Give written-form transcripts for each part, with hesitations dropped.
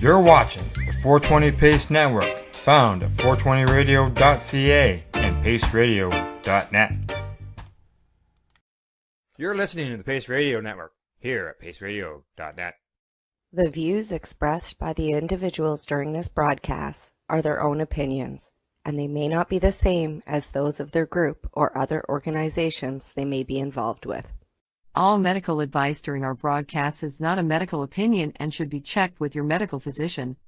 You're watching the 420 Pace Network, found at 420radio.ca and paceradio.net. You're listening to the Pace Radio Network here at paceradio.net. The views expressed by the individuals during this broadcast are their own opinions, and they may not be the same as those of their group or other organizations they may be involved with. All medical advice during our broadcast is not a medical opinion and should be checked with your medical physician.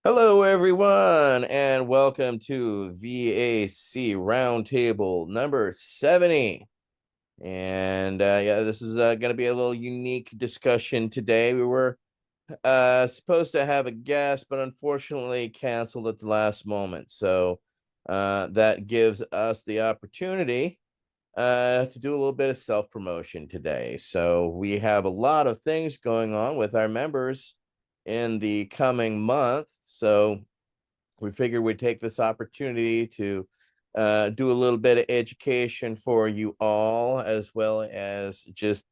Hello, everyone, and welcome to VAC Roundtable number 70. And this is going to be a little unique discussion today. We were supposed to have a guest, but unfortunately canceled at the last moment. So that gives us the opportunity to do a little bit of self-promotion today. So we have a lot of things going on with our members in the coming month. So we figured we'd take this opportunity to do a little bit of education for you all, as well as just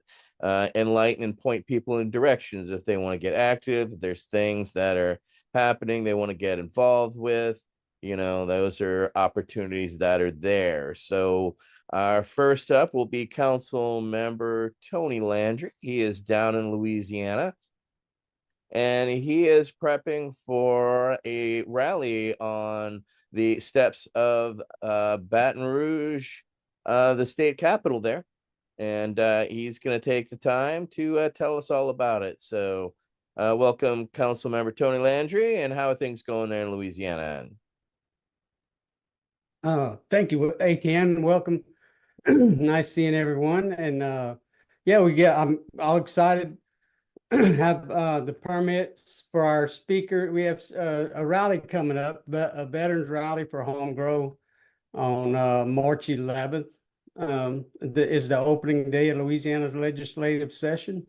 enlighten and point people in directions if they want to get active. If there's things that are happening they want to get involved with, those are opportunities that are there. So our first up will be Council Member Tony Landry. He is down in Louisiana, and he is prepping for a rally on the steps of Baton Rouge, the state capital there. And he's going to take the time to tell us all about it. So welcome, Council Member Tony Landry, and how are things going there in Louisiana? Thank you, ATN. Welcome. Nice seeing everyone. And I'm all excited. Have the permits for our speaker. We have a rally coming up, a veterans rally for Home Grow on March 11th. Is the opening day of Louisiana's legislative session.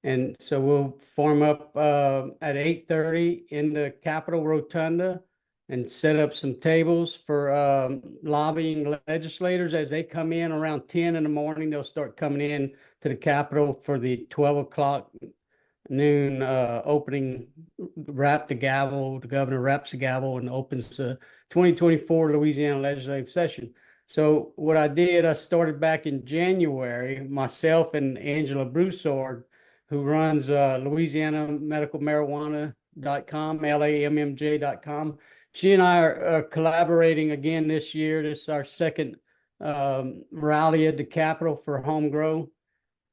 And so we'll form up at 8:30 in the Capitol Rotunda and set up some tables for lobbying legislators. As they come in around 10 in the morning, they'll start coming in to the Capitol for the 12 o'clock noon opening. The governor raps the gavel and opens the 2024 Louisiana legislative session. So what I did, I started back in January, myself and Angela Broussard, who runs Louisiana Medical Marijuana.com, LAMMJ.com. She and I are collaborating again this year. This is our second rally at the Capitol for Home Grow.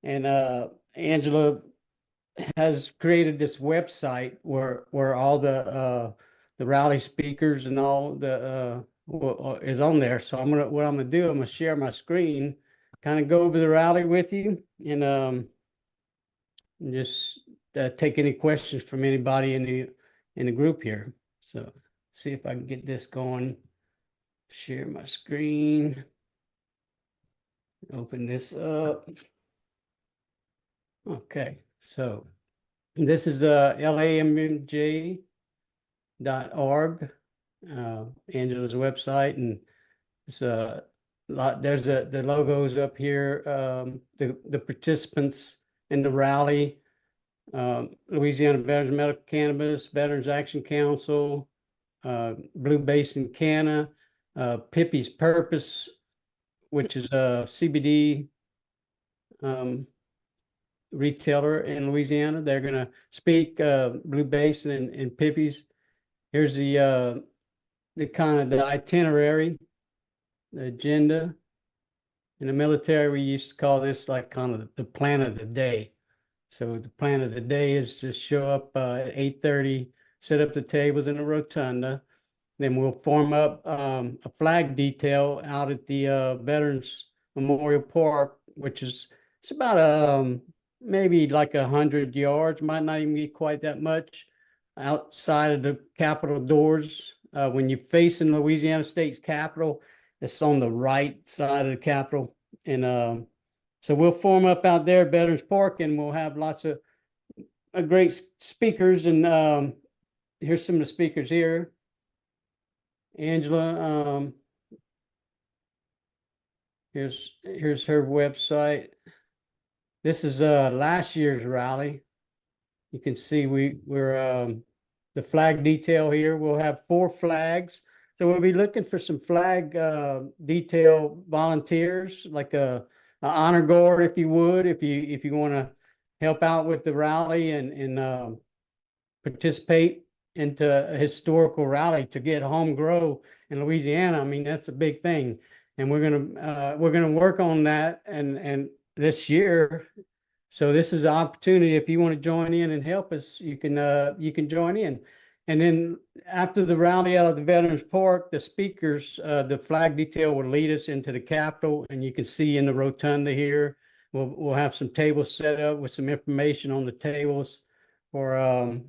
And Angela has created this website where all the rally speakers and all the is on there. So what I'm gonna do, I'm gonna share my screen, kind of go over the rally with you, and just take any questions from anybody in the group here. So see if I can get this going. Share my screen. Open this up. Okay. So this is the LAMMJ.org, Angela's website, and it's a lot. There's the logos up here. The participants in the rally: Louisiana Veterans Medical Cannabis, Veterans Action Council, Blue Basin Canna, Pippi's Purpose, which is a CBD retailer in Louisiana. They're going to speak, Blue Basin and Pippi's. Here's the kind of the itinerary, the agenda. In the military, we used to call this like kind of the plan of the day. So the plan of the day is to show up at 8:30, set up the tables in the rotunda. Then we'll form up a flag detail out at the Veterans Memorial Park, which is, it's about maybe like 100 yards, might not even be quite that much outside of the Capitol doors. When you're facing Louisiana State's Capitol, it's on the right side of the Capitol. And so we'll form up out there at Veterans Park, and we'll have lots of great speakers. And here's some of the speakers here. Angela, here's her website. This is last year's rally. You can see we're the flag detail here. We'll have 4 flags. So we'll be looking for some flag detail volunteers, like a honor guard, if you would, if you want to help out with the rally and participate into a historical rally to get home grow in Louisiana. I mean, that's a big thing, and we're gonna work on that and this year. So this is an opportunity. If you want to join in and help us, you can join in. And then after the rally out of the Veterans Park, the speakers, the flag detail will lead us into the Capitol, and you can see in the rotunda here, we'll have some tables set up with some information on the tables for,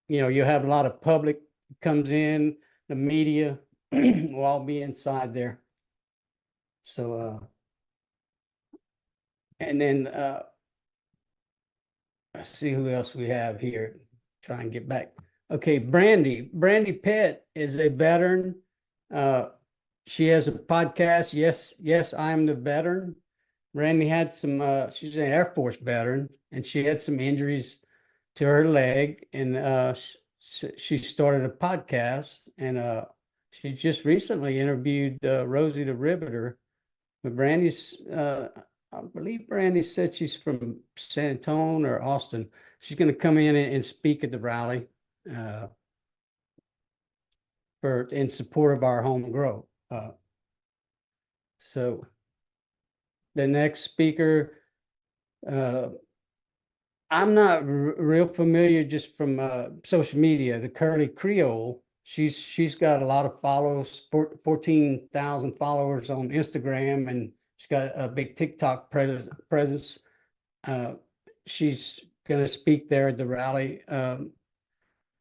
you'll have a lot of public comes in, the media will all be inside there. So, and then let's see who else we have here. Try and get back. Okay, Brandy Pett is a veteran. She has a podcast. Yes, I'm the veteran. Brandy had some, she's an Air Force veteran, and she had some injuries to her leg, and she started a podcast, and she just recently interviewed Rosie the Riveter. But Brandy's, I believe Brandy said she's from San Antonio or Austin. She's going to come in and speak at the rally in support of our home grow. So the next speaker, I'm not real familiar just from social media. The Curly Creole, she's got a lot of followers, 14,000 followers on Instagram, and she's got a big TikTok presence. She's going to speak there at the rally.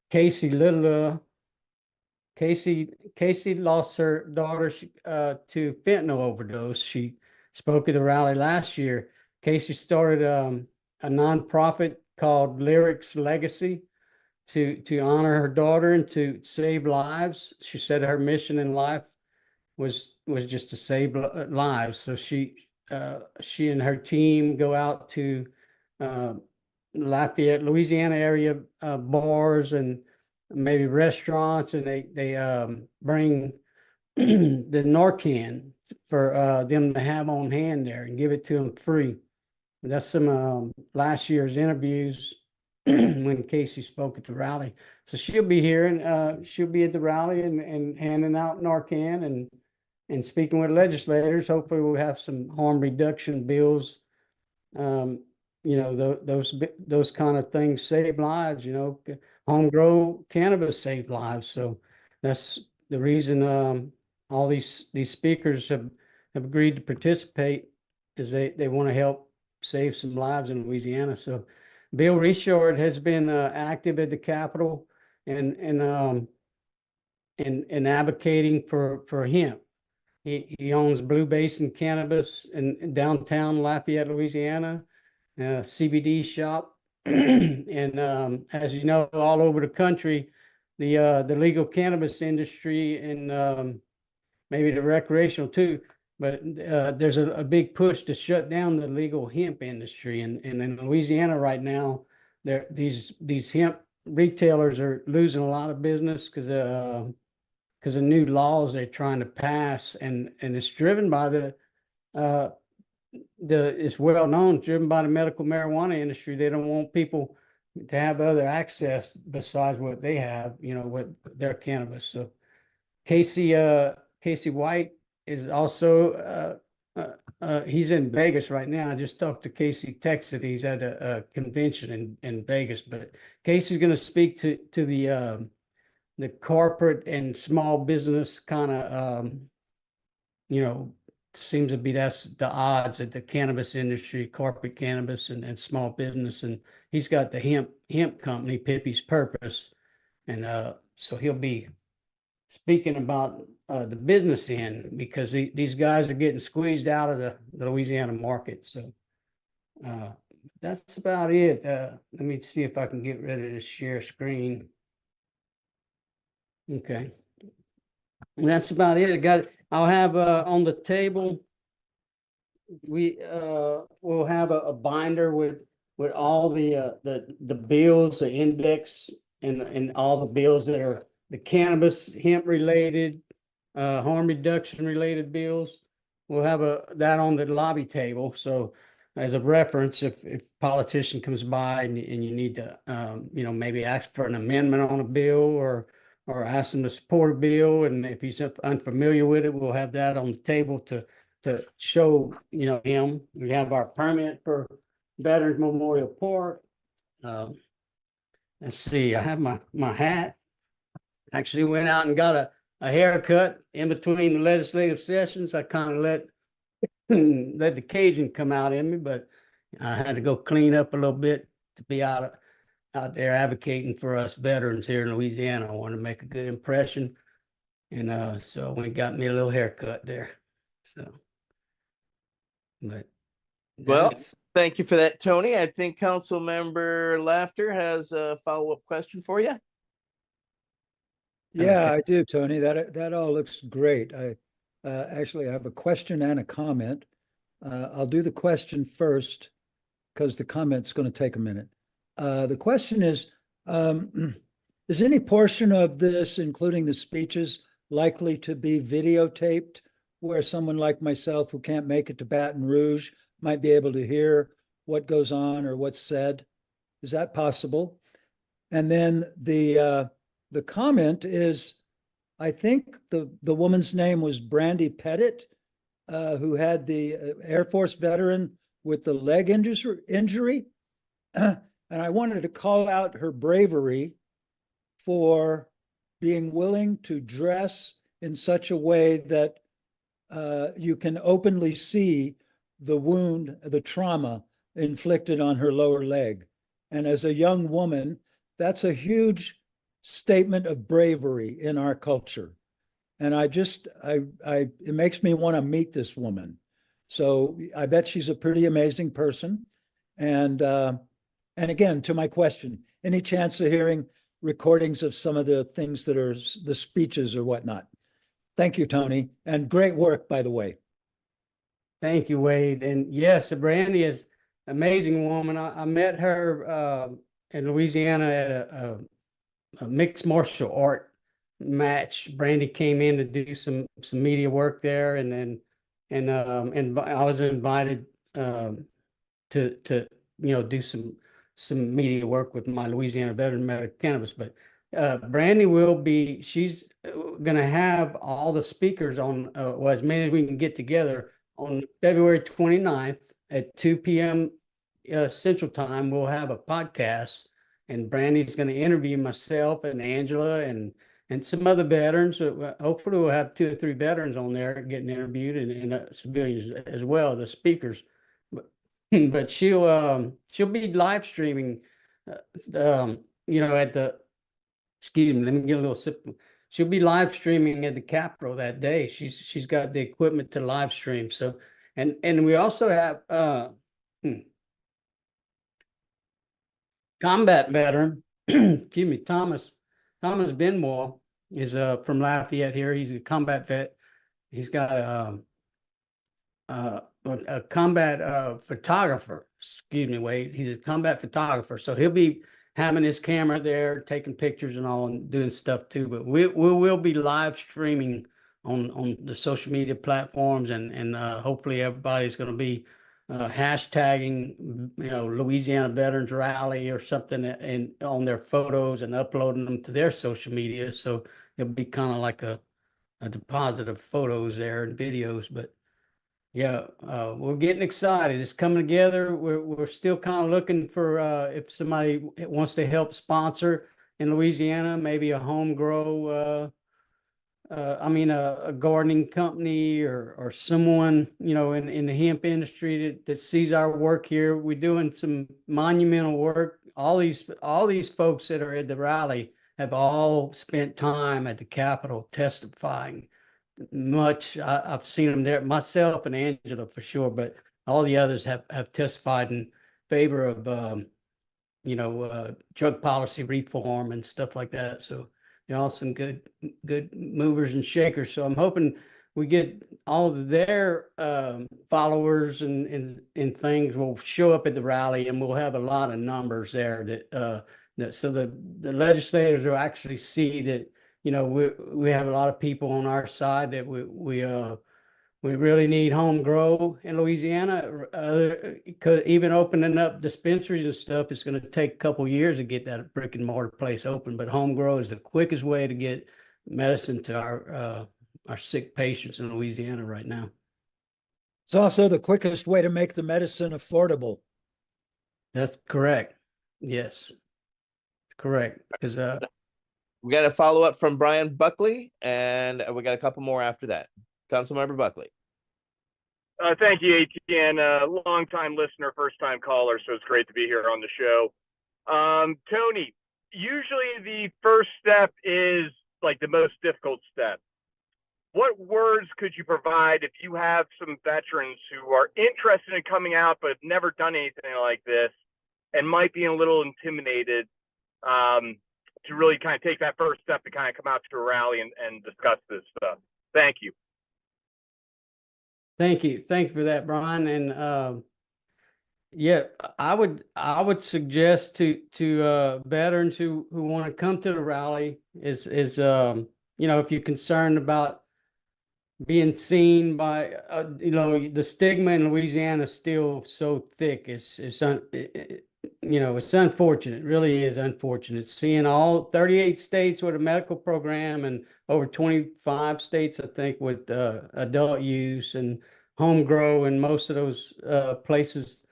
Casey Little, Casey lost her daughter to fentanyl overdose. She spoke at the rally last year. Casey started a nonprofit called Lyrics Legacy to honor her daughter and to save lives. She said her mission in life was just to save lives. So she and her team go out to Lafayette, Louisiana area bars and maybe restaurants, and they bring the Narcan for them to have on hand there and give it to them free. And that's some last year's interviews when Casey spoke at the rally. So she'll be here, and she'll be at the rally and handing out Narcan and speaking with legislators. Hopefully we'll have some harm reduction bills. Those kind of things save lives. Home grow cannabis save lives. So that's the reason all these speakers have agreed to participate, is they want to help save some lives in Louisiana. So Bill Richard has been active at the Capitol and advocating for hemp. He owns Blue Basin Cannabis in downtown Lafayette, Louisiana, CBD shop. And as you know, all over the country, the legal cannabis industry and maybe the recreational too, but there's a big push to shut down the legal hemp industry. And in Louisiana right now, these hemp retailers are losing a lot of business because of new laws they're trying to pass, and it's driven by it's well known, driven by the medical marijuana industry. They don't want people to have other access besides what they have, with their cannabis. So Casey White is also he's in Vegas right now. I just talked to Casey, texted. He's at a convention in Vegas, but Casey's going to speak to the corporate and small business kind of seems to be that's the odds at the cannabis industry, corporate cannabis and small business. And he's got the hemp company, Pippy's Purpose. And so he'll be speaking about the business end, because these guys are getting squeezed out of the Louisiana market. So that's about it. Let me see if I can get rid of this share screen. Okay. That's about it. I'll have on the table, we'll have a binder with all the bills, the index, and all the bills that are the cannabis, hemp related, harm reduction related bills. We'll have that on the lobby table. So as a reference, if a politician comes by and you need to, maybe ask for an amendment on a bill or ask him to support a bill. And if he's unfamiliar with it, we'll have that on the table to show, him. We have our permit for Veterans Memorial Park. Let's see, I have my hat. Actually went out and got a haircut in between the legislative sessions. I kind of let the Cajun come out in me, but I had to go clean up a little bit to be out there advocating for us veterans here in Louisiana. I wanted to make a good impression. And so I went and got me a little haircut there. So, but well, thank you for that, Tony. I think Council Member Laughter has a follow-up question for you. Yeah, okay. I do, Tony. That all looks great. I actually have a question and a comment. I'll do the question first because the comment's going to take a minute. The question is any portion of this, including the speeches, likely to be videotaped where someone like myself who can't make it to Baton Rouge might be able to hear what goes on or what's said? Is that possible? And then the comment is, I think the woman's name was Brandy Pettit, who had the Air Force veteran with the leg injury. And I wanted to call out her bravery for being willing to dress in such a way that you can openly see the wound, the trauma inflicted on her lower leg. And as a young woman, that's a huge statement of bravery in our culture. And it makes me want to meet this woman. So I bet she's a pretty amazing person. And again, to my question, any chance of hearing recordings of some of the things that are the speeches or whatnot? Thank you, Tony. And great work, by the way. Thank you, Wade. And yes, Brandy is an amazing woman. I met her in Louisiana at a mixed martial art match. Brandy came in to do some media work there, and I was invited to do some media work with my Louisiana Veteran Medical Cannabis. But Brandy she's going to have all the speakers on, as many as we can get together on February 29th at 2 p.m. Central Time. We'll have a podcast, and Brandy's going to interview myself and Angela and some other veterans. Hopefully we'll have 2 or 3 veterans on there getting interviewed, and civilians as well, the speakers. But she'll be live streaming, excuse me, let me get a little sip. She'll be live streaming at the Capitol that day. She's got the equipment to live stream. So, and we also have combat veteran, excuse me, Thomas Benmore is from Lafayette here. He's a combat vet. He's got a combat photographer. Excuse me, Wade. He's a combat photographer. So he'll be having his camera there, taking pictures and all, and doing stuff too. But we will be live streaming on the social media platforms, and hopefully everybody's going to be hashtagging, Louisiana Veterans Rally or something, and on their photos and uploading them to their social media. So it'll be kind of like a deposit of photos there and videos. But yeah, we're getting excited. It's coming together. We're still kind of looking for if somebody wants to help sponsor in Louisiana, maybe a home grow a gardening company or someone, in the hemp industry that sees our work here. We're doing some monumental work. All these folks that are at the rally have all spent time at the Capitol testifying. I've seen them there, myself and Angela for sure, but all the others have testified in favor of, drug policy reform and stuff like that. So they're all some good movers and shakers. So I'm hoping we get all of their followers and things will show up at the rally, and we'll have a lot of numbers there that so the legislators will actually see that, we have a lot of people on our side, that we really need home grow in Louisiana. Because even opening up dispensaries and stuff, it's going to take a couple years to get that brick and mortar place open. But home grow is the quickest way to get medicine to our sick patients in Louisiana right now. It's also the quickest way to make the medicine affordable. That's correct. Yes, correct. Because we got a follow up from Brian Buckley, and we got a couple more after that. Councilmember Buckley. Thank you, ATN. Long-time listener, first-time caller, so it's great to be here on the show. Tony, usually the first step is like the most difficult step. What words could you provide if you have some veterans who are interested in coming out but have never done anything like this and might be a little intimidated to really kind of take that first step to kind of come out to a rally and discuss this stuff? Thank you. Thank you for that, Brian. And yeah, I would suggest to veterans who want to come to the rally is if you're concerned about being seen by the stigma in Louisiana is still so thick. It's unfortunate. It really is unfortunate seeing all 38 states with a medical program and over 25 states, I think, with adult use and home grow in most of those places,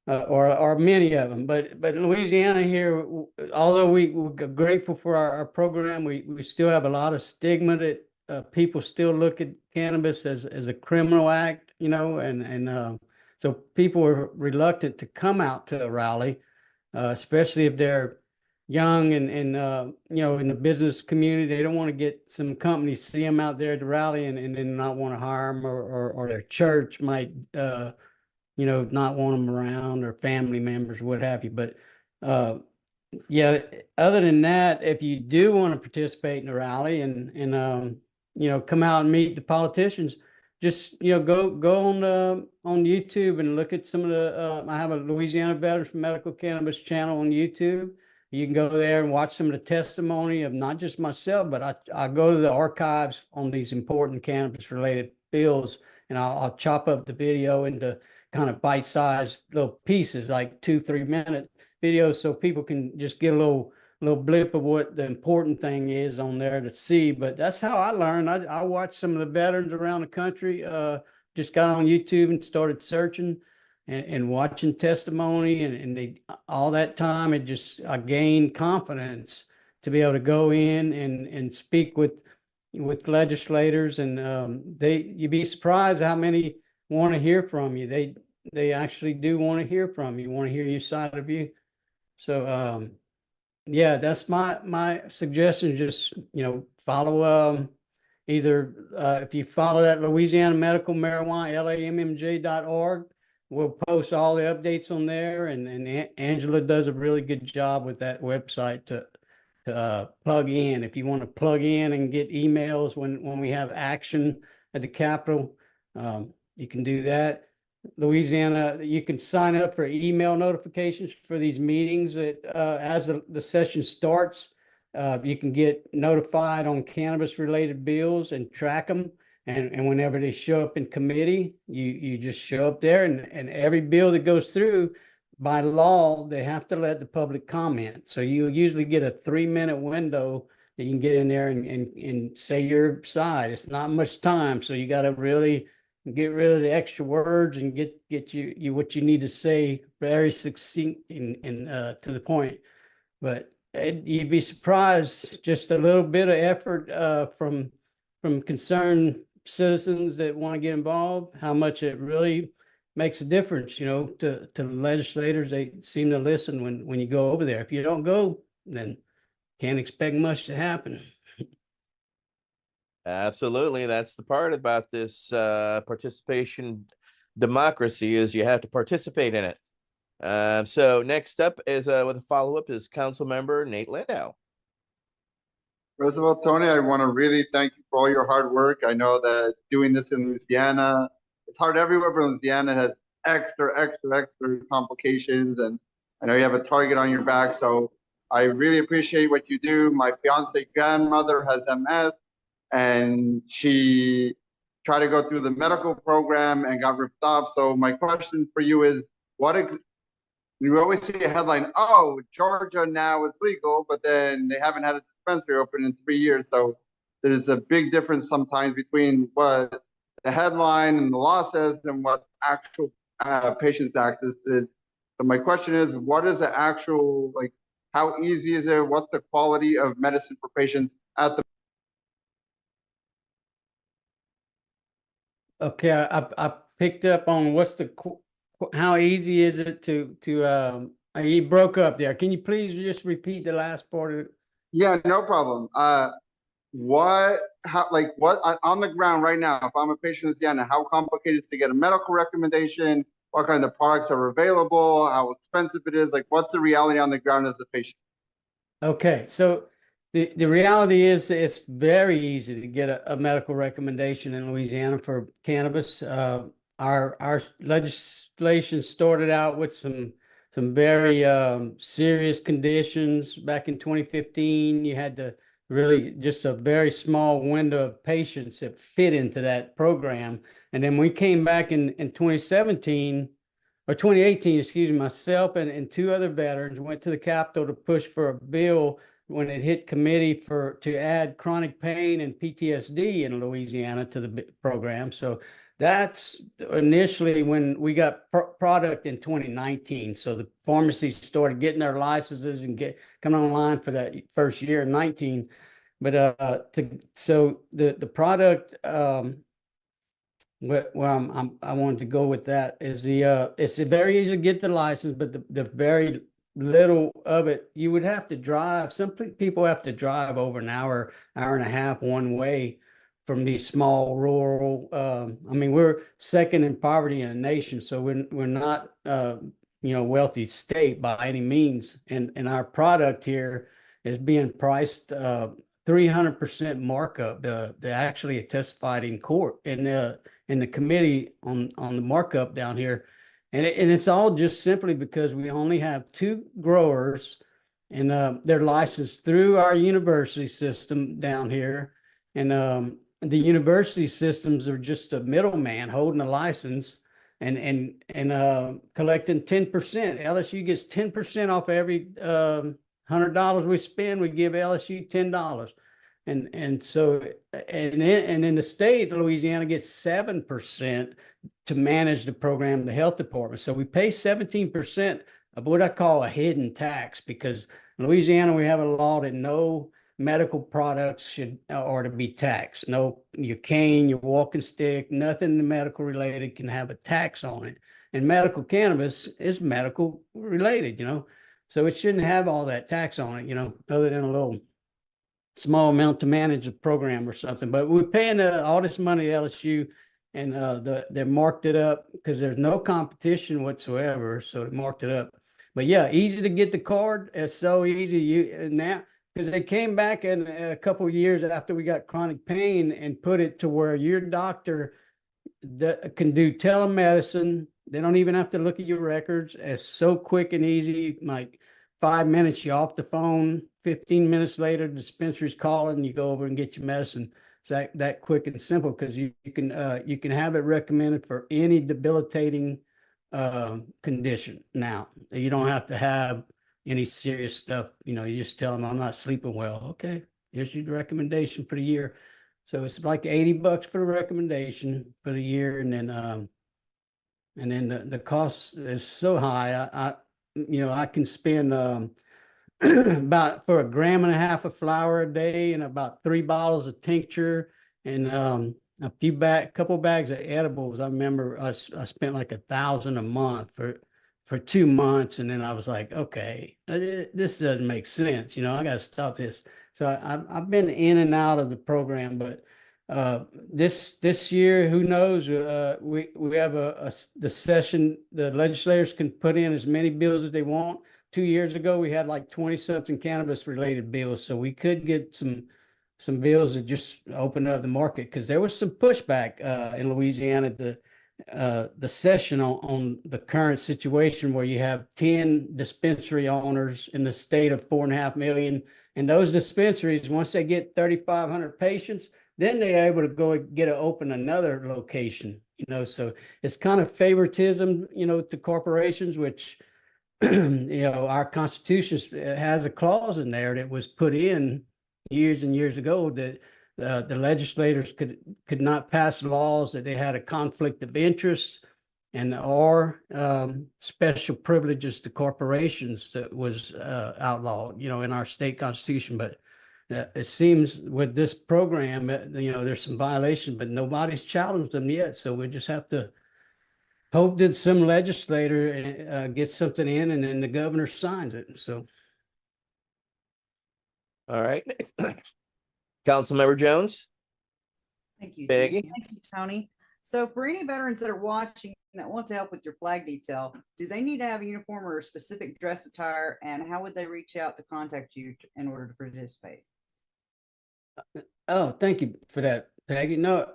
or many of them. But in Louisiana here, although we're grateful for our program, we still have a lot of stigma that people still look at cannabis as a criminal act, so people are reluctant to come out to a rally, especially if they're young and in the business community. They don't want to get some companies see them out there at the rally and then not want to hire them, or their church might not want them around, or family members, what have you. But yeah, other than that, if you do want to participate in the rally and come out and meet the politicians, just go on YouTube and look at some of the I have a Louisiana Veterans for Medical Cannabis channel on YouTube. You can go there and watch some of the testimony of not just myself, but I go to the archives on these important cannabis related bills, and I'll chop up the video into kind of bite-sized little pieces, like 2-3 minute videos, so people can just get a little blip of what the important thing is on there to see. But that's how I learned. I watched some of the veterans around the country, just got on YouTube and started searching and watching testimony, and all that time, I gained confidence to be able to go in and speak with legislators, and you'd be surprised how many want to hear from you. They actually do want to hear from you, want to hear your side of you. So yeah, that's my suggestion. Just follow either if you follow that Louisiana Medical Marijuana, LAMMJ.org. We'll post all the updates on there, and Angela does a really good job with that website to plug in. If you want to plug in and get emails when we have action at the Capitol, you can do that. Louisiana, you can sign up for email notifications for these meetings as the session starts. You can get notified on cannabis related bills and track them. And whenever they show up in committee, you just show up there, and every bill that goes through, by law, they have to let the public comment. So you usually get a 3-minute window that you can get in there and say your side. It's not much time, so you got to really get rid of the extra words and get you what you need to say very succinct and to the point. But you'd be surprised, just a little bit of effort from from concerned citizens that want to get involved, how much it really makes a difference, to legislators. They seem to listen when you go over there. If you don't go, then can't expect much to happen. Absolutely. That's the part about this participation democracy is you have to participate in it. So next up is with a follow-up is Council Member Nate Landau. First of all, Tony, I want to really thank you for all your hard work. I know that doing this in Louisiana, it's hard everywhere, but Louisiana has extra complications. And I know you have a target on your back. So I really appreciate what you do. My fiance grandmother has MS, and she tried to go through the medical program and got ripped off. So my question for you is, you always see a headline, oh, Georgia now is legal, but then they haven't had a dispensary open in 3 years. So there's a big difference sometimes between what the headline and the law says and what actual patients access is. So my question is, what is the actual, like, how easy is it? What's the quality of medicine for patients at the? Okay, I picked up on how easy is it to you broke up there. Can you please just repeat the last part of it? Yeah, no problem. What on the ground right now, if I'm a patient in Louisiana, how complicated is it to get a medical recommendation? What kind of products are available? How expensive it is? Like, what's the reality on the ground as a patient? Okay, so the reality is it's very easy to get a medical recommendation in Louisiana for cannabis. Our legislation started out with some very serious conditions back in 2015. You had to really just a very small window of patients that fit into that program. And then we came back in 2017 or 2018, excuse me, myself and two other veterans went to the Capitol to push for a bill when it hit committee to add chronic pain and PTSD in Louisiana to the program. So that's initially when we got product in 2019. So the pharmacies started getting their licenses and coming online for that first year in 19. But so the product, I wanted to go with that is it's very easy to get the license, but the very little of it, you would have to drive. Some people have to drive over an hour and a half one way from these small rural. I mean, we're second in poverty in the nation, so we're not wealthy state by any means. And our product here is being priced 300% markup. They actually testified in court in the committee on the markup down here. And it's all just simply because we only have 2 growers, and they're licensed through our university system down here. And the university systems are just a middleman holding a license and collecting 10%. LSU gets 10% off every $100 we spend. We give LSU $10. And so in the state, Louisiana gets 7% to manage the program, the health department. So we pay 17% of what I call a hidden tax, because in Louisiana we have a law that no medical products are to be taxed. No, your cane, your walking stick, nothing medical related can have a tax on it. And medical cannabis is medical related, so it shouldn't have all that tax on it, other than a little small amount to manage a program or something. But we're paying all this money to LSU, and they marked it up because there's no competition whatsoever. So they marked it up. But yeah, easy to get the card. It's so easy now, because they came back in a couple of years after we got chronic pain and put it to where your doctor can do telemedicine. They don't even have to look at your records. It's so quick and easy, like 5 minutes, you're off the phone. 15 minutes later, the dispensary's calling, you go over and get your medicine. It's that quick and simple, because you can have it recommended for any debilitating condition. Now, you don't have to have any serious stuff. You just tell them, I'm not sleeping well. Okay, here's your recommendation for the year. So it's like $80 for the recommendation for the year, and then the cost is so high. I can spend about for 1.5 grams of flour a day and about 3 bottles of tincture and couple bags of edibles. I remember I spent like $1,000 a month for 2 months, and then I was like, okay, this doesn't make sense. I got to stop this. So I've been in and out of the program, but this year, who knows? We have the session. The legislators can put in as many bills as they want. 2 years ago, we had like 20-something cannabis related bills, so we could get some bills that just open up the market, because there was some pushback in Louisiana at the session on the current situation where you have 10 dispensary owners in the state of 4.5 million. And those dispensaries, once they get 3,500 patients, then they're able to go open another location, so it's kind of favoritism, to corporations, which, our Constitution has a clause in there that was put in years and years ago that the legislators could not pass laws that they had a conflict of interest or special privileges to corporations that was outlawed, in our state constitution. But it seems with this program, there's some violations, but nobody's challenged them yet. So we just have to hope that some legislator gets something in, and then the governor signs it. So. All right. Councilmember Jones. Thank you, Peggy? Tony. Thank you, Tony. So for any veterans that are watching that want to help with your flag detail, do they need to have a uniform or a specific dress attire? And how would they reach out to contact you in order to participate? Oh, thank you for that, Peggy. No,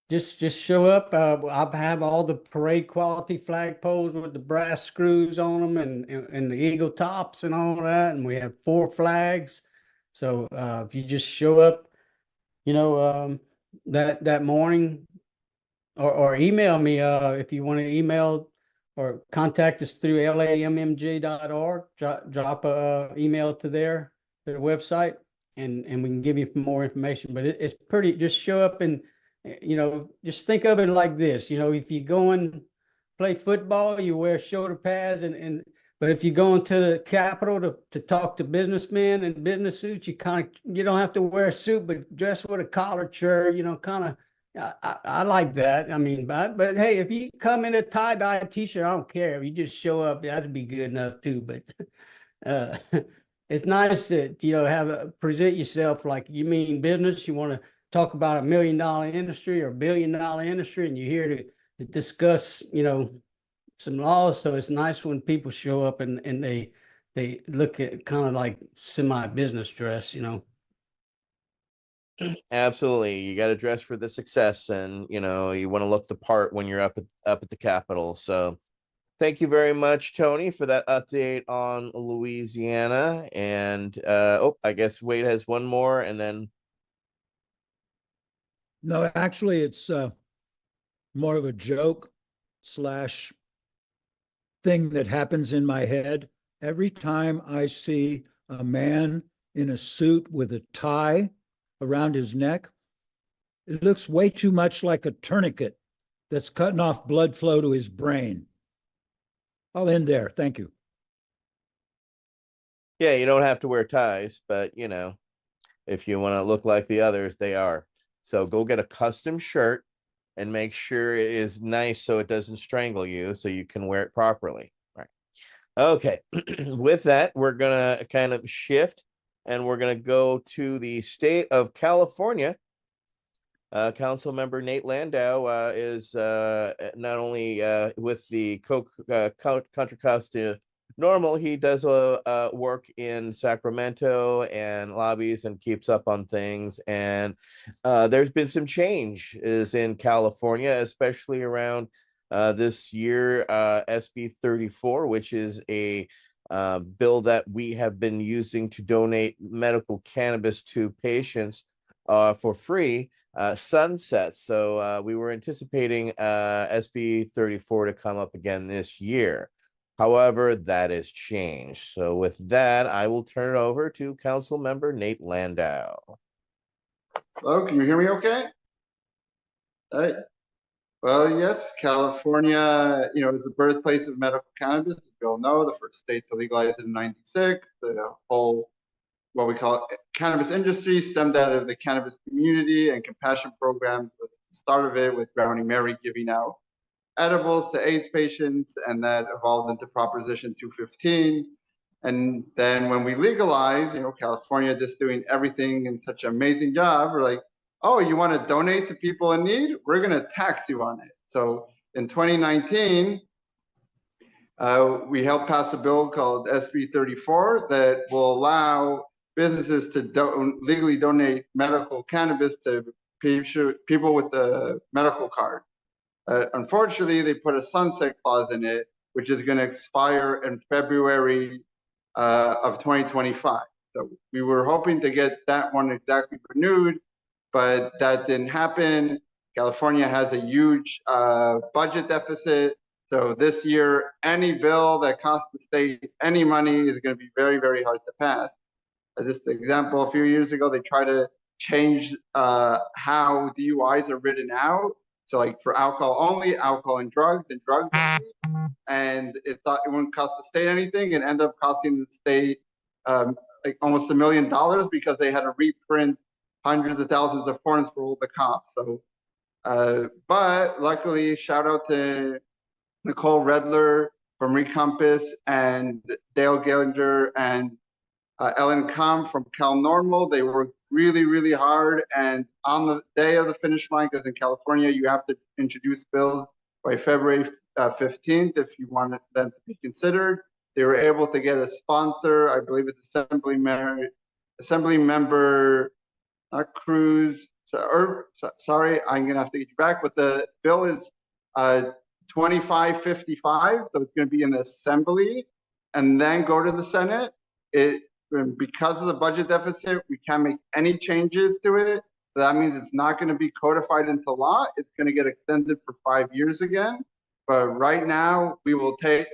just show up. I have all the parade quality flagpoles with the brass screws on them and the eagle tops and all that. And we have 4 flags. So if you just show up, that morning, or email me if you want to email or contact us through lammj.org. Drop a email to their website, and we can give you more information. But it's pretty. Just show up and just think of it like this. If you go and play football, you wear shoulder pads, but if you go into the Capitol to talk to businessmen in business suits, you don't have to wear a suit, but dress with a collared shirt, kind of. I like that. I mean, but hey, if you come in a tie-dye t-shirt, I don't care. If you just show up, that'd be good enough too. But it's nice to present yourself like you mean business. You want to talk about $1 million industry or $1 billion industry, and you're here to discuss some laws. So it's nice when people show up and they look at kind of like semi-business dress. Absolutely. You got to dress for the success, and you want to look the part when you're up at the Capitol. So thank you very much, Tony, for that update on Louisiana. And I guess Wade has one more, and then No, actually, it's more of a joke / thing that happens in my head. Every time I see a man in a suit with a tie around his neck, it looks way too much like a tourniquet that's cutting off blood flow to his brain. I'll end there. Thank you. yeah, you don't have to wear ties, but if you want to look like the others, they are. So go get a custom shirt and make sure it is nice so it doesn't strangle you, so you can wear it properly. Right. Okay. With that, we're gonna kind of shift, and we're gonna go to the state of California. Council member Nate Landau is not only with the Contra Costa Normal, he does work in Sacramento and lobbies and keeps up on things. And there's been some change in California, especially around this year, SB 34, which is a bill that we have been using to donate medical cannabis to patients for free. Sunsets. So we were anticipating SB 34 to come up again this year. However, that has changed. So with that, I will turn it over to Council Member Nate Landau. Hello, can you hear me okay? All right. Well, yes, California, is the birthplace of medical cannabis. As you all know, the first state to legalize it in '96. The whole what we call cannabis industry, stemmed out of the cannabis community, and compassion programs was the start of it, with Brownie Mary giving out edibles to AIDS patients, and that evolved into Proposition 215. And then when we legalized, California just doing everything in such an amazing job, we're like, oh, you want to donate to people in need? We're going to tax you on it. So in 2019, we helped pass a bill called SB 34 that will allow businesses to legally donate medical cannabis to people with a medical card. Unfortunately, they put a sunset clause in it, which is going to expire in February of 2025. So we were hoping to get that one exactly renewed, but that didn't happen. California has a huge budget deficit. So this year, any bill that costs the state any money is going to be very, very hard to pass. Just an example, a few years ago, they tried to change how DUIs are written out. So like for alcohol only, alcohol and drugs only. And it thought it wouldn't cost the state anything, and ended up costing the state like almost $1 million, because they had to reprint hundreds of thousands of forms for all the cops. So, but luckily, shout out to Nicole Redler from Recompass, and Dale Gillinger and Ellen Kamm from Cal Normal. They worked really, really hard. And on the day of the finish line, because in California, you have to introduce bills by February 15th if you want them to be considered. They were able to get a sponsor. I believe it's Assembly Member Cruz. Sorry, I'm going to have to get you back. But the bill is 2555, so it's going to be in the Assembly and then go to the Senate. Because of the budget deficit, we can't make any changes to it. So that means it's not going to be codified into law. It's going to get extended for 5 years again. But right now, we will take,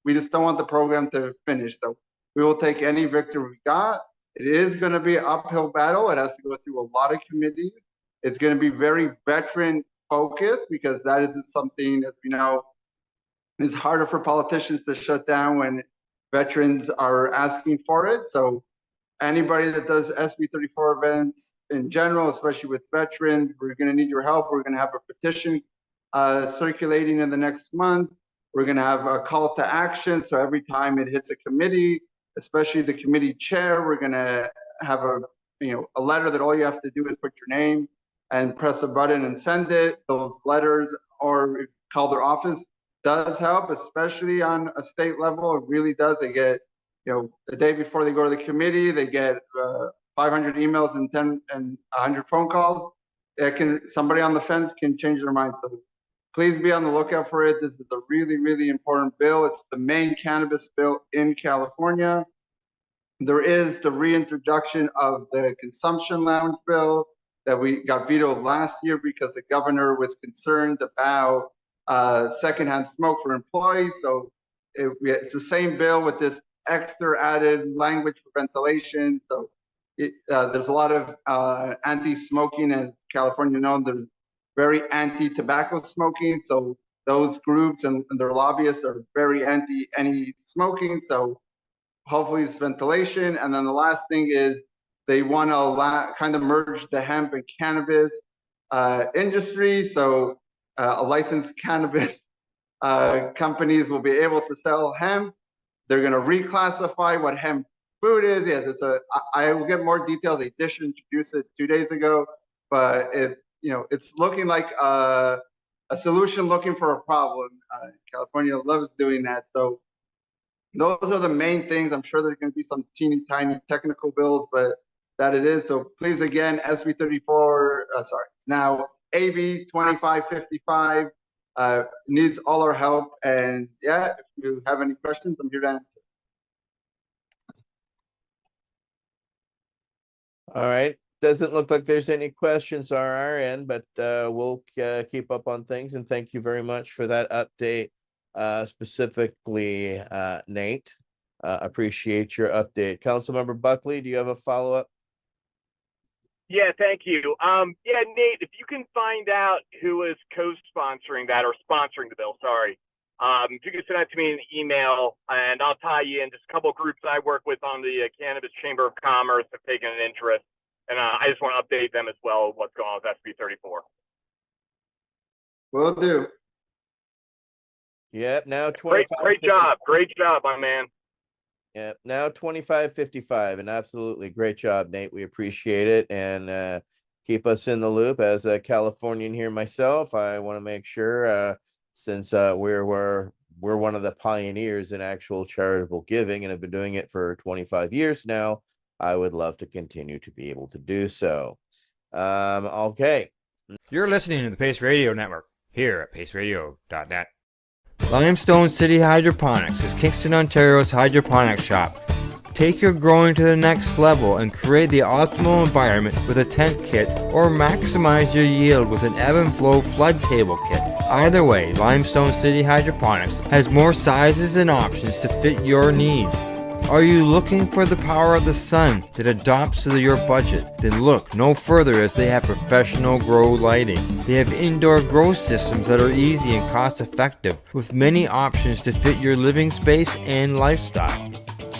we just don't want the program to finish. So we will take any victory we got. It is going to be an uphill battle. It has to go through a lot of committees. It's going to be very veteran focused, because that is something, as we know, is harder for politicians to shut down when veterans are asking for it. So anybody that does SB 34 events in general, especially with veterans, we're going to need your help. We're going to have a petition circulating in the next month. We're going to have a call to action. So every time it hits a committee, especially the committee chair, we're going to have a letter that all you have to do is put your name and press a button and send it. Those letters, or call their office, does help, especially on a state level. It really does. They get, the day before they go to the committee, they get 500 emails and 100 phone calls. Somebody on the fence can change their mind. So please be on the lookout for it. This is a really, really important bill. It's the main cannabis bill in California. There is the reintroduction of the consumption lounge bill that we got vetoed last year because the governor was concerned about secondhand smoke for employees. So it's the same bill with this extra added language for ventilation. So there's a lot of anti-smoking, as California known. There's very anti-tobacco smoking. So those groups and their lobbyists are very anti any smoking. So hopefully it's ventilation. And then the last thing is they want to kind of merge the hemp and cannabis industry. So a licensed cannabis companies will be able to sell hemp. They're going to reclassify what hemp food is. Yes, I will get more details. They did introduce it 2 days ago, but it's looking like a solution looking for a problem. California loves doing that. So those are the main things. I'm sure there's going to be some teeny tiny technical bills, but that it is. So please, again, SB 34, it's now AB 2555 needs all our help. And yeah, if you have any questions, I'm here to answer. All right. Doesn't look like there's any questions on our end, but we'll keep up on things. And thank you very much for that update, specifically, Nate. Appreciate your update. Councilmember Buckley, do you have a follow-up? Yeah, thank you. Yeah, Nate, if you can find out who is co-sponsoring that or sponsoring the bill, sorry, If you could send that to me in an email, and I'll tie you in. Just a couple of groups I work with on the Cannabis Chamber of Commerce have taken an interest, and I just want to update them as well what's going on with SB 34. Will do. Yep. Now 25. Great job, my man. Yep. Now 2555, and absolutely great job, Nate. We appreciate it, and keep us in the loop. As a Californian here myself, I want to make sure, since we're one of the pioneers in actual charitable giving and have been doing it for 25 years now, I would love to continue to be able to do so. Okay. You're listening to the Pace Radio Network here at paceradio.net. Limestone City Hydroponics is Kingston, Ontario's hydroponics shop. Take your growing to the next level and create the optimal environment with a tent kit, or maximize your yield with an ebb and flow flood table kit. Either way, Limestone City Hydroponics has more sizes and options to fit your needs. Are you looking for the power of the sun that adapts to your budget? Then look no further, as they have professional grow lighting. They have indoor grow systems that are easy and cost effective, with many options to fit your living space and lifestyle.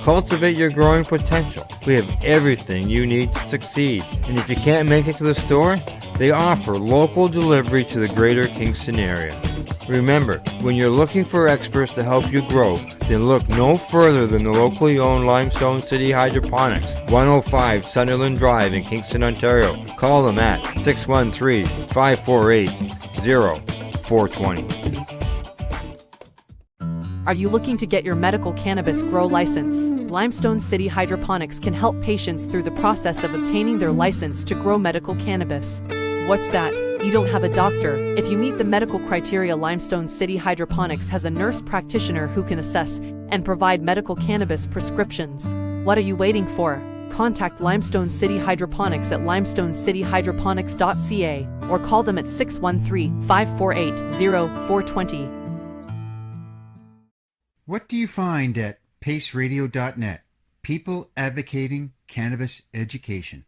Cultivate your growing potential. We have everything you need to succeed. And if you can't make it to the store, they offer local delivery to the greater Kingston area. Remember, when you're looking for experts to help you grow, then look no further than the locally owned Limestone City Hydroponics, 105 Sunderland Drive in Kingston, Ontario. Call them at 613-548-0420. Are you looking to get your medical cannabis grow license? Limestone City Hydroponics can help patients through the process of obtaining their license to grow medical cannabis. What's that? You don't have a doctor. If you meet the medical criteria, Limestone City Hydroponics has a nurse practitioner who can assess and provide medical cannabis prescriptions. What are you waiting for? Contact Limestone City Hydroponics at limestonecityhydroponics.ca or call them at 613-548-0420. What do you find at paceradio.net? People advocating cannabis education.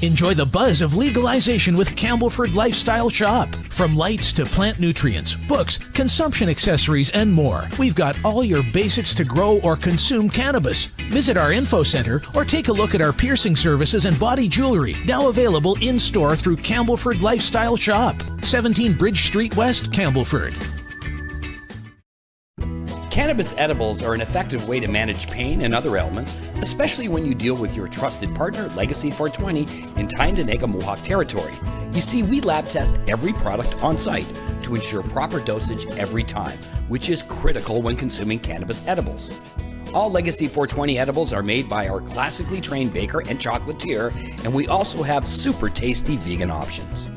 Enjoy the buzz of legalization with Campbellford Lifestyle Shop. From lights to plant nutrients, books, consumption accessories, and more, we've got all your basics to grow or consume cannabis. Visit our info center or take a look at our piercing services and body jewelry, now available in-store through Campbellford Lifestyle Shop, 17 Bridge Street West, Campbellford. Cannabis edibles are an effective way to manage pain and other ailments, especially when you deal with your trusted partner, Legacy 420, in Tyendinaga Mohawk territory. You see, we lab test every product on site to ensure proper dosage every time, which is critical when consuming cannabis edibles. All Legacy 420 edibles are made by our classically trained baker and chocolatier, and we also have super tasty vegan options.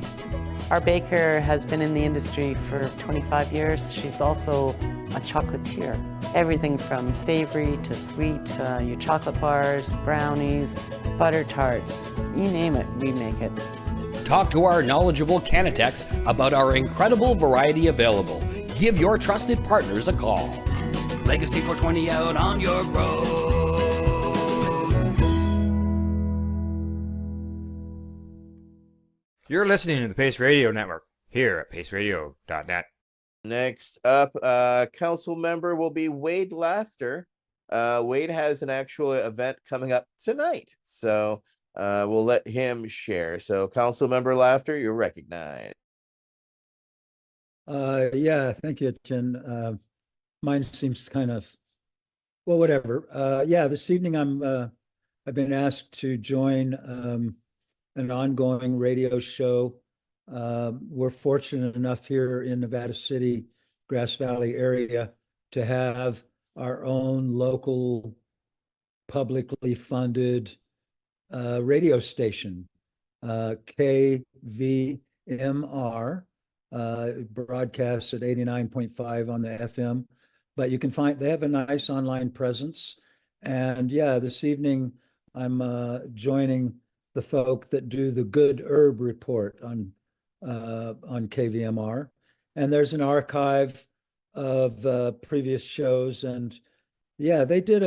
Our baker has been in the industry for 25 years. She's also a chocolatier. Everything from savory to sweet, your chocolate bars, brownies, butter tarts, you name it, we make it. Talk to our knowledgeable Cannatex about our incredible variety available. Give your trusted partners a call. Legacy 420 out on your road. You're listening to the Pace Radio Network here at paceradio.net. Next up, council member will be Wade Laughter. Wade has an actual event coming up tonight, so we'll let him share. So, council member Laughter, you're recognized. Yeah, thank you, Jen. Mine seems kind of, well, whatever. Yeah, this evening I've been asked to join an ongoing radio show. We're fortunate enough here in Nevada City, Grass Valley area to have our own local publicly funded radio station, KVMR, broadcasts at 89.5 on the FM, but you can find, they have a nice online presence. And yeah, this evening I'm joining the folk that do the Good Herb Report on KVMR, and there's an archive of previous shows. And yeah, they did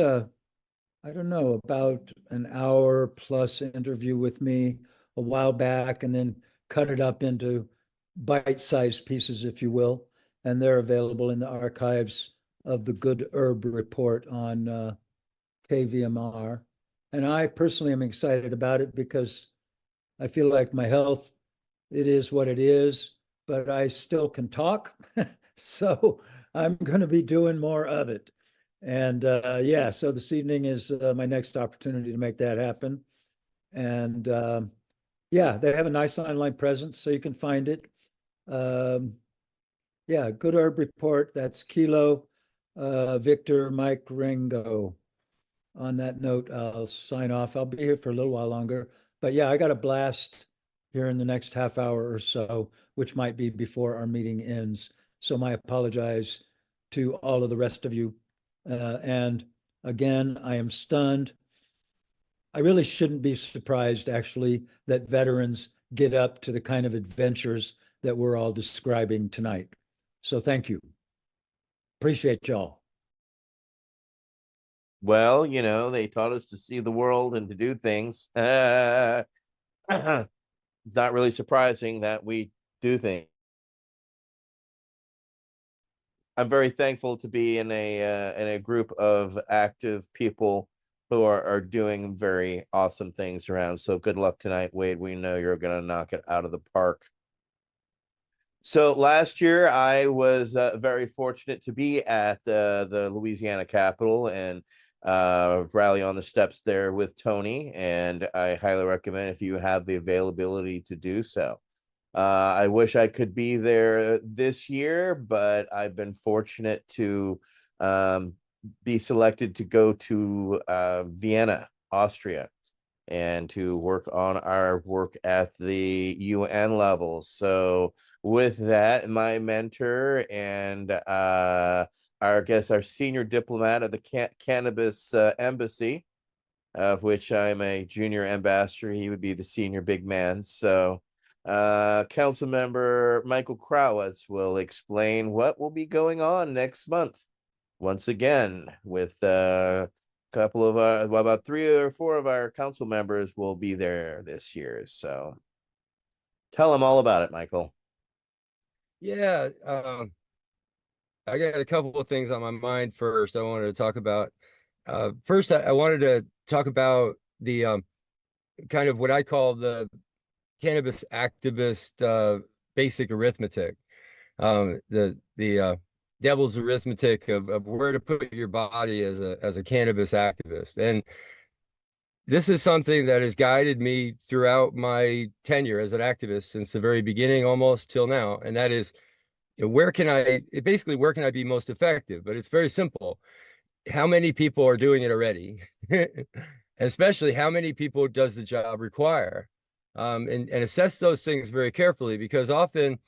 I don't know, about an hour plus interview with me a while back, and then cut it up into bite-sized pieces, if you will. and they're available in the archives of the Good Herb Report on KVMR. And I personally am excited about it because I feel like my health, it is what it is, but I still can talk. So I'm going to be doing more of it. And yeah, so this evening is my next opportunity to make that happen. And yeah, they have a nice online presence, so you can find it. Yeah, Good Herb Report, that's Kilo Victor Mike Ringo. On that note, I'll sign off. I'll be here for a little while longer. But yeah, I got a blast here in the next half hour or so, which might be before our meeting ends. So my apologize to all of the rest of you. And again, I am stunned. I really shouldn't be surprised, actually, that veterans get up to the kind of adventures that we're all describing tonight. So thank you. Appreciate y'all. Well, you know, they taught us to see the world and to do things. Not really surprising that we do things. I'm very thankful to be in a group of active people who are doing very awesome things around. So good luck tonight, Wade. We know you're going to knock it out of the park. So last year, I was very fortunate to be at the Louisiana Capitol and rally on the steps there with Tony. And I highly recommend if you have the availability to do so. I wish I could be there this year, but I've been fortunate to be selected to go to Vienna, Austria, and to work on our work at the UN level. So with that, my mentor and our senior diplomat of the Cannabis Embassy, of which I'm a junior ambassador, he would be the senior big man. So Council Member Michael Krawitz will explain what will be going on next month. Once again, with a couple of about 3 or 4 of our council members will be there this year. So tell them all about it, Michael. Yeah, I got a couple of things on my mind first. I wanted to talk about. First, I wanted to talk about the kind of what I call the cannabis activist basic arithmetic, the devil's arithmetic of where to put your body as a cannabis activist. And this is something that has guided me throughout my tenure as an activist since the very beginning, almost till now. And that is, where can I be most effective? But it's very simple. How many people are doing it already? Especially how many people does the job require? And assess those things very carefully, because often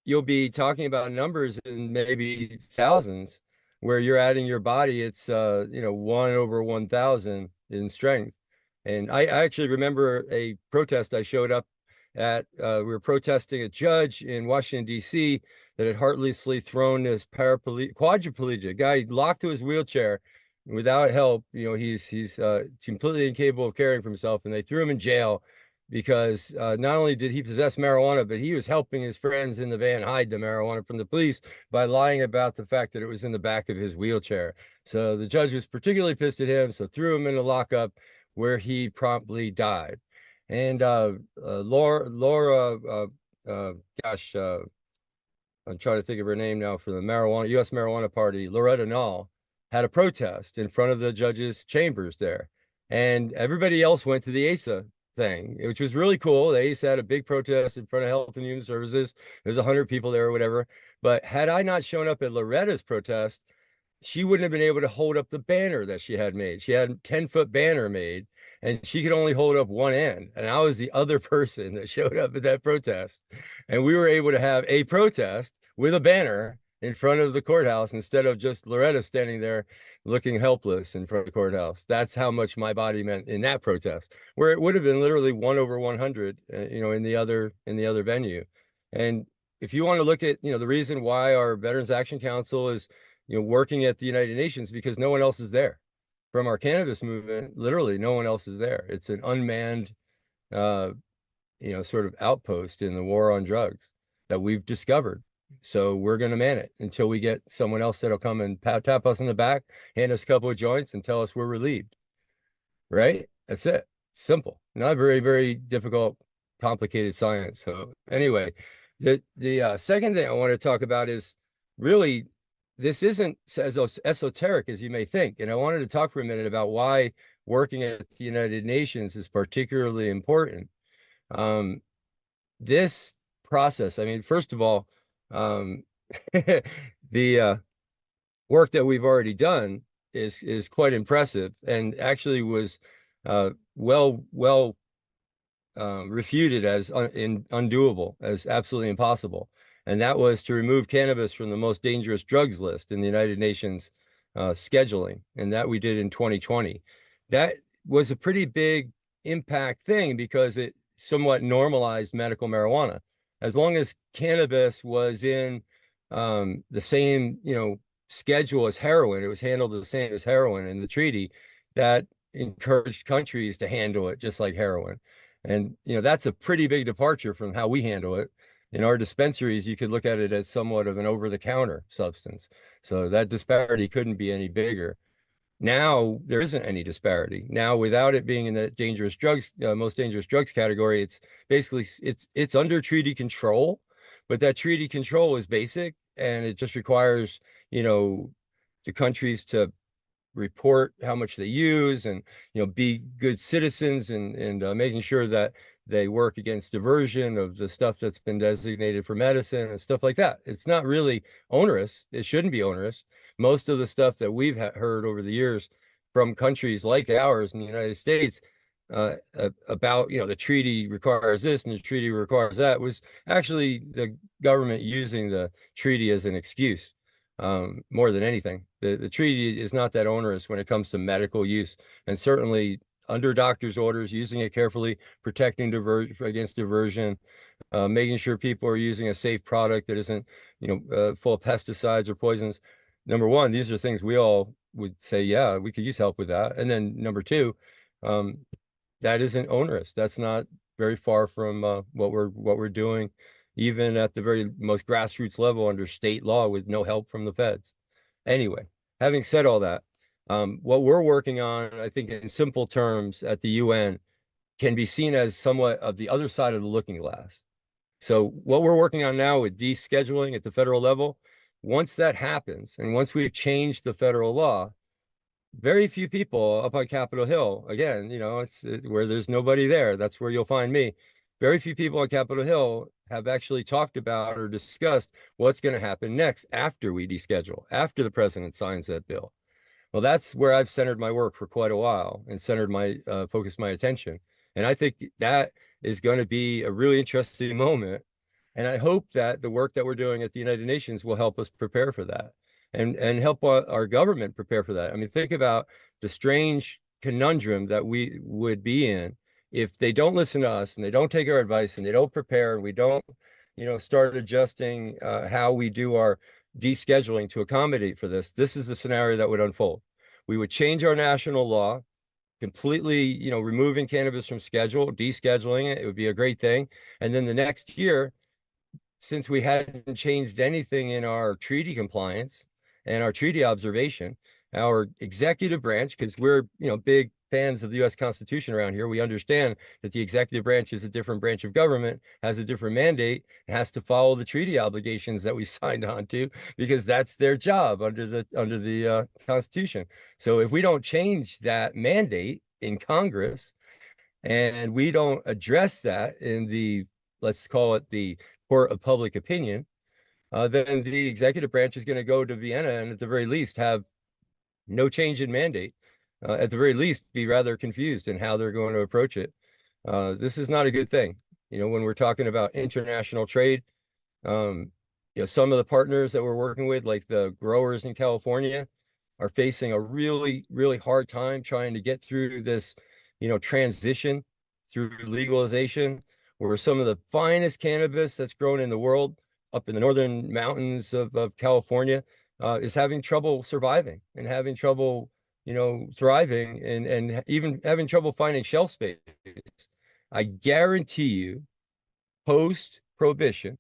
you'll be talking about numbers in maybe thousands where you're adding your body. It's 1 over 1,000 in strength. And I actually remember a protest I showed up at. We were protesting a judge in Washington, D.C. that had heartlessly thrown this quadriplegic guy locked to his wheelchair without help. He's completely incapable of caring for himself, and they threw him in jail because not only did he possess marijuana, but he was helping his friends in the van hide the marijuana from the police by lying about the fact that it was in the back of his wheelchair. So the judge was particularly pissed at him, so threw him in a lockup where he promptly died. And Laura, I'm trying to think of her name now, for the U.S. Marijuana Party, Loretta Nall, had a protest in front of the judge's chambers there. And everybody else went to the ASA thing, which was really cool. The ASA had a big protest in front of Health and Human Services. There's 100 people there or whatever. But had I not shown up at Loretta's protest, she wouldn't have been able to hold up the banner that she had made. She had a 10-foot banner made, and she could only hold up one end. And I was the other person that showed up at that protest. And we were able to have a protest with a banner in front of the courthouse instead of just Loretta standing there looking helpless in front of the courthouse. That's how much my body meant in that protest, where it would have been literally 1 over 100, in the other venue. And if you want to look at, the reason why our Veterans Action Council is, working at the United Nations, because no one else is there. From our cannabis movement, literally no one else is there. It's an unmanned, sort of outpost in the war on drugs that we've discovered. So we're going to man it until we get someone else that'll come and tap us on the back, hand us a couple of joints and tell us we're relieved. Right? That's it. Simple. Not very, very difficult, complicated science. So anyway, the second thing I want to talk about is really, this isn't as esoteric as you may think. And I wanted to talk for a minute about why working at the United Nations is particularly important. This process, I mean, first of all, the work that we've already done is quite impressive, and actually was refuted as undoable, as absolutely impossible. And that was to remove cannabis from the most dangerous drugs list in the United Nations scheduling, and that we did in 2020. That was a pretty big impact thing because it somewhat normalized medical marijuana. As long as cannabis was in the same, schedule as heroin, it was handled the same as heroin in the treaty, that encouraged countries to handle it just like heroin. And, that's a pretty big departure from how we handle it. In our dispensaries, you could look at it as somewhat of an over-the-counter substance. So that disparity couldn't be any bigger. Now there isn't any disparity. Now, without it being in the dangerous drugs, most dangerous drugs category, it's basically it's under treaty control, but that treaty control is basic, and it just requires the countries to report how much they use, and be good citizens, and making sure that they work against diversion of the stuff that's been designated for medicine and stuff like that. It's not really onerous. It shouldn't be onerous. Most of the stuff that we've heard over the years from countries like ours in the United States about, the treaty requires this and the treaty requires that, was actually the government using the treaty as an excuse more than anything. The treaty is not that onerous when it comes to medical use, and certainly under doctor's orders, using it carefully, protecting against diversion, making sure people are using a safe product that isn't, full of pesticides or poisons. Number one, these are things we all would say, yeah, we could use help with that. And then number two, that isn't onerous. That's not very far from what we're doing, even at the very most grassroots level under state law with no help from the feds. Anyway, having said all that, what we're working on, I think in simple terms at the UN, can be seen as somewhat of the other side of the looking glass. So what we're working on now with descheduling at the federal level, once that happens, and once we've changed the federal law, very few people up on Capitol Hill, again, it's where there's nobody there, that's where you'll find me. Very few people on Capitol Hill have actually talked about or discussed what's going to happen next after we deschedule, after the president signs that bill. Well, that's where I've centered my work for quite a while and focused my attention. And I think that is going to be a really interesting moment. And I hope that the work that we're doing at the United Nations will help us prepare for that, and help our government prepare for that. I mean, think about the strange conundrum that we would be in if they don't listen to us and they don't take our advice and they don't prepare, and we don't, start adjusting how we do our descheduling to accommodate for this. This is the scenario that would unfold. We would change our national law completely, removing cannabis from schedule, descheduling it. It would be a great thing. And then the next year, since we hadn't changed anything in our treaty compliance and our treaty observation, our executive branch, because we're, big fans of the U.S. Constitution around here, we understand that the executive branch is a different branch of government, has a different mandate, has to follow the treaty obligations that we signed on to, because that's their job under the Constitution. So if we don't change that mandate in Congress, and we don't address that in the, let's call it the court of public opinion, then the executive branch is going to go to Vienna and at the very least have no change in mandate. At the very least, be rather confused in how they're going to approach it. This is not a good thing. When we're talking about international trade, some of the partners that we're working with, like the growers in California, are facing a really, really hard time trying to get through this, transition through legalization, where some of the finest cannabis that's grown in the world up in the northern mountains of California is having trouble surviving and having trouble thriving, and even having trouble finding shelf space. I guarantee you, post-prohibition,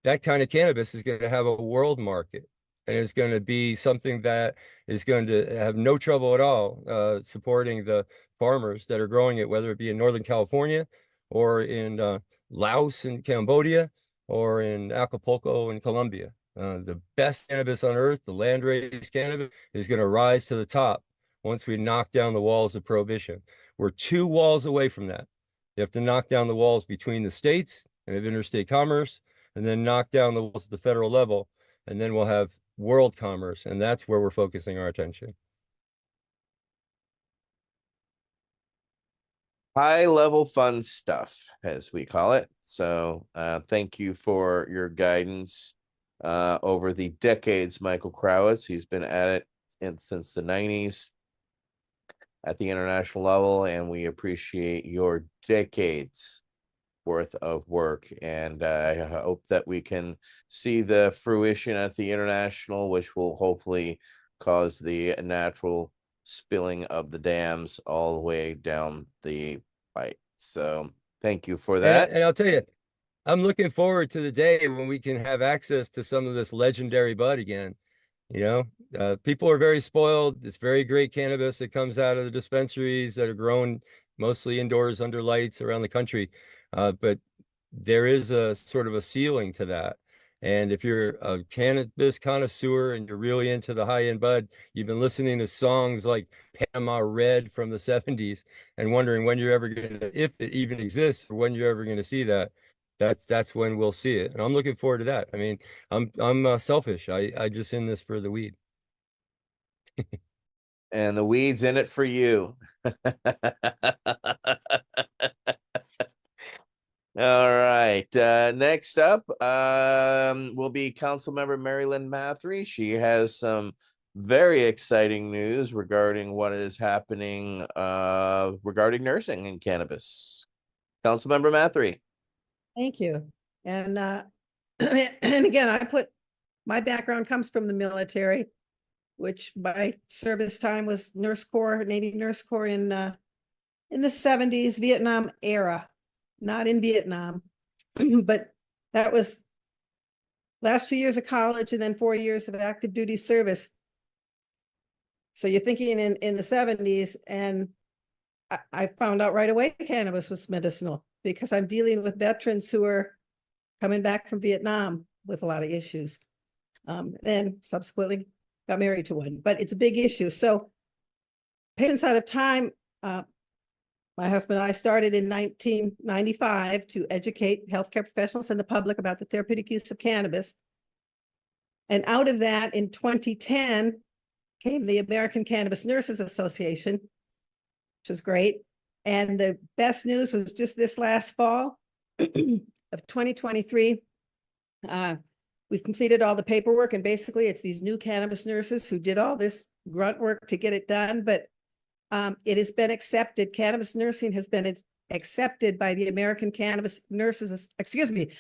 that kind of cannabis is going to have a world market, and it's going to be something that is going to have no trouble at all supporting the farmers that are growing it, whether it be in Northern California or in Laos and Cambodia or in Acapulco and Colombia. The best cannabis on earth, the land-raised cannabis, is going to rise to the top once we knock down the walls of prohibition. We're 2 walls away from that. You have to knock down the walls between the states and of interstate commerce, and then knock down the walls at the federal level, and then we'll have world commerce, and that's where we're focusing our attention. High level fun stuff, as we call it. So thank you for your guidance over the decades, Michael Krawitz. He's been at it since the 90s at the international level, and we appreciate your decades worth of work. And I hope that we can see the fruition at the international, which will hopefully cause the natural spilling of the dams all the way down the pipe. So thank you for that. And I'll tell you, I'm looking forward to the day when we can have access to some of this legendary bud again. You know, people are very spoiled. It's very great cannabis that comes out of the dispensaries that are grown mostly indoors under lights around the country. But there is a sort of a ceiling to that. And if you're a cannabis connoisseur and you're really into the high-end bud, you've been listening to songs like Panama Red from the 70s and wondering when you're ever going to, if it even exists, or when you're ever going to see that. That's when we'll see it. And I'm looking forward to that. I mean, I'm selfish. I just in this for the weed. And the weed's in it for you. All right. Next up will be Councilmember Mary Lynn Mathry. She has some very exciting news regarding what is happening regarding nursing and cannabis. Councilmember Mathry. Thank you. And and again, my background comes from the military, which my service time was Nurse Corps, Navy Nurse Corps in the 70s, Vietnam era. Not in Vietnam, but that was last 2 years of college and then 4 years of active duty service. So you're thinking in the 70s, and I found out right away cannabis was medicinal because I'm dealing with veterans who are coming back from Vietnam with a lot of issues. Then subsequently got married to one, but it's a big issue. So Patients Out of Time, my husband and I started in 1995 to educate healthcare professionals and the public about the therapeutic use of cannabis. And out of that, in 2010, came the American Cannabis Nurses Association, which was great. And the best news was just this last fall of 2023. We've completed all the paperwork, and basically it's these new cannabis nurses who did all this grunt work to get it done, but it has been accepted. Cannabis nursing has been accepted by the American Cannabis Nurses,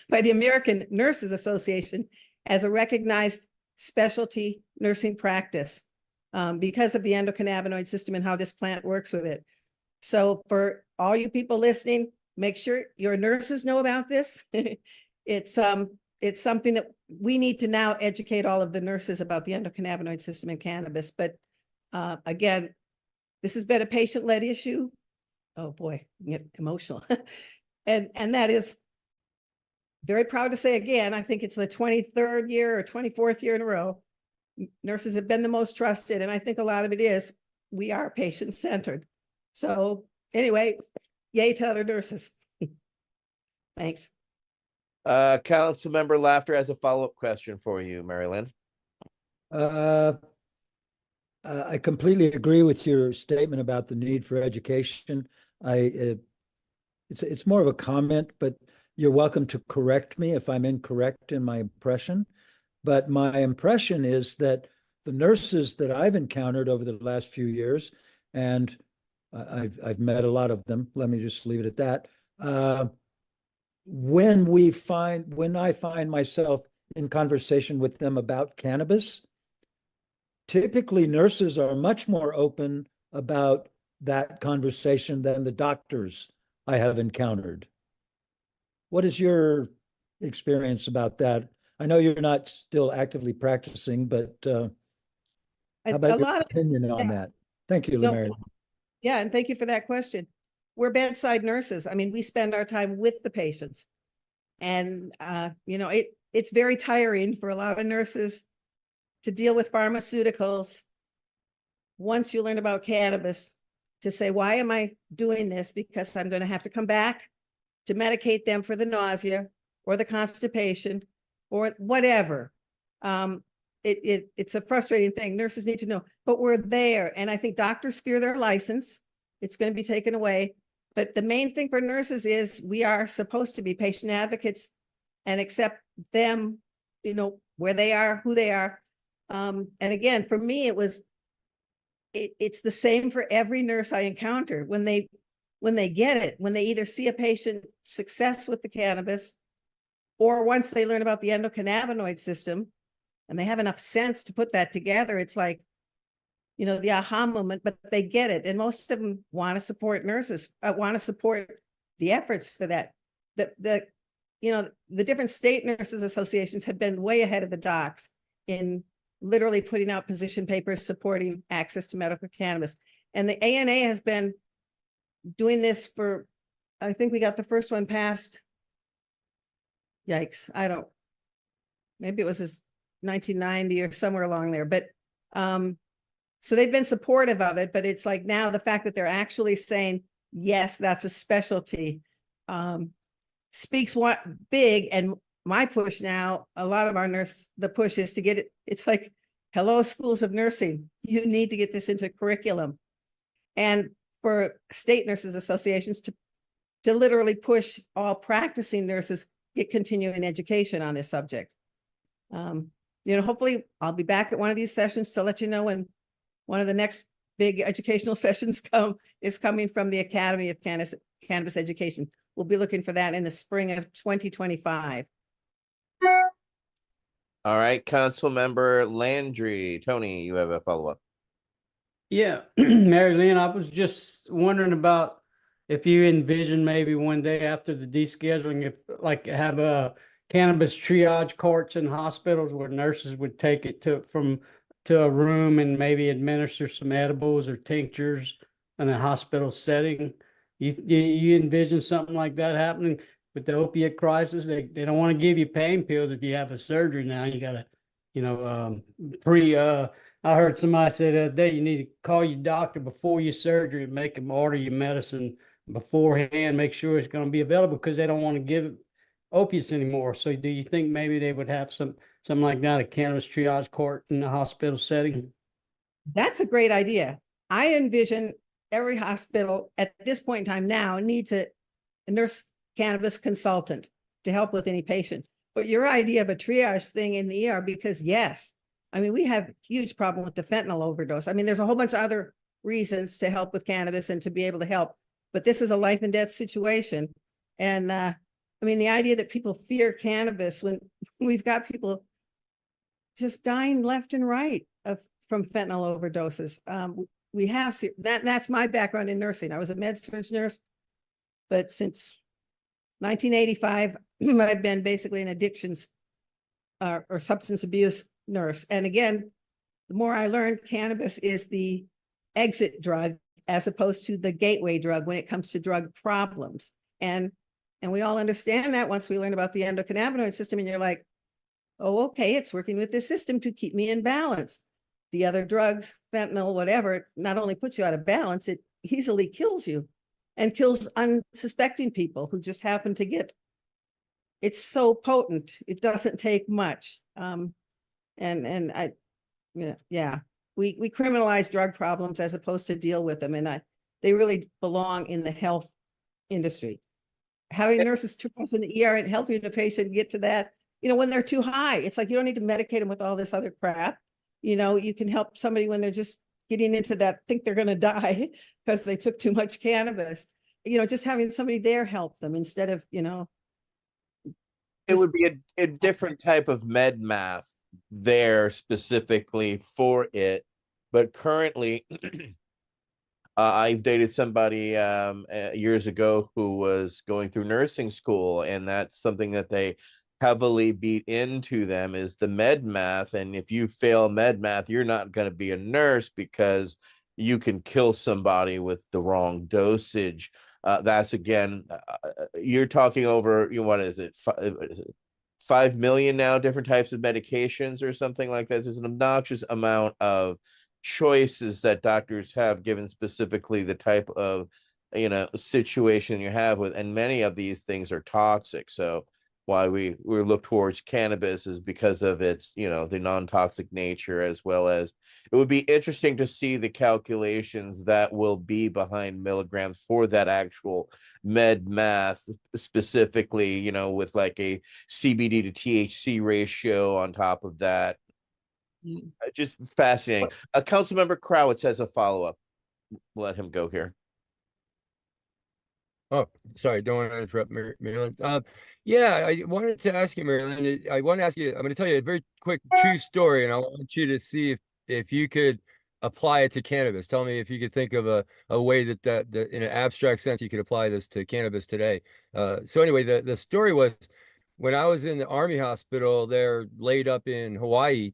by the American Nurses Association as a recognized specialty nursing practice because of the endocannabinoid system and how this plant works with it. So for all you people listening, make sure your nurses know about this. It's something that we need to now educate all of the nurses about the endocannabinoid system in cannabis. But again, this has been a patient-led issue. Oh boy, I get emotional. and that is very proud to say again, I think it's the 23rd year or 24th year in a row. Nurses have been the most trusted. And I think a lot of it is we are patient-centered. So anyway, yay to other nurses. Thanks. Councilmember Laughter has a follow-up question for you, Mary Lynn. I completely agree with your statement about the need for education. It's more of a comment, but you're welcome to correct me if I'm incorrect in my impression. But my impression is that the nurses that I've encountered over the last few years, and I've met a lot of them, let me just leave it at that. When I find myself in conversation with them about cannabis, typically nurses are much more open about that conversation than the doctors I have encountered. What is your experience about that. I know you're not still actively practicing, but how about your opinion on that? Thank you, No, Mary. yeah, and thank you for that question. We're bedside nurses. I mean, we spend our time with the patients. And, you know, it's very tiring for a lot of nurses to deal with pharmaceuticals. Once you learn about cannabis, to say, why am I doing this? Because I'm going to have to come back to medicate them for the nausea or the constipation or whatever. It's a frustrating thing. Nurses need to know, but we're there. And I think doctors fear their license. It's going to be taken away. But the main thing for nurses is we are supposed to be patient advocates and accept them, you know, where they are, who they are. And again, for me, it's the same for every nurse I encounter. When they get it, when they either see a patient success with the cannabis, or once they learn about the endocannabinoid system and they have enough sense to put that together, it's like, you know, the aha moment, but they get it. And most of them want to support nurses, want to support the efforts for that. You know, the different state nurses associations have been way ahead of the docs in literally putting out position papers supporting access to medical cannabis. And the ANA has been doing this for, I think we got the first one passed. Yikes. Maybe it was 1990 or somewhere along there, but, so they've been supportive of it, but it's like now the fact that they're actually saying, yes, that's a specialty, speaks what big. And my push now, a lot of our nurses, the push is to get it. It's like, hello, schools of nursing, you need to get this into curriculum. And for state nurses associations to literally push all practicing nurses get continuing education on this subject. You know, hopefully I'll be back at one of these sessions to let you know when one of the next big educational sessions is coming from the Academy of Cannabis Education. We'll be looking for that in the spring of 2025. All right, Council Member Landry. Tony, you have a follow-up. Yeah, Mary Lynn, I was just wondering about if you envision maybe one day after the descheduling, if like have a cannabis triage courts in hospitals where nurses would take it to a room and maybe administer some edibles or tinctures in a hospital setting. You envision something like that happening with the opiate crisis? They don't want to give you pain pills if you have a surgery now. You got to, you know, I heard somebody say the other day, you need to call your doctor before your surgery and make them order your medicine beforehand, make sure it's going to be available because they don't want to give opiates anymore. So do you think maybe they would have something like that, a cannabis triage court in the hospital setting? That's a great idea. I envision every hospital at this point in time now needs a nurse cannabis consultant to help with any patient. But your idea of a triage thing in the ER, because yes, I mean, we have huge problem with the fentanyl overdose. I mean, there's a whole bunch of other reasons to help with cannabis and to be able to help, but this is a life and death situation. And I mean, the idea that people fear cannabis when we've got people just dying left and right from fentanyl overdoses. We have that's my background in nursing. I was a med-surg nurse, but since 1985, I've been basically an addictions or substance abuse nurse. And again, the more I learned, cannabis is the exit drug as opposed to the gateway drug when it comes to drug problems. And we all understand that once we learn about the endocannabinoid system, and you're like, oh, okay, it's working with this system to keep me in balance. The other drugs, fentanyl, whatever, not only puts you out of balance, it easily kills you and kills unsuspecting people who just happen to get, it's so potent. It doesn't take much. And I, yeah, we criminalize drug problems as opposed to deal with them. And they really belong in the health industry. Having nurses in the ER and helping the patient get to that, you know, when they're too high, it's like, you don't need to medicate them with all this other crap. You know, you can help somebody when they're just getting into that, think they're going to die because they took too much cannabis. You know, just having somebody there help them instead of, you know. It would be a different type of med math there specifically for it. But currently, I've dated somebody years ago who was going through nursing school, and that's something that they heavily beat into them is the med math. And if you fail med math, you're not going to be a nurse because you can kill somebody with the wrong dosage. That's again, you're talking over, what is it? 5 million now different types of medications or something like that. There's an obnoxious amount of choices that doctors have given specifically the type of situation you have with, and many of these things are toxic. So why we look towards cannabis is because of its the non-toxic nature, as well as it would be interesting to see the calculations that will be behind milligrams for that actual med math, specifically with like a CBD to THC ratio on top of that. Just fascinating. Councilmember Crowitz has a follow-up. Let him go here. Oh, sorry, don't want to interrupt, Marilyn. Yeah, I wanted to ask you, Marilyn. I want to ask you. I'm going to tell you a very quick true story, and I want you to see if you could apply it to cannabis. Tell me if you could think of a way that in an abstract sense you could apply this to cannabis today. So anyway, the story was, when I was in the Army hospital, they're laid up in Hawaii.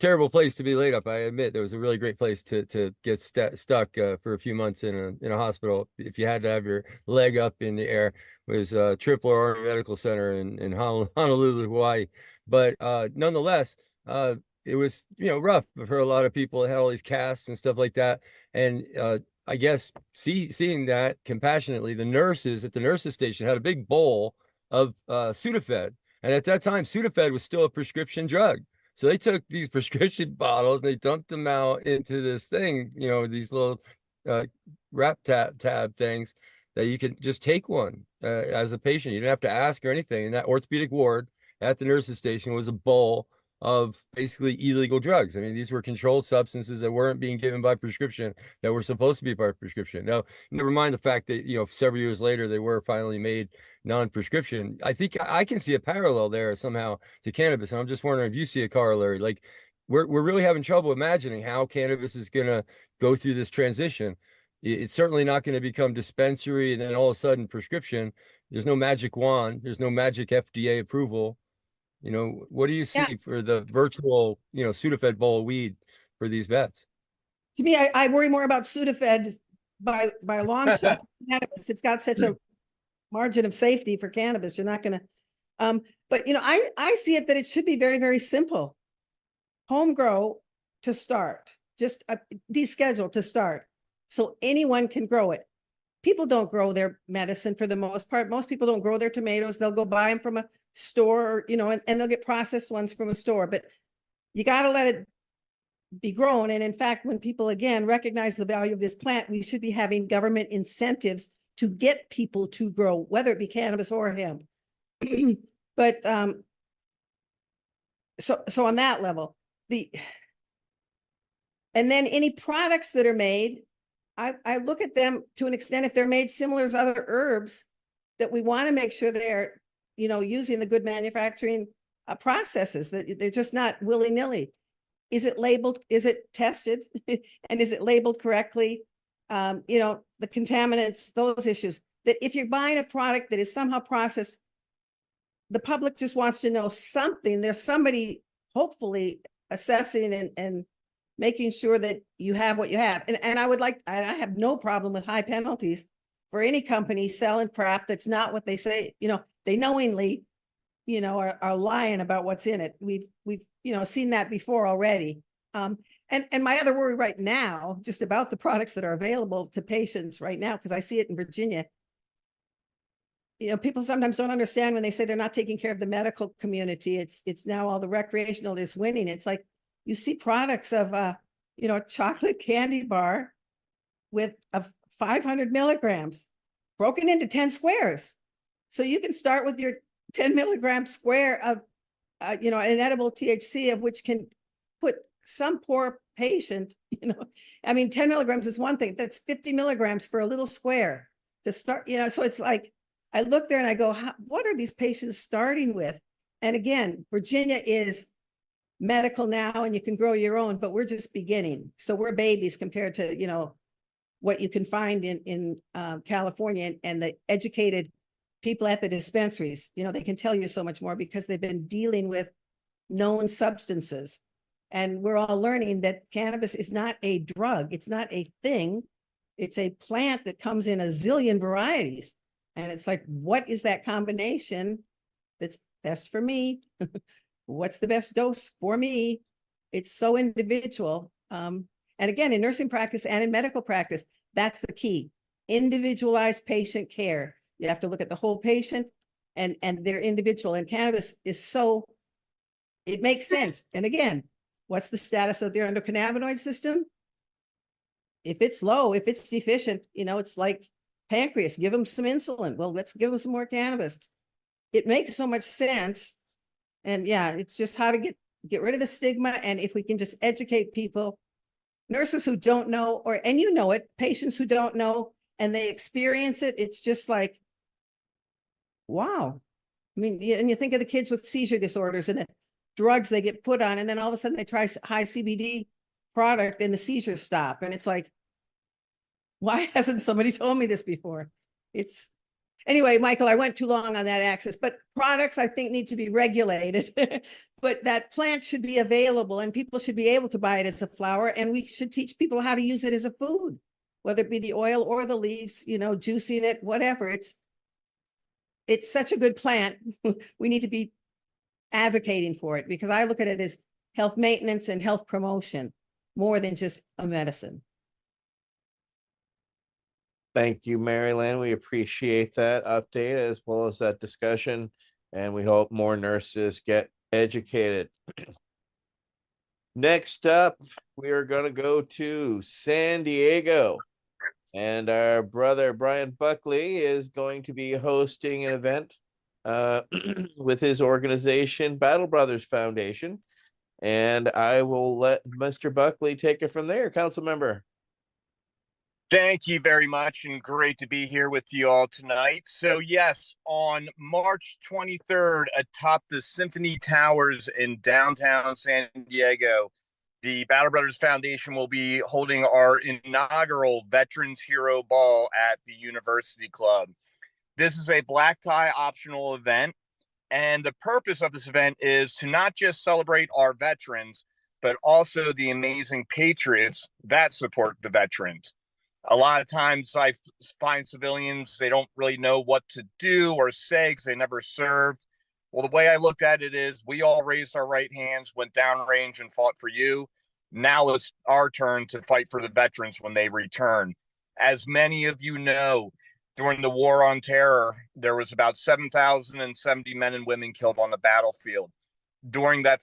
Terrible place to be laid up. I admit, there was a really great place to get stuck for a few months in a hospital. If you had to have your leg up in the air, it was Tripler Army Medical Center in Honolulu, Hawaii. But nonetheless, it was rough for a lot of people. It had all these casts and stuff like that. And I guess seeing that compassionately, the nurses at the nurses station had a big bowl of Sudafed, and at that time Sudafed was still a prescription drug. So they took these prescription bottles and they dumped them out into this thing, these little wrap tab things that you could just take one as a patient. You didn't have to ask or anything. And that orthopedic ward at the nurses station was a bowl of basically illegal drugs. I mean, these were controlled substances that weren't being given by prescription, that were supposed to be by prescription. Now, never mind the fact that, several years later, they were finally made non-prescription. I think I can see a parallel there somehow to cannabis. And I'm just wondering if you see a corollary. Like, we're really having trouble imagining how cannabis is going to go through this transition. It's certainly not going to become dispensary and then all of a sudden prescription. There's no magic wand. There's no magic FDA approval. What do you see for the virtual, Sudafed bowl of weed for these vets? To me, I worry more about Sudafed by a long shot. Cannabis, it's got such a margin of safety for cannabis. You're not going to, but I see it that it should be very, very simple. Home grow to start, just deschedule to start, so anyone can grow it. People don't grow their medicine for the most part. Most people don't grow their tomatoes. They'll go buy them from a store, and they'll get processed ones from a store, but you got to let it be grown. And in fact, when people again recognize the value of this plant, we should be having government incentives to get people to grow, whether it be cannabis or hemp. But so on that level, and then any products that are made, I look at them to an extent, if they're made similar as other herbs, that we want to make sure they're using the good manufacturing processes, that they're just not willy-nilly. Is it labeled? Is it tested? And is it labeled correctly? The contaminants, those issues. That if you're buying a product that is somehow processed, the public just wants to know something. There's somebody hopefully assessing and making sure that you have what you have. And I have no problem with high penalties for any company selling crap that's not what they say. They knowingly, are lying about what's in it. We've seen that before already. And my other worry right now, just about the products that are available to patients right now, because I see it in Virginia. People sometimes don't understand when they say they're not taking care of the medical community. It's now all the recreational is winning. It's like you see products of a chocolate candy bar with 500 milligrams broken into 10 squares. So you can start with your 10 milligram square of, an edible THC, of which can put some poor patient, 10 milligrams is one thing. That's 50 milligrams for a little square to start, so it's like, I look there and I go, what are these patients starting with? And again, Virginia is medical now and you can grow your own, but we're just beginning. So we're babies compared to, what you can find in California and the educated people at the dispensaries, they can tell you so much more because they've been dealing with known substances. And we're all learning that cannabis is not a drug. It's not a thing. It's a plant that comes in a zillion varieties. And it's like, what is that combination that's best for me? What's the best dose for me? It's so individual. And again, in nursing practice and in medical practice, that's the key. Individualized patient care. You have to look at the whole patient and their individual. And cannabis is so, it makes sense. And again, what's the status of their endocannabinoid system? If it's low, if it's deficient, it's like pancreas, give them some insulin. Well, let's give them some more cannabis. It makes so much sense. And yeah, it's just how to get rid of the stigma. And if we can just educate people, nurses who don't know, and patients who don't know, and they experience it, it's just like, wow. I mean, and you think of the kids with seizure disorders and the drugs they get put on, and then all of a sudden they try high CBD product and the seizures stop. And it's like, why hasn't somebody told me this before? Anyway, Michael, I went too long on that axis, but products I think need to be regulated, but that plant should be available and people should be able to buy it as a flower. And we should teach people how to use it as a food, whether it be the oil or the leaves, juicing it, whatever. It's such a good plant. We need to be advocating for it because I look at it as health maintenance and health promotion more than just a medicine. Thank you, Maryland. We appreciate that update as well as that discussion, and we hope more nurses get educated. Next up, we are going to go to San Diego, and our brother Brian Buckley is going to be hosting an event with his organization, Battle Brothers Foundation, and I will let Mr. Buckley take it from there, council member. Thank you very much, and great to be here with you all tonight. So yes, on March 23rd, atop the Symphony Towers in downtown San Diego, the Battle Brothers Foundation will be holding our inaugural Veterans Hero Ball at the University Club. This is a black tie optional event, and the purpose of this event is to not just celebrate our veterans, but also the amazing patriots that support the veterans. A lot of times I find civilians, they don't really know what to do or say because they never served. Well, the way I looked at it is we all raised our right hands, went downrange and fought for you. Now it's our turn to fight for the veterans when they return. As many of you know, during the War on Terror, there was about 7,070 men and women killed on the battlefield. During that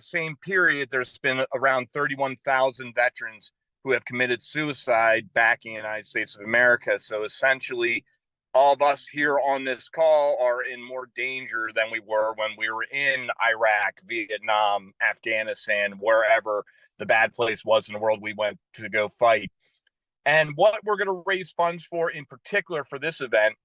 same period, there's been around 31,000 veterans who have committed suicide back in the United States of America. So essentially, all of us here on this call are in more danger than we were when we were in Iraq, Vietnam, Afghanistan, wherever the bad place was in the world we went to go fight. And what we're going to raise funds for in particular for this event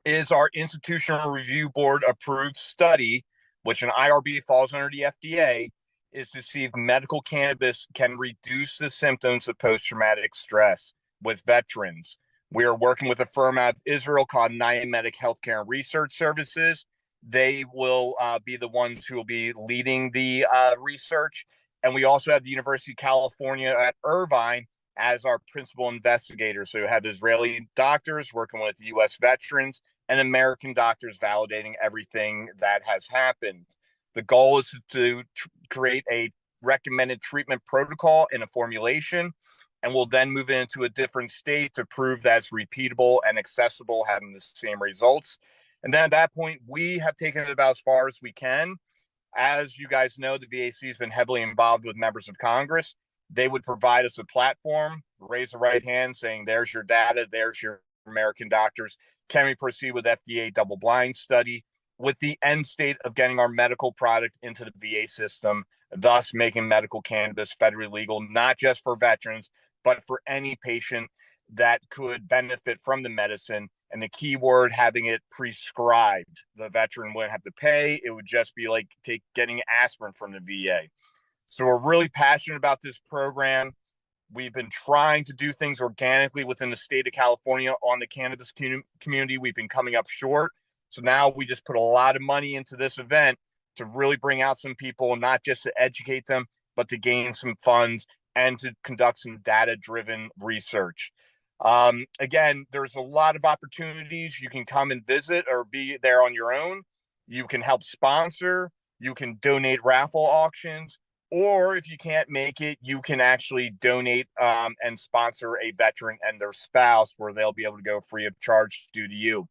is our Institutional Review Board approved study, which an IRB falls under the FDA, is to see if medical cannabis can reduce the symptoms of post-traumatic stress with veterans. We are working with a firm out of Israel called Niamedic Healthcare and Research Services. They will be the ones who will be leading the research. And we also have the University of California at Irvine as our principal investigators. So we have Israeli doctors working with U.S. veterans and American doctors validating everything that has happened. The goal is to create a recommended treatment protocol in a formulation, and we'll then move into a different state to prove that's repeatable and accessible, having the same results. And then at that point, we have taken it about as far as we can. As you guys know, the VAC has been heavily involved with members of Congress. They would provide us a platform, raise the right hand saying, there's your data, there's your American doctors. Can we proceed with FDA double-blind study, with the end state of getting our medical product into the VA system, thus making medical cannabis federally legal, not just for veterans, but for any patient that could benefit from the medicine. And the key word, having it prescribed. The veteran wouldn't have to pay. It would just be like getting aspirin from the VA. So we're really passionate about this program. We've been trying to do things organically within the state of California on the cannabis community. We've been coming up short. So now we just put a lot of money into this event to really bring out some people, not just to educate them, but to gain some funds and to conduct some data-driven research. Again, there's a lot of opportunities. You can come and visit or be there on your own. You can help sponsor. You can donate raffle auctions. Or if you can't make it, you can actually donate and sponsor a veteran and their spouse, where they'll be able to go free of charge due to you.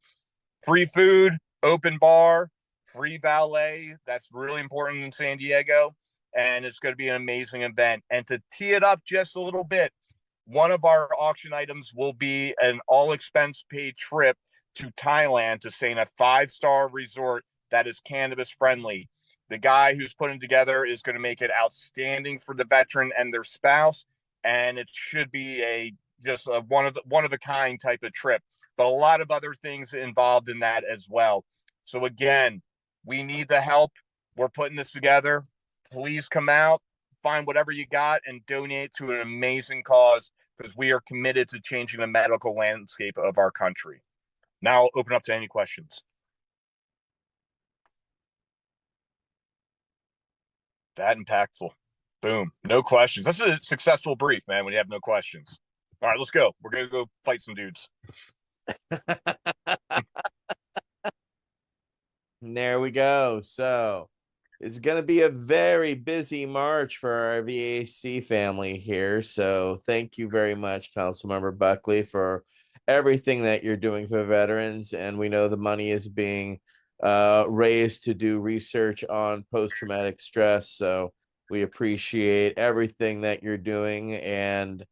Free food, open bar, free valet. That's really important in San Diego. And it's going to be an amazing event. And to tee it up just a little bit, one of our auction items will be an all expense paid trip to Thailand to stay in a 5-star resort that is cannabis friendly. The guy who's putting together is going to make it outstanding for the veteran and their spouse, and it should be just a one of a kind type of trip. But a lot of other things involved in that as well. So again, we need the help. We're putting this together. Please come out, find whatever you got, and donate to an amazing cause, because we are committed to changing the medical landscape of our country. Now I'll open up to any questions. That impactful. Boom. No questions. That's a successful brief, man, when you have no questions. All right, let's go. We're going to go fight some dudes. There we go. So it's going to be a very busy March for our VAC family here. So thank you very much, Councilmember Buckley, for everything that you're doing for veterans. And we know the money is being raised to do research on post-traumatic stress. So we appreciate everything that you're doing, and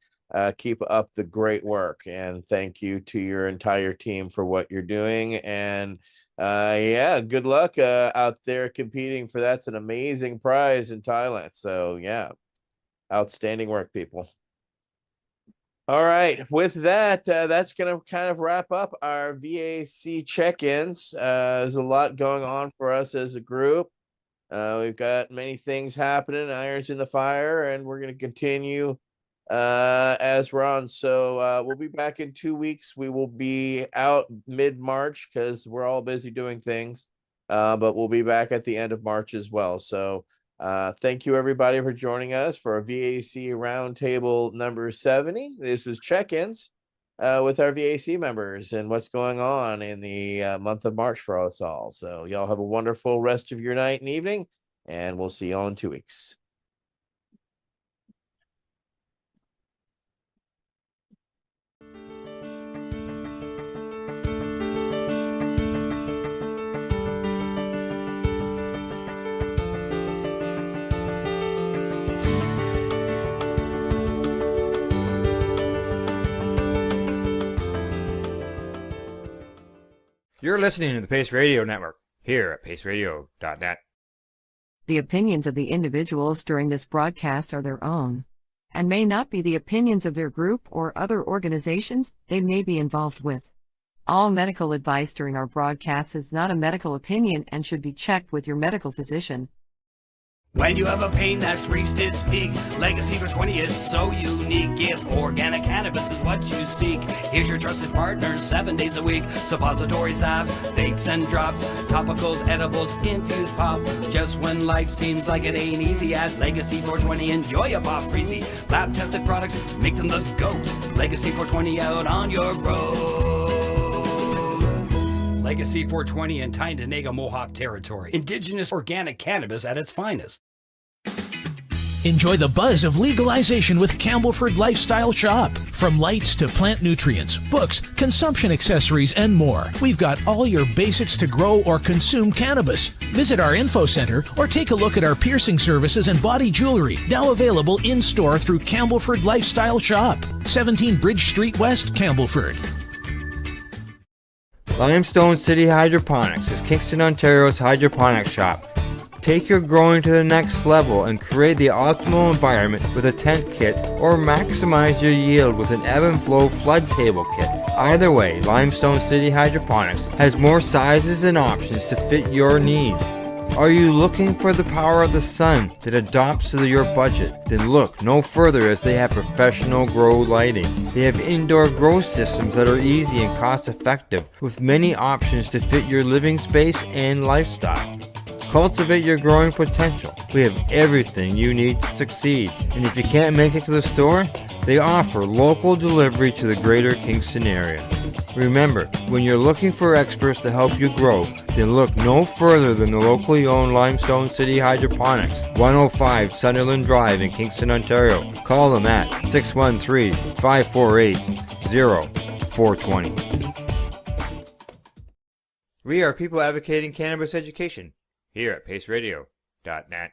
keep up the great work. And thank you to your entire team for what you're doing. And yeah, good luck out there competing for that's an amazing prize in Thailand. So yeah, outstanding work, people. All right, with that, that's going to kind of wrap up our VAC check-ins. There's a lot going on for us as a group. We've got many things happening, irons in the fire, and we're going to continue as we're on. So we'll be back in 2 weeks. We will be out mid-March because we're all busy doing things, but we'll be back at the end of March as well. So thank you, everybody, for joining us for VAC Roundtable number 70. This was check-ins with our VAC members and what's going on in the month of March for us all. So y'all have a wonderful rest of your night and evening, and we'll see y'all in 2 weeks. You're listening to the Pace Radio Network, here at paceradio.net. The opinions of the individuals during this broadcast are their own, and may not be the opinions of their group or other organizations they may be involved with. All medical advice during our broadcast is not a medical opinion and should be checked with your medical physician. When you have a pain that's reached its peak, Legacy for 20, it's so unique. If organic cannabis is what you seek, here's your trusted partner 7 days a week. Suppository salves, vapes and drops, topicals, edibles, infused pop. Just when life seems like it ain't easy, at Legacy 420, enjoy a pop freezy. Lab tested products, make them the GOAT. Legacy 420 out on your road. Legacy 420 in Tyndonega Mohawk territory. Indigenous organic cannabis at its finest. Enjoy the buzz of legalization with Campbellford Lifestyle Shop. From lights to plant nutrients, books, consumption accessories, and more, we've got all your basics to grow or consume cannabis. Visit our info center or take a look at our piercing services and body jewelry, now available in-store through Campbellford Lifestyle Shop, 17 Bridge Street West, Campbellford. Limestone City Hydroponics is Kingston, Ontario's hydroponics shop. Take your growing to the next level and create the optimal environment with a tent kit, or maximize your yield with an ebb and flow flood table kit. Either way, Limestone City Hydroponics has more sizes and options to fit your needs. Are you looking for the power of the sun that adapts to your budget? Then look no further, as they have professional grow lighting. They have indoor grow systems that are easy and cost effective, with many options to fit your living space and lifestyle. Cultivate your growing potential. We have everything you need to succeed. And if you can't make it to the store, they offer local delivery to the greater Kingston area. Remember, when you're looking for experts to help you grow, then look no further than the locally owned Limestone City Hydroponics, 105 Sunderland Drive in Kingston, Ontario. Call them at 613-548-0420. We are people advocating cannabis education here at paceradio.net.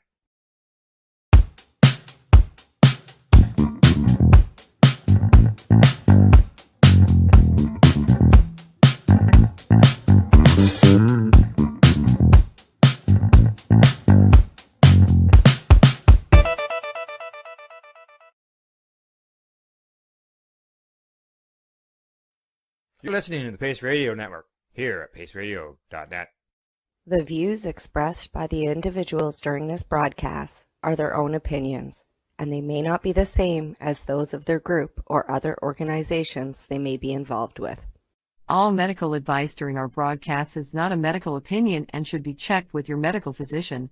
You're listening to the Pace Radio Network here at paceradio.net. The views expressed by the individuals during this broadcast are their own opinions, and they may not be the same as those of their group or other organizations they may be involved with. All medical advice during our broadcast is not a medical opinion and should be checked with your medical physician.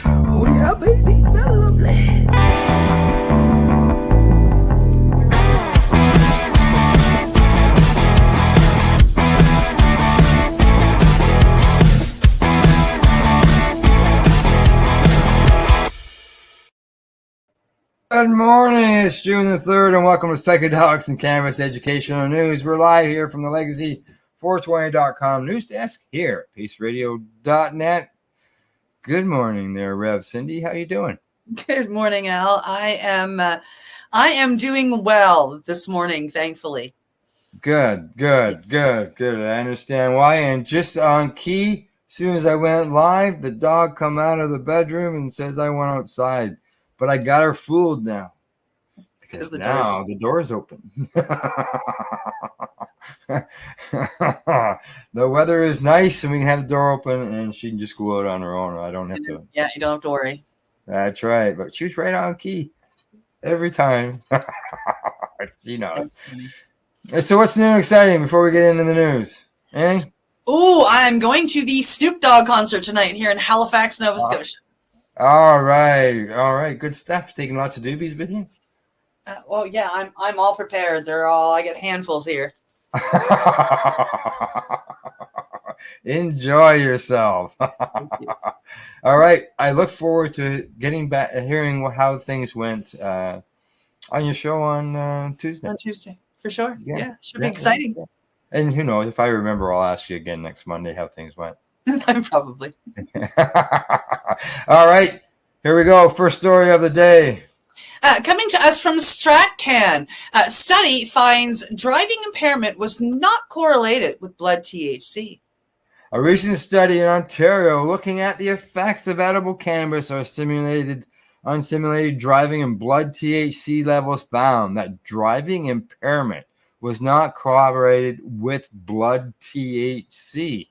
Oh yeah, baby, that's lovely. Good morning, it's June the 3rd, and welcome to Psychedelics and Cannabis Educational News. We're live here from the Legacy420.com news desk here at paceradio.net. Good morning there, Rev Cindy. How you doing? Good morning, Al. I am doing well this morning, thankfully. Good. I understand why. And just on key, as soon as I went live, the dog come out of the bedroom and says I went outside. But I got her fooled now. Because now the door's open. The weather is nice and we can have the door open and she can just go out on her own. I don't have to. Yeah, you don't have to worry. That's right. But she was right on key every time. She knows. And so what's new and exciting before we get into the news? Anything? Oh, I'm going to the Snoop Dogg concert tonight here in Halifax, Nova Scotia. All right. Good stuff. Taking lots of doobies with you? Well, yeah, I'm all prepared. I get handfuls here. Enjoy yourself. All right. I look forward to getting back, hearing how things went on your show on Tuesday. On Tuesday, for sure. Yeah, should be exciting. And who knows, if I remember, I'll ask you again next Monday how things went. Probably. All right, here we go. First story of the day. Coming to us from StratCan, study finds driving impairment was not correlated with blood THC. A recent study in Ontario looking at the effects of edible cannabis on simulated driving and blood THC levels found that driving impairment was not corroborated with blood THC.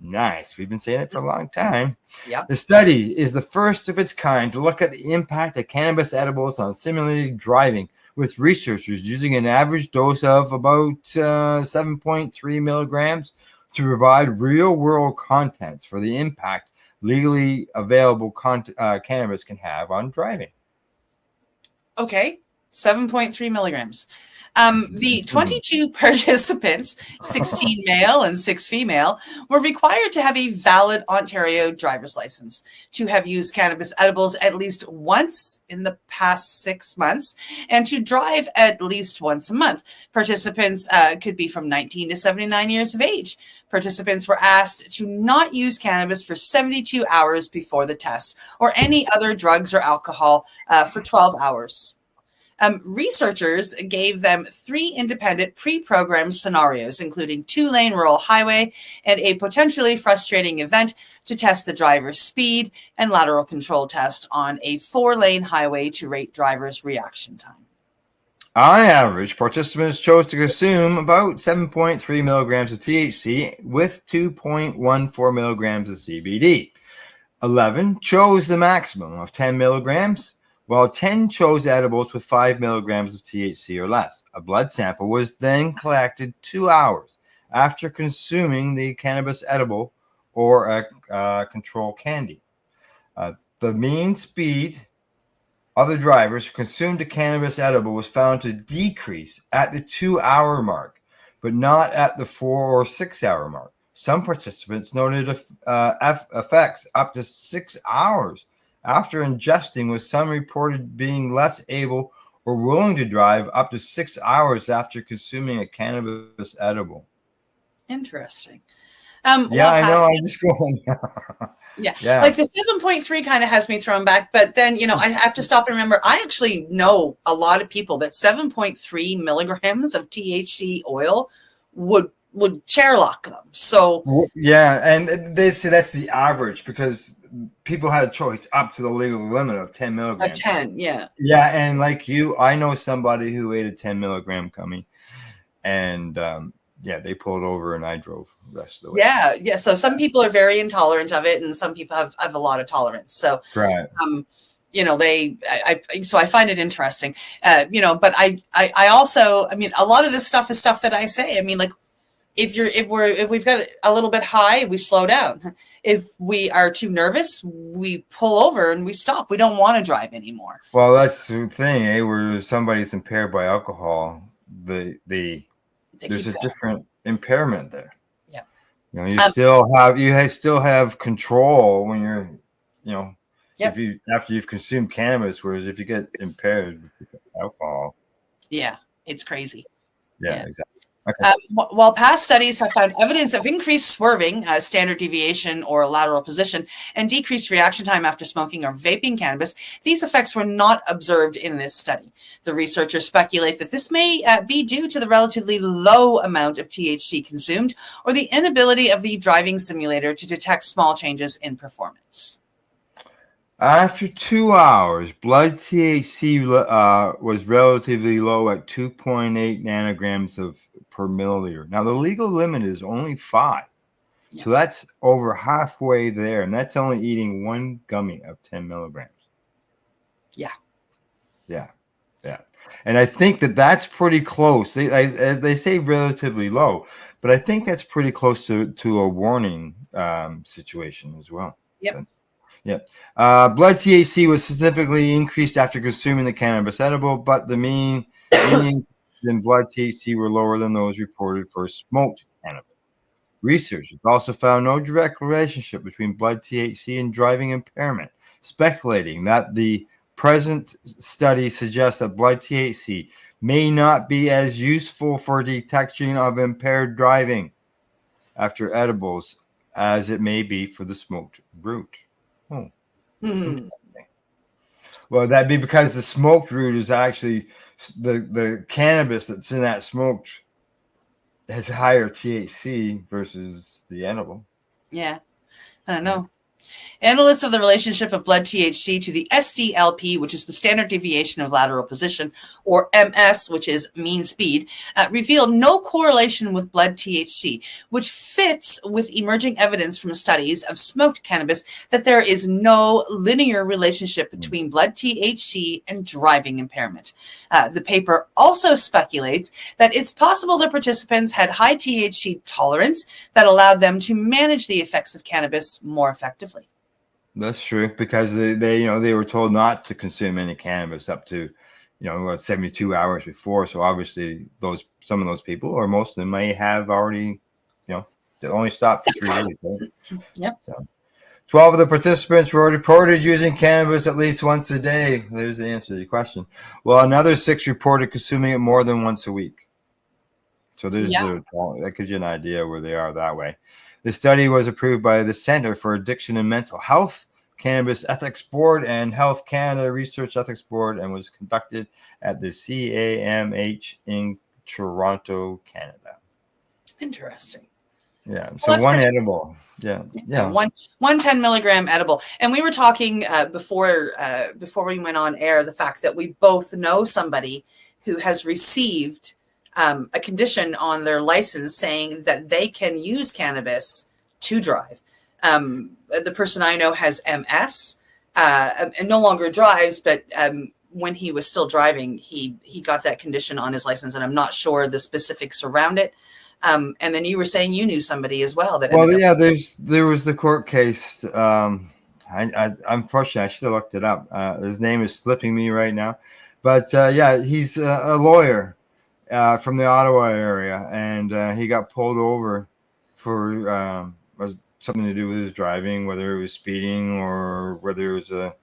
Nice. We've been saying it for a long time. Yep. The study is the first of its kind to look at the impact of cannabis edibles on simulated driving, with researchers using an average dose of about 7.3 milligrams to provide real-world contents for the impact legally available cannabis can have on driving. Okay, 7.3 milligrams. The 22 participants, 16 male and 6 female, were required to have a valid Ontario driver's license, to have used cannabis edibles at least once in the past 6 months, and to drive at least once a month. Participants could be from 19 to 79 years of age. Participants were asked to not use cannabis for 72 hours before the test, or any other drugs or alcohol for 12 hours. Researchers gave them 3 independent pre-programmed scenarios, including 2-lane rural highway and a potentially frustrating event to test the driver's speed, and lateral control test on a 4-lane highway to rate drivers' reaction time. On average, participants chose to consume about 7.3 milligrams of THC with 2.14 milligrams of CBD. 11 chose the maximum of 10 milligrams, while 10 chose edibles with 5 milligrams of THC or less. A blood sample was then collected 2 hours after consuming the cannabis edible or a control candy. The mean speed of the drivers who consumed the cannabis edible was found to decrease at the 2-hour mark, but not at the 4 or 6 hour mark. Some participants noted effects up to 6 hours after ingesting, with some reported being less able or willing to drive up to 6 hours after consuming a cannabis edible. Interesting. Yeah, I know. I'm just going. Yeah. Like the 7.3 kind of has me thrown back, but then, I have to stop and remember, I actually know a lot of people that 7.3 milligrams of THC oil would chair lock them. So yeah, and they say that's the average because people had a choice up to the legal limit of 10 milligrams. Of 10, yeah. Yeah, and like you, I know somebody who ate a 10 milligram gummy, and they pulled over and I drove the rest of the way. Yeah. So some people are very intolerant of it, and some people have a lot of tolerance. So right. So I find it interesting, but I also, a lot of this stuff is stuff that I say. Like, if we've got a little bit high, we slow down. If we are too nervous, we pull over and we stop. We don't want to drive anymore. Well, that's the thing, where somebody's impaired by alcohol, there's a different impairment there. Yeah. You still have control when you're, Yep. after you've consumed cannabis, whereas if you get impaired with alcohol. Yeah, it's crazy. Yeah. Exactly. Okay. While past studies have found evidence of increased swerving, standard deviation or lateral position, and decreased reaction time after smoking or vaping cannabis, these effects were not observed in this study. The researchers speculate that this may be due to the relatively low amount of THC consumed or the inability of the driving simulator to detect small changes in performance. After 2 hours, blood THC was relatively low at 2.8 nanograms per milliliter. Now, the legal limit is only 5. So that's over halfway there, and that's only eating one gummy of 10 milligrams. Yeah. And I think that's pretty close. They say relatively low, but I think that's pretty close to a warning situation as well. Yep. Yeah. Blood THC was significantly increased after consuming the cannabis edible, but the mean in blood THC were lower than those reported for smoked cannabis. Researchers also found no direct relationship between blood THC and driving impairment, speculating that the present study suggests that blood THC may not be as useful for detection of impaired driving after edibles as it may be for the smoked root. Well, that'd be because the smoked root is actually the cannabis that's in that smoked has higher THC versus the edible. Yeah, I don't know. Analysts of the relationship of blood THC to the SDLP, which is the standard deviation of lateral position, or MS, which is mean speed, revealed no correlation with blood THC, which fits with emerging evidence from studies of smoked cannabis that there is no linear relationship between blood THC and driving impairment. The paper also speculates that it's possible the participants had high THC tolerance that allowed them to manage the effects of cannabis more effectively. That's true, because they were told not to consume any cannabis up to 72 hours before. So obviously some of those people, or most of them, may have already they only stopped for 3 days. Right? Yep. So 12 of the participants were reported using cannabis at least once a day. There's the answer to your question. Well, another 6 reported consuming it more than once a week. So that gives you an idea where they are that way. The study was approved by the Center for Addiction and Mental Health, Cannabis Ethics Board, and Health Canada Research Ethics Board, and was conducted at the CAMH in Toronto, Canada. Interesting. Yeah. So one edible. Yeah. One 10 milligram edible. And we were talking before we went on air, the fact that we both know somebody who has received a condition on their license saying that they can use cannabis to drive. The person I know has MS and no longer drives, but when he was still driving, he got that condition on his license, and I'm not sure the specifics around it. And then you were saying you knew somebody as well. Well, yeah, there was the court case. Unfortunately, I should have looked it up. His name is slipping me right now. But yeah, he's a lawyer from the Ottawa area, and he got pulled over for something to do with his driving, whether it was speeding or whether it was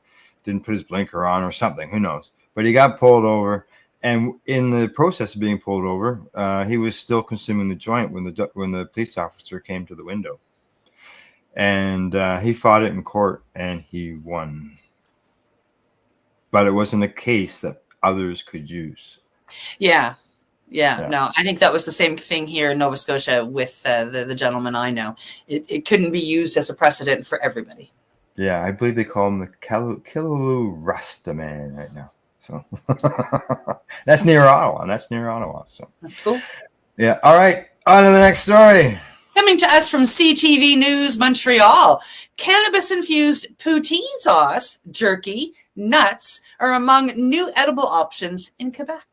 didn't put his blinker on or something. Who knows? But he got pulled over. And in the process of being pulled over, he was still consuming the joint when the police officer came to the window. And he fought it in court, and he won. But it wasn't a case that others could use. Yeah. No, I think that was the same thing here in Nova Scotia with the gentleman I know. It couldn't be used as a precedent for everybody. Yeah, I believe they call him the Killaloe Rasta man right now. So that's near Ottawa. So that's cool. Yeah. All right. On to the next story. Coming to us from CTV News Montreal, cannabis-infused poutine sauce, jerky, nuts are among new edible options in Quebec.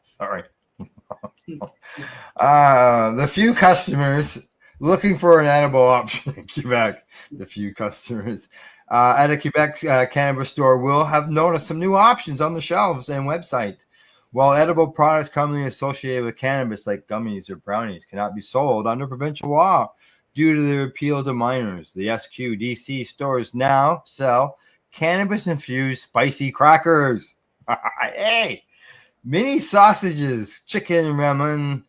Sorry. The few customers looking for an edible option in Quebec, at a Quebec cannabis store will have noticed some new options on the shelves and website. While edible products commonly associated with cannabis, like gummies or brownies, cannot be sold under provincial law due to their appeal to minors, the SQDC stores now sell cannabis-infused spicy crackers. Hey! Mini sausages, chicken ramen,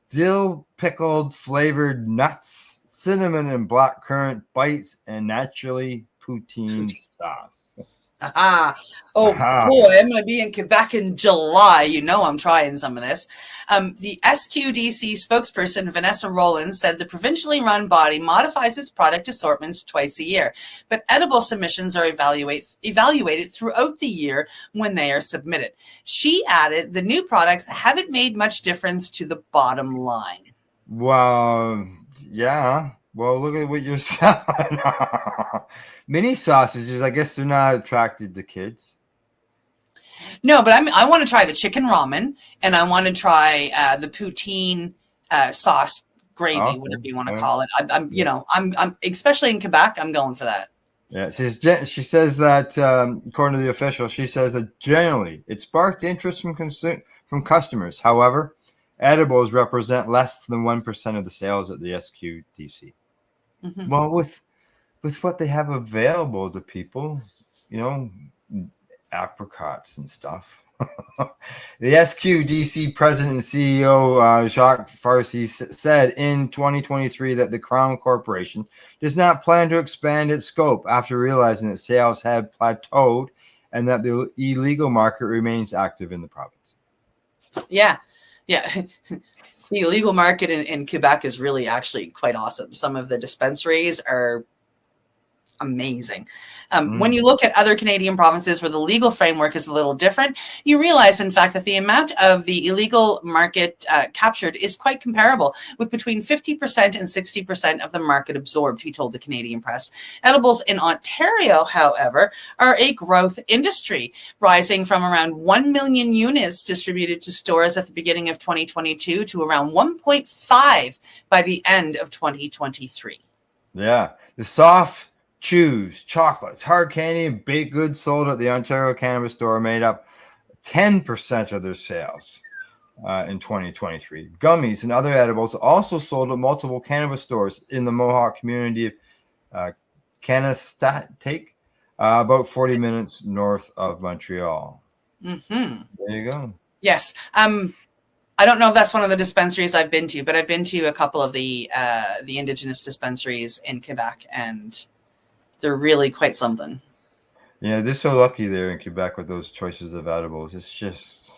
dill pickled flavored nuts, cinnamon and blackcurrant bites, and naturally poutine sauce. Boy, I'm going to be in Quebec in July. You know I'm trying some of this. The SQDC spokesperson, Vanessa Rowland, said the provincially run body modifies its product assortments twice a year, but edible submissions are evaluated throughout the year when they are submitted. She added the new products haven't made much difference to the bottom line. Well, yeah. Well, look at what you're selling. Mini sausages, I guess they're not attracted to kids. No, but I want to try the chicken ramen, and I want to try the poutine sauce gravy, whatever you want to call it. I'm especially in Quebec, I'm going for that. Yeah, she says that according to the official, she says that generally it sparked interest from customers. However, edibles represent less than 1% of the sales at the SQDC. Mm-hmm. Well, with what they have available to people, apricots and stuff. The SQDC president and CEO, Jacques Farcy, said in 2023 that the Crown Corporation does not plan to expand its scope after realizing that sales had plateaued and that the illegal market remains active in the province. Yeah. The illegal market in Quebec is really actually quite awesome. Some of the dispensaries are amazing. When you look at other Canadian provinces where the legal framework is a little different, you realize, in fact, that the amount of the illegal market captured is quite comparable, with between 50% and 60% of the market absorbed, he told the Canadian Press. Edibles in Ontario, however, are a growth industry, rising from around 1 million units distributed to stores at the beginning of 2022 to around 1.5 by the end of 2023. Yeah, the soft chews, chocolates, hard candy, and baked goods sold at the Ontario Cannabis Store made up 10% of their sales in 2023. Gummies and other edibles also sold at multiple cannabis stores in the Mohawk community of Kanesatake, about 40 minutes north of Montreal. Mm-hmm. There you go. Yes. I don't know if that's one of the dispensaries I've been to, but I've been to a couple of the Indigenous dispensaries in Quebec, and they're really quite something. Yeah, they're so lucky there in Quebec with those choices of edibles. It's just...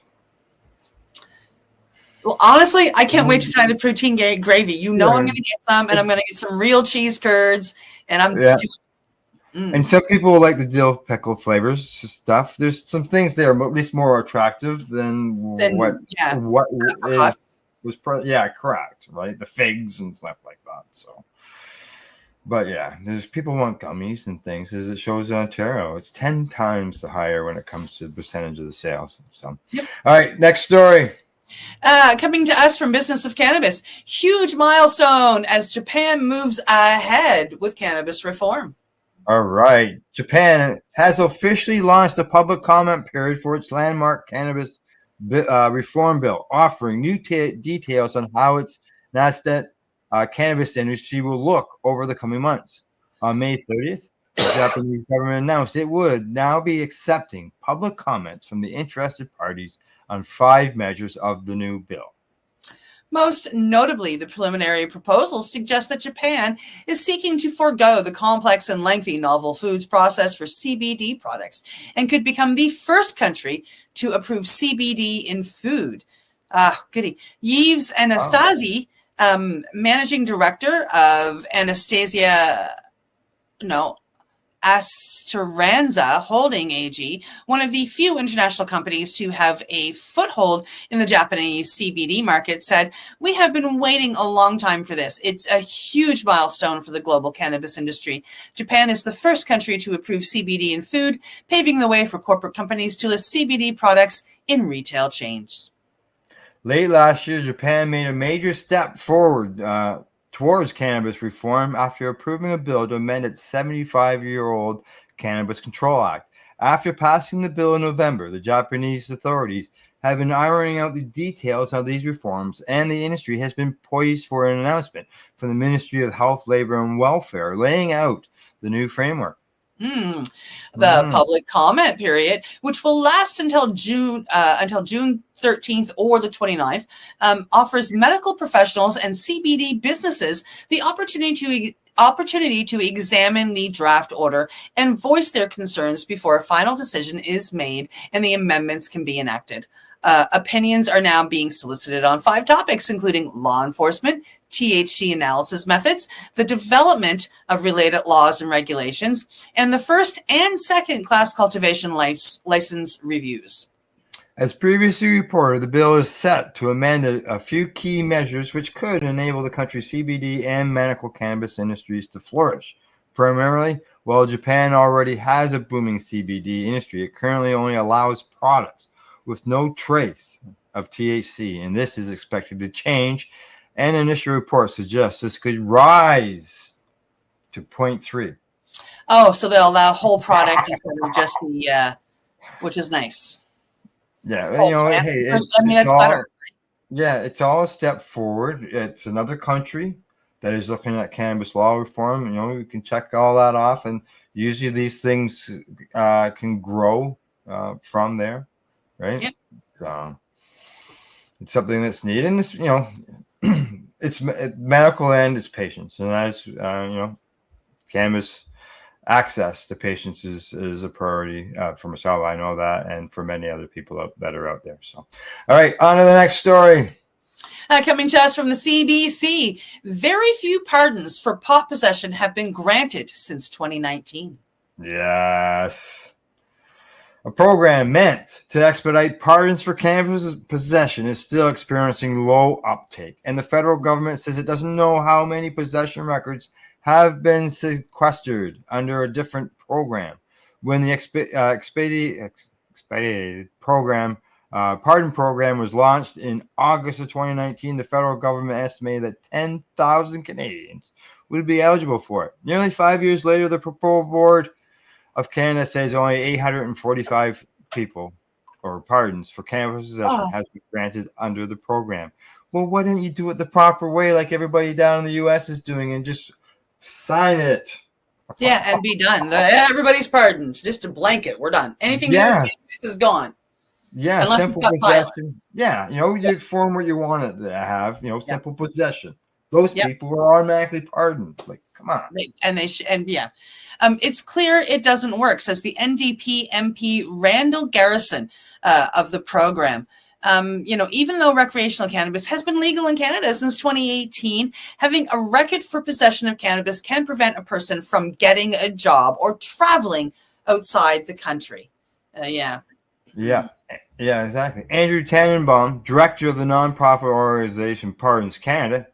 Well, honestly, I can't wait to try the poutine gravy. I'm going to get some, and I'm going to get some real cheese curds, and I'm doing... And some people like the dill pickle flavors stuff. There's some things there, but at least more attractive than what was correct, right? The figs and stuff like that. So, but yeah, there's people want gummies and things, as it shows in Ontario. It's 10 times the higher when it comes to the percentage of the sales. So, all right, next story. Coming to us from Business of Cannabis, huge milestone as Japan moves ahead with cannabis reform. All right. Japan has officially launched a public comment period for its landmark cannabis reform bill, offering new details on how its nascent cannabis industry will look over the coming months. On May 30th, the Japanese government announced it would now be accepting public comments from the interested parties on 5 measures of the new bill. Most notably, the preliminary proposals suggest that Japan is seeking to forego the complex and lengthy novel foods process for CBD products and could become the first country to approve CBD in food. Goody. Yves Anastasi, managing director of Asteranza Holding AG, one of the few international companies to have a foothold in the Japanese CBD market, said, "We have been waiting a long time for this. It's a huge milestone for the global cannabis industry. Japan is the first country to approve CBD in food, paving the way for corporate companies to list CBD products in retail chains." Late last year, Japan made a major step forward towards cannabis reform after approving a bill to amend its 75-year-old Cannabis Control Act. After passing the bill in November, the Japanese authorities have been ironing out the details of these reforms, and the industry has been poised for an announcement from the Ministry of Health, Labor, and Welfare, laying out the new framework. The public comment period, which will last until June 13th or the 29th, offers medical professionals and CBD businesses the opportunity to examine the draft order and voice their concerns before a final decision is made and the amendments can be enacted. Opinions are now being solicited on 5 topics, including law enforcement, THC analysis methods, the development of related laws and regulations, and the first and second class cultivation license reviews. As previously reported, the bill is set to amend a few key measures which could enable the country's CBD and medical cannabis industries to flourish. Primarily, while Japan already has a booming CBD industry, it currently only allows products with no trace of THC, and this is expected to change. And initial reports suggest this could rise to 0.3. Oh, so they'll allow whole product instead of just the, which is nice. Yeah, hey, that's all, better. Yeah, it's all a step forward. It's another country that is looking at cannabis law reform. We can check all that off, and usually these things can grow from there, right? Yep. It's something that's needed, and it's it's medical and it's patients, and as cannabis access to patients is a priority for myself. I know that, and for many other people that are out there. So, all right, on to the next story. Coming to us from the CBC, very few pardons for pot possession have been granted since 2019. Yes. A program meant to expedite pardons for cannabis possession is still experiencing low uptake, and the federal government says it doesn't know how many possession records have been sequestered under a different program. When the expedited pardon program was launched in August of 2019, the federal government estimated that 10,000 Canadians would be eligible for it. Nearly 5 years later, the Proposal Board of Canada says only 845 people or pardons for cannabis possession has been granted under the program. Well, why don't you do it the proper way, like everybody down in the U.S. is doing, and just sign it? Yeah, and be done. Everybody's pardoned. Just a blanket. We're done. Anything new, this is gone. Yeah, unless it's simple got violence. possession. Yeah, you form what you want it to have. Simple possession. Those people were automatically pardoned. Like, come on. It's clear it doesn't work, says the NDP MP Randall Garrison of the program. Even though recreational cannabis has been legal in Canada since 2018, having a record for possession of cannabis can prevent a person from getting a job or traveling outside the country. Yeah, exactly. Andrew Tannenbaum, director of the nonprofit organization Pardons Canada,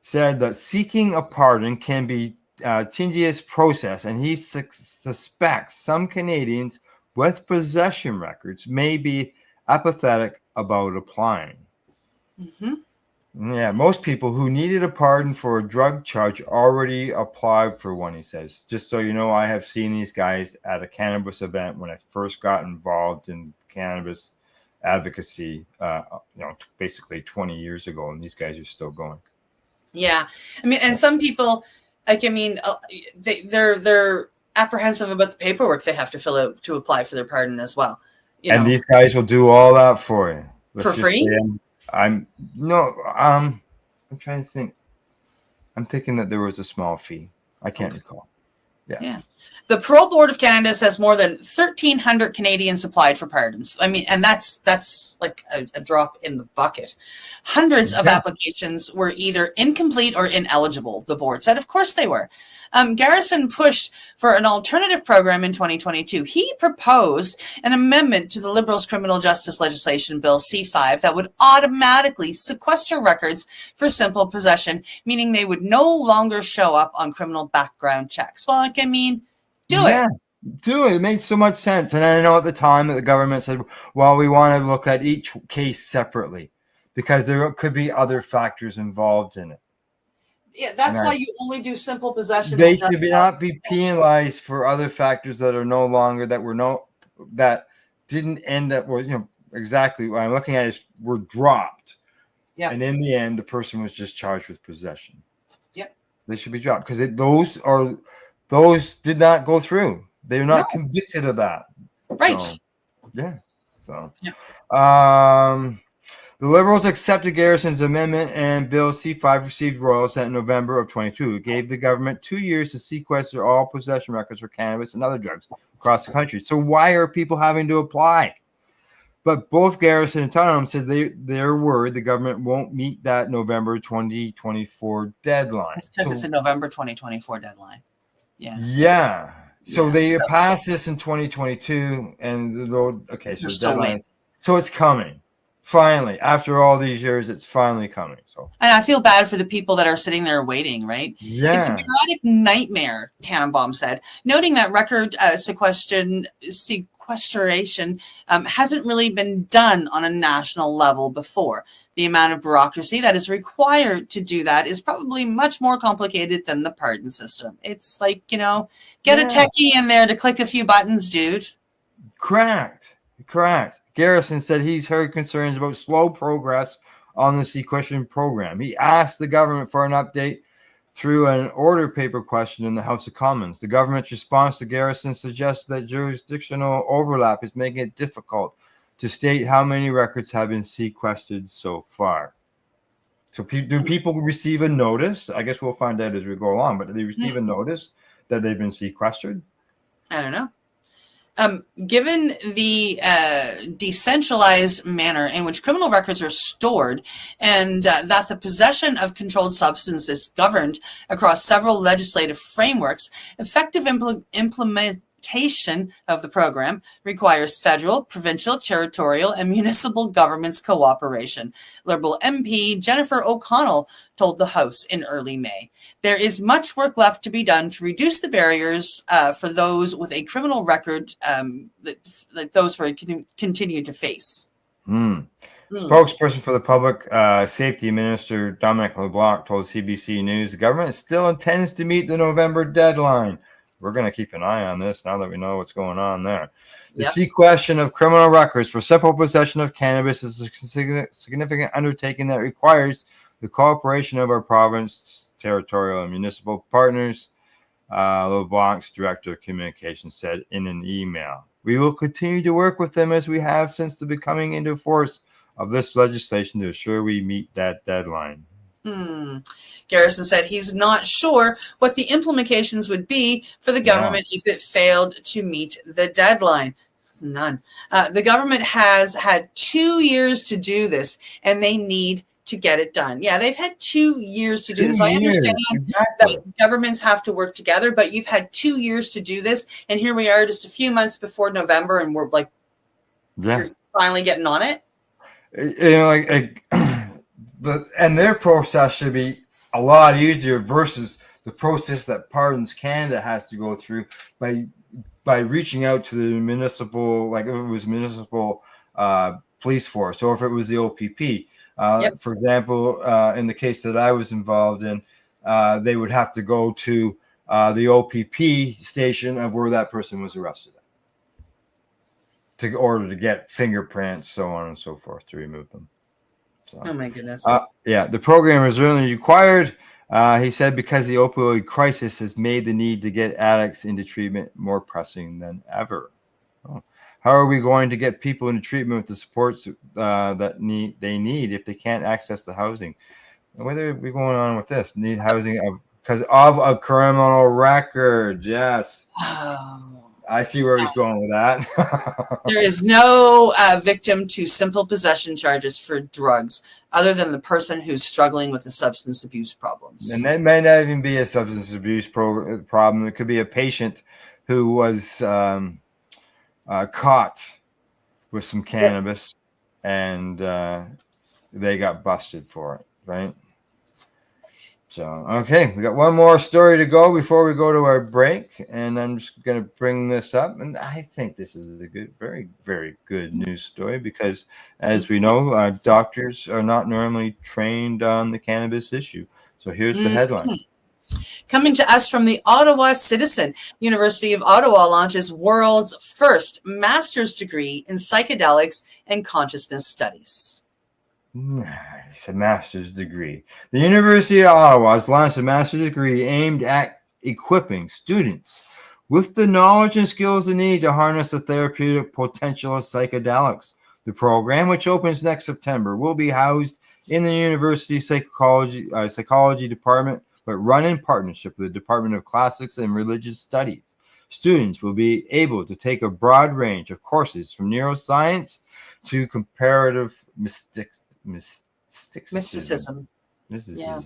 said that seeking a pardon can be a tedious process, and he suspects some Canadians with possession records may be apathetic about applying. Yeah, most people who needed a pardon for a drug charge already applied for one, he says. Just so you know, I have seen these guys at a cannabis event when I first got involved in cannabis advocacy, basically 20 years ago, and these guys are still going. Yeah. I mean, and some people, they're apprehensive about the paperwork they have to fill out to apply for their pardon as well. And these guys will do all that for you. For free? I'm trying to think. I'm thinking that there was a small fee. I can't recall. Yeah. The Parole Board of Canada says more than 1,300 Canadians applied for pardons. I mean, and that's like a drop in the bucket. Hundreds of applications were either incomplete or ineligible, the board said. Of course they were. Garrison pushed for an alternative program in 2022. He proposed an amendment to the Liberals' criminal justice legislation bill C5 that would automatically sequester records for simple possession, meaning they would no longer show up on criminal background checks. Well, do it. Do it. It made so much sense. And I know at the time that the government said, well, we want to look at each case separately because there could be other factors involved in it. Yeah, that's why you only do simple possession. They should not be penalized for other factors that are no longer that didn't end up exactly what I'm looking at is were dropped. Yeah. And in the end, the person was just charged with possession. Yep. They should be dropped because those did not go through. They were not convicted of that. Right. The Liberals accepted Garrison's amendment, and Bill C5 received Royal Assent in November of 22. It gave the government 2 years to sequester all possession records for cannabis and other drugs across the country. So why are people having to apply? But both Garrison and Tannenbaum said they're worried the government won't meet that November 2024 deadline. Because it's a November 2024 deadline. Yeah. So they passed this in 2022, and so it's coming. Finally, after all these years, it's finally coming. So, and I feel bad for the people that are sitting there waiting, right? Yeah. It's a bureaucratic nightmare, Tannenbaum said, noting that record sequestration hasn't really been done on a national level before. The amount of bureaucracy that is required to do that is probably much more complicated than the pardon system. It's like, get a techie in there to click a few buttons, dude. Correct. Garrison said he's heard concerns about slow progress on the sequestration program. He asked the government for an update through an order paper question in the House of Commons. The government's response to Garrison suggests that jurisdictional overlap is making it difficult to state how many records have been sequestered so far. So do people receive a notice? I guess we'll find out as we go along, but do they receive a notice that they've been sequestered? I don't know. Given the decentralized manner in which criminal records are stored and that the possession of controlled substances governed across several legislative frameworks, effective implementation of the program requires federal, provincial, territorial, and municipal governments' cooperation. Liberal MP Jennifer O'Connell told the House in early May. There is much work left to be done to reduce the barriers for those with a criminal record that those who continue to face. Spokesperson for the Public Safety Minister Dominic LeBlanc told CBC News the government still intends to meet the November deadline. We're going to keep an eye on this now that we know what's going on there. The sequestration of criminal records for simple possession of cannabis is a significant undertaking that requires the cooperation of our province, territorial, and municipal partners, LeBlanc's director of communications said in an email. We will continue to work with them as we have since the becoming into force of this legislation to ensure we meet that deadline. Garrison said he's not sure what the implications would be for the government if it failed to meet the deadline. None. The government has had 2 years to do this, and they need to get it done. Yeah, they've had 2 years to do 2 this. I understand years, that governments have to work together, but you've had 2 years to do this, and here we are just a few months before November, and we're like, you're finally getting on it. You know, and their process should be a lot easier versus the process that Pardons Canada has to go through by reaching out to the municipal, like if it was municipal police force, or if it was the OPP. For example, in the case that I was involved in, they would have to go to the OPP station of where that person was arrested in order to get fingerprints, so on and so forth, to remove them. So, oh my goodness. Yeah, the program is really required. He said because the opioid crisis has made the need to get addicts into treatment more pressing than ever. Oh. How are we going to get people into treatment with the supports that they need if they can't access the housing? Whether are we going on with this? Need housing because of a criminal record. Yes. Oh. I see where he's going with that. There is no victim to simple possession charges for drugs other than the person who's struggling with the substance abuse problems. And that may not even be a substance abuse problem. It could be a patient who was caught with some cannabis and they got busted for it, right? So, okay, we got one more story to go before we go to our break, and I'm just going to bring this up. And I think this is a good, very, very good news story because, as we know, doctors are not normally trained on the cannabis issue. So here's the headline. Coming to us from the Ottawa Citizen, University of Ottawa launches world's first master's degree in psychedelics and consciousness studies. Nice, a master's degree. The University of Ottawa has launched a master's degree aimed at equipping students with the knowledge and skills they need to harness the therapeutic potential of psychedelics. The program, which opens next September, will be housed in the University Psychology Department, but run in partnership with the Department of Classics and Religious Studies. Students will be able to take a broad range of courses from neuroscience to comparative mysticism. Yeah.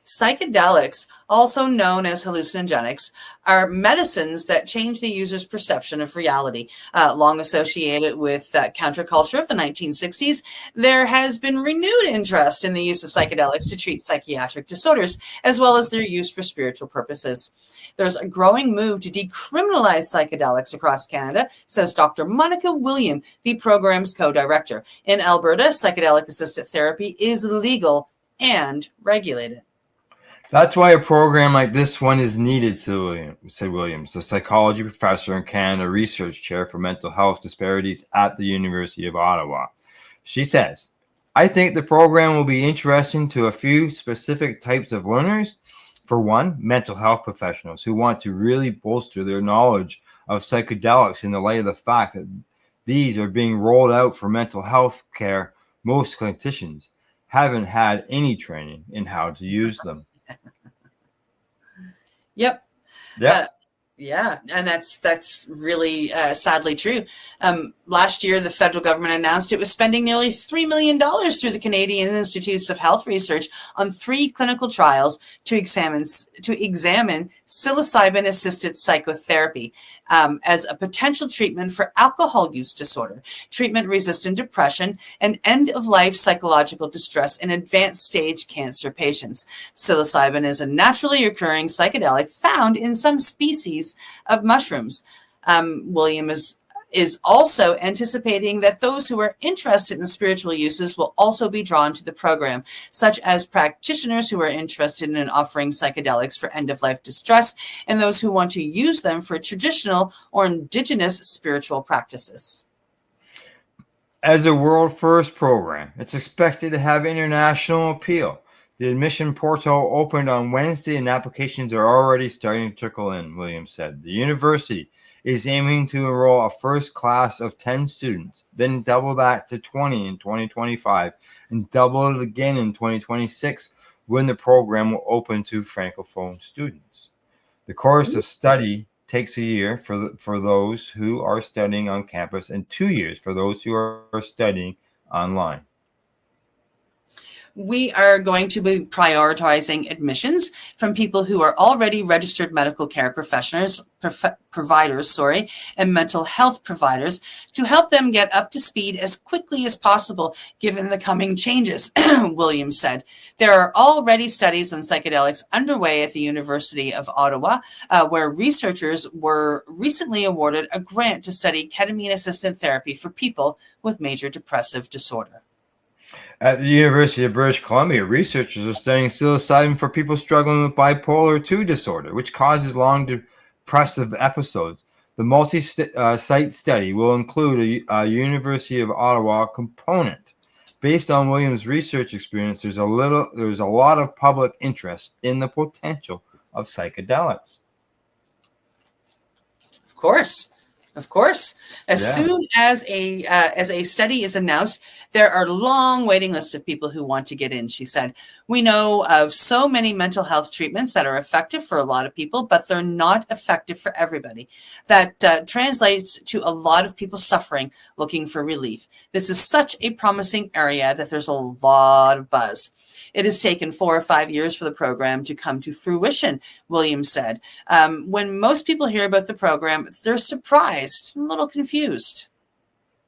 Psychedelics, also known as hallucinogenics, are medicines that change the user's perception of reality. Long associated with counterculture of the 1960s, there has been renewed interest in the use of psychedelics to treat psychiatric disorders, as well as their use for spiritual purposes. There's a growing move to decriminalize psychedelics across Canada, says Dr. Monica William, the program's co-director. In Alberta, psychedelic-assisted therapy is legal and regulated. That's why a program like this one is needed, said Williams, a psychology professor and Canada Research Chair for Mental Health Disparities at the University of Ottawa. She says, I think the program will be interesting to a few specific types of learners. For one, mental health professionals who want to really bolster their knowledge of psychedelics in the light of the fact that these are being rolled out for mental health care. Most clinicians haven't had any training in how to use them. Yep. Yeah. Yeah, and that's really sadly true. Last year, the federal government announced it was spending nearly $3 million through the Canadian Institutes of Health Research on 3 clinical trials to examine psilocybin-assisted psychotherapy as a potential treatment for alcohol use disorder, treatment-resistant depression, and end-of-life psychological distress in advanced stage cancer patients. Psilocybin is a naturally occurring psychedelic found in some species of mushrooms. William is also anticipating that those who are interested in spiritual uses will also be drawn to the program, such as practitioners who are interested in offering psychedelics for end-of-life distress and those who want to use them for traditional or indigenous spiritual practices. As a world first program, it's expected to have international appeal. The admission portal opened on Wednesday and applications are already starting to trickle in, Williams said. The university is aiming to enroll a first class of 10 students, then double that to 20 in 2025, and double it again in 2026 when the program will open to Francophone students. The course of study takes a year for those who are studying on campus and 2 years for those who are studying online. We are going to be prioritizing admissions from people who are already registered medical care providers, and mental health providers to help them get up to speed as quickly as possible given the coming changes, Williams said. There are already studies on psychedelics underway at the University of Ottawa, where researchers were recently awarded a grant to study ketamine-assisted therapy for people with major depressive disorder. At the University of British Columbia, researchers are studying psilocybin for people struggling with bipolar II disorder, which causes long depressive episodes. The multi-site study will include a University of Ottawa component. Based on Williams' research experience, there's a lot of public interest in the potential of psychedelics. Of course. As soon as a study is announced, there are long waiting lists of people who want to get in, she said. We know of so many mental health treatments that are effective for a lot of people, but they're not effective for everybody. That translates to a lot of people suffering, looking for relief. This is such a promising area that there's a lot of buzz. It has taken 4 or 5 years for the program to come to fruition, Williams said. When most people hear about the program, they're surprised, a little confused.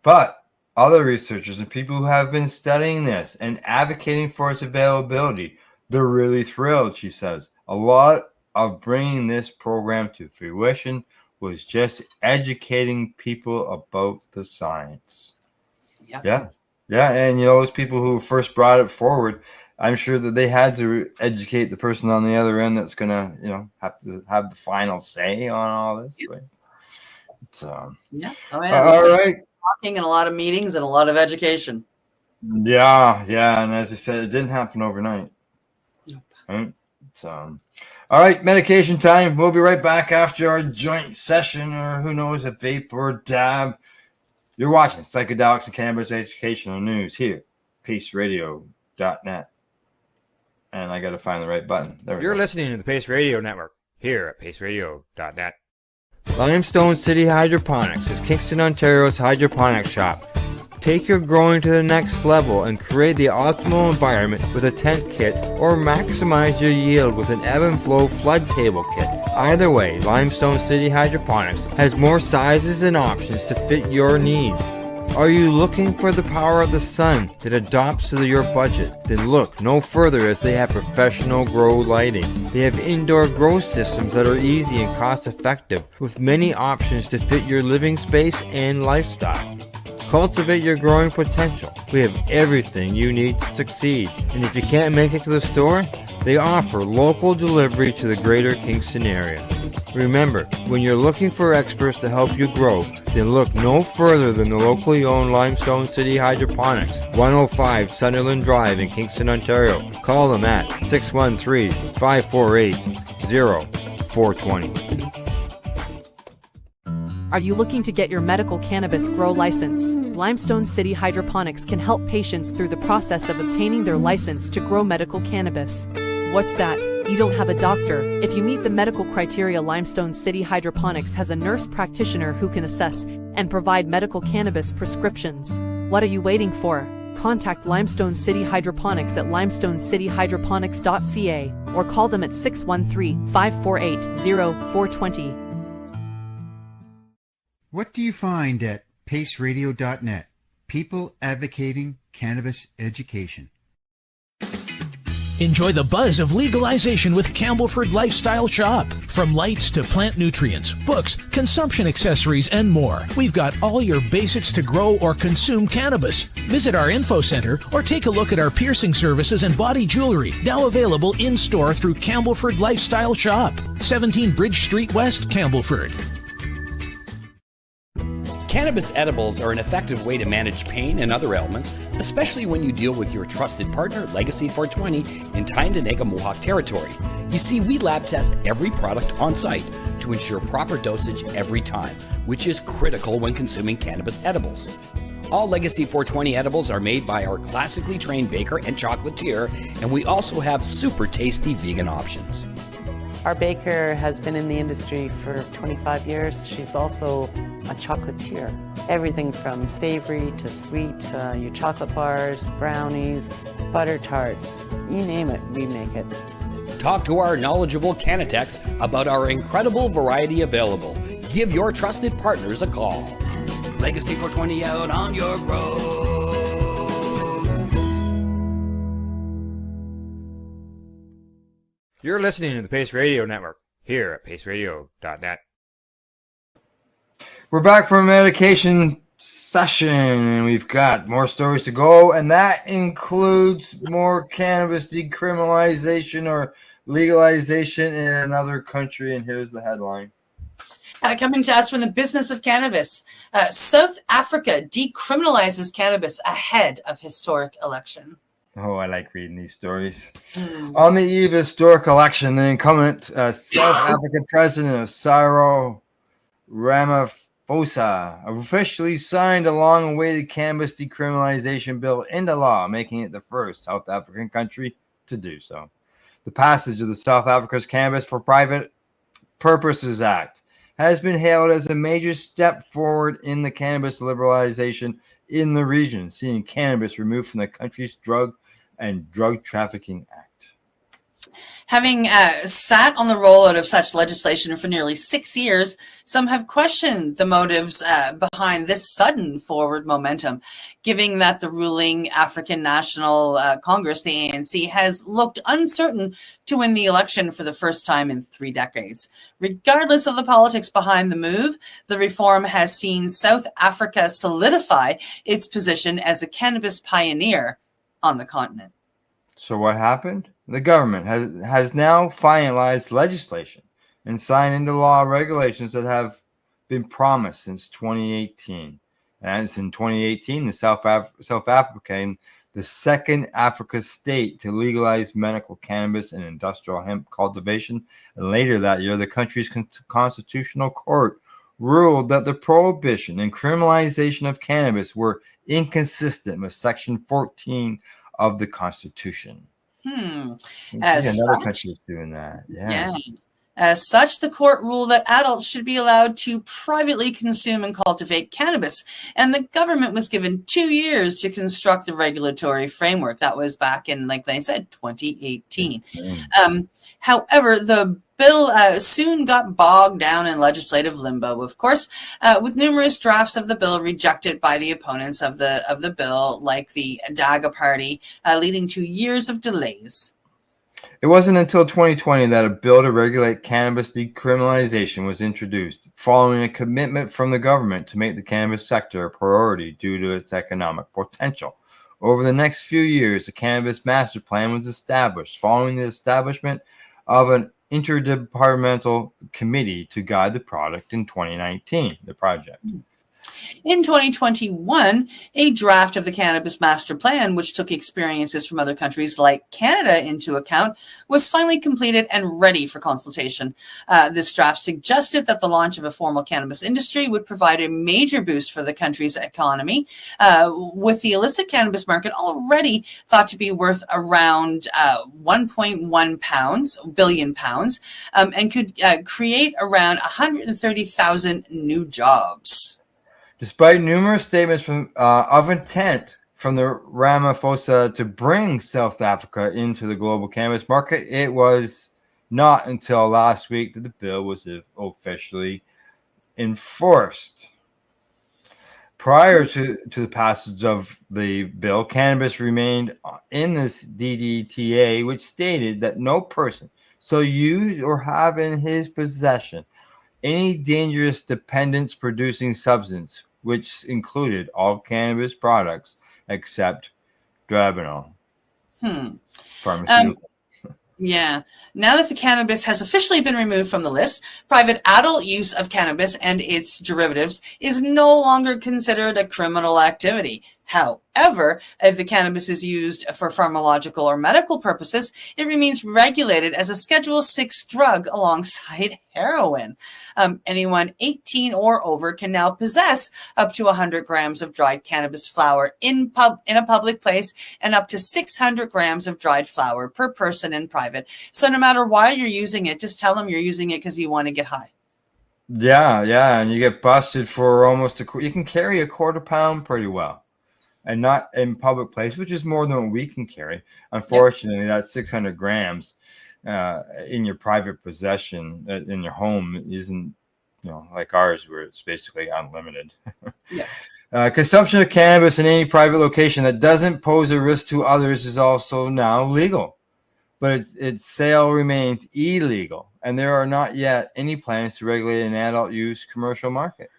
But other researchers and people who have been studying this and advocating for its availability, they're really thrilled, she says. A lot of bringing this program to fruition was just educating people about the science. Yeah. And those people who first brought it forward, I'm sure that they had to educate the person on the other end that's gonna, have to have the final say on all this. Right? So, all right. Talking and a lot of meetings and a lot of education. Yeah, and as I said, it didn't happen overnight. Nope. Right? So, all right, medication time. We'll be right back after our joint session, or who knows, a vape or dab. You're watching Psychedelics and Cannabis Educational News here, PaceRadio.net. And I got to find the right button. You're listening to the Pace Radio Network here at PaceRadio.net. Limestone City Hydroponics is Kingston, Ontario's hydroponics shop. Take your growing to the next level and create the optimal environment with a tent kit, or maximize your yield with an ebb and flow flood table kit. Either way, Limestone City Hydroponics has more sizes and options to fit your needs. Are you looking for the power of the sun that adapts to your budget? Then look no further, as they have professional grow lighting. They have indoor grow systems that are easy and cost effective, with many options to fit your living space and lifestyle. Cultivate your growing potential. We have everything you need to succeed. And if you can't make it to the store, they offer local delivery to the greater Kingston area. Remember, when you're looking for experts to help you grow, then look no further than the locally owned Limestone City Hydroponics, 105 Sunderland Drive in Kingston, Ontario. Call them at 613-548-0420. Are you looking to get your medical cannabis grow license? Limestone City Hydroponics can help patients through the process of obtaining their license to grow medical cannabis. What's that? You don't have a doctor. If you meet the medical criteria, Limestone City Hydroponics has a nurse practitioner who can assess and provide medical cannabis prescriptions. What are you waiting for? Contact Limestone City Hydroponics at limestonecityhydroponics.ca or call them at 613-548-0420. What do you find at PaceRadio.net? People advocating cannabis education. Enjoy the buzz of legalization with Campbellford Lifestyle Shop. From lights to plant nutrients, books, consumption accessories, and more, we've got all your basics to grow or consume cannabis. Visit our info center or take a look at our piercing services and body jewelry, now available in-store through Campbellford Lifestyle Shop, 17 Bridge Street West, Campbellford. Cannabis edibles are an effective way to manage pain and other ailments, especially when you deal with your trusted partner, Legacy 420, in Tyendinaga Mohawk territory. You see, we lab test every product on site to ensure proper dosage every time, which is critical when consuming cannabis edibles. All Legacy 420 edibles are made by our classically trained baker and chocolatier, and we also have super tasty vegan options. Our baker has been in the industry for 25 years. She's also a chocolatier. Everything from savory to sweet, your chocolate bars, brownies, butter tarts, you name it, we make it. Talk to our knowledgeable Canitex about our incredible variety available. Give your trusted partners a call. Legacy 420 out on your road. You're listening to the Pace Radio Network here at paceradio.net. We're back from a medication session, and we've got more stories to go, and that includes more cannabis decriminalization or legalization in another country. And here's the headline. Coming to us from the business of cannabis, South Africa decriminalizes cannabis ahead of historic election. Oh, I like reading these stories. On the eve of historic election, the incumbent South African president Cyril Ramaphosa officially signed a long-awaited cannabis decriminalization bill into law, making it the first South African country to do so. The passage of the South Africa's Cannabis for Private Purposes Act has been hailed as a major step forward in the cannabis liberalization in the region, seeing cannabis removed from the country's drug and drug trafficking act. Having sat on the rollout of such legislation for nearly 6 years, some have questioned the motives behind this sudden forward momentum, given that the ruling African National Congress, the ANC, has looked uncertain to win the election for the first time in 3 decades. Regardless of the politics behind the move, the reform has seen South Africa solidify its position as a cannabis pioneer on the continent. So what happened? The government has now finalized legislation and signed into law regulations that have been promised since 2018. And as in 2018, the South Africa became the second Africa state to legalize medical cannabis and industrial hemp cultivation. And later that year, the country's constitutional court ruled that the prohibition and criminalization of cannabis were inconsistent with Section 14 of the Constitution. Another country is doing that. Yeah. As such, the court ruled that adults should be allowed to privately consume and cultivate cannabis, and the government was given 2 years to construct the regulatory framework. That was back in, like they said, 2018. However, the bill soon got bogged down in legislative limbo, of course, with numerous drafts of the bill rejected by the opponents of the bill, like the Daga Party, leading to years of delays. It wasn't until 2020 that a bill to regulate cannabis decriminalization was introduced, following a commitment from the government to make the cannabis sector a priority due to its economic potential. Over the next few years, a cannabis master plan was established, following the establishment of an interdepartmental committee to guide the project in 2019, the project. In 2021, a draft of the Cannabis Master Plan, which took experiences from other countries like Canada into account, was finally completed and ready for consultation. This draft suggested that the launch of a formal cannabis industry would provide a major boost for the country's economy, with the illicit cannabis market already thought to be worth around 1.1 billion pounds, and could create around 130,000 new jobs. Despite numerous statements of intent from the Ramaphosa to bring South Africa into the global cannabis market, it was not until last week that the bill was officially enforced. Prior to the passage of the bill, cannabis remained in this DDTA, which stated that no person shall use or have in his possession any dangerous dependence-producing substance, which included all cannabis products except Dronabinol. Pharmaceutical. Yeah. Now that the cannabis has officially been removed from the list, private adult use of cannabis and its derivatives is no longer considered a criminal activity. However, if the cannabis is used for pharmacological or medical purposes, it remains regulated as a Schedule 6 drug alongside heroin. Anyone 18 or over can now possess up to 100 grams of dried cannabis flower in a public place and up to 600 grams of dried flower per person in private. So no matter why you're using it, just tell them you're using it because you want to get high. Yeah, and you get busted for almost you can carry a quarter pound pretty well. And not in public place, which is more than what we can carry. Unfortunately, that 600 grams in your private possession in your home isn't, like ours, where it's basically unlimited. Consumption of cannabis in any private location that doesn't pose a risk to others is also now legal, but its sale remains illegal, and there are not yet any plans to regulate an adult use commercial market.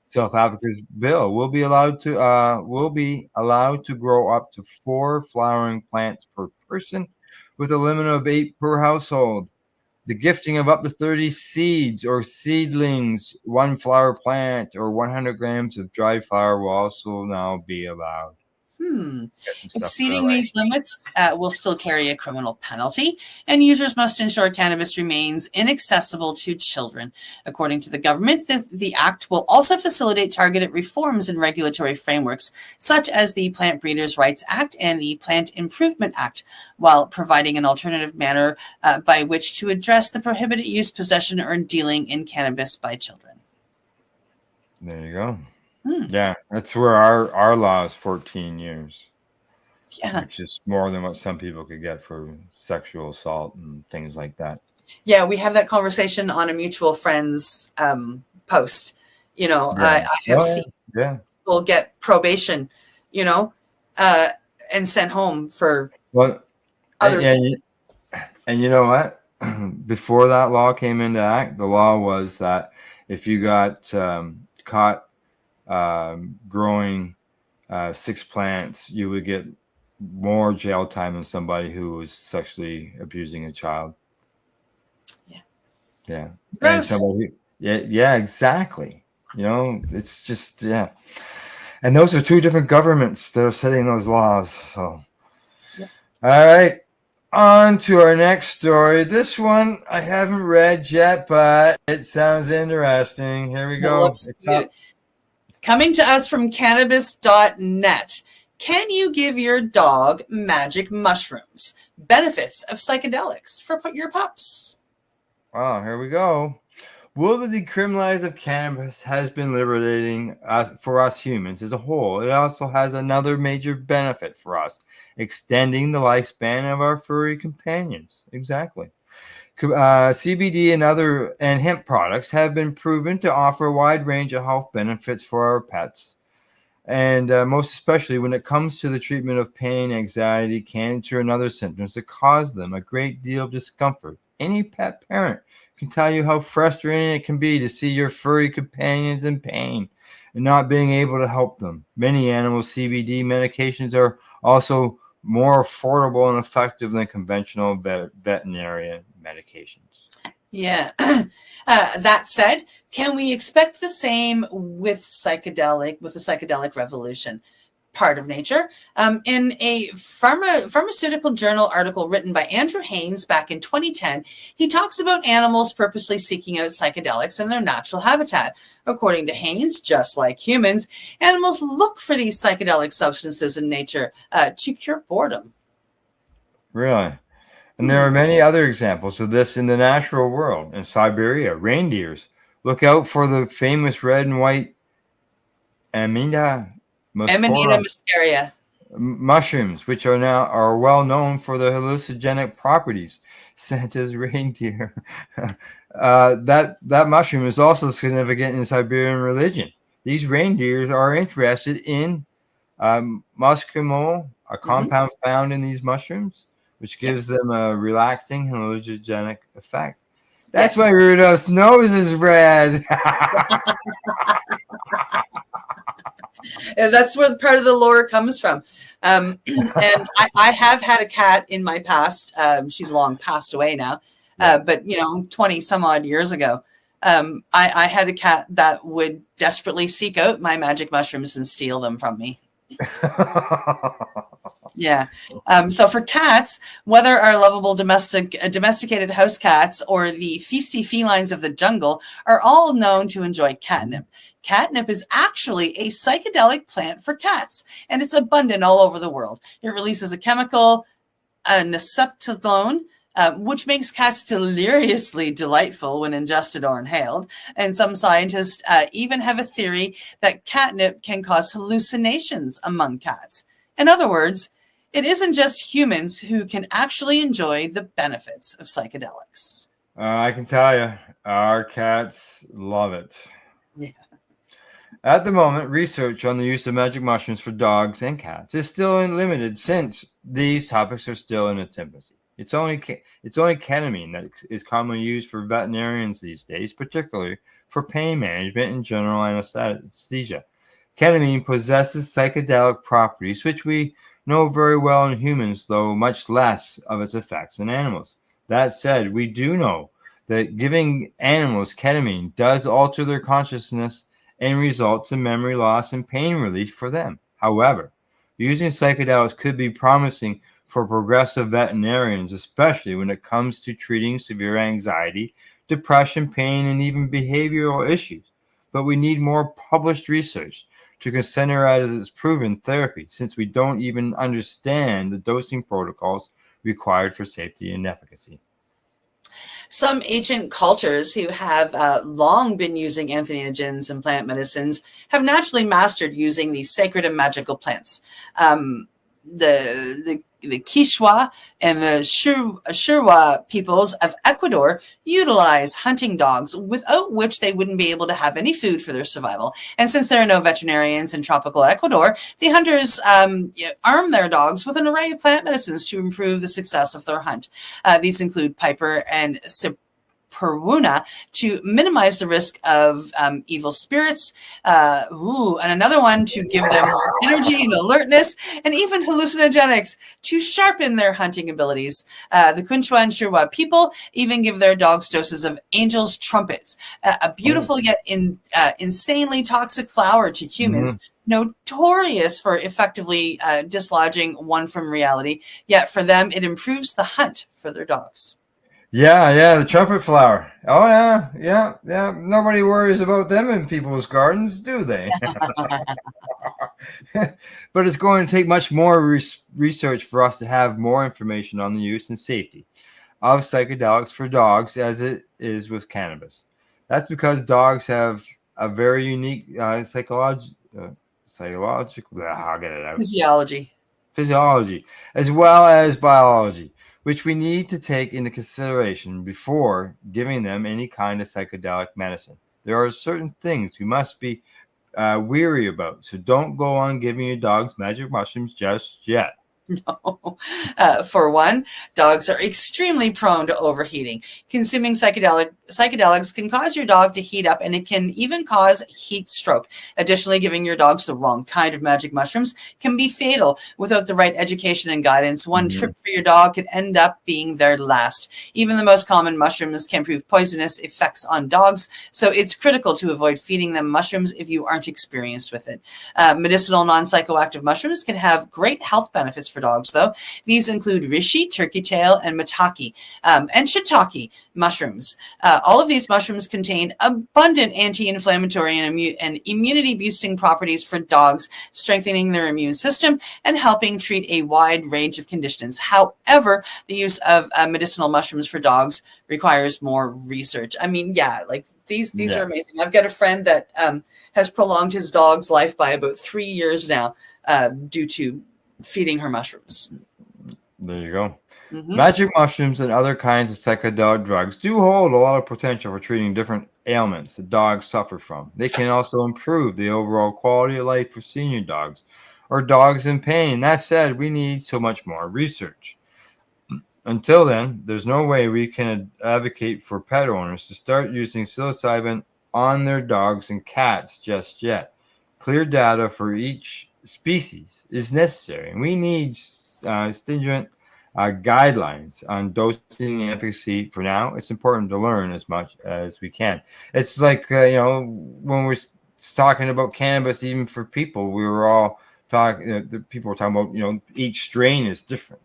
South Africa's bill will be allowed to grow up to 4 flowering plants per person, with a limit of 8 per household. The gifting of up to 30 seeds or seedlings, 1 flower plant, or 100 grams of dried flower will also now be allowed. Exceeding these limits will still carry a criminal penalty, and users must ensure cannabis remains inaccessible to children. According to the government, the act will also facilitate targeted reforms in regulatory frameworks, such as the Plant Breeders' Rights Act and the Plant Improvement Act, while providing an alternative manner by which to address the prohibited use, possession, or dealing in cannabis by children. There you go. Yeah, that's where our law is 14 years. Yeah. Which is more than what some people could get for sexual assault and things like that. Yeah, we have that conversation on a mutual friend's post. I have seen people get probation, and sent home for other things. And you know what? Before that law came into act, the law was that if you got caught growing 6 plants, you would get more jail time than somebody who was sexually abusing a child. Yeah. And somebody, exactly. It's just, and those are 2 different governments that are setting those laws. So, All right, on to our next story. This one I haven't read yet, but it sounds interesting. Here we go. It's up. Coming to us from cannabis.net. Can you give your dog magic mushrooms? Benefits of psychedelics for your pups. Wow, here we go. Will the decriminalization of cannabis has been liberating for us humans as a whole. It also has another major benefit for us, extending the lifespan of our furry companions. Exactly. CBD and hemp products have been proven to offer a wide range of health benefits for our pets, and most especially when it comes to the treatment of pain, anxiety, cancer, and other symptoms that cause them a great deal of discomfort. Any pet parent can tell you how frustrating it can be to see your furry companions in pain and not being able to help them. Many animal CBD medications are also more affordable and effective than conventional veterinary medications. Yeah. That said, can we expect the same with the psychedelic revolution? Part of nature. In a pharmaceutical journal article written by Andrew Haynes back in 2010, he talks about animals purposely seeking out psychedelics in their natural habitat. According to Haynes, just like humans, animals look for these psychedelic substances in nature to cure boredom. Really? And there are many other examples of this in the natural world. In Siberia, reindeers look out for the famous red and white Amanita muscaria mushrooms, which are well known for their hallucinogenic properties. Santa's reindeer. That mushroom is also significant in Siberian religion. These reindeers are interested in muscimol, a compound found in these mushrooms, which gives them a relaxing hallucinogenic effect. That's why Rudolph's nose is red. And that's where part of the lore comes from. And I have had a cat in my past. She's long passed away now. But 20 some odd years ago, I had a cat that would desperately seek out my magic mushrooms and steal them from me. Yeah. So for cats, whether our lovable domesticated house cats or the feisty felines of the jungle are all known to enjoy catnip. Catnip is actually a psychedelic plant for cats, and it's abundant all over the world. It releases a chemical, nacetylone, which makes cats deliriously delightful when ingested or inhaled. And some scientists even have a theory that catnip can cause hallucinations among cats. In other words, it isn't just humans who can actually enjoy the benefits of psychedelics. I can tell you, our cats love it. Yeah. At the moment, research on the use of magic mushrooms for dogs and cats is still limited since these topics are still in its infancy. It's only ketamine that is commonly used for veterinarians these days, particularly for pain management and general anesthesia. Ketamine possesses psychedelic properties, which we know very well in humans, though much less of its effects in animals. That said, we do know that giving animals ketamine does alter their consciousness and results in memory loss and pain relief for them. However, using psychedelics could be promising for progressive veterinarians, especially when it comes to treating severe anxiety, depression, pain, and even behavioral issues. But we need more published research to consider it as its proven therapy, since we don't even understand the dosing protocols required for safety and efficacy. Some ancient cultures who have long been using entheogens and plant medicines have naturally mastered using these sacred and magical plants. The Quichua and the Shirwa peoples of Ecuador utilize hunting dogs, without which they wouldn't be able to have any food for their survival. And since there are no veterinarians in tropical Ecuador, the hunters arm their dogs with an array of plant medicines to improve the success of their hunt. These include piper and Peruna to minimize the risk of evil spirits, and another one to give them more energy and alertness, and even hallucinogenics to sharpen their hunting abilities. The Quechua and Shirwa people even give their dogs doses of angel's trumpets, a beautiful yet insanely toxic flower to humans. Notorious for effectively dislodging one from reality, yet for them it improves the hunt for their dogs. Yeah, the trumpet flower. Oh, yeah. Nobody worries about them in people's gardens, do they? But it's going to take much more research for us to have more information on the use and safety of psychedelics for dogs as it is with cannabis. That's because dogs have a very unique physiology, as well as biology, which we need to take into consideration before giving them any kind of psychedelic medicine. There are certain things we must be weary about, so don't go on giving your dogs magic mushrooms just yet. No. For one, dogs are extremely prone to overheating. Consuming psychedelics can cause your dog to heat up, and it can even cause heat stroke. Additionally, giving your dogs the wrong kind of magic mushrooms can be fatal. Without the right education and guidance, one trip for your dog could end up being their last. Even the most common mushrooms can prove poisonous effects on dogs, so it's critical to avoid feeding them mushrooms if you aren't experienced with it. Medicinal non-psychoactive mushrooms can have great health benefits for dogs, though. These include reishi, turkey tail, and maitake, and shiitake mushrooms. All of these mushrooms contain abundant anti-inflammatory and immunity-boosting properties for dogs, strengthening their immune system and helping treat a wide range of conditions. However, the use of medicinal mushrooms for dogs requires more research. I mean, these are amazing. I've got a friend that has prolonged his dog's life by about 3 years now due to feeding her mushrooms. There you go. Magic mushrooms and other kinds of psychedelic drugs do hold a lot of potential for treating different ailments that dogs suffer from. They can also improve the overall quality of life for senior dogs or dogs in pain. That said, we need so much more research. Until then, there's no way we can advocate for pet owners to start using psilocybin on their dogs and cats just yet. Clear data for each species is necessary, and we need stringent guidelines on dosing and efficacy. For now, it's important to learn as much as we can. It's like when we're talking about cannabis, even for people, we were all the people were talking about, each strain is different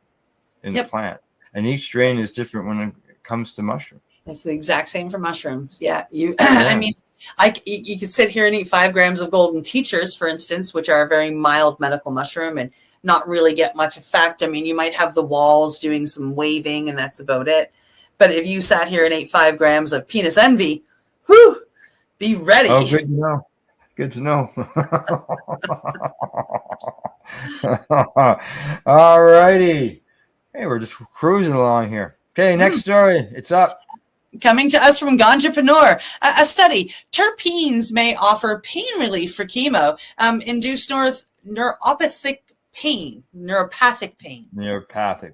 in the plant, and each strain is different when it comes to mushrooms. It's the exact same for mushrooms. Yeah. I mean, you could sit here and eat 5 grams of golden teachers, for instance, which are a very mild medical mushroom and not really get much effect. I mean, you might have the walls doing some waving and that's about it. But if you sat here and ate 5 grams of penis envy, whew, be ready. Oh, good to know. Good to know. All righty. Hey, we're just cruising along here. Okay, next story. It's up. Coming to us from Ganjapreneur, a study. Terpenes may offer pain relief for chemo, induce neuropathic pain. Neuropathic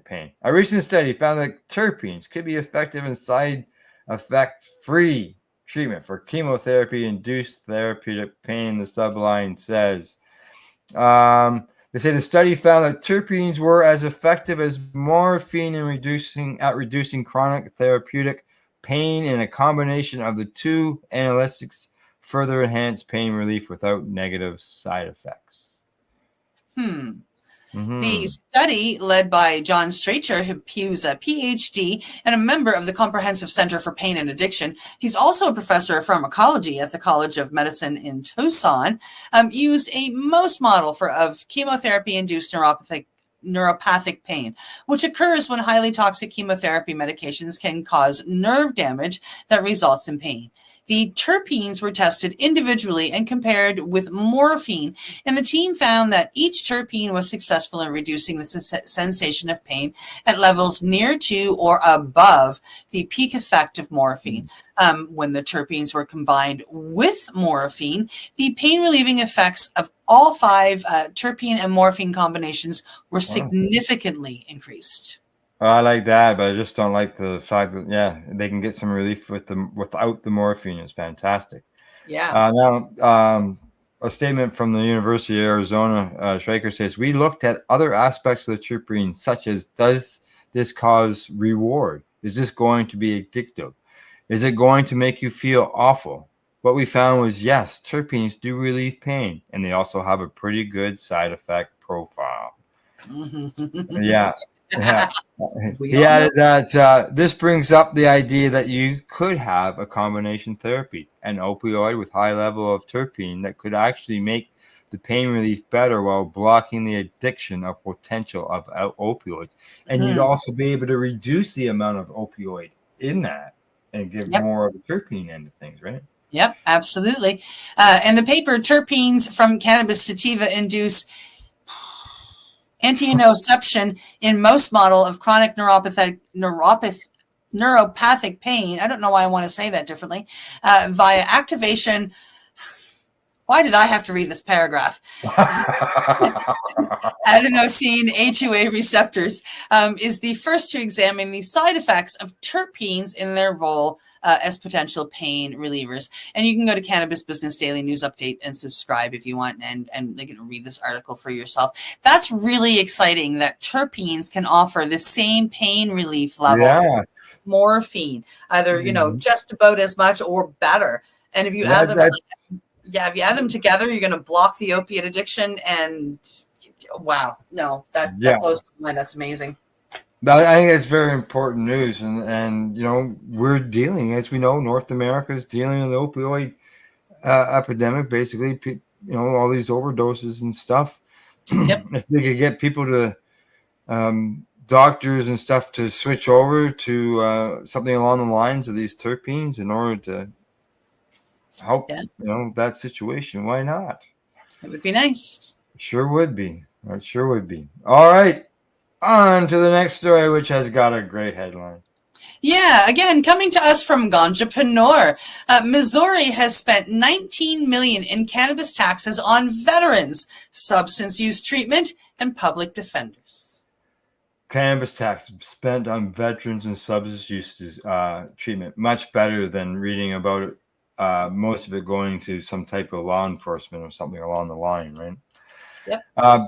pain. A recent study found that terpenes could be effective and side effect-free treatment for chemotherapy-induced therapeutic pain, the subline says. They say the study found that terpenes were as effective as morphine in reducing chronic therapeutic pain, and a combination of the two analgesics further enhanced pain relief without negative side effects. The study, led by John Stracher, who's a PhD and a member of the Comprehensive Center for Pain and Addiction. He's also a professor of pharmacology at the College of Medicine in Tucson, used a mouse model of chemotherapy-induced neuropathic pain, which occurs when highly toxic chemotherapy medications can cause nerve damage that results in pain. The terpenes were tested individually and compared with morphine, and the team found that each terpene was successful in reducing the sensation of pain at levels near to or above the peak effect of morphine. When the terpenes were combined with morphine, the pain-relieving effects of all 5 terpene and morphine combinations were significantly increased. I like that, but I just don't like the fact that they can get some relief without the morphine. It's fantastic. Yeah. Now, a statement from the University of Arizona, Schreiker says, we looked at other aspects of the terpene, such as, does this cause reward? Is this going to be addictive? Is it going to make you feel awful? What we found was, yes, terpenes do relieve pain, and they also have a pretty good side effect profile. Yeah. He added that this brings up the idea that you could have a combination therapy, an opioid with high level of terpene that could actually make the pain relief better while blocking the addiction of potential of opioids. And you'd also be able to reduce the amount of opioid in that and give more of the terpene end of things, right? Yep, absolutely. And the paper, terpenes from cannabis sativa induce anti-nociception in mouse model of chronic neuropathic pain. I don't know why I want to say that differently. Via activation. Why did I have to read this paragraph? Adenosine A2A receptors is the first to examine the side effects of terpenes in their role as potential pain relievers. And you can go to Cannabis Business Daily News Update and subscribe if you want, and you can read this article for yourself. That's really exciting that terpenes can offer the same pain relief level as morphine, either just about as much or better. And if you add them, if you add them together, you're going to block the opiate addiction. And wow, no, that blows my mind. That's amazing. I think it's very important news, and we're dealing, as we know, North America is dealing with the opioid epidemic. Basically, all these overdoses and stuff. If they could get people to doctors and stuff to switch over to something along the lines of these terpenes in order to help, that situation, why not? It would be nice. Sure would be. It sure would be. All right. On to the next story, which has got a great headline. Yeah, again, coming to us from Ganjapreneur. Missouri has spent $19 million in cannabis taxes on veterans, substance use treatment, and public defenders. Cannabis tax spent on veterans and substance use treatment. Much better than reading about it, most of it going to some type of law enforcement or something along the line, right? Yep.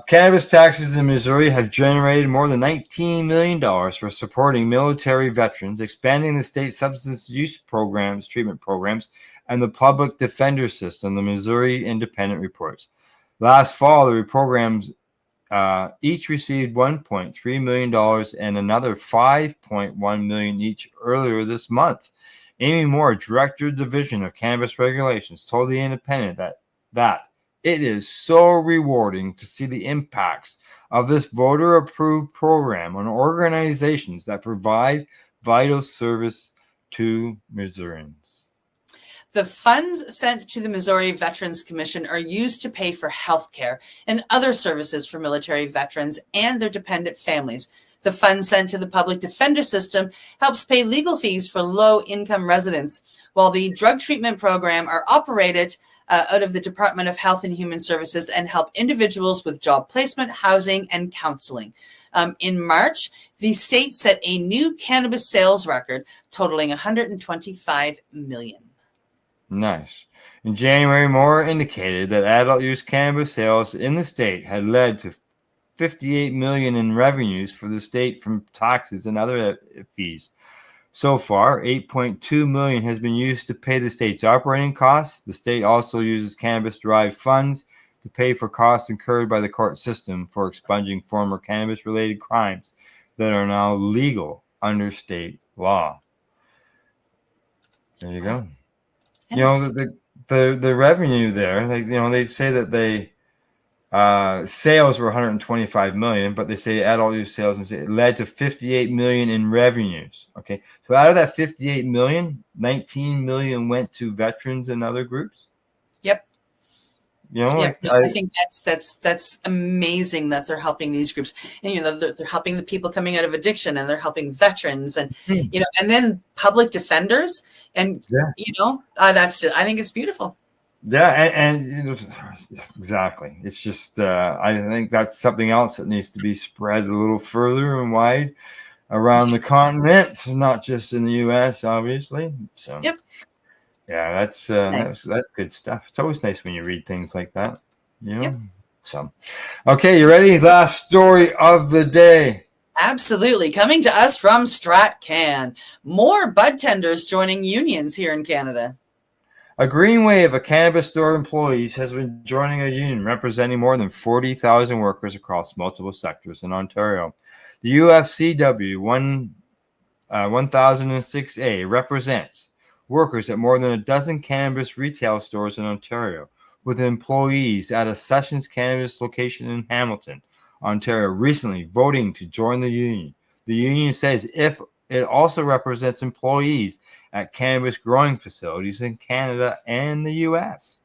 Cannabis taxes in Missouri have generated more than $19 million for supporting military veterans, expanding the state substance use treatment programs, and the public defender system, the Missouri Independent reports. Last fall, the programs each received $1.3 million and another $5.1 million each earlier this month. Amy Moore, Director Division of Cannabis Regulations, told The Independent that it is so rewarding to see the impacts of this voter-approved program on organizations that provide vital service to Missourians. The funds sent to the Missouri Veterans Commission are used to pay for health care and other services for military veterans and their dependent families. The funds sent to the public defender system helps pay legal fees for low-income residents, while the drug treatment program are operated out of the Department of Health and Human Services and help individuals with job placement, housing, and counseling. In March, the state set a new cannabis sales record totaling $125 million. Nice. In January, Moore indicated that adult use cannabis sales in the state had led to $58 million in revenues for the state from taxes and other fees. So far, $8.2 million has been used to pay the state's operating costs. The state also uses cannabis-derived funds to pay for costs incurred by the court system for expunging former cannabis-related crimes that are now legal under state law. There you go. You know, the revenue there, like, you know, they say that they sales were 125 million, but they say adult use sales and it led to 58 million in revenues. Okay, so out of that 58 million, 19 million went to veterans and other groups. Yep. You know, Yep. like, I think that's amazing that they're helping these groups, and you know they're helping the people coming out of addiction, and they're helping veterans, and you know, and then public defenders, and you know, that's just, I think it's beautiful. Yeah, and you know, exactly. It's just I think that's something else that needs to be spread a little further and wide around the continent, not just in the U.S. obviously. So yeah, that's that's good stuff. It's always nice when you read things like that, you know. So okay, you ready? Last story of the day. Absolutely. Coming to us from StratCan, more bud tenders joining unions here in Canada. A green wave of cannabis store employees has been joining a union representing more than 40,000 workers across multiple sectors in Ontario. The UFCW 1006A represents workers at more than a dozen cannabis retail stores in Ontario, with employees at a Sessions Cannabis location in Hamilton, Ontario, recently voting to join the union. The union says if it also represents employees at cannabis growing facilities in Canada and the U.S.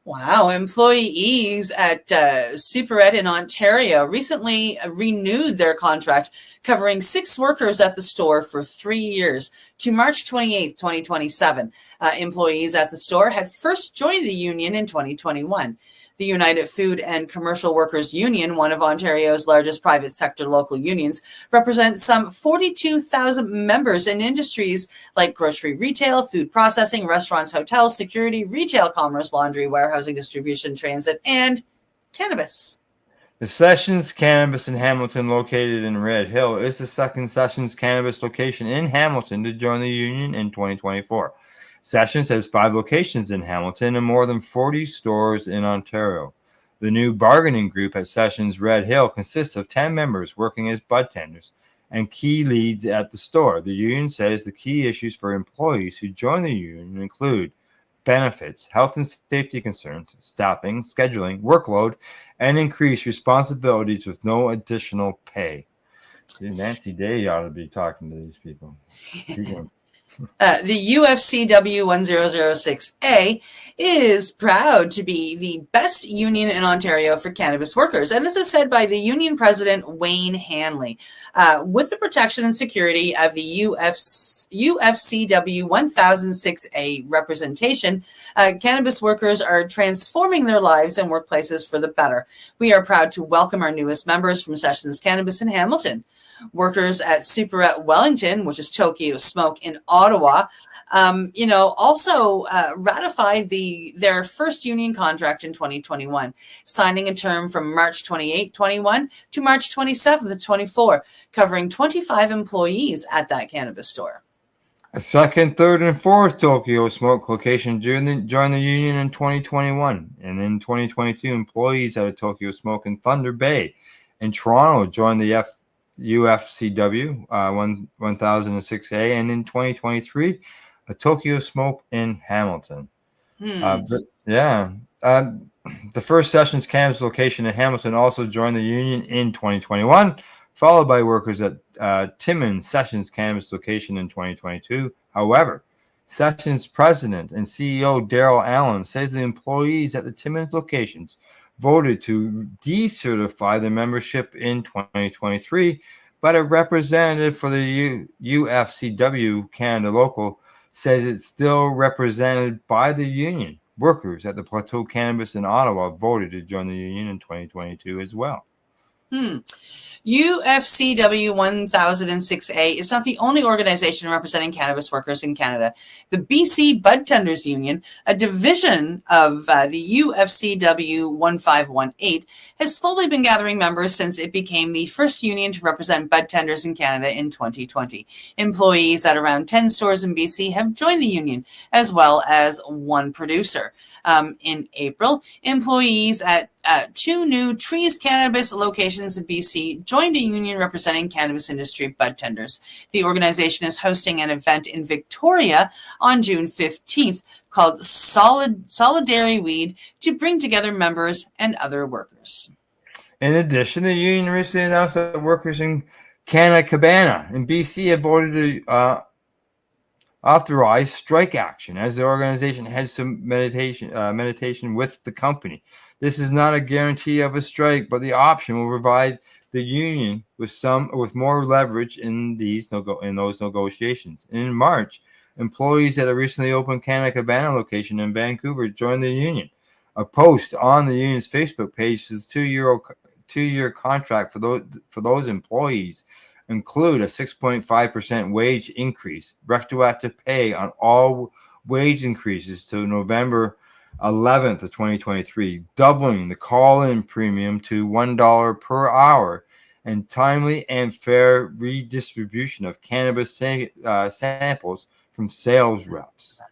Wow. Employees at Superette in Ontario recently renewed their contract covering 6 workers at the store for 3 years to March 28th, 2027. Employees at the store had first joined the union in 2021. The United Food and Commercial Workers Union, one of Ontario's largest private sector local unions, represents some 42,000 members in industries like grocery retail, food processing, restaurants, hotels, security, retail commerce, laundry, warehousing, distribution, transit, and cannabis. The Sessions Cannabis in Hamilton, located in Red Hill, is the second Sessions Cannabis location in Hamilton to join the union in 2024. Sessions has 5 locations in Hamilton and more than 40 stores in Ontario. The new bargaining group at Sessions Red Hill consists of 10 members working as bud tenders and key leads at the store. The union says the key issues for employees who join the union include benefits, health and safety concerns, staffing, scheduling, workload, and increased responsibilities with no additional pay. Nancy Day ought to be talking to these people. The UFCW 1006A is proud to be the best union in Ontario for cannabis workers. And this is said by the union president, Wayne Hanley. With the protection and security of the UFCW 1006A representation, cannabis workers are transforming their lives and workplaces for the better. We are proud to welcome our newest members from Sessions Cannabis in Hamilton. Workers at Superette Wellington, which is Tokyo Smoke in Ottawa, also ratified their first union contract in 2021, signing a term from March 28, 21 to March 27, 24, covering 25 employees at that cannabis store. A second, third, and fourth Tokyo Smoke location joined the union in 2021. And in 2022, employees at a Tokyo Smoke in Thunder Bay in Toronto joined the UFCW 1006A. And in 2023, a Tokyo Smoke in Hamilton. The first Sessions Cannabis location in Hamilton also joined the union in 2021, followed by workers at Timmins Sessions Cannabis location in 2022. However, Sessions president and CEO Daryl Allen says the employees at the Timmins locations voted to decertify the membership in 2023, but a representative for the UFCW Canada local says it's still represented by the union. Workers at the Plateau Cannabis in Ottawa voted to join the union in 2022 as well. UFCW 1006A is not the only organization representing cannabis workers in Canada. The BC Bud Tenders Union, a division of the UFCW 1518, has slowly been gathering members since it became the first union to represent bud tenders in Canada in 2020. Employees at around 10 stores in BC have joined the union, as well as one producer. In April, employees at 2 new Trees Cannabis locations in BC joined a union representing cannabis industry bud tenders. The organization is hosting an event in Victoria on June 15th called Solidary Weed to bring together members and other workers. In addition, the union recently announced that workers in Canada Cabana in BC have voted to authorize strike action as the organization heads some meditation with the company. This is not a guarantee of a strike, but the option will provide the union with more leverage in those negotiations. And in March, employees at a recently opened Canada Cabana location in Vancouver joined the union. A post on the union's Facebook page says two-year contract for those employees include a 6.5% wage increase, retroactive pay on all wage increases to November 11th of 2023, doubling the call-in premium to $1 per hour, and timely and fair redistribution of cannabis samples from sales reps.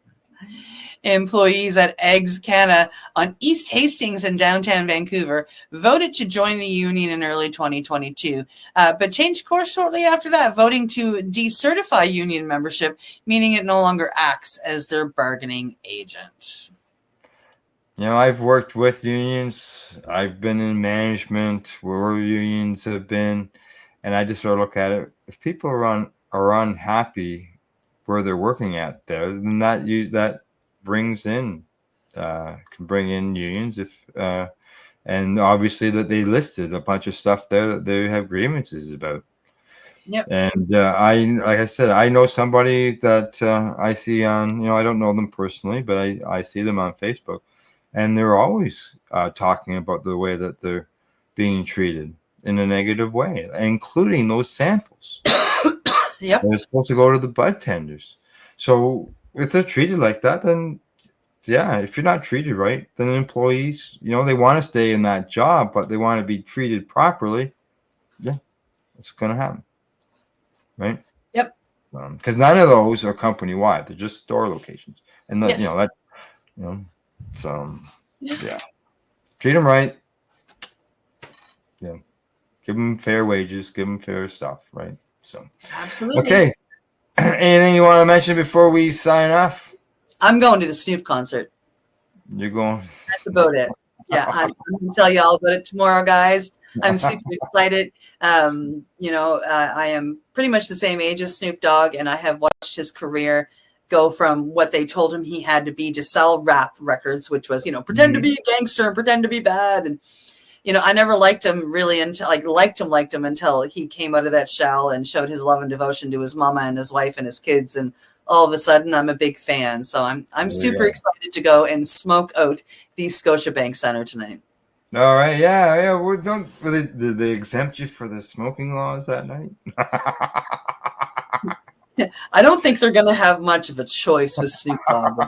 Employees at Eggs Canada on East Hastings in downtown Vancouver voted to join the union in early 2022, but changed course shortly after that, voting to decertify union membership, meaning it no longer acts as their bargaining agent. You know, I've worked with unions. I've been in management where unions have been, and I just sort of look at it. If people are unhappy where they're working at there, then that brings in can bring in unions and obviously that they listed a bunch of stuff there that they have grievances about. Yep. And like I said, I know somebody that I see on, I don't know them personally, but I see them on Facebook, and they're always talking about the way that they're being treated in a negative way, including those samples. Yep. They're supposed to go to the bud tenders. So if they're treated like that, then yeah, if you're not treated right, then employees, they want to stay in that job, but they want to be treated properly. Yeah, it's going to happen. Right? Yep. Because none of those are company wide; they're just store locations, and Yes. yeah, treat them right. Yeah, give them fair wages, give them fair stuff, right? So, Absolutely. okay. Anything you want to mention before we sign off? I'm going to the Snoop concert. You're going. That's about it. Yeah, I'm going to tell you all about it tomorrow, guys. I'm super excited. I am pretty much the same age as Snoop Dogg, and I have watched his career go from what they told him he had to be to sell rap records, which was, pretend to be a gangster and pretend to be bad. And, I never liked him really until liked him until he came out of that shell and showed his love and devotion to his mama and his wife and his kids. And all of a sudden I'm a big fan. So I'm super excited to go and smoke out the Scotiabank Center tonight. All right. Yeah. Did they exempt you for the smoking laws that night? I don't think they're going to have much of a choice with Snoop Dogg.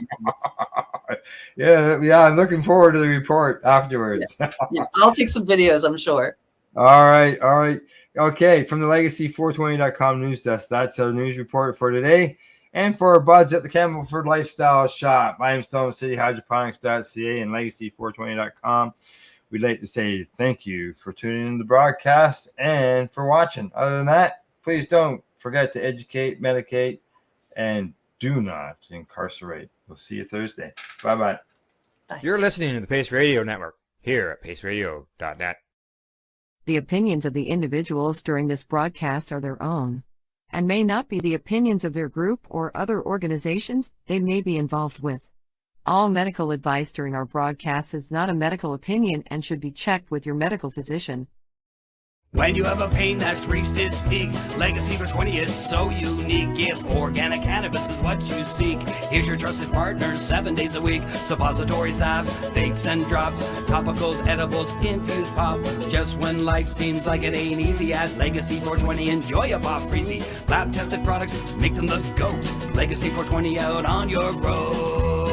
Yeah. I'm looking forward to the report afterwards. Yeah, I'll take some videos, I'm sure. All right. Okay. From the Legacy420.com news desk, that's our news report for today. And for our buds at the Campbellford Lifestyle Shop, limestonecityhydroponics.ca and legacy420.com, we'd like to say thank you for tuning in to the broadcast and for watching. Other than that, please don't forget to educate, medicate, and do not incarcerate. We'll see you Thursday. Bye-bye. You're listening to the Pace Radio Network here at paceradio.net. The opinions of the individuals during this broadcast are their own, and may not be the opinions of their group or other organizations they may be involved with. All medical advice during our broadcast is not a medical opinion and should be checked with your medical physician. When you have a pain that's reached its peak, Legacy for 20, it's so unique. If organic cannabis is what you seek, here's your trusted partner 7 days a week. Suppository salves, vapes and drops, topicals, edibles, infused pop. Just when life seems like it ain't easy, at Legacy 420, enjoy a pop freezy. Lab tested products, make them the GOAT. Legacy 420 out on your road.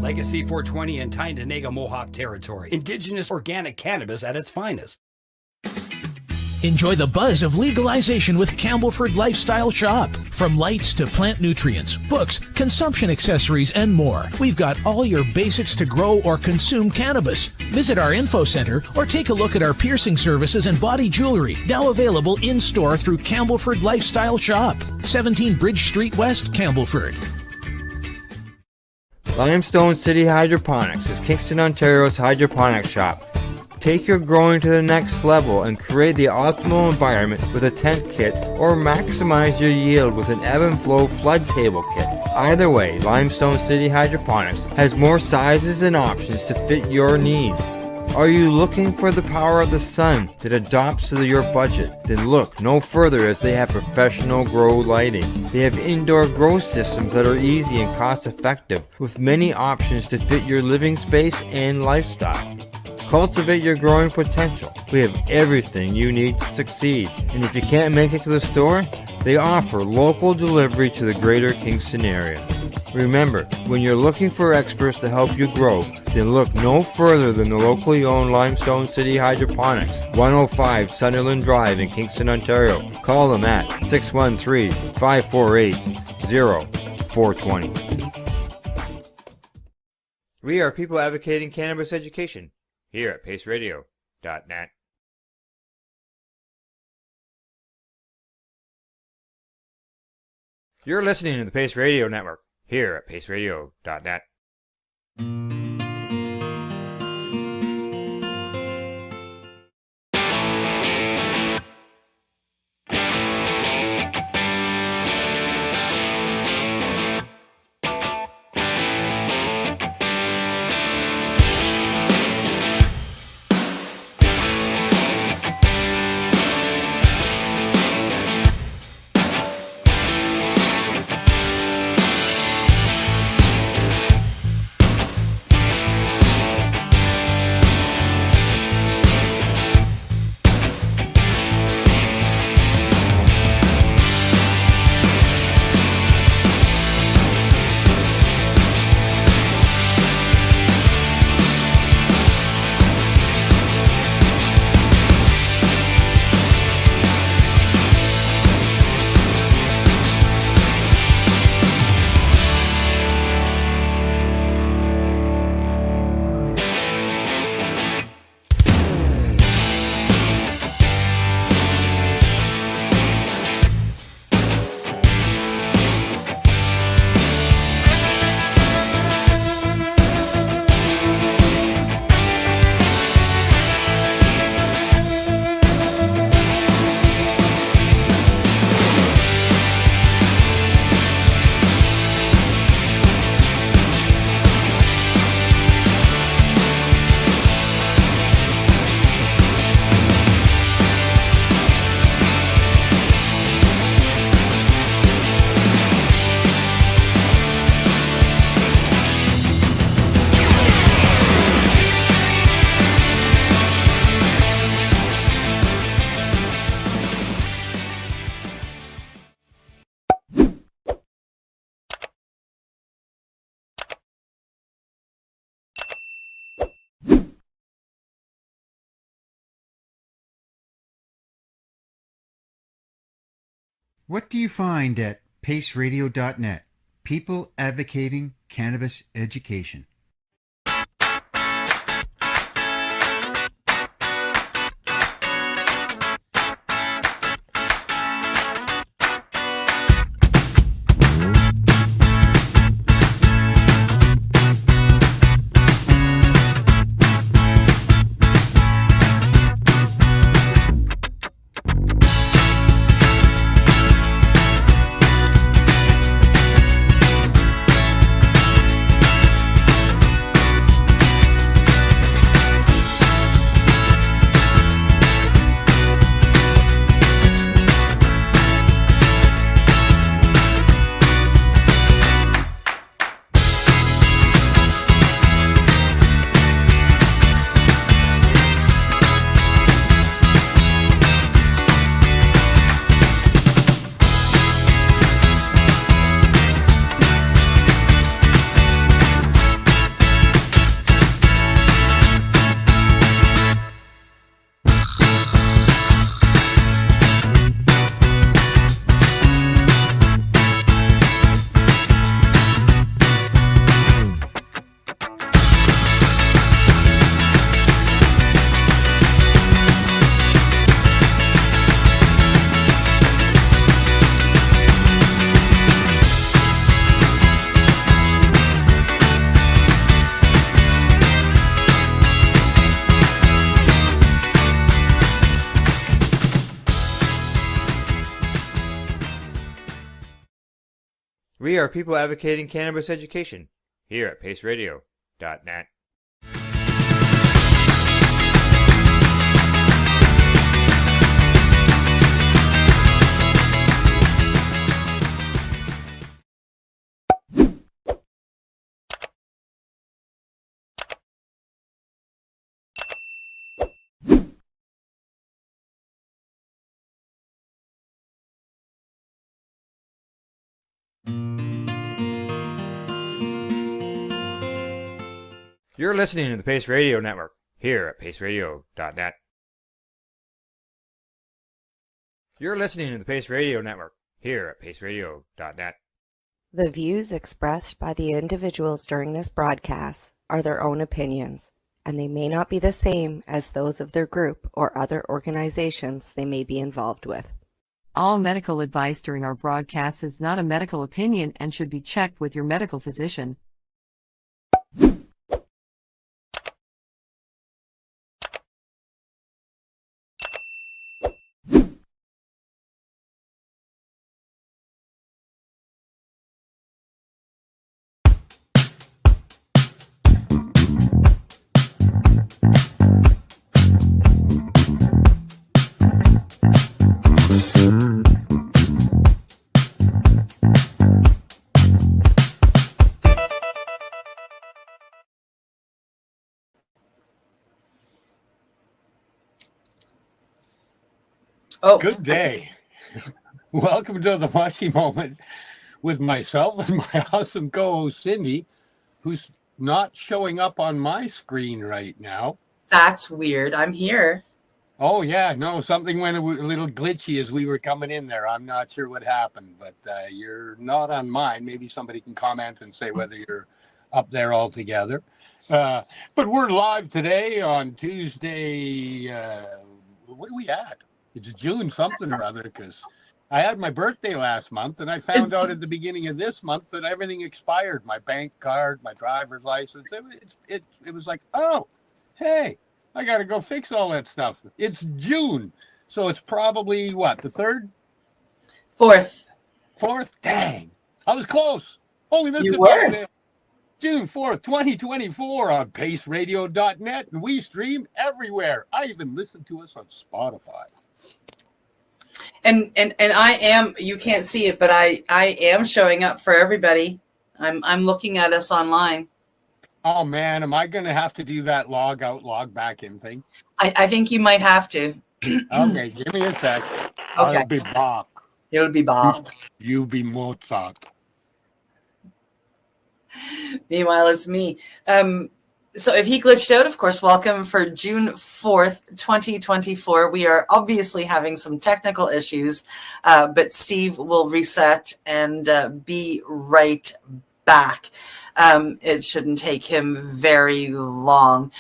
Legacy 420 in Tyendinaga Mohawk territory. Indigenous organic cannabis at its finest. Enjoy the buzz of legalization with Campbellford Lifestyle Shop. From lights to plant nutrients, books, consumption accessories, and more, we've got all your basics to grow or consume cannabis. Visit our info center or take a look at our piercing services and body jewelry, now available in-store through Campbellford Lifestyle Shop, 17 Bridge Street West, Campbellford. Limestone City Hydroponics is Kingston, Ontario's hydroponics shop. Take your growing to the next level and create the optimal environment with a tent kit, or maximize your yield with an ebb and flow flood table kit. Either way, Limestone City Hydroponics has more sizes and options to fit your needs. Are you looking for the power of the sun that adapts to your budget? Then look no further, as they have professional grow lighting. They have indoor grow systems that are easy and cost effective, with many options to fit your living space and lifestyle. Cultivate your growing potential. We have everything you need to succeed. And if you can't make it to the store, they offer local delivery to the greater Kingston area. Remember, when you're looking for experts to help you grow, then look no further than the locally owned Limestone City Hydroponics, 105 Sunderland Drive in Kingston, Ontario. Call them at 613-548-0420. We are people advocating cannabis education here at paceradio.net. You're listening to the Pace Radio Network here at paceradio.net. What do you find at paceradio.net. People advocating cannabis education. We are people advocating cannabis education here at paceradio.net. You're listening to the Pace Radio Network here at paceradio.net. You're listening to the Pace Radio Network here at paceradio.net. The views expressed by the individuals during this broadcast are their own opinions, and they may not be the same as those of their group or other organizations they may be involved with. All medical advice during our broadcast is not a medical opinion and should be checked with your medical physician. Oh, good day. Welcome to the Mushy Moment with myself and my awesome co-host Cindy, who's not showing up on my screen right now. That's weird. I'm here. Oh yeah, no, something went a little glitchy as we were coming in there. I'm not sure what happened, but you're not on mine. Maybe somebody can comment and say whether you're up there altogether. But we're live today on Tuesday. What are we at? It's June something or other, because I had my birthday last month and I found out at the beginning of this month that everything expired. My bank card, my driver's license. It was like, oh, hey, I got to go fix all that stuff. It's June. So it's probably what, the 3rd? 4th. 4th? Dang. I was close. Only missed You it were. by a day. June 4th, 2024 on paceradio.net, and we stream everywhere. I even listen to us on Spotify. And I am, you can't see it, but I am showing up for everybody. I'm looking at us online. Oh man, am I going to have to do that log out, log back in thing? I think you might have to. Okay, give me a sec. Okay. I'll be back. It'll be Bob. You be Mozart. Meanwhile, it's me. So if he glitched out, of course, welcome for June 4th, 2024. We are obviously having some technical issues, but Steve will reset and be right back. It shouldn't take him very long.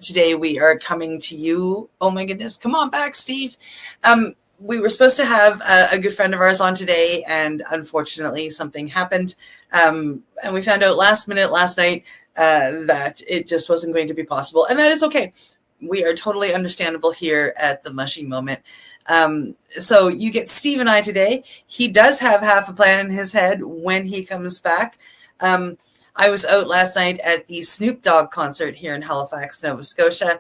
Today we are coming to you. Oh my goodness, come on back, Steve. We were supposed to have a good friend of ours on today, and unfortunately something happened. And we found out last minute last night that it just wasn't going to be possible. And that is okay. We are totally understandable here at the Mushy Moment. So you get Steve and I today. He does have half a plan in his head when he comes back. I was out last night at the Snoop Dogg concert here in Halifax, Nova Scotia,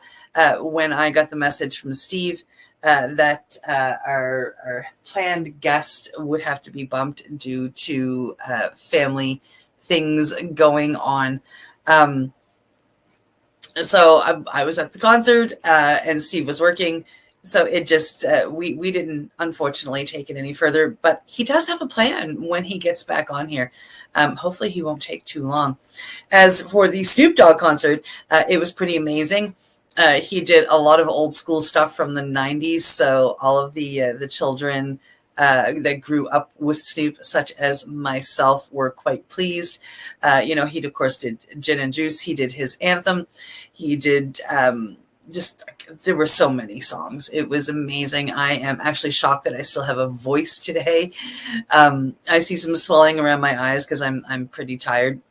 when I got the message from Steve that our planned guest would have to be bumped due to family things going on. So I was at the concert and Steve was working. So it just, we didn't unfortunately take it any further, but he does have a plan when he gets back on here. Hopefully he won't take too long. As for the Snoop Dogg concert, it was pretty amazing. He did a lot of old school stuff from the 90s. So all of the children that grew up with Snoop, such as myself, were quite pleased. He, of course, did Gin and Juice. He did his anthem. He did there were so many songs. It was amazing. I am actually shocked that I still have a voice today. I see some swelling around my eyes because I'm pretty tired.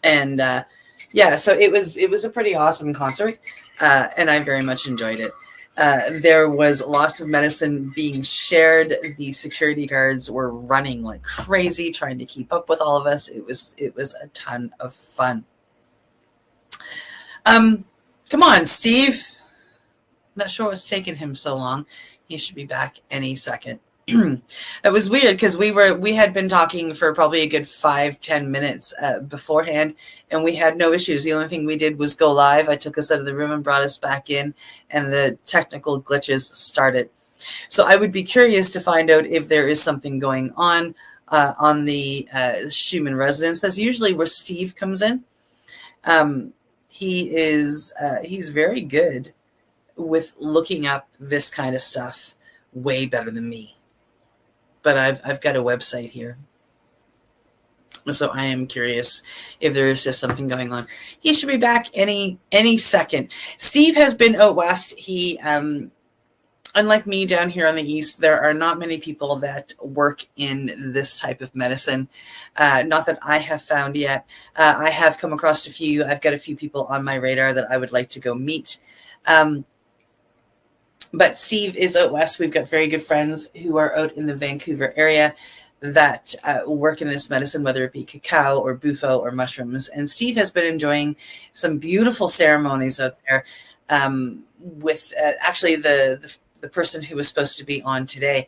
And so it was a pretty awesome concert, and I very much enjoyed it. There was lots of medicine being shared. The security guards were running like crazy, trying to keep up with all of us. It was a ton of fun. Come on, Steve. Not sure what's taking him so long. He should be back any second. It was weird because we had been talking for probably a good 5-10 minutes beforehand, and we had no issues. The only thing we did was go live. I took us out of the room and brought us back in, and the technical glitches started. So I would be curious to find out if there is something going on the Schumann residence. That's usually where Steve comes in. He's very good with looking up this kind of stuff, way better than me. But I've got a website here. So I am curious if there is just something going on. He should be back any second. Steve has been out west. He, unlike me down here on the east, there are not many people that work in this type of medicine. Not that I have found yet. I have come across a few. I've got a few people on my radar that I would like to go meet. But Steve is out west. We've got very good friends who are out in the Vancouver area that work in this medicine, whether it be cacao or bufo or mushrooms. And Steve has been enjoying some beautiful ceremonies out there with actually the person who was supposed to be on today.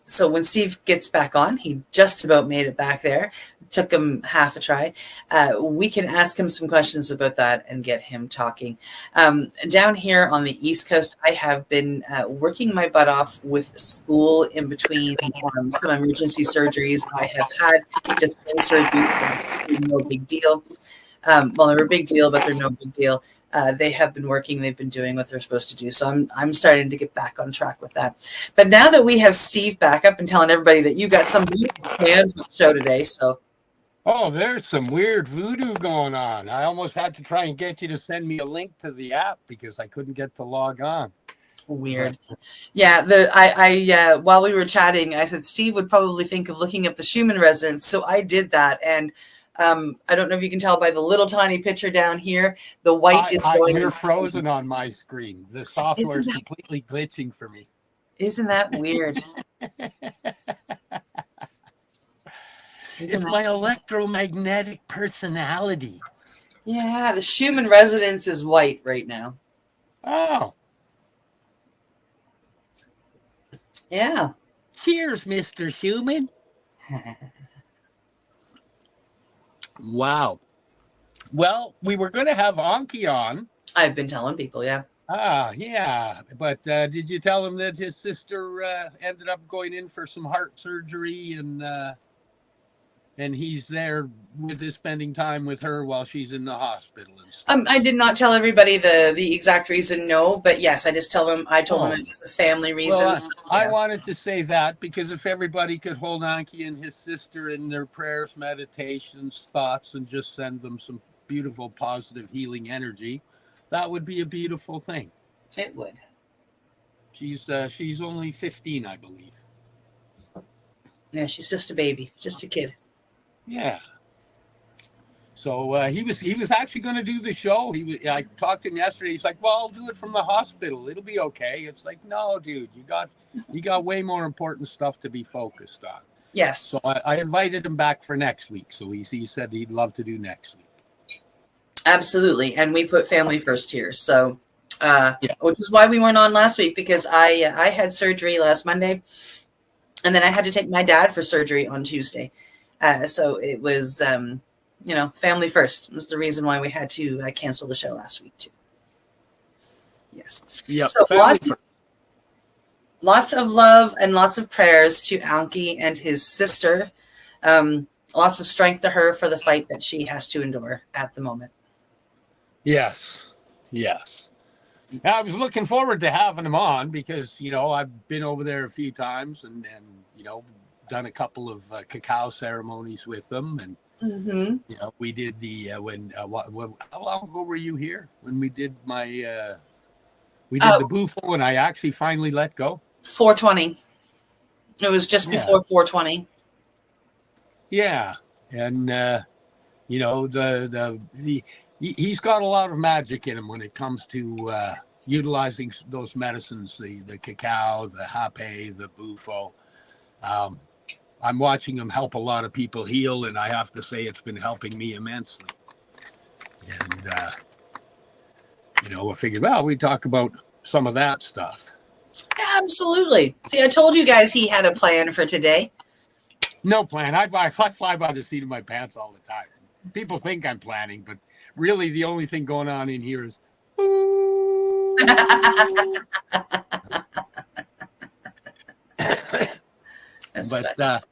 So when Steve gets back on, he just about made it back there. Took him half a try. We can ask him some questions about that and get him talking. Down here on the East Coast, I have been working my butt off with school in between some emergency surgeries I have had. Just surgeries, no big deal. Well, they're a big deal, but they're no big deal. They have been working. They've been doing what they're supposed to do. So I'm starting to get back on track with that. But now that we have Steve back, up and telling everybody that you got some plans for the show today. So. Oh, there's some weird voodoo going on. I almost had to try and get you to send me a link to the app because I couldn't get to log on. Weird. Yeah, while we were chatting, I said Steve would probably think of looking up the Schumann residence. So I did that. And I don't know if you can tell by the little tiny picture down here, the white is going. You're frozen on my screen. The software is completely glitching for me. Isn't that weird? It's my electromagnetic personality. Yeah, the Schumann residence is white right now. Oh. Yeah. Cheers, Mr. Schumann. Wow. Well, we were going to have Anki on. I've been telling people, yeah. Yeah. But did you tell him that his sister ended up going in for some heart surgery and... and he's there spending time with her while she's in the hospital and stuff. I did not tell everybody the exact reason, no, but yes, I just I told them it was a family reason. Well, I wanted to say that because if everybody could hold Anki and his sister in their prayers, meditations, thoughts, and just send them some beautiful, positive, healing energy, that would be a beautiful thing. It would. She's only 15, I believe. Yeah, she's just a baby, just a kid. Yeah. So he was actually going to do the show. I talked to him yesterday. He's like, "Well, I'll do it from the hospital. It'll be okay." It's like, no, dude, you got way more important stuff to be focused on. Yes. So I invited him back for next week. So he said he'd love to do next week. Absolutely, and we put family first here. So, which is why we weren't on last week, because I had surgery last Monday, and then I had to take my dad for surgery on Tuesday. So it was, family first was the reason why we had to cancel the show last week too. Yes. Yeah. So lots of love and lots of prayers to Anki and his sister. Lots of strength to her for the fight that she has to endure at the moment. Yes. Yes. I was looking forward to having him on because, I've been over there a few times and done a couple of cacao ceremonies with them. And, we did the, how long ago were you here when we did the Bufo and I actually finally let go? 420. It was just before 420. Yeah. And, he's got a lot of magic in him when it comes to utilizing those medicines, the cacao, the hape, the Bufo. I'm watching him help a lot of people heal, and I have to say it's been helping me immensely. And, I figured, well, we talk about some of that stuff. Absolutely. See, I told you guys he had a plan for today. No plan. I fly by the seat of my pants all the time. People think I'm planning, but really the only thing going on in here is but I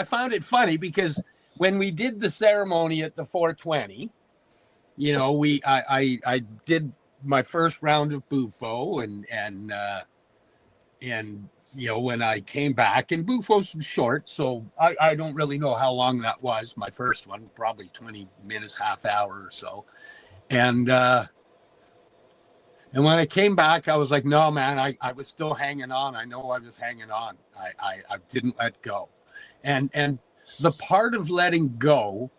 found it funny because when we did the ceremony at the 420, I did my first round of Bufo and when I came back, and Bufo's short, so I don't really know how long that was. My first one, probably 20 minutes, half hour or so. And when I came back, I was like, no, man, I was still hanging on. I know I was hanging on. I didn't let go. And the part of letting go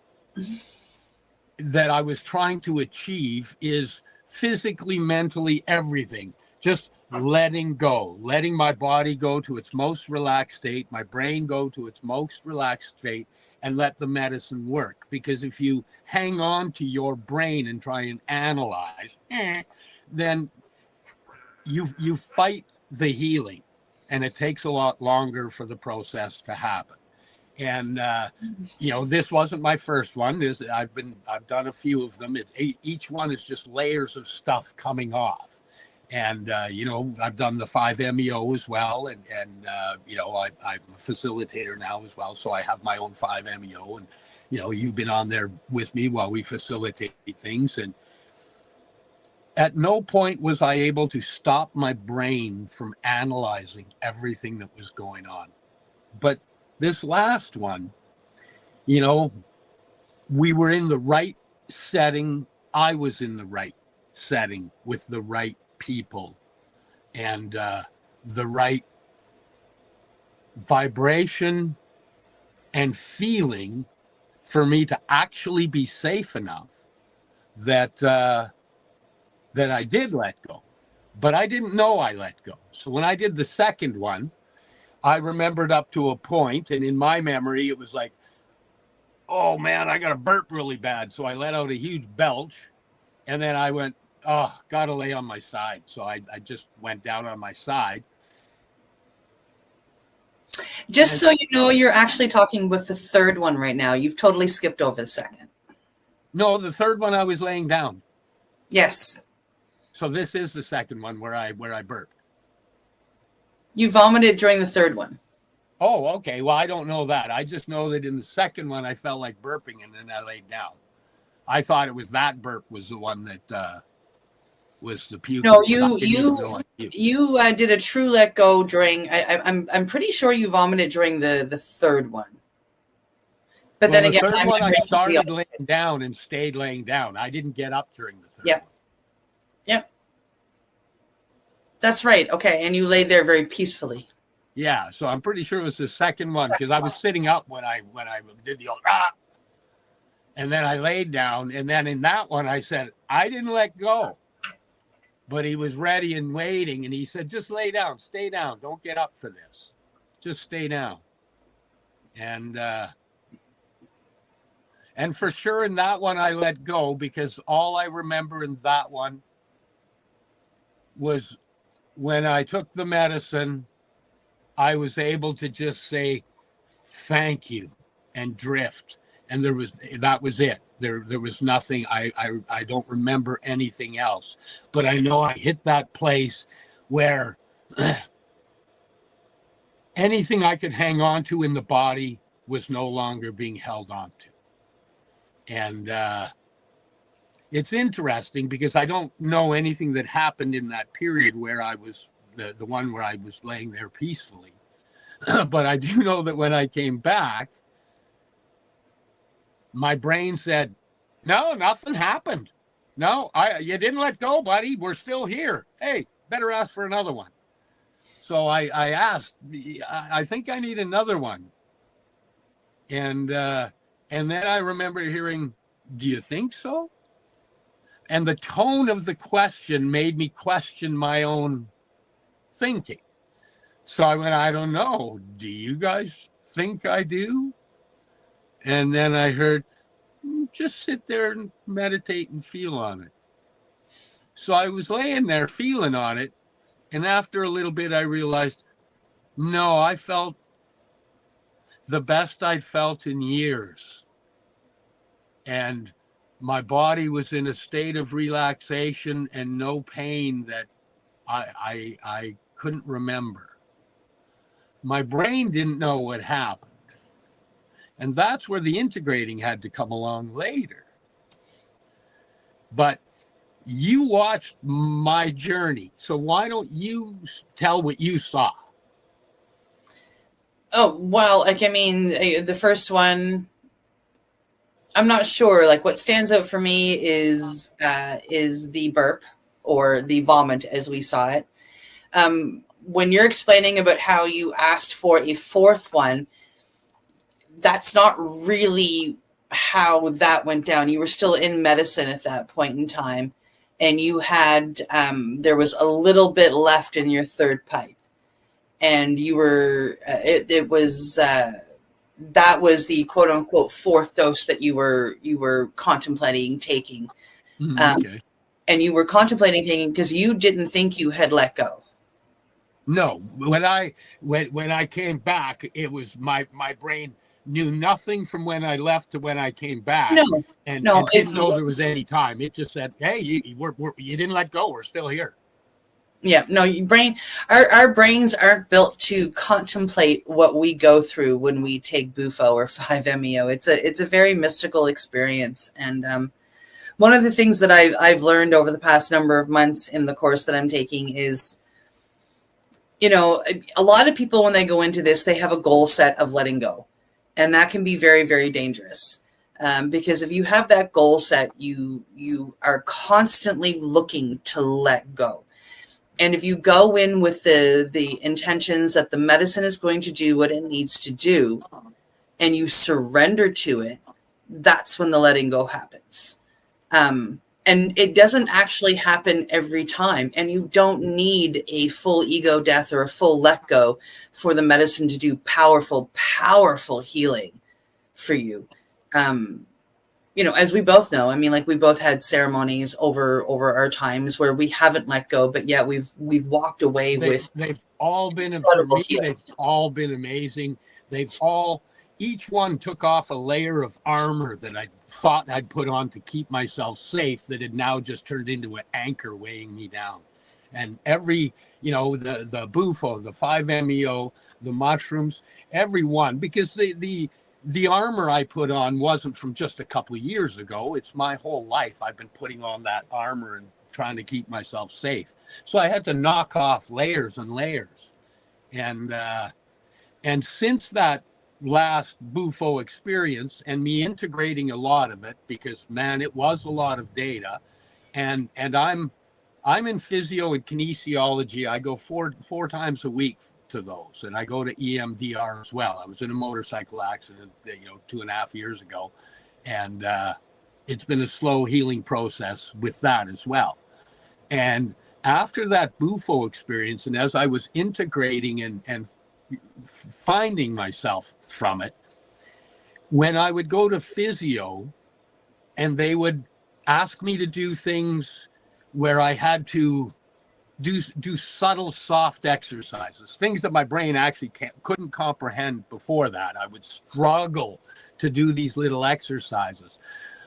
that I was trying to achieve is physically, mentally, everything. Just letting go, letting my body go to its most relaxed state, my brain go to its most relaxed state, and let the medicine work. Because if you hang on to your brain and try and analyze, then you fight the healing, and it takes a lot longer for the process to happen. And this wasn't my first one. I've done a few of them. Each one is just layers of stuff coming off. And, I've done the 5-MeO as well. And I'm a facilitator now as well. So I have my own 5-MeO. And, you've been on there with me while we facilitate things. And at no point was I able to stop my brain from analyzing everything that was going on. But this last one, we were in the right setting. I was in the right setting with the right people and the right vibration and feeling for me to actually be safe enough that I did let go. But I didn't know I let go. So when I did the second one, I remembered up to a point, and in my memory it was like, oh man, I got to burp really bad. So I let out a huge belch, and then I went, oh, gotta lay on my side. So I just went down on my side. Just so you know, you're actually talking with the third one right now. You've totally skipped over the second. No, the third one I was laying down. Yes. So this is the second one where I burped. You vomited during the third one. Oh, okay. Well, I don't know that. I just know that in the second one, I felt like burping and then I laid down. I thought it was that burp was the one that was the puking. No, but I didn't even know it. you did a true let go during. I'm pretty sure you vomited during the third one. But Well, then again, the third I'm one, I sure started laying down and stayed laying down. I didn't get up during the third. Yep. Yep. That's right. Okay, and you laid there very peacefully. Yeah, so I'm pretty sure it was the second one because I was sitting up when I did the old and then I laid down, and then in that one I said I didn't let go, but he was ready and waiting, and he said just lay down, stay down, don't get up for this, just stay down, and for sure in that one I let go because all I remember in that one was when I took the medicine. I was able to just say thank you and drift, and that was it. There was nothing. I don't remember anything else, but I know I hit that place where anything I could hang on to in the body was no longer being held on to, and it's interesting because I don't know anything that happened in that period where I was. The one where I was laying there peacefully. But I do know that when I came back, my brain said, no, nothing happened. No, you didn't let go, buddy. We're still here. Hey, better ask for another one. So I asked, I think I need another one. And then I remember hearing, do you think so? And the tone of the question made me question my own thinking. So I went, I don't know. Do you guys think I do? And then I heard, just sit there and meditate and feel on it. So I was laying there feeling on it. And after a little bit, I realized, no, I felt the best I'd felt in years. And my body was in a state of relaxation and no pain that I couldn't remember. My brain didn't know what happened. And that's where the integrating had to come along later. But you watched my journey. So why don't you tell what you saw? Oh, well, like, I mean, the first one, I'm not sure. Like, what stands out for me is the burp or the vomit as we saw it. When you're explaining about how you asked for a fourth one, that's not really how that went down. You were still in medicine at that point in time, and you had, there was a little bit left in your third pipe. And you were, that was the quote unquote fourth dose that you were contemplating taking. Okay. And you were contemplating taking because you didn't think you had let go. No, when I came back, it was my brain knew nothing from when I left to when I came back. And didn't know there was any time. It just said, hey, you didn't let go. We're still here. Yeah, no, our brains aren't built to contemplate what we go through when we take Bufo or 5-MeO. It's a very mystical experience. And one of the things that I've learned over the past number of months in the course that I'm taking is, you know, a lot of people, when they go into this, they have a goal set of letting go. And that can be very, very dangerous. Because if you have that goal set, you are constantly looking to let go. And if you go in with the intentions that the medicine is going to do what it needs to do, and you surrender to it, that's when the letting go happens. And it doesn't actually happen every time. And you don't need a full ego death or a full let go for the medicine to do powerful, powerful healing for you. You know, as we both know, I mean, like, we both had ceremonies over our times where we haven't let go, but yet we've walked away with. They've all been, for me, they've all been amazing. Each one took off a layer of armor that I thought I'd put on to keep myself safe that had now just turned into an anchor weighing me down. and every, the bufo, the 5-MeO, the mushrooms, every one, because the armor I put on wasn't from just a couple of years ago. It's my whole life. I've been putting on that armor and trying to keep myself safe. So I had to knock off layers and layers. And since that last bufo experience and me integrating a lot of it, because man, it was a lot of data, and I'm in physio and kinesiology. I go four times a week to those, and I go to EMDR as well. I was in a motorcycle accident 2.5 years ago, and it's been a slow healing process with that as well. And after that bufo experience, and as I was integrating and finding myself from it, when I would go to physio and they would ask me to do things where I had to do subtle, soft exercises, things that my brain actually couldn't comprehend before that. I would struggle to do these little exercises.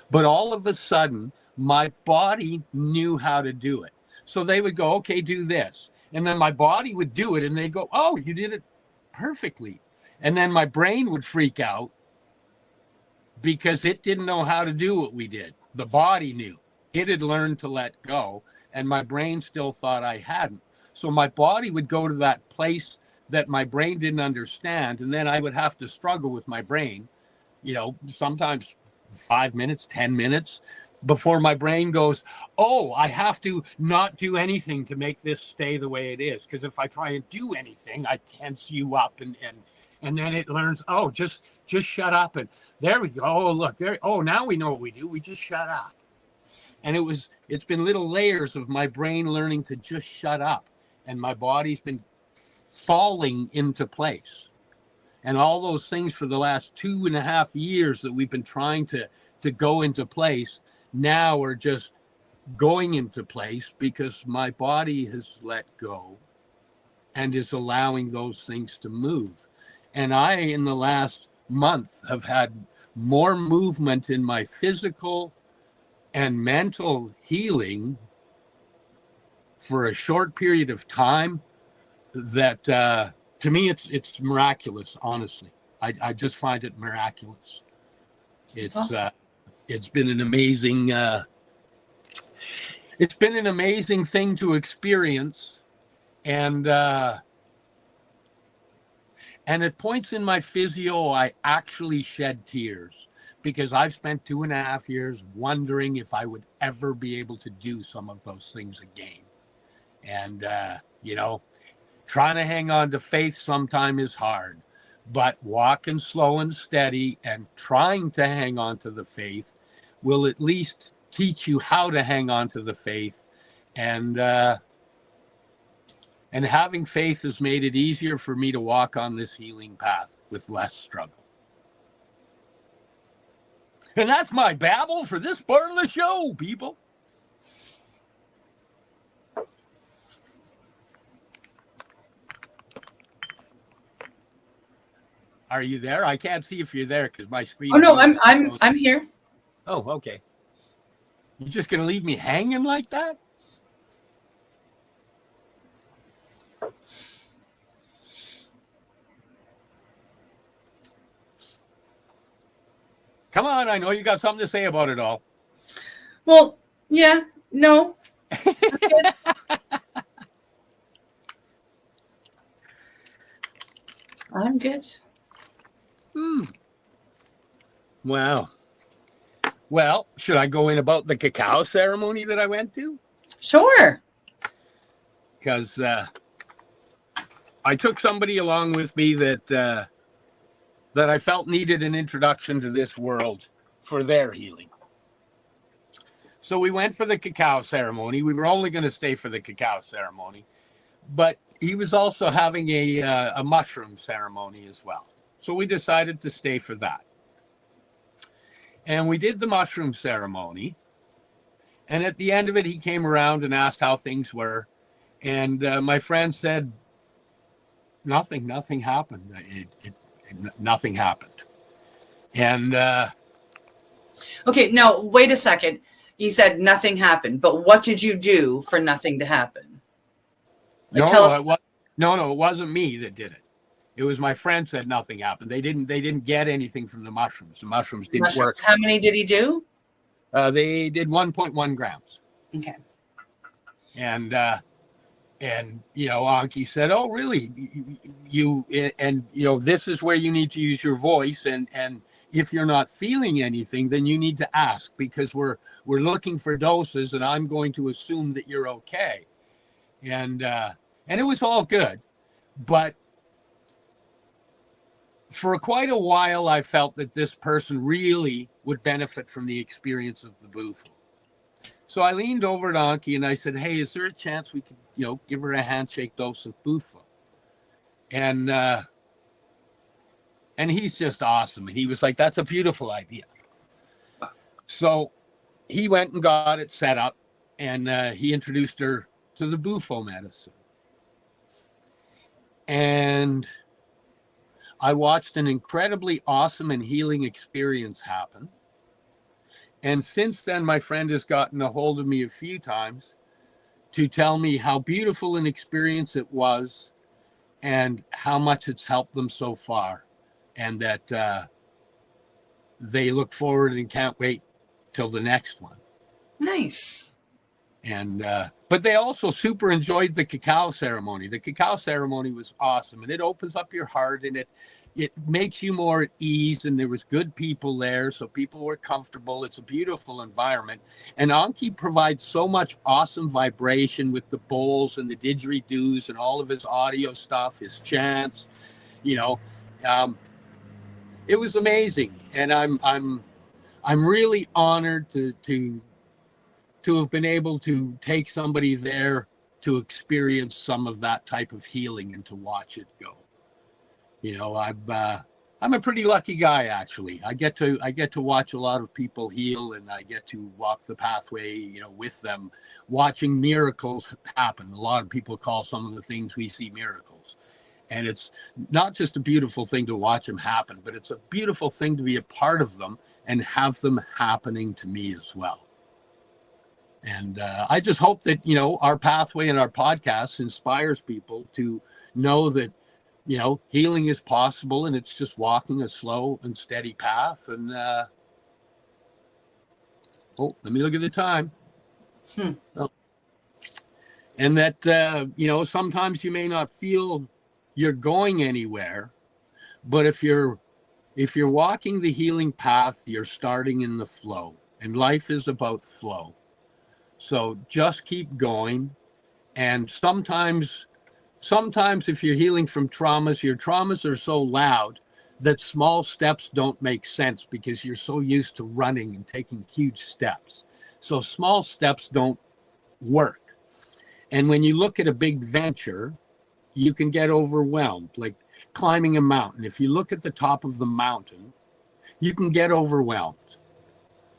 But all of a sudden, my body knew how to do it. So they would go, okay, do this. And then my body would do it, and they'd go, oh, you did it perfectly. And then my brain would freak out because it didn't know how to do what we did. The body knew. It had learned to let go, and my brain still thought I hadn't. So my body would go to that place that my brain didn't understand, and then I would have to struggle with my brain, sometimes 5 minutes, 10 minutes, before my brain goes, oh, I have to not do anything to make this stay the way it is. Because if I try and do anything, I tense you up, and then it learns, oh, just shut up. And there we go. Oh, look, there. Oh, now we know what we do. We just shut up. And it's been little layers of my brain learning to just shut up. And my body's been falling into place. And all those things for the last 2.5 years that we've been trying to go into place now are just going into place because my body has let go and is allowing those things to move. And I, in the last month, have had more movement in my physical and mental healing for a short period of time that to me it's miraculous. Honestly, I just find it miraculous. It's awesome. It's been an amazing thing to experience, and at points in my physio I actually shed tears because I've spent 2.5 years wondering if I would ever be able to do some of those things again. And trying to hang on to faith sometimes is hard, but walking slow and steady and trying to hang on to the faith will at least teach you how to hang on to the faith. And having faith has made it easier for me to walk on this healing path with less struggle. And that's my babble for this part of the show, people. Are you there? I can't see if you're there because my screen. Oh no, I'm here. Oh, okay. You're just gonna leave me hanging like that? Come on, I know you got something to say about it all. Well, yeah, no. I'm good. Wow. Well, should I go in about the cacao ceremony that I went to? Sure. Because I took somebody along with me that I felt needed an introduction to this world for their healing. So we went for the cacao ceremony. We were only going to stay for the cacao ceremony, but he was also having a mushroom ceremony as well. So we decided to stay for that. And we did the mushroom ceremony. And at the end of it, he came around and asked how things were. And my friend said, nothing happened. Nothing happened. And okay, now wait a second. He said nothing happened, but what did you do for nothing to happen? No, tell no, us. it wasn't me that did it. It was my friend said nothing happened. They didn't get anything from the mushrooms. The mushrooms didn't work. How many did he do? They did 1.1 grams. Okay. And Anki said, "Oh, really? This is where you need to use your voice. And if you're not feeling anything, then you need to ask, because we're looking for doses, and I'm going to assume that you're okay." And it was all good, but for quite a while, I felt that this person really would benefit from the experience of the bufo. So I leaned over to Anki and I said, "Hey, is there a chance we could, give her a handshake dose of bufo?" And he's just awesome. And he was like, "That's a beautiful idea." So he went and got it set up, and he introduced her to the bufo medicine. And I watched an incredibly awesome and healing experience happen. And since then, my friend has gotten a hold of me a few times to tell me how beautiful an experience it was and how much it's helped them so far. And that they look forward and can't wait till the next one. Nice. And but they also super enjoyed the cacao ceremony. The cacao ceremony was awesome, and it opens up your heart, and it makes you more at ease. And there was good people there, so people were comfortable. It's a beautiful environment, and Anki provides so much awesome vibration with the bowls and the didgeridoos and all of his audio stuff, his chants. It was amazing, and I'm really honored to have been able to take somebody there to experience some of that type of healing and to watch it go. I'm a pretty lucky guy, actually. I get to watch a lot of people heal, and I get to walk the pathway, with them, watching miracles happen. A lot of people call some of the things we see miracles. And it's not just a beautiful thing to watch them happen, but it's a beautiful thing to be a part of them and have them happening to me as well. And I just hope that, our pathway and our podcast inspires people to know that, healing is possible, and it's just walking a slow and steady path. And, let me look at the time. Oh. And that, sometimes you may not feel you're going anywhere, but if you're walking the healing path, you're starting in the flow, and life is about flow. So just keep going. And sometimes if you're healing from traumas, your traumas are so loud that small steps don't make sense because you're so used to running and taking huge steps. So small steps don't work. And when you look at a big venture, you can get overwhelmed, like climbing a mountain. If you look at the top of the mountain, you can get overwhelmed.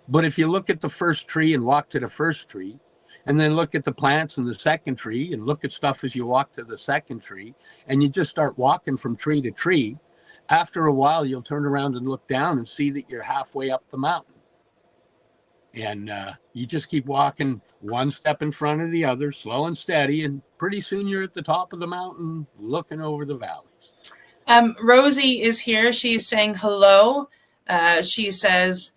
But if you look at the first tree and walk to the first tree, and then look at the plants in the second tree, and look at stuff as you walk to the second tree, and you just start walking from tree to tree, after a while, you'll turn around and look down and see that you're halfway up the mountain. And you just keep walking one step in front of the other, slow and steady, and pretty soon you're at the top of the mountain looking over the valleys. Rosie is here. She's saying hello. She says,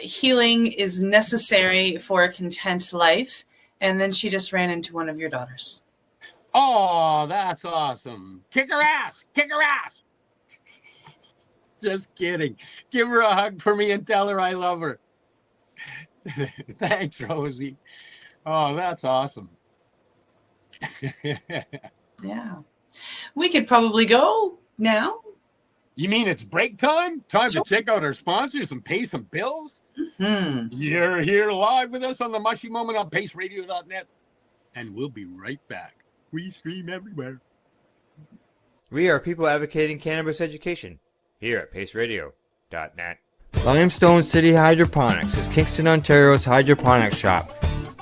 healing is necessary for a content life. And then she just ran into one of your daughters. Oh, that's awesome. Kick her ass. Kick her ass. Just kidding. Give her a hug for me and tell her I love her. Thanks, Rosie. Oh, that's awesome. Yeah. We could probably go now. You mean it's break time? Time to check out our sponsors and pay some bills? Mm-hmm. You're here live with us on the Mushy Moment on paceradio.net. And we'll be right back. We stream everywhere. We are people advocating cannabis education here at paceradio.net. Limestone City Hydroponics is Kingston, Ontario's hydroponics shop.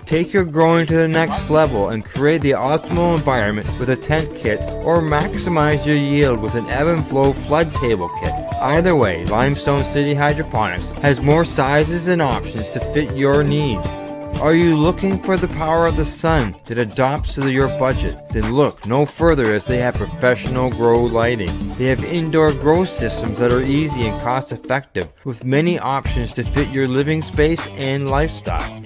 Take your growing to the next level and create the optimal environment with a tent kit, or maximize your yield with an ebb and flow flood table kit. Either way, Limestone City Hydroponics has more sizes and options to fit your needs. Are you looking for the power of the sun that adapts to your budget? Then look no further, as they have professional grow lighting. They have indoor grow systems that are easy and cost effective, with many options to fit your living space and lifestyle.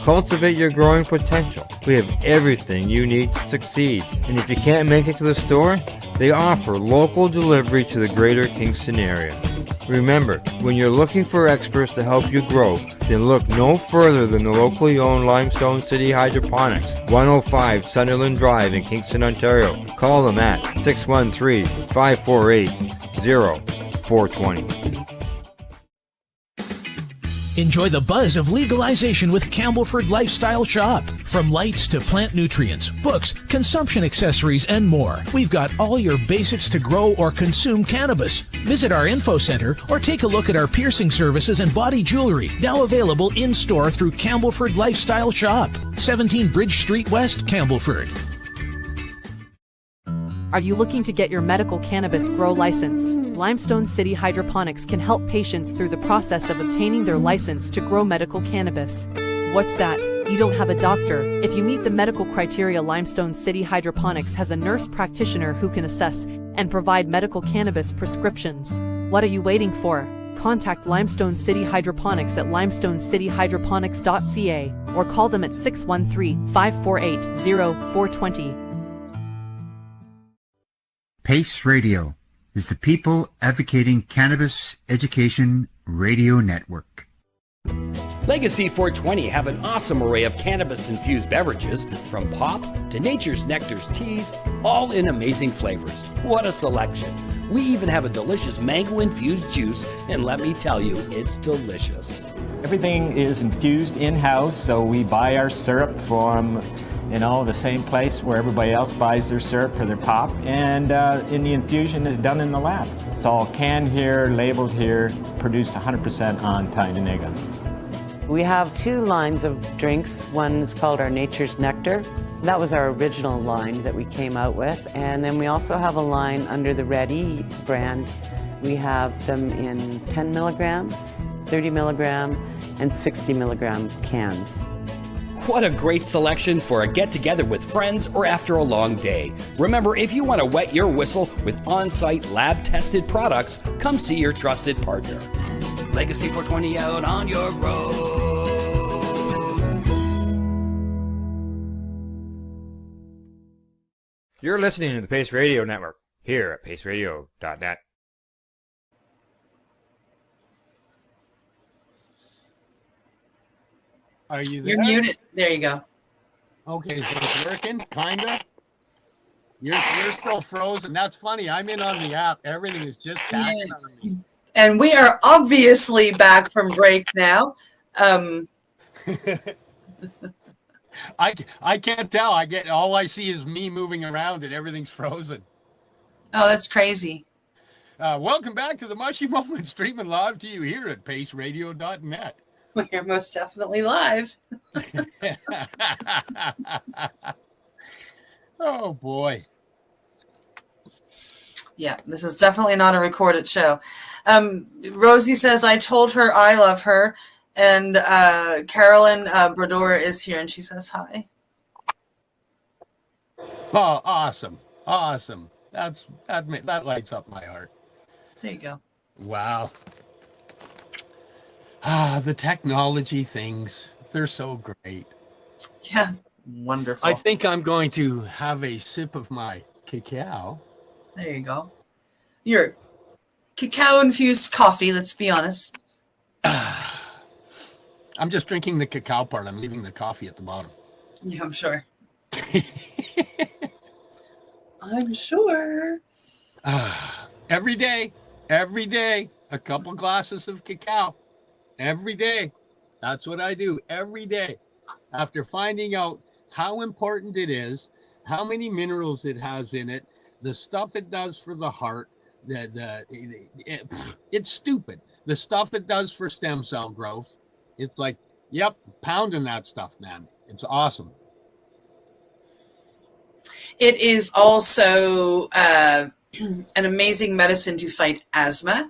Cultivate your growing potential. We have everything you need to succeed. And if you can't make it to the store, they offer local delivery to the greater Kingston area. Remember, when you're looking for experts to help you grow, then look no further than the locally owned Limestone City Hydroponics, 105 Sunderland Drive in Kingston, Ontario. Call them at 613-548-0420. Enjoy the buzz of legalization with Campbellford Lifestyle Shop. From lights to plant nutrients, books, consumption accessories, and more, we've got all your basics to grow or consume cannabis. Visit our info center or take a look at our piercing services and body jewelry, now available in-store through Campbellford Lifestyle Shop, 17 Bridge Street West, Campbellford. Are you looking to get your medical cannabis grow license? Limestone City Hydroponics can help patients through the process of obtaining their license to grow medical cannabis. What's that? You don't have a doctor. If you meet the medical criteria, Limestone City Hydroponics has a nurse practitioner who can assess and provide medical cannabis prescriptions. What are you waiting for? Contact Limestone City Hydroponics at limestonecityhydroponics.ca or call them at 613-548-0420. PACE Radio is the People Advocating Cannabis Education Radio Network. Legacy 420 have an awesome array of cannabis-infused beverages, from pop to Nature's Nectar's teas, all in amazing flavors. What a selection! We even have a delicious mango-infused juice, and let me tell you, it's delicious. Everything is infused in-house, so we buy our syrup from the same place where everybody else buys their syrup for their pop, and the infusion is done in the lab. It's all canned here, labeled here, produced 100% on Tyndonega. We have two lines of drinks. One is called our Nature's Nectar. That was our original line that we came out with. And then we also have a line under the Red E brand. We have them in 10 milligrams, 30 milligram, and 60 milligram cans. What a great selection for a get-together with friends or after a long day. Remember, if you want to wet your whistle with on-site lab-tested products, come see your trusted partner. Legacy 420 out on your road. You're listening to the Pace Radio Network here at paceradio.net. Are you there? You're muted. There you go. Okay, so it's working, kinda. You're still frozen. That's funny. I'm in on the app. Everything is just back on me. And we are obviously back from break now. I can't tell. All I see is me moving around and everything's frozen. Oh, that's crazy. Welcome back to the Mushy Moment, streaming live to you here at paceradio.net. We're most definitely live. Oh boy. Yeah, this is definitely not a recorded show. Rosie says, I told her I love her. And Carolyn Brodeur is here and she says hi. Oh, awesome. Awesome. That lights up my heart. There you go. Wow. The technology things, they're so great. Yeah, wonderful. I think I'm going to have a sip of my cacao. There you go. Your cacao-infused coffee, let's be honest. I'm just drinking the cacao part. I'm leaving the coffee at the bottom. Yeah, I'm sure. I'm sure. Every day, a couple glasses of cacao. Every day. That's what I do every day. After finding out how important it is, how many minerals it has in it, the stuff it does for the heart, it's stupid. The stuff it does for stem cell growth, it's like, yep, pounding that stuff, man. It's awesome. It is also an amazing medicine to fight asthma.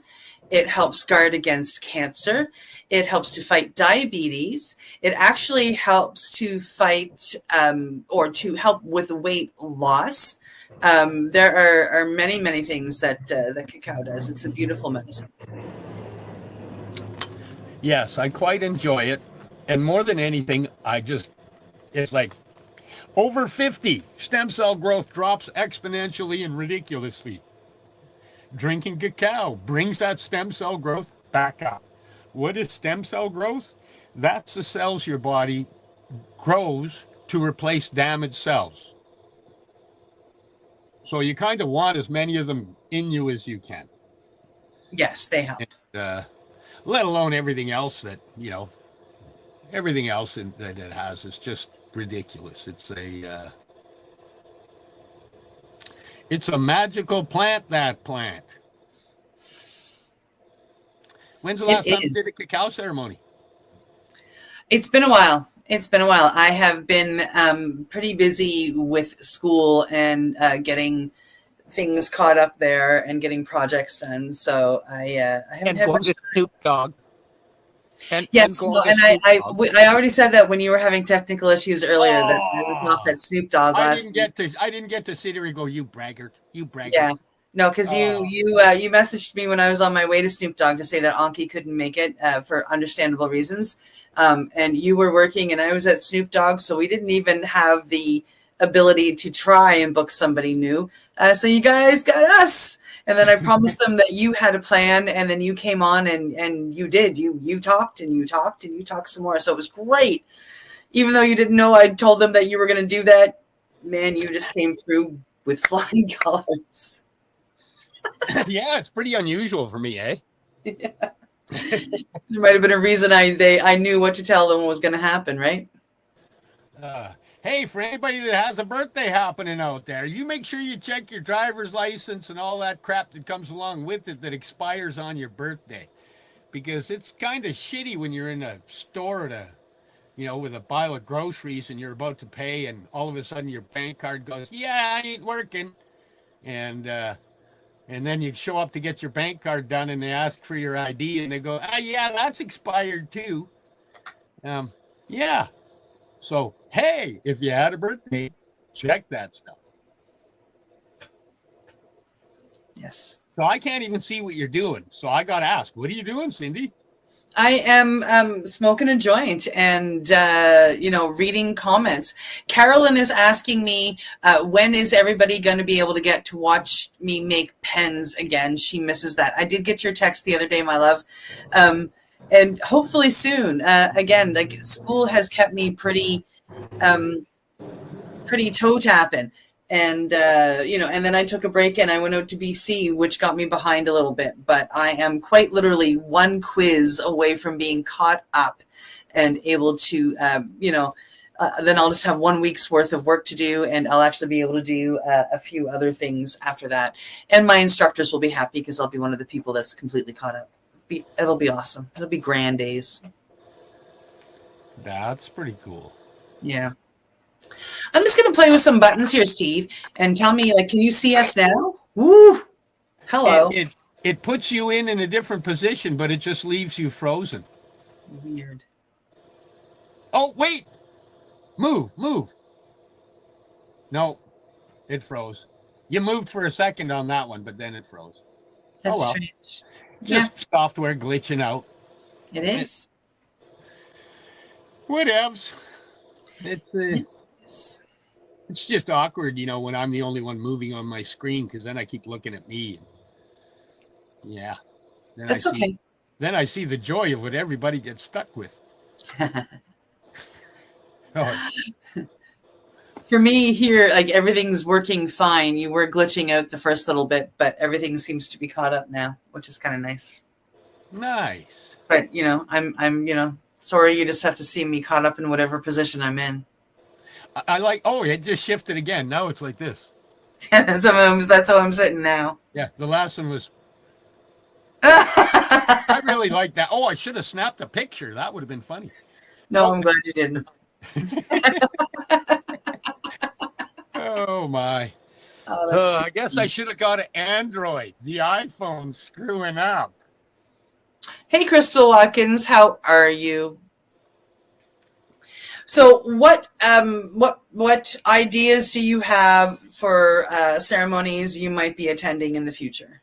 It helps guard against cancer. It helps to fight diabetes. It actually helps to fight or to help with weight loss. There are many, many things that that cacao does. It's a beautiful medicine. Yes, I quite enjoy it. And more than anything, it's like over 50, stem cell growth drops exponentially and ridiculously. Drinking cacao brings that stem cell growth back up. What is stem cell growth? That's the cells your body grows to replace damaged cells. So you kind of want as many of them in you as you can. Yes, they help. And, let alone everything else that, everything else that it has is just ridiculous. It's a magical plant, that plant. When's the last time you did a cacao ceremony? It's been a while. It's been a while. I have been pretty busy with school and getting things caught up there and getting projects done. So I haven't had much time. Snoop Dogg. Yes, I already said that when you were having technical issues earlier that I was off at Snoop Dogg last week. I didn't get to sit here and go, you braggart, you braggart. Yeah, no, because you messaged me when I was on my way to Snoop Dogg to say that Anki couldn't make it for understandable reasons, and you were working and I was at Snoop Dogg, so we didn't even have the ability to try and book somebody new. So you guys got us. And then I promised them that you had a plan, and then you came on and you did. You talked and you talked and you talked some more. So it was great. Even though you didn't know I told them that you were going to do that, man, you just came through with flying colors. Yeah, it's pretty unusual for me, eh? Yeah. There might have been a reason I knew what to tell them was going to happen, right? Hey, for anybody that has a birthday happening out there, you make sure you check your driver's license and all that crap that comes along with it that expires on your birthday. Because it's kind of shitty when you're in a store with a pile of groceries and you're about to pay and all of a sudden your bank card goes, yeah, I ain't working. And then you show up to get your bank card done and they ask for your ID and they go, yeah, that's expired too. Yeah. So, hey, if you had a birthday, check that stuff. Yes. So I can't even see what you're doing. So I got to ask, what are you doing, Cindy? I am smoking a joint and, reading comments. Carolyn is asking me, when is everybody going to be able to get to watch me make pens again? She misses that. I did get your text the other day, my love. And hopefully soon. Again, like school has kept me pretty toe tapping, and and then I took a break and I went out to BC, which got me behind a little bit. But I am quite literally one quiz away from being caught up and able to, then I'll just have 1 week's worth of work to do, and I'll actually be able to do a few other things after that. And my instructors will be happy because I'll be one of the people that's completely caught up. It'll be awesome. It'll be grand days. That's pretty cool. Yeah. I'm just going to play with some buttons here, Steve, and tell me, can you see us now? Woo! Hello. It puts you in a different position, but it just leaves you frozen. Weird. Oh, wait. Move. No, it froze. You moved for a second on that one, but then it froze. That's strange. Just software glitching out. It is. Whatevs. It's just awkward, when I'm the only one moving on my screen, because then I keep looking at me. Yeah. That's okay. Then I see the joy of what everybody gets stuck with. For me here, everything's working fine. You were glitching out the first little bit, but everything seems to be caught up now, which is kind of nice. Nice. But I'm sorry. You just have to see me caught up in whatever position I'm in. It just shifted again. Now it's like this. That's how I'm sitting now. Yeah, the last one was. I really like that. Oh, I should have snapped a picture. That would have been funny. No, I'm glad you didn't. Oh my. Oh, I guess I should have got an Android. The iPhone's screwing up. Hey, Crystal Watkins, how are you? So what ideas do you have for ceremonies you might be attending in the future?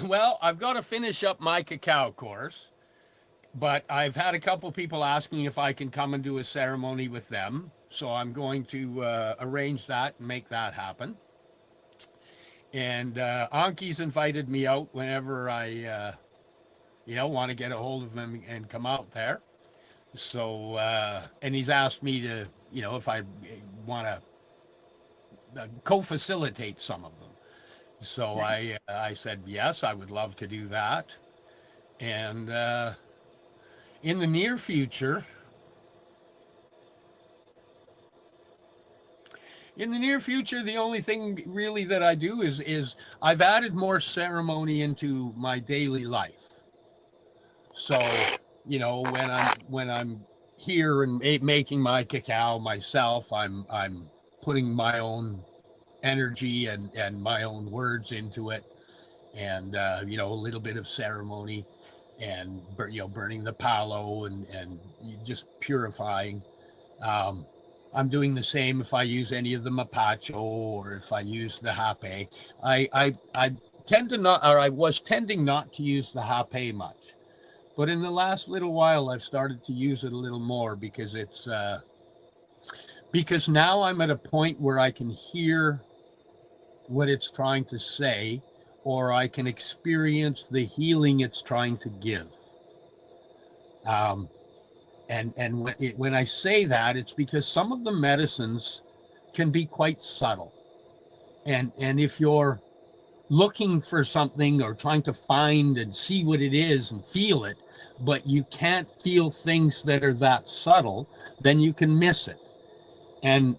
Well, I've got to finish up my cacao course, but I've had a couple people asking if I can come and do a ceremony with them. So I'm going to arrange that and make that happen. And Anki's invited me out whenever I, want to get a hold of him and come out there. So, and he's asked me to, if I want to co-facilitate some of them. So nice. I said, yes, I would love to do that. And in the near future, the only thing really that I do is I've added more ceremony into my daily life. So, when I'm here and making my cacao myself, I'm putting my own energy and my own words into it, and a little bit of ceremony, and burning the palo and just purifying. I'm doing the same if I use any of the mapacho or if I use the hape. I tend to not, or I was tending not to use the hape much, but in the last little while I've started to use it a little more because it's because now I'm at a point where I can hear what it's trying to say, or I can experience the healing it's trying to give. And when I say that, it's because some of the medicines can be quite subtle. And if you're looking for something or trying to find and see what it is and feel it, but you can't feel things that are that subtle, then you can miss it. And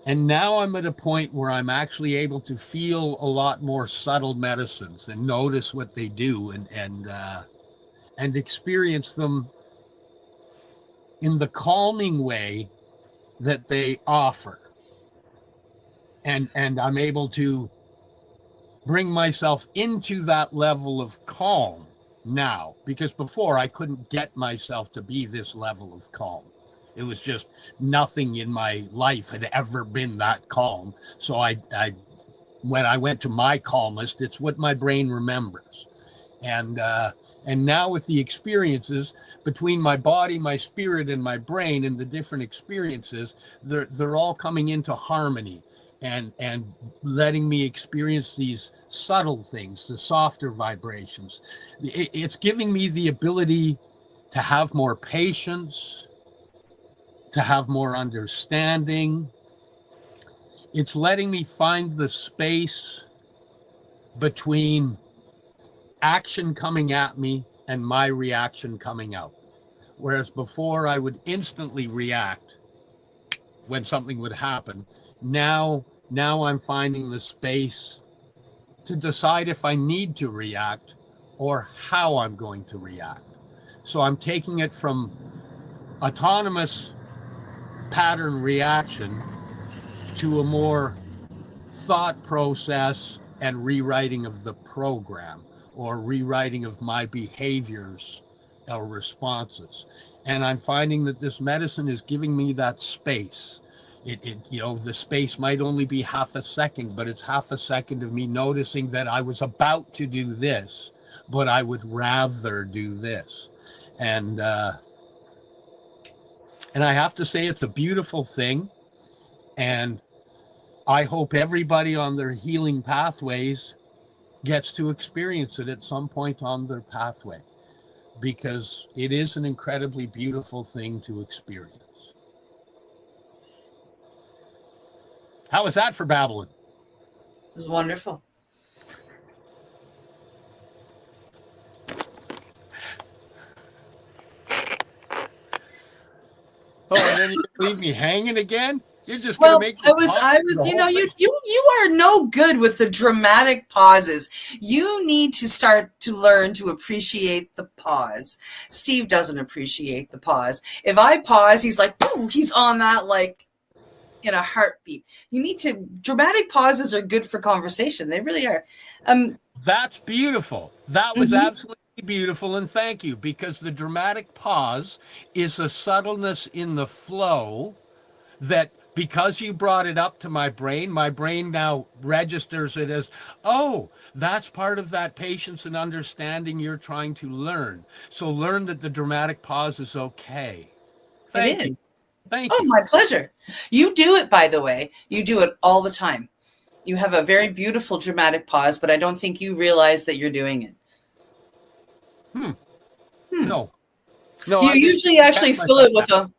now I'm at a point where I'm actually able to feel a lot more subtle medicines and notice what they do and experience them in the calming way that they offer. And I'm able to bring myself into that level of calm now, because before I couldn't get myself to be this level of calm. It was just nothing in my life had ever been that calm. So I when I went to my calmest, it's what my brain remembers. And now with the experiences between my body, my spirit, and my brain, and the different experiences, they're all coming into harmony and letting me experience these subtle things, the softer vibrations. It's giving me the ability to have more patience, to have more understanding. It's letting me find the space between action coming at me and my reaction coming out. Whereas before I would instantly react when something would happen. Now I'm finding the space to decide if I need to react or how I'm going to react. So I'm taking it from autonomous pattern reaction to a more thought process and rewriting of the program, or rewriting of my behaviors or responses. And I'm finding that this medicine is giving me that space. The space might only be half a second, but it's half a second of me noticing that I was about to do this, but I would rather do this. And I have to say, it's a beautiful thing. And I hope everybody on their healing pathways gets to experience it at some point on their pathway, because it is an incredibly beautiful thing to experience. How was that for Babylon? It was wonderful. Oh, and then you leave me hanging again? You're just Well, gonna make I was, you are no good with the dramatic pauses. You need to start to learn to appreciate the pause. Steve doesn't appreciate the pause. If I pause, he's like, "Ooh," he's on that like in a heartbeat. Dramatic pauses are good for conversation. They really are. That's beautiful. That was absolutely beautiful, and thank you, because the dramatic pause is a subtleness in the flow that, because you brought it up to my brain now registers it as, oh, that's part of that patience and understanding you're trying to learn. So learn that the dramatic pause is okay. Thank It you. is. Thank Oh, you. my pleasure. You do it, by the way. You do it all the time. You have a very beautiful dramatic pause, but I don't think you realize that you're doing it. No. You I just usually actually kept fill it myself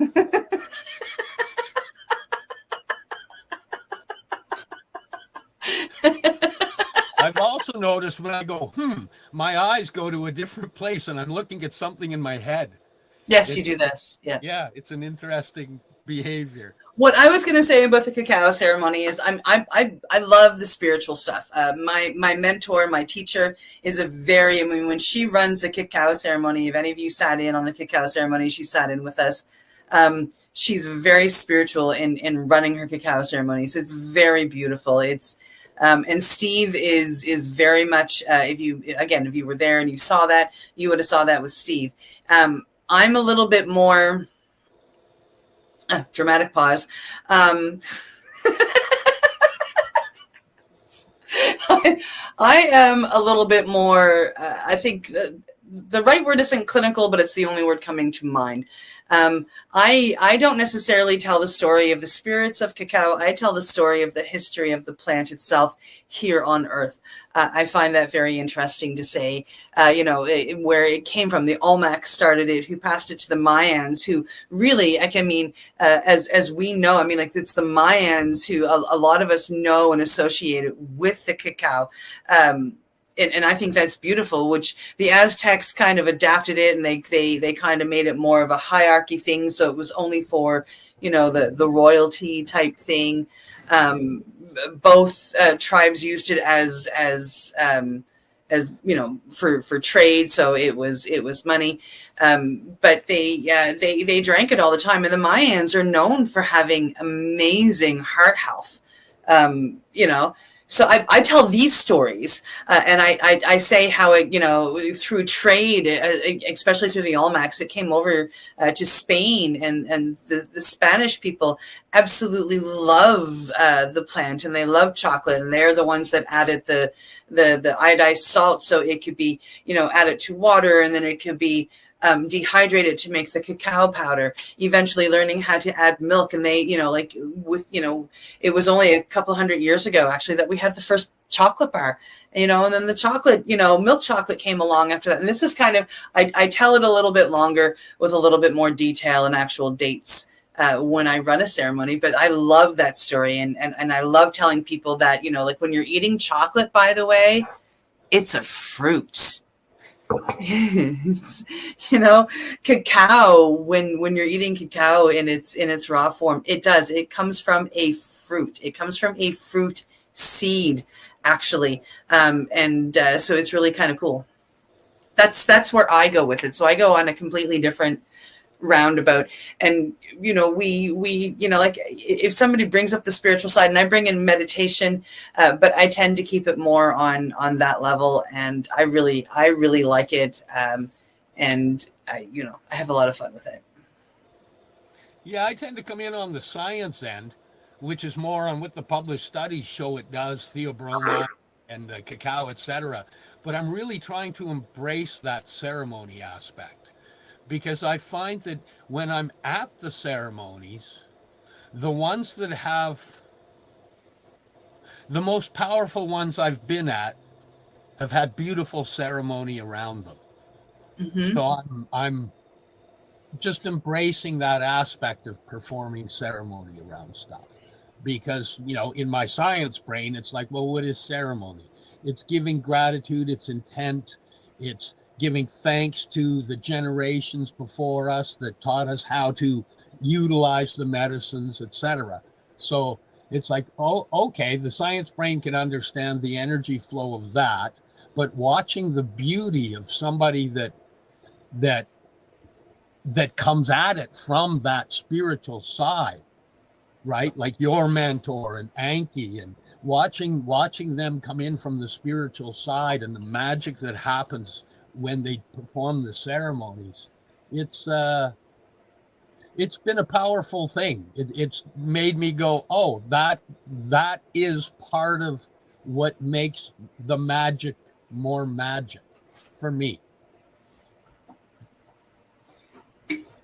with a I've also noticed when I go, my eyes go to a different place and I'm looking at something in my head. Yes, you do this. Yeah. Yeah, it's an interesting behavior. What I was going to say about the cacao ceremony is I love the spiritual stuff. My mentor, my teacher is when she runs a cacao ceremony, if any of you sat in on the cacao ceremony, she sat in with us. She's very spiritual in running her cacao ceremonies. It's very beautiful. And Steve is very much, if you were there and you saw that, you would have saw that with Steve. I'm a little bit more dramatic pause. I am a little bit more, I think the right word isn't clinical, but it's the only word coming to mind. I don't necessarily tell the story of the spirits of cacao. I tell the story of the history of the plant itself here on Earth. I find that very interesting to say, where it came from. The Olmec started it, who passed it to the Mayans, who really, as we know, it's the Mayans who a lot of us know and associate it with the cacao. And I think that's beautiful, which the Aztecs kind of adapted it, and they kind of made it more of a hierarchy thing. So it was only for, the royalty type thing. Both tribes used it as for trade. So it was money. But they drank it all the time. And the Mayans are known for having amazing heart health. So I tell these stories, and I say how it, through trade, especially through the Olmecs, it came over to Spain, and the Spanish people absolutely love the plant, and they love chocolate, and they're the ones that added the iodized salt, so it could be added to water, and then it could be dehydrated to make the cacao powder, eventually learning how to add milk. And they, it was only a couple hundred years ago actually that we had the first chocolate bar, and then the chocolate, milk chocolate came along after that. And this is kind of, I tell it a little bit longer with a little bit more detail and actual dates when I run a ceremony. But I love that story. And I love telling people that, when you're eating chocolate, by the way, it's a fruit. It's, cacao, when you're eating cacao in its raw form, it comes from a fruit. It comes from a fruit seed, actually. So it's really kind of cool. That's where I go with it. So I go on a completely different roundabout. And we if somebody brings up the spiritual side, and I bring in meditation, but I tend to keep it more on that level, and I really like it, and I have a lot of fun with it. Yeah, I tend to come in on the science end, which is more on what the published studies show it does, theobromine and the cacao, etc. But I'm really trying to embrace that ceremony aspect. Because I find that when I'm at the ceremonies, the ones that have the most powerful ones I've been at have had beautiful ceremony around them. Mm-hmm. So I'm just embracing that aspect of performing ceremony around stuff. Because, in my science brain, it's like, well, what is ceremony? It's giving gratitude, it's intent, it's giving thanks to the generations before us that taught us how to utilize the medicines, etc. So it's like, oh, okay, the science brain can understand the energy flow of that, but watching the beauty of somebody that comes at it from that spiritual side, right? Like your mentor and Anki and watching them come in from the spiritual side and the magic that happens when they perform the ceremonies, it's been a powerful thing. It's made me go, oh, that is part of what makes the magic more magic for me.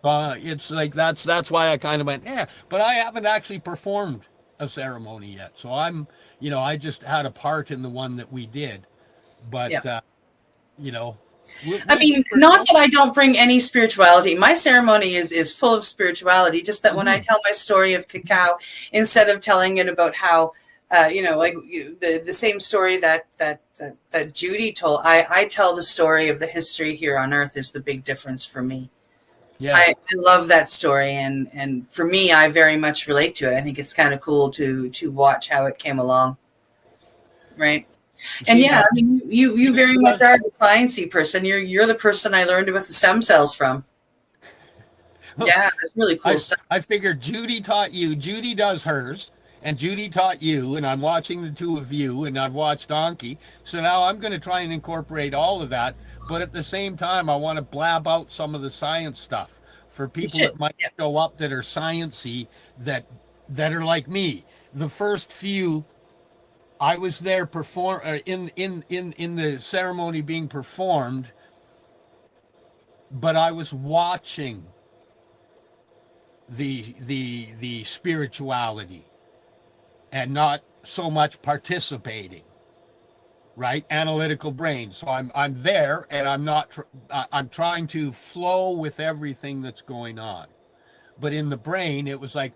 It's like that's why I kind of went, yeah, but I haven't actually performed a ceremony yet. So I'm, I just had a part in the one that we did, but I mean, not that I don't bring any spirituality. My ceremony is full of spirituality. Just that when I tell my story of cacao, instead of telling it about how, like the same story that Judy told, I tell the story of the history here on Earth is the big difference for me. Yeah, I love that story, and for me, I very much relate to it. I think it's kind of cool to watch how it came along, right? And yeah, I mean, you very much are the sciencey person. You're the person I learned about the stem cells from. Yeah, that's really cool stuff. I figured Judy taught you. Judy does hers, and Judy taught you, and I'm watching the two of you, and I've watched Donkey. So now I'm going to try and incorporate all of that. But at the same time, I want to blab out some of the science stuff for people that might show up that are sciencey, that are like me. The first few, I was there in the ceremony being performed, but I was watching the spirituality and not so much participating. Right, analytical brain. So I'm there, and I'm trying to flow with everything that's going on. But in the brain, it was like,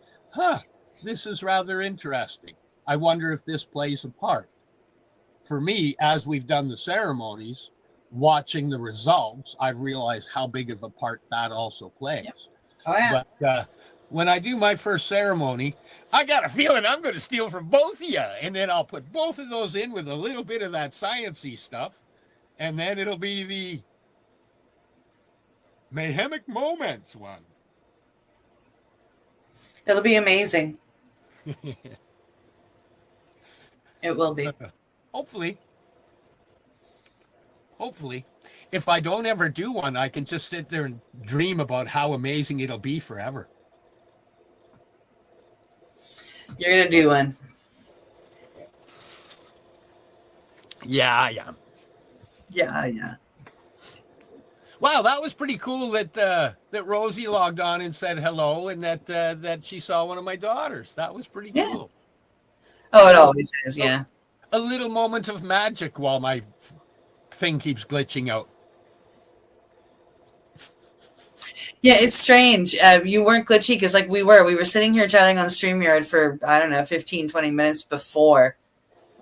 this is rather interesting. I wonder if this plays a part. For me, as we've done the ceremonies, watching the results, I've realized how big of a part that also plays. Yeah. Oh yeah. But when I do my first ceremony, I got a feeling I'm going to steal from both of you, and then I'll put both of those in with a little bit of that sciencey stuff, and then it'll be the Mayhemic Moments one. It'll be amazing. It will be. Hopefully. If I don't ever do one, I can just sit there and dream about how amazing it'll be forever. You're going to do one. Yeah, I am. Yeah. Wow, that was pretty cool that Rosie logged on and said hello, and that she saw one of my daughters. That was pretty cool. Oh, it always is, yeah. A little moment of magic while my thing keeps glitching out. Yeah, it's strange. You weren't glitchy because we were sitting here chatting on StreamYard for, I don't know, 15, 20 minutes before,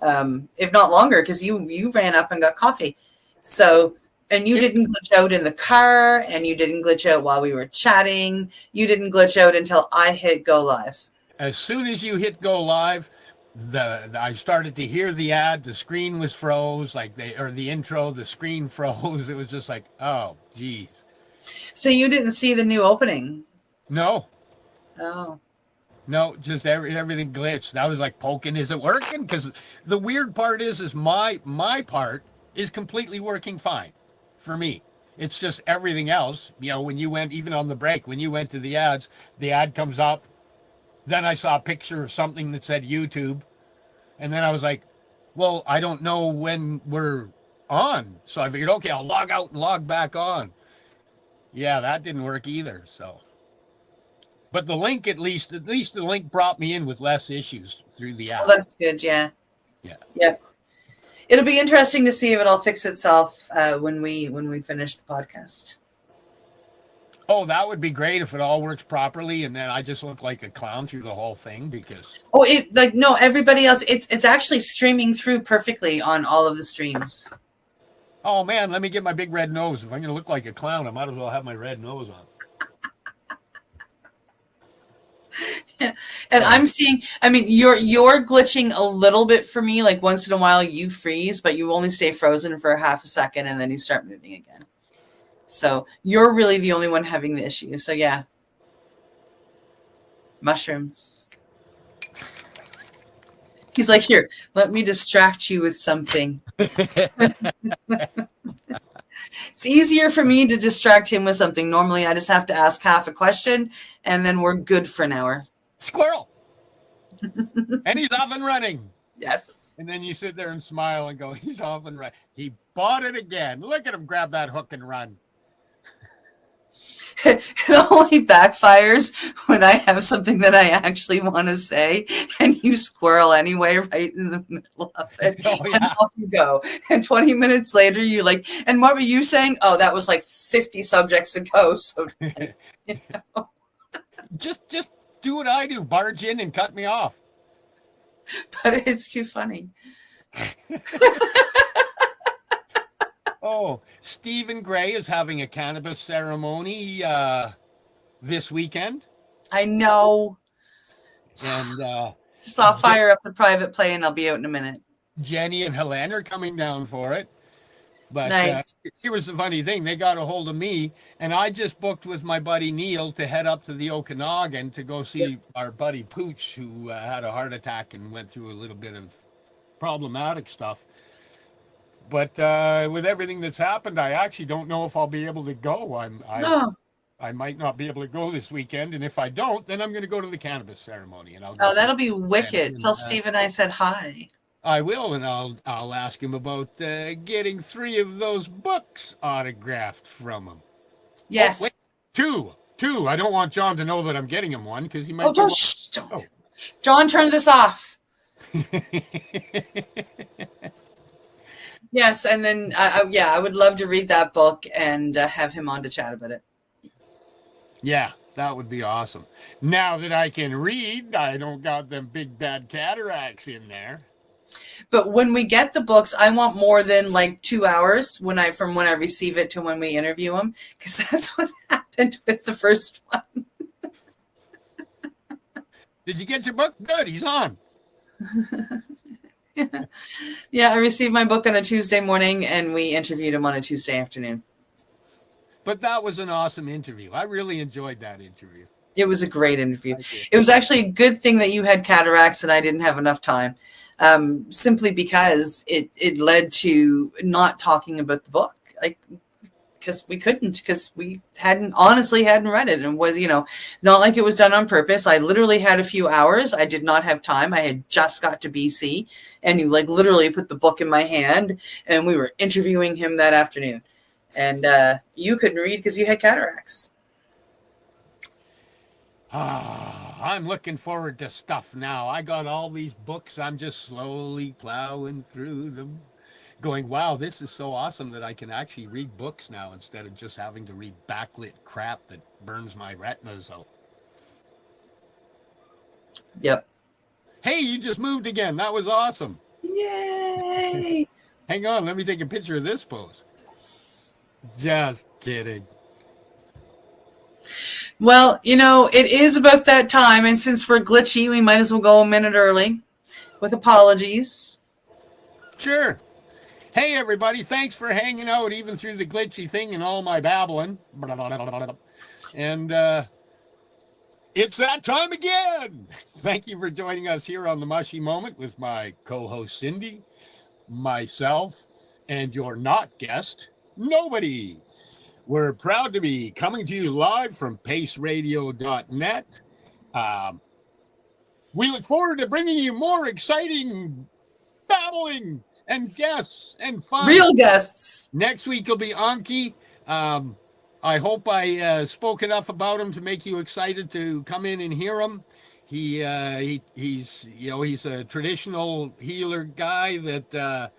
if not longer, because you ran up and got coffee. So, and you didn't glitch out in the car, and you didn't glitch out while we were chatting. You didn't glitch out until I hit go live. As soon as you hit go live, I started to hear the ad, the screen was froze, the intro, the screen froze. It was just like, oh, geez. So you didn't see the new opening? No. Oh. No, just everything glitched. I was like poking, is it working? Because the weird part is my part is completely working fine for me. It's just everything else. When you went, even on the break, when you went to the ads, the ad comes up. Then I saw a picture of something that said YouTube. And then I was like, well, I don't know when we're on. So I figured, okay, I'll log out and log back on. Yeah, that didn't work either. So, but the link, at least the link brought me in with less issues through the app. Oh, that's good. Yeah. It'll be interesting to see if it'll fix itself when we finish the podcast. Oh, that would be great if it all works properly, and then I just look like a clown through the whole thing because. Oh, no, everybody else. It's actually streaming through perfectly on all of the streams. Oh man, let me get my big red nose. If I'm going to look like a clown, I might as well have my red nose on. Yeah. And I'm seeing, you're glitching a little bit for me. Like once in a while you freeze, but you only stay frozen for half a second and then you start moving again. So you're really the only one having the issue. So yeah. Mushrooms. He's like, here, let me distract you with something. It's easier for me to distract him with something. Normally, I just have to ask half a question, and then we're good for an hour. Squirrel. And he's off and running. Yes. And then you sit there and smile and go, he's off and running. He bought it again. Look at him grab that hook and run. It only backfires when I have something that I actually want to say, and you squirrel anyway right in the middle of it. Oh, yeah. And off you go. And 20 minutes later, you're like, and what were you saying? Oh, that was like 50 subjects ago. So, you know. Just do what I do. Barge in and cut me off. But it's too funny. Oh, Stephen Gray is having a cannabis ceremony this weekend. I know. And Just I'll fire up the private play and I'll be out in a minute. Jenny and Helene are coming down for it. But Nice. here was the funny thing. They got a hold of me, and I just booked with my buddy Neil to head up to the Okanagan to go see our buddy Pooch, who had a heart attack and went through a little bit of problematic stuff. But with everything that's happened, I actually don't know if I'll be able to go. I might not be able to go this weekend, and if I don't, then I'm going to go to the cannabis ceremony. And I'll Oh, that'll be wicked. Tell Stephen I said hi. I will, and I'll ask him about getting 3 of those books autographed from him. Yes. Oh, wait, 2. I don't want John to know that I'm getting him one because he might. Oh, don't. John, turn this off. Yes, and then I would love to read that book and have him on to chat about it. Yeah, that would be awesome. Now that I can read, I don't got them big bad cataracts in there. But when we get the books, I want more than like 2 hours from when I receive it to when we interview him, because that's what happened with the first one. Did you get your book? Good, he's on. Yeah, I received my book on a Tuesday morning, and we interviewed him on a Tuesday afternoon. But that was an awesome interview. I really enjoyed that interview. It was a great interview. It was actually a good thing that you had cataracts and I didn't have enough time, simply because it led to not talking about the book, like because we hadn't read it, and was not like it was done on purpose. I literally had a few hours. I did not have time. I had just got to BC, and you like literally put the book in my hand, and we were interviewing him that afternoon, and you couldn't read because you had cataracts. I'm looking forward to stuff now. I got all these books. I'm just slowly plowing through them, going, wow, this is so awesome that I can actually read books now instead of just having to read backlit crap that burns my retinas out. Yep. Hey, you just moved again. That was awesome. Yay! Hang on, let me take a picture of this pose. Just kidding. Well, it is about that time, and since we're glitchy, we might as well go a minute early, with apologies. Sure. Hey, everybody, thanks for hanging out even through the glitchy thing and all my babbling. And it's that time again. Thank you for joining us here on The Mushy Moment with my co-host Cindy, myself, and your not guest, nobody. We're proud to be coming to you live from paceradio.net. We look forward to bringing you more exciting babbling and guests and fun. Real guests. Next week will be Anki. I hope I spoke enough about him to make you excited to come in and hear him. He's a traditional healer guy that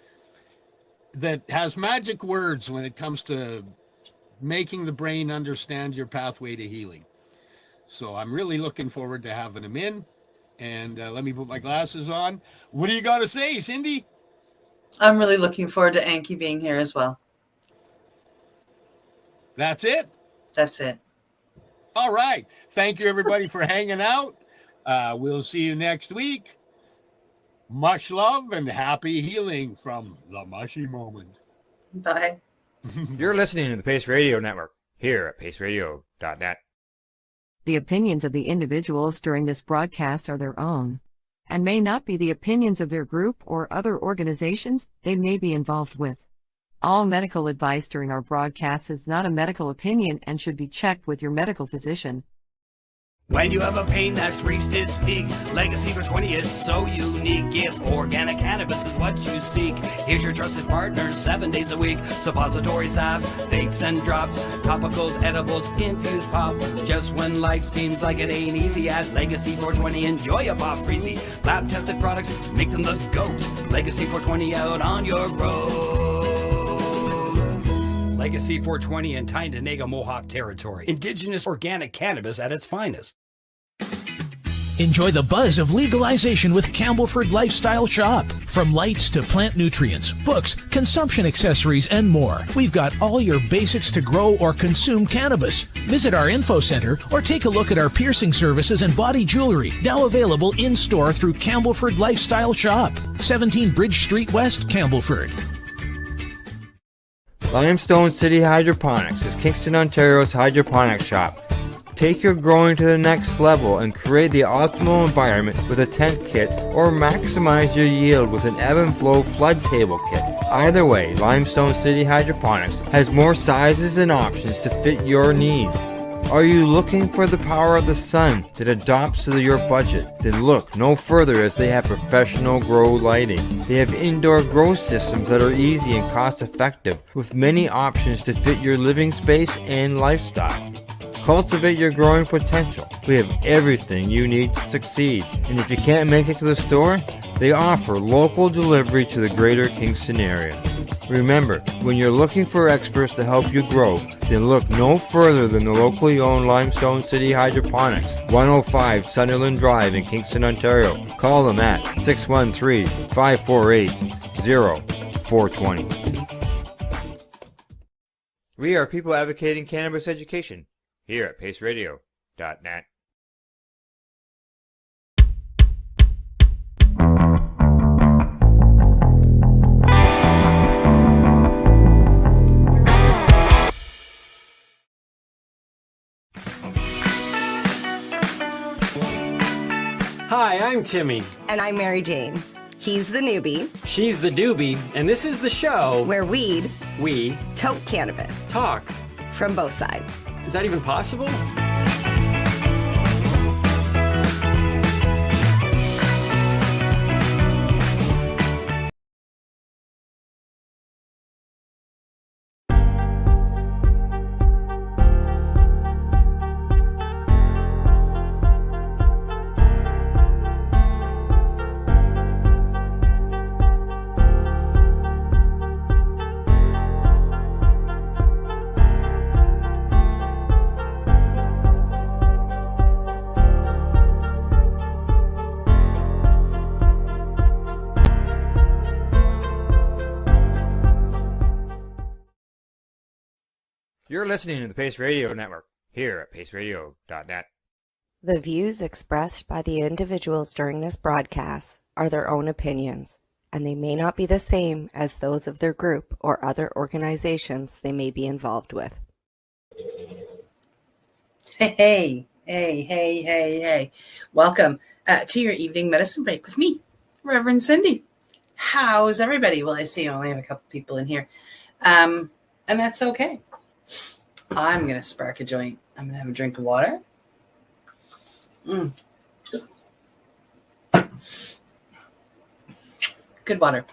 has magic words when it comes to making the brain understand your pathway to healing. So I'm really looking forward to having him in. And let me put my glasses on. What do you got to say, Cindy? I'm really looking forward to Anki being here as well. That's it? That's it. All right. Thank you, everybody, for hanging out. We'll see you next week. Much love and happy healing from The Mushy Moment. Bye. You're listening to the Pace Radio Network here at paceradio.net. The opinions of the individuals during this broadcast are their own, and may not be the opinions of their group or other organizations they may be involved with. All medical advice during our broadcast is not a medical opinion and should be checked with your medical physician. When you have a pain that's reached its peak, Legacy for 20, it's so unique. If organic cannabis is what you seek, here's your trusted partner 7 days a week. Suppository salves, vapes and drops, topicals, edibles, infused pop. Just when life seems like it ain't easy, at Legacy 420, enjoy a pop freezy. Lab tested products, make them the GOAT. Legacy 420 out on your road. Legacy 420 in Tyendinaga Mohawk territory. Indigenous organic cannabis at its finest. Enjoy the buzz of legalization with Campbellford Lifestyle Shop. From lights to plant nutrients, books, consumption accessories, and more, we've got all your basics to grow or consume cannabis. Visit our info center or take a look at our piercing services and body jewelry, now available in-store through Campbellford Lifestyle Shop, 17 Bridge Street West, Campbellford. Limestone City Hydroponics is Kingston, Ontario's hydroponics shop. Take your growing to the next level and create the optimal environment with a tent kit, or maximize your yield with an ebb and flow flood table kit. Either way, Limestone City Hydroponics has more sizes and options to fit your needs. Are you looking for the power of the sun that adapts to your budget? Then look no further, as they have professional grow lighting. They have indoor grow systems that are easy and cost effective, with many options to fit your living space and lifestyle. Cultivate your growing potential. We have everything you need to succeed. And if you can't make it to the store, they offer local delivery to the greater Kingston area. Remember, when you're looking for experts to help you grow, then look no further than the locally owned Limestone City Hydroponics, 105 Sunderland Drive in Kingston, Ontario. Call them at 613-548-0420. We are people advocating cannabis education here at paceradio.net. Hi, I'm Timmy. And I'm Mary Jane. He's the newbie. She's the doobie, and this is the show where we tote cannabis. Talk. From both sides. Is that even possible? You're listening to the Pace Radio Network here at paceradio.net. The views expressed by the individuals during this broadcast are their own opinions, and they may not be the same as those of their group or other organizations they may be involved with. Hey. Welcome to your evening medicine break with me, Reverend Cindy. How's everybody? Well, I see I only have a couple people in here, and that's okay. I'm going to spark a joint. I'm going to have a drink of water. Good water.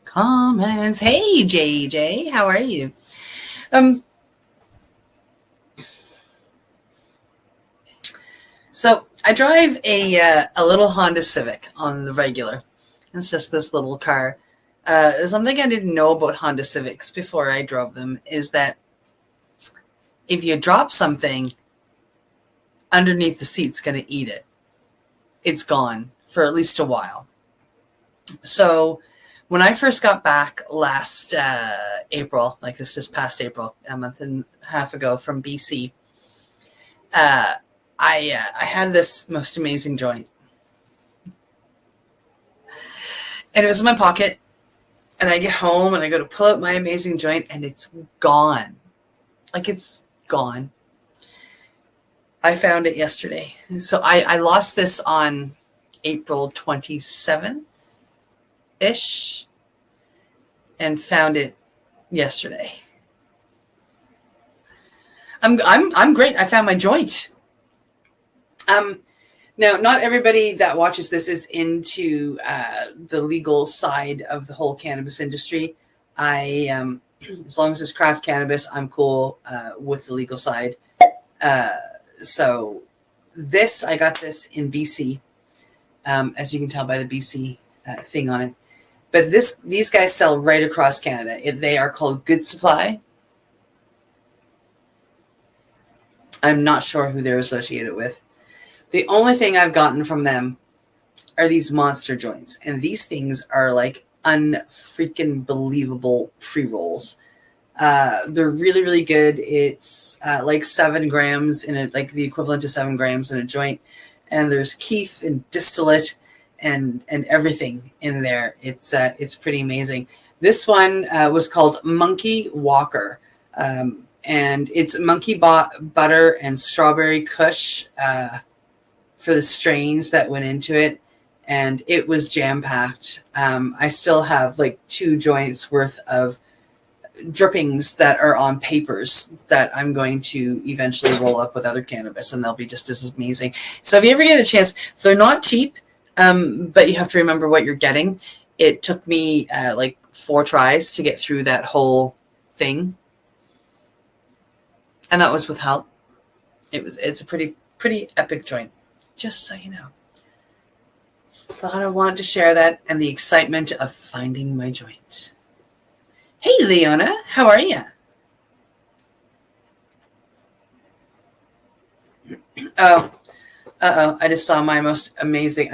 Comments. Hey, JJ. How are you? So I drive a little Honda Civic on the regular. It's just this little car. Something I didn't know about Honda Civics before I drove them is that if you drop something underneath the seat's going to eat it. It's gone for at least a while. So when I first got back last April, like this past April, a month and a half ago from BC, I had this most amazing joint. And it was in my pocket. And I get home and I go to pull out my amazing joint and it's gone. Like it's gone. I found it yesterday. So I lost this on April 27th-ish and found it yesterday. I'm great. I found my joint. Now, not everybody that watches this is into the legal side of the whole cannabis industry. As long as it's craft cannabis, I'm cool with the legal side. So I got this in BC, as you can tell by the BC thing on it. But these guys sell right across Canada. They are called Good Supply. I'm not sure who they're associated with. The only thing I've gotten from them are these monster joints. And these things are like unfreaking believable pre-rolls. They're really, really good. It's like 7 grams in it, like the equivalent to 7 grams in a joint. And there's kief and distillate and everything in there. It's pretty amazing. This one was called Monkey Walker. And it's monkey butter and strawberry kush for the strains that went into it. And it was jam-packed. I still have like 2 joints worth of drippings that are on papers that I'm going to eventually roll up with other cannabis, and they'll be just as amazing. So if you ever get a chance, they're not cheap, but you have to remember what you're getting. It took me like 4 tries to get through that whole thing. And that was with help. It's a pretty epic joint, just so you know. Thought I wanted to share that and the excitement of finding my joint. Hey, Leona, how are you? Oh, I just saw my most amazing.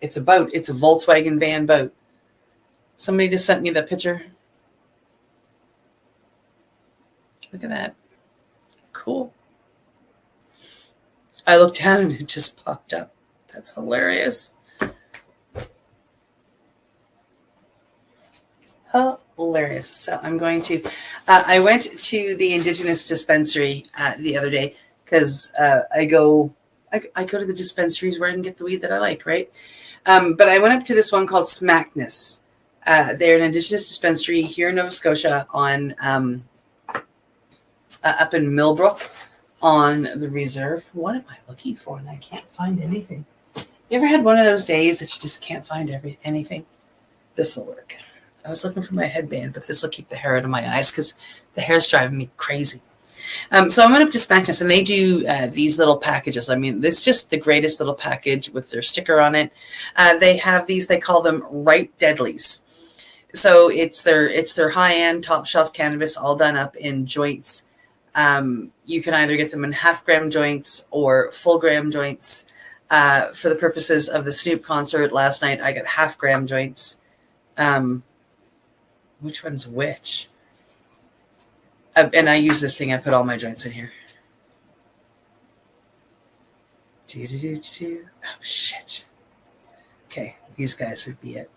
It's a boat. It's a Volkswagen van boat. Somebody just sent me the picture. Look at that. Cool. I looked down and it just popped up. That's hilarious. Hilarious. So I'm going to, I went to the Indigenous dispensary the other day because I go to the dispensaries where I can get the weed that I like, right? But I went up to this one called Smackness. They're an Indigenous dispensary here in Nova Scotia on up in Millbrook on the reserve. What am I looking for? And I can't find anything. You ever had one of those days that you just can't find anything? This will work. I was looking for my headband, but this will keep the hair out of my eyes because the hair is driving me crazy. So I went up to Smackness, and they do these little packages. I mean, it's just the greatest little package with their sticker on it. They have these, they call them Right Deadlies. So it's their high-end, top-shelf cannabis all done up in joints. You can either get them in half-gram joints or full-gram joints. For the purposes of the Snoop concert last night, I got half-gram joints. Which one's which? And I use this thing. I put all my joints in here. Oh, shit. Okay, these guys would be it.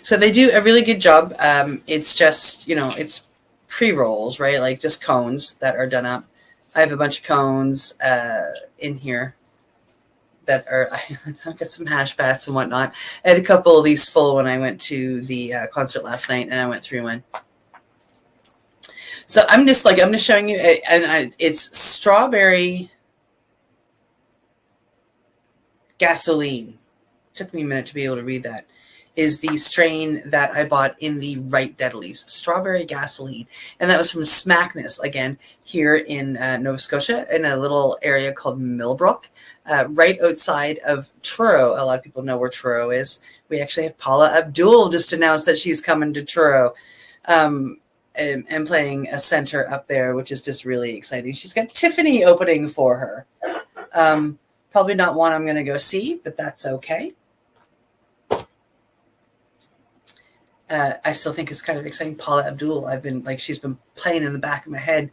So they do a really good job. It's just, it's pre-rolls, right? Like just cones that are done up. I have a bunch of cones in here that are, I've got some hash bats and whatnot. I had a couple of these full when I went to the concert last night, and I went through one. So I'm just showing you, and it's strawberry gasoline. Took me a minute to be able to read that. Is the strain that I bought in the Right Deadlies, strawberry gasoline. And that was from Smackness, again, here in Nova Scotia, in a little area called Millbrook, right outside of Truro. A lot of people know where Truro is. We actually have Paula Abdul just announced that she's coming to Truro and playing a center up there, which is just really exciting. She's got Tiffany opening for her. Probably not one I'm going to go see, but that's okay. I still think it's kind of exciting. Paula Abdul, she's been playing in the back of my head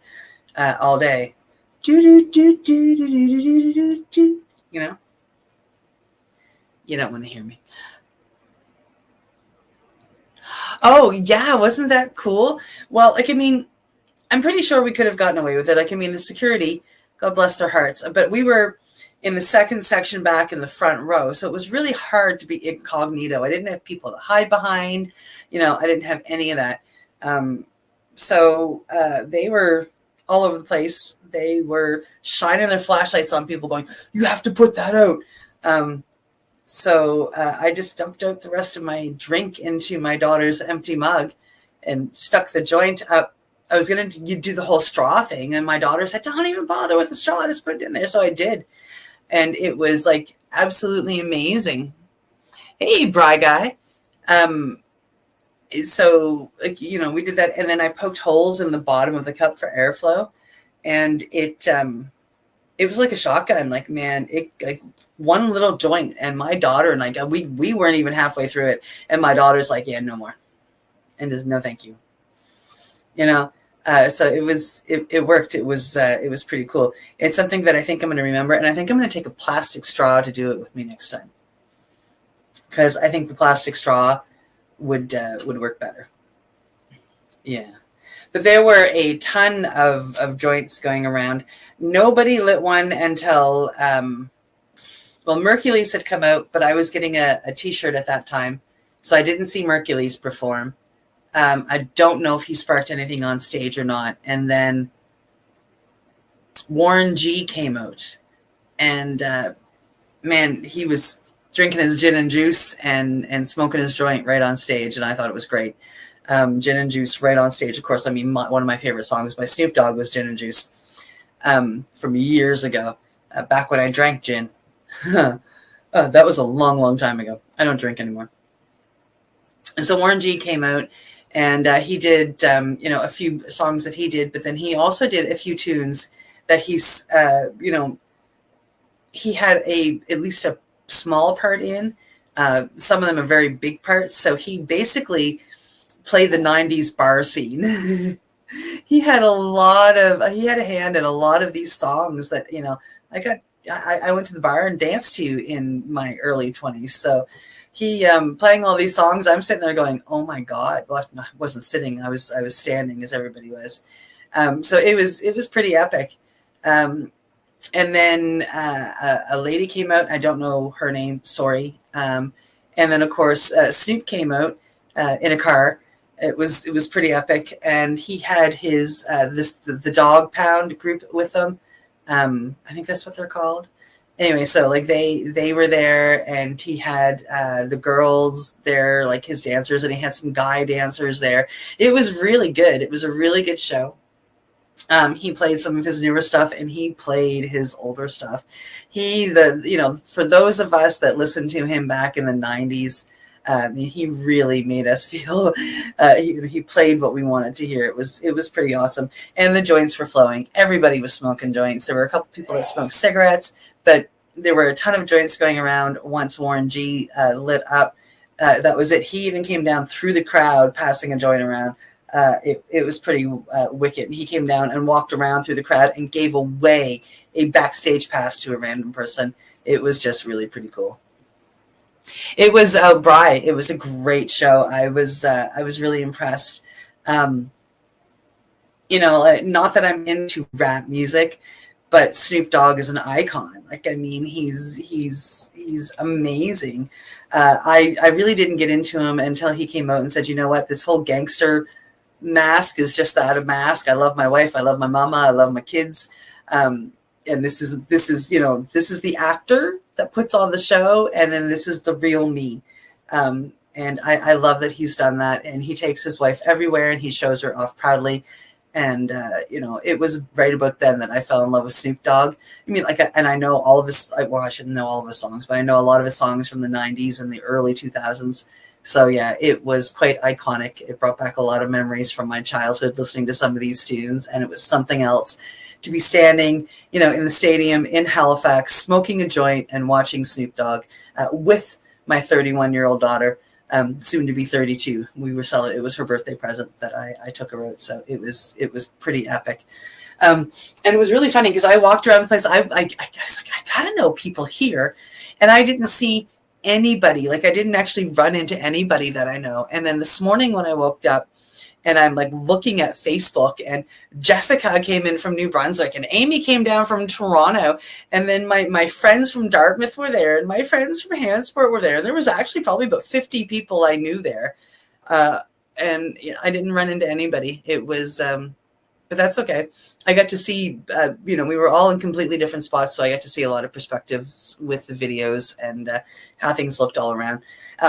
all day. You know? You don't want to hear me. Oh, yeah, wasn't that cool? Well, I'm pretty sure we could have gotten away with it. Like, I mean, the security, God bless their hearts, but we were in the second section back in the front row. So it was really hard to be incognito. I didn't have people to hide behind. I didn't have any of that. So they were all over the place. They were shining their flashlights on people going, you have to put that out. So I just dumped out the rest of my drink into my daughter's empty mug and stuck the joint up. I was going to do the whole straw thing. And my daughter said, don't even bother with the straw. Just put it in there. So I did. And it was like absolutely amazing. Hey, Bry Guy. So, like, we did that. And then I poked holes in the bottom of the cup for airflow. And it was like a shotgun. Like, man, like one little joint. And my daughter and I, we weren't even halfway through it. And my daughter's like, yeah, no more. And just no, thank you. So it worked. It was pretty cool. It's something that I think I'm going to remember. And I think I'm going to take a plastic straw to do it with me next time. Because I think the plastic straw would work better. Yeah. But there were a ton of joints going around. Nobody lit one until, Mercules had come out, but I was getting a t-shirt at that time. So I didn't see Mercules perform. I don't know if he sparked anything on stage or not. And then Warren G came out. And, man, he was drinking his gin and juice and smoking his joint right on stage. And I thought it was great. Gin and juice right on stage. Of course, I mean, one of my favorite songs by Snoop Dogg was Gin and Juice from years ago, back when I drank gin. That was a long, long time ago. I don't drink anymore. And so Warren G came out and he did, a few songs that he did, but then he also did a few tunes that he's, he had at least a small part in. Some of them are very big parts. So he basically played the 90s bar scene. He had a hand in a lot of these songs that, I went to the bar and danced to in my early 20s. So he playing all these songs, I'm sitting there going, oh my God. Well, I wasn't sitting, I was standing as everybody was. So it was pretty epic. And then a lady came out. I don't know her name. Sorry. And then of course, Snoop came out in a car. It was pretty epic. And he had his, the Dog Pound group with him. I think that's what they're called. Anyway, so like they were there and he had the girls there, like his dancers, and he had some guy dancers there. It was really good. It was a really good show. He played some of his newer stuff and he played his older stuff. For those of us that listened to him back in the 90s, he really made us feel, he played what we wanted to hear. It was pretty awesome. And the joints were flowing. Everybody was smoking joints. There were a couple people that smoked cigarettes, but there were a ton of joints going around once Warren G lit up. That was it. He even came down through the crowd, passing a joint around. It was pretty wicked. And he came down and walked around through the crowd and gave away a backstage pass to a random person. It was just really pretty cool. It was Bry. It was a great show. I was really impressed. Not that I'm into rap music, but Snoop Dogg is an icon. Like, I mean, he's amazing. I really didn't get into him until he came out and said, you know what, this whole gangster mask is just that, a mask. I love my wife. I love my mama. I love my kids. And this is the actor that puts on the show. And then this is the real me. And I love that he's done that. And he takes his wife everywhere and he shows her off proudly. And, it was right about then that I fell in love with Snoop Dogg. I mean, and I know all of his, well, I shouldn't know all of his songs, but I know a lot of his songs from the 90s and the early 2000s. So yeah, it was quite iconic. It brought back a lot of memories from my childhood listening to some of these tunes. And it was something else to be standing, in the stadium in Halifax, smoking a joint and watching Snoop Dogg with my 31-year-old daughter. Soon to be 32. We were selling. It was her birthday present that I took her out. So it was pretty epic. And it was really funny because I walked around the place. I was like, I gotta know people here. And I didn't see anybody. Like, I didn't actually run into anybody that I know. And then this morning when I woke up, and I'm like looking at Facebook, and Jessica came in from New Brunswick, and Amy came down from Toronto, and then my friends from Dartmouth were there, and my friends from Hannesport were there. There was actually probably about 50 people I knew there, and I didn't run into anybody. It was, but that's okay. I got to see, we were all in completely different spots, so I got to see a lot of perspectives with the videos and how things looked all around.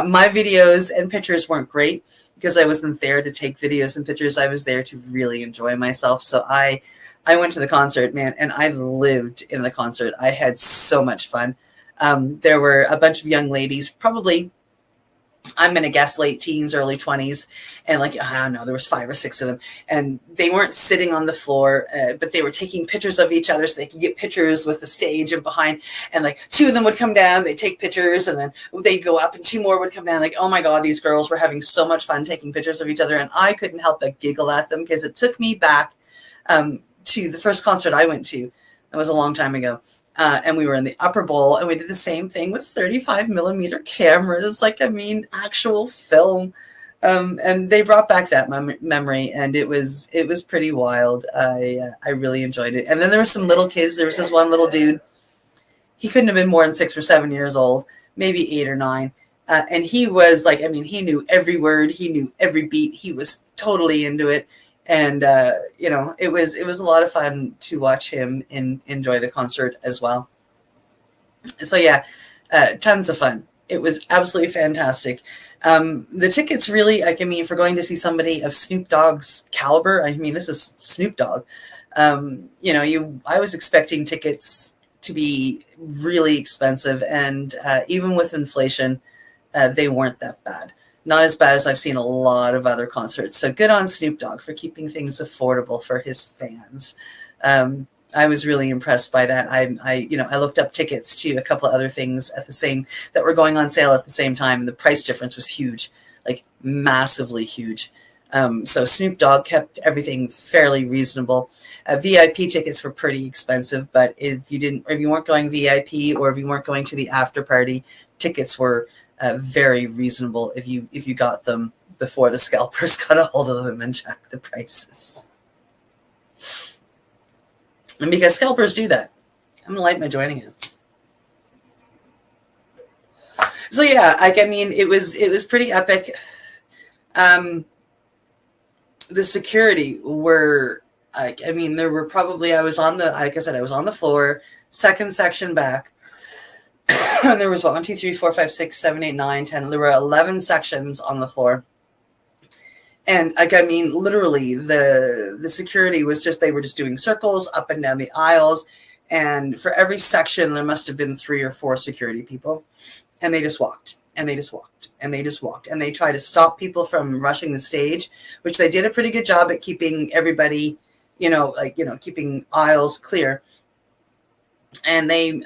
My videos and pictures weren't great, because I wasn't there to take videos and pictures. I was there to really enjoy myself. So I went to the concert, man, and I lived in the concert. I had so much fun. There were a bunch of young ladies, probably, I'm going to guess late teens, early 20s. And like, I don't know, there was 5 or 6 of them. And they weren't sitting on the floor, but they were taking pictures of each other so they could get pictures with the stage and behind. And like 2 of them would come down, they'd take pictures, and then they'd go up and 2 more would come down. Like, oh my God, these girls were having so much fun taking pictures of each other. And I couldn't help but giggle at them, because it took me back to the first concert I went to. That was a long time ago. And we were in the Upper Bowl, and we did the same thing with 35 millimeter cameras, actual film. And they brought back that memory, and it was pretty wild. I really enjoyed it. And then there were some little kids. There was this one little dude. He couldn't have been more than 6 or 7 years old, maybe 8 or 9. And he was he knew every word. He knew every beat. He was totally into it. And, it was a lot of fun to watch him enjoy the concert as well. So yeah, tons of fun. It was absolutely fantastic. The tickets really, for going to see somebody of Snoop Dogg's caliber, this is Snoop Dogg. I was expecting tickets to be really expensive, and even with inflation, they weren't that bad. Not as bad as I've seen a lot of other concerts. So good on Snoop Dogg for keeping things affordable for his fans. I was really impressed by that. I looked up tickets to a couple of other things that were going on sale at the same time. And the price difference was huge, like massively huge. So Snoop Dogg kept everything fairly reasonable. VIP tickets were pretty expensive, but if you weren't going VIP, or if you weren't going to the after party, tickets were very reasonable if you got them before the scalpers got a hold of them and checked the prices. And because scalpers do that, I'm gonna light my joint again. So yeah, it was pretty epic. The security were, there were probably, I was on the floor, second section back. And there was 1, 2, 3, 4, 5, 6, 7, 8, 9, 10. There were 11 sections on the floor. And literally the security was they were just doing circles up and down the aisles. And for every section, there must have been 3 or 4 security people. And they just walked, and they just walked, and they just walked. And they tried to stop people from rushing the stage, which they did a pretty good job at keeping everybody, keeping aisles clear. And they,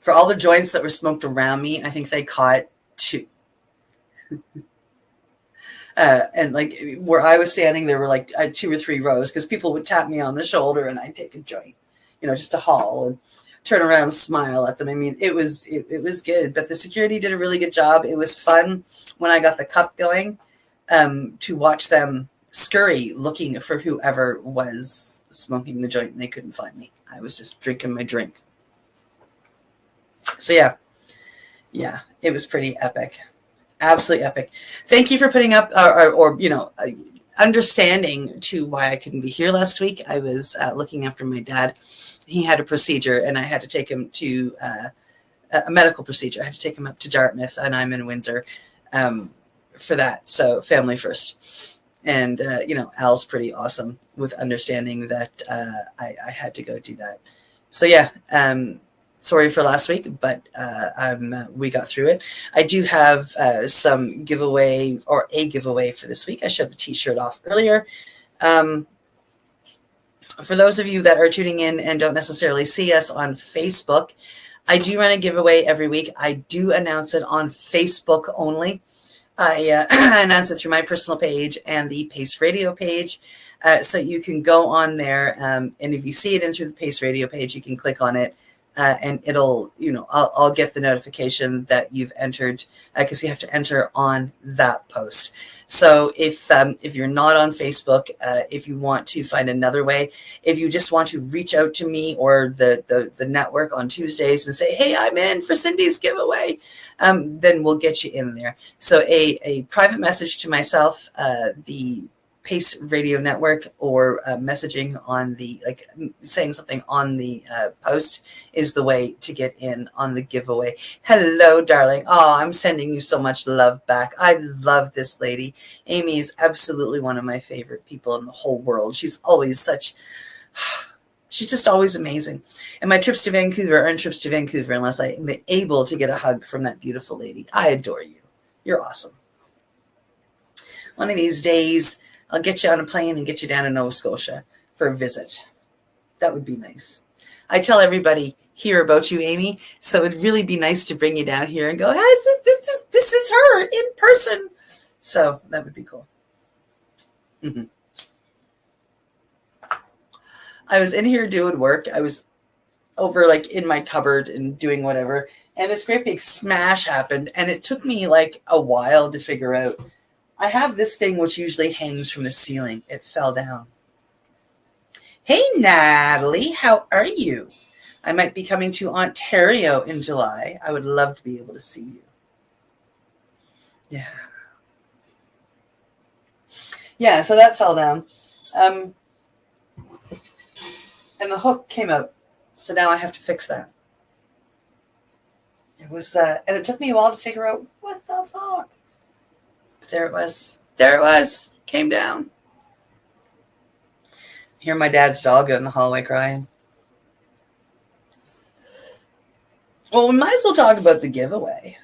for all the joints that were smoked around me, I think they caught 2. And where I was standing, there were 2 or 3 rows, because people would tap me on the shoulder and I'd take a joint, just to haul and turn around and smile at them. It was good, but the security did a really good job. It was fun when I got the cup going, to watch them scurry looking for whoever was smoking the joint, and they couldn't find me. I was just drinking my drink. So yeah, it was pretty epic. Absolutely epic. Thank you for putting up understanding to why I couldn't be here last week. I was looking after my dad. He had a procedure, and I had to take him to a medical procedure. I had to take him up to Dartmouth, and I'm in Windsor for that. So family first. And, Al's pretty awesome with understanding that I had to go do that. So yeah, sorry for last week, but we got through it. I do have some giveaway, or a giveaway for this week. I showed the t-shirt off earlier. For those of you that are tuning in and don't necessarily see us on Facebook, I do run a giveaway every week. I do announce it on Facebook only. I announce it through my personal page and the Pace Radio page. So you can go on there, and if you see it in through the Pace Radio page, you can click on it and it'll, I'll get the notification that you've entered, because you have to enter on that post. So if you're not on Facebook, if you want to find another way, if you just want to reach out to me or the network on Tuesdays and say, hey, I'm in for Cindy's giveaway, then we'll get you in there. So a private message to myself, the Pace Radio Network, or messaging on the, like saying something on the post is the way to get in on the giveaway. Hello, darling. Oh, I'm sending you so much love back. I love this lady. Amy is absolutely one of my favorite people in the whole world. She's just always amazing. And my trips to Vancouver aren't trips to Vancouver unless I am able to get a hug from that beautiful lady. I adore you. You're awesome. One of these days, I'll get you on a plane and get you down to Nova Scotia for a visit. That would be nice. I tell everybody here about you, Amy, so it'd really be nice to bring you down here and go, hey, this is her in person. So that would be cool. Mm-hmm. I was in here doing work. I was over like in my cupboard and doing whatever, and this great big smash happened, and it took me like a while to figure out. I have this thing which usually hangs from the ceiling. It fell down. Hey, Natalie, how are you? I might be coming to Ontario in July. I would love to be able to see you. Yeah. Yeah, so that fell down. And the hook came out. So now I have to fix that. It was, and it took me a while to figure out what the fuck. There it was. There it was. Came down. Hear my dad's dog out in the hallway crying. Well, we might as well talk about the giveaway.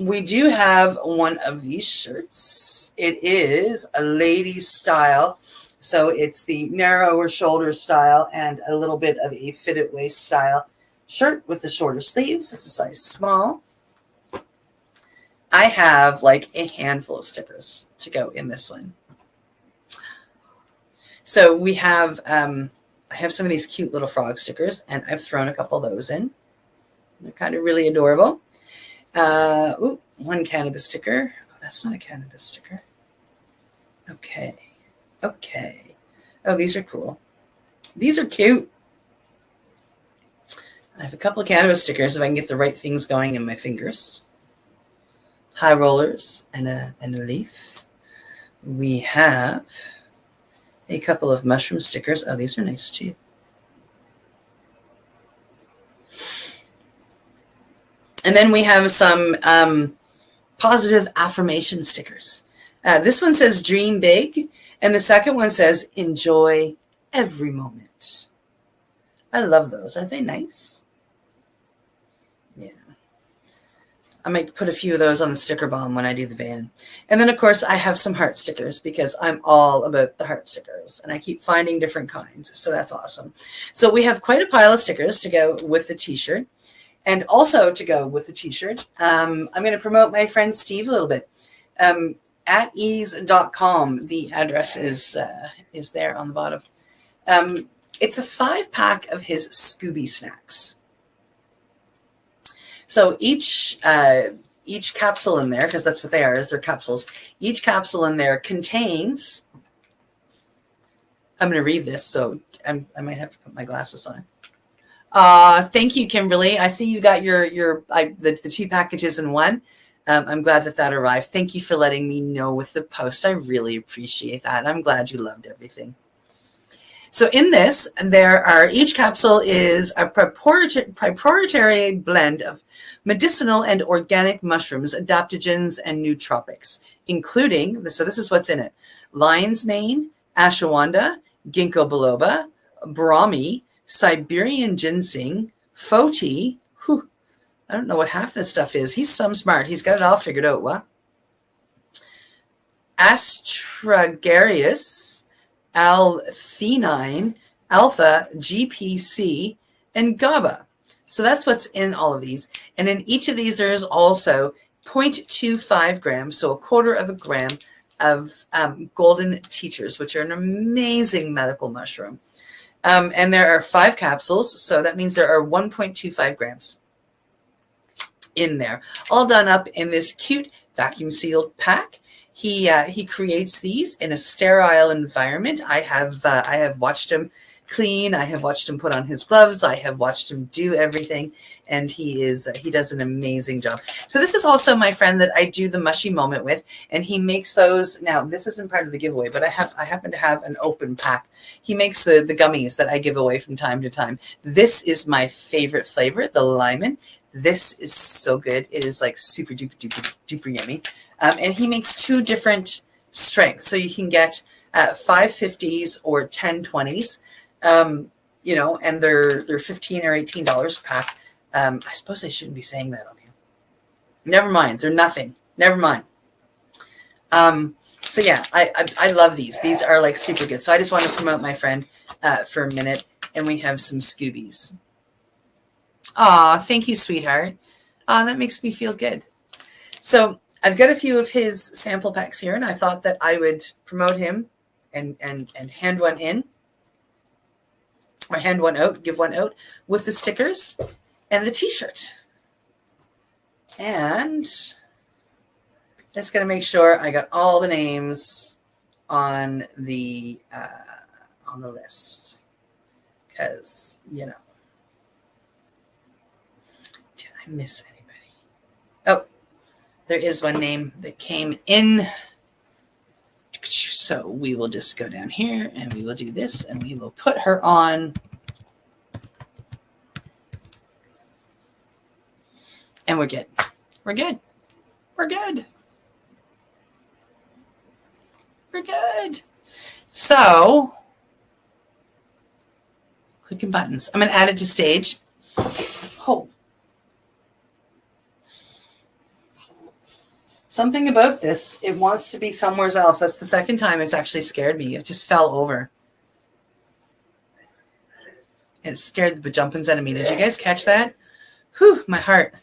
We do have one of these shirts. It is a ladies style. So it's the narrower shoulder style and a little bit of a fitted waist style shirt with the shorter sleeves. It's a size small. I have like a handful of stickers to go in this one. So we have, I have some of these cute little frog stickers, and I've thrown a couple of those in. They're kind of really adorable. Ooh, one cannabis sticker. Oh, that's not a cannabis sticker. Okay. Okay. Oh, these are cool. These are cute. I have a couple of cannabis stickers if I can get the right things going in my fingers. High rollers and a leaf. We have a couple of mushroom stickers. Oh, these are nice too. And then we have some positive affirmation stickers. This one says dream big, and the second one says enjoy every moment. I love those. Aren't they nice? Yeah. I might put a few of those on the sticker bomb when I do the van. And then, of course, I have some heart stickers because I'm all about the heart stickers, and I keep finding different kinds. So that's awesome. So we have quite a pile of stickers to go with the t-shirt. And also to go with the t-shirt, I'm going to promote my friend Steve a little bit. At ease.com, the address is there on the bottom. It's a 5-pack of his Scooby snacks. So each capsule in there, because that's what they are, is they're capsules. Each capsule in there contains, I'm going to read this, so I might have to put my glasses on. Thank you, Kimberly. I see you got the 2 packages in one. I'm glad that arrived. Thank you for letting me know with the post. I really appreciate that. I'm glad you loved everything. So in this, each capsule is a proprietary blend of medicinal and organic mushrooms, adaptogens, and nootropics, including, so this is what's in it: lion's mane, ashwagandha, ginkgo biloba, brahmi, Siberian ginseng, foti. Whew, I don't know what half this stuff is. He's some smart. He's got it all figured out. What? Astragalus, L-theanine, alpha, GPC, and GABA. So that's what's in all of these. And in each of these, there's also 0.25 grams, so 1/4 gram of golden teachers, which are an amazing medical mushroom. And there are 5 capsules, so that means there are 1.25 grams in there, all done up in this cute vacuum sealed pack. He creates these in a sterile environment. I have watched him clean. I have watched him put on his gloves. I have watched him do everything, and he does an amazing job. So this is also my friend that I do the mushy moment with, and he makes those. Now this isn't part of the giveaway, but I happen to have an open pack. He makes the gummies that I give away from time to time. This is my favorite flavor, the lemon. This is so good. It is like super duper duper duper yummy. And he makes 2 different strengths, so you can get 5 50s or 10 20s. You know, and they're $15 or $18 a pack. I suppose I shouldn't be saying that on here. Never mind. They're nothing. Never mind. So yeah, I love these. These are like super good. So I just want to promote my friend for a minute, and we have some Scoobies. Aw, thank you, sweetheart. That makes me feel good. So I've got a few of his sample packs here, and I thought that I would promote him and hand one in. Or hand one out, give one out with the stickers and the t-shirt. And just going to make sure I got all the names on the list, because, you know, did I miss anybody? Oh, there is one name that came in. So we will just go down here and we will do this, and we will put her on. And we're good. We're good. We're good. We're good. So, clicking buttons. I'm going to add it to stage. Oh. Something about this, it wants to be somewhere else. That's the second time it's actually scared me. It just fell over. It scared the bejumpins out of me. Did you guys catch that? Whew, my heart.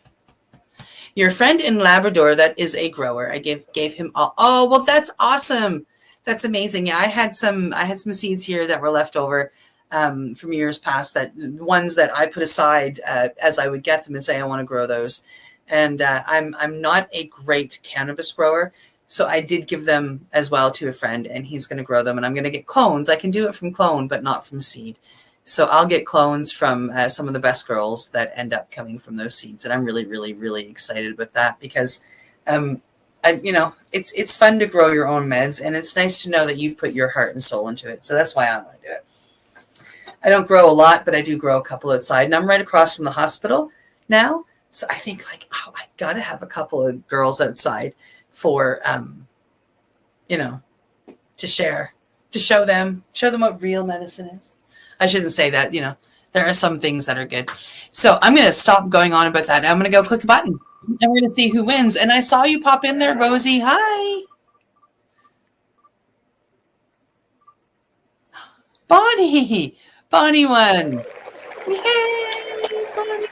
Your friend in Labrador that is a grower. I gave him all. Oh, well, that's awesome. That's amazing. Yeah, I had some seeds here that were left over from years past, that ones that I put aside as I would get them and say I want to grow those. And I'm not a great cannabis grower, so I did give them as well to a friend, and he's going to grow them. And I'm going to get clones. I can do it from clone, but not from seed. So I'll get clones from some of the best girls that end up coming from those seeds. And I'm really, really, really excited with that, because, it's fun to grow your own meds, and it's nice to know that you've put your heart and soul into it. So that's why I want to do it. I don't grow a lot, but I do grow a couple outside, and I'm right across from the hospital now. So I think I got to have a couple of girls outside for, to share, to show them what real medicine is. I shouldn't say that, there are some things that are good. So I'm going to stop going on about that. I'm going to go click a button, and we're going to see who wins. And I saw you pop in there, Rosie. Hi. Bonnie. Bonnie won. Yay, Bonnie.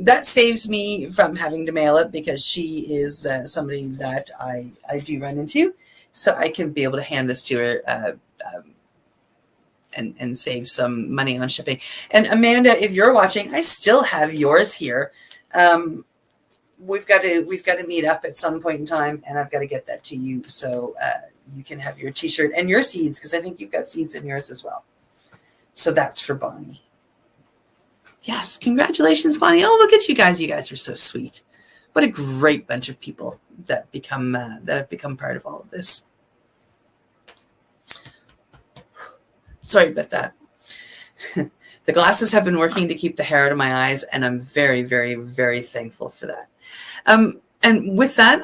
That saves me from having to mail it, because she is somebody that I do run into. So I can be able to hand this to her and save some money on shipping. And Amanda, if you're watching, I still have yours here. We've got to meet up at some point in time, and I've got to get that to you so you can have your t-shirt and your seeds, because I think you've got seeds in yours as well. So that's for Bonnie. Yes, congratulations, Bonnie. Oh, look at you guys. You guys are so sweet. What a great bunch of people that have become part of all of this. Sorry about that. The glasses have been working to keep the hair out of my eyes, and I'm very, very, very thankful for that. And with that,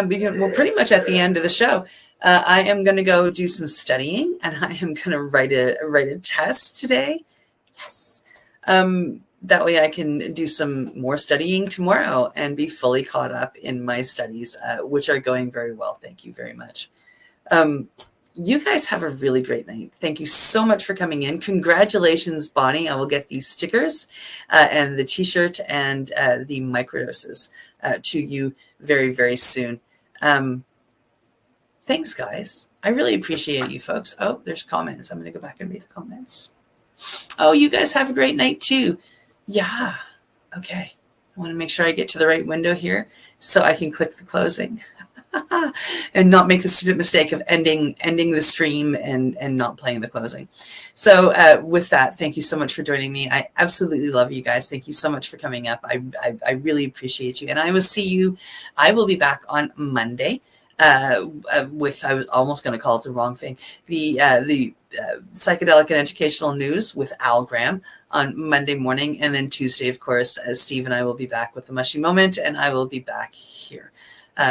we're pretty much at the end of the show. I am going to go do some studying, and I am going to write a test today. Yes. That way I can do some more studying tomorrow and be fully caught up in my studies, which are going very well. Thank you very much. You guys have a really great night. Thank you so much for coming in. Congratulations, Bonnie. I will get these stickers and the t-shirt and the microdoses to you very, very soon. Thanks, guys. I really appreciate you folks. Oh, there's comments. I'm going to go back and read the comments. Oh, you guys have a great night too. Yeah. Okay. I want to make sure I get to the right window here so I can click the closing and not make the stupid mistake of ending the stream and not playing the closing. So with that, thank you so much for joining me. I absolutely love you guys. Thank you so much for coming up. I really appreciate you. And I will see you. I will be back on Monday with, I was almost going to call it the wrong thing, the psychedelic and educational news with Al Graham on Monday morning. And then Tuesday, of course, as Steve and I will be back with the Mushy Moment, and I will be back here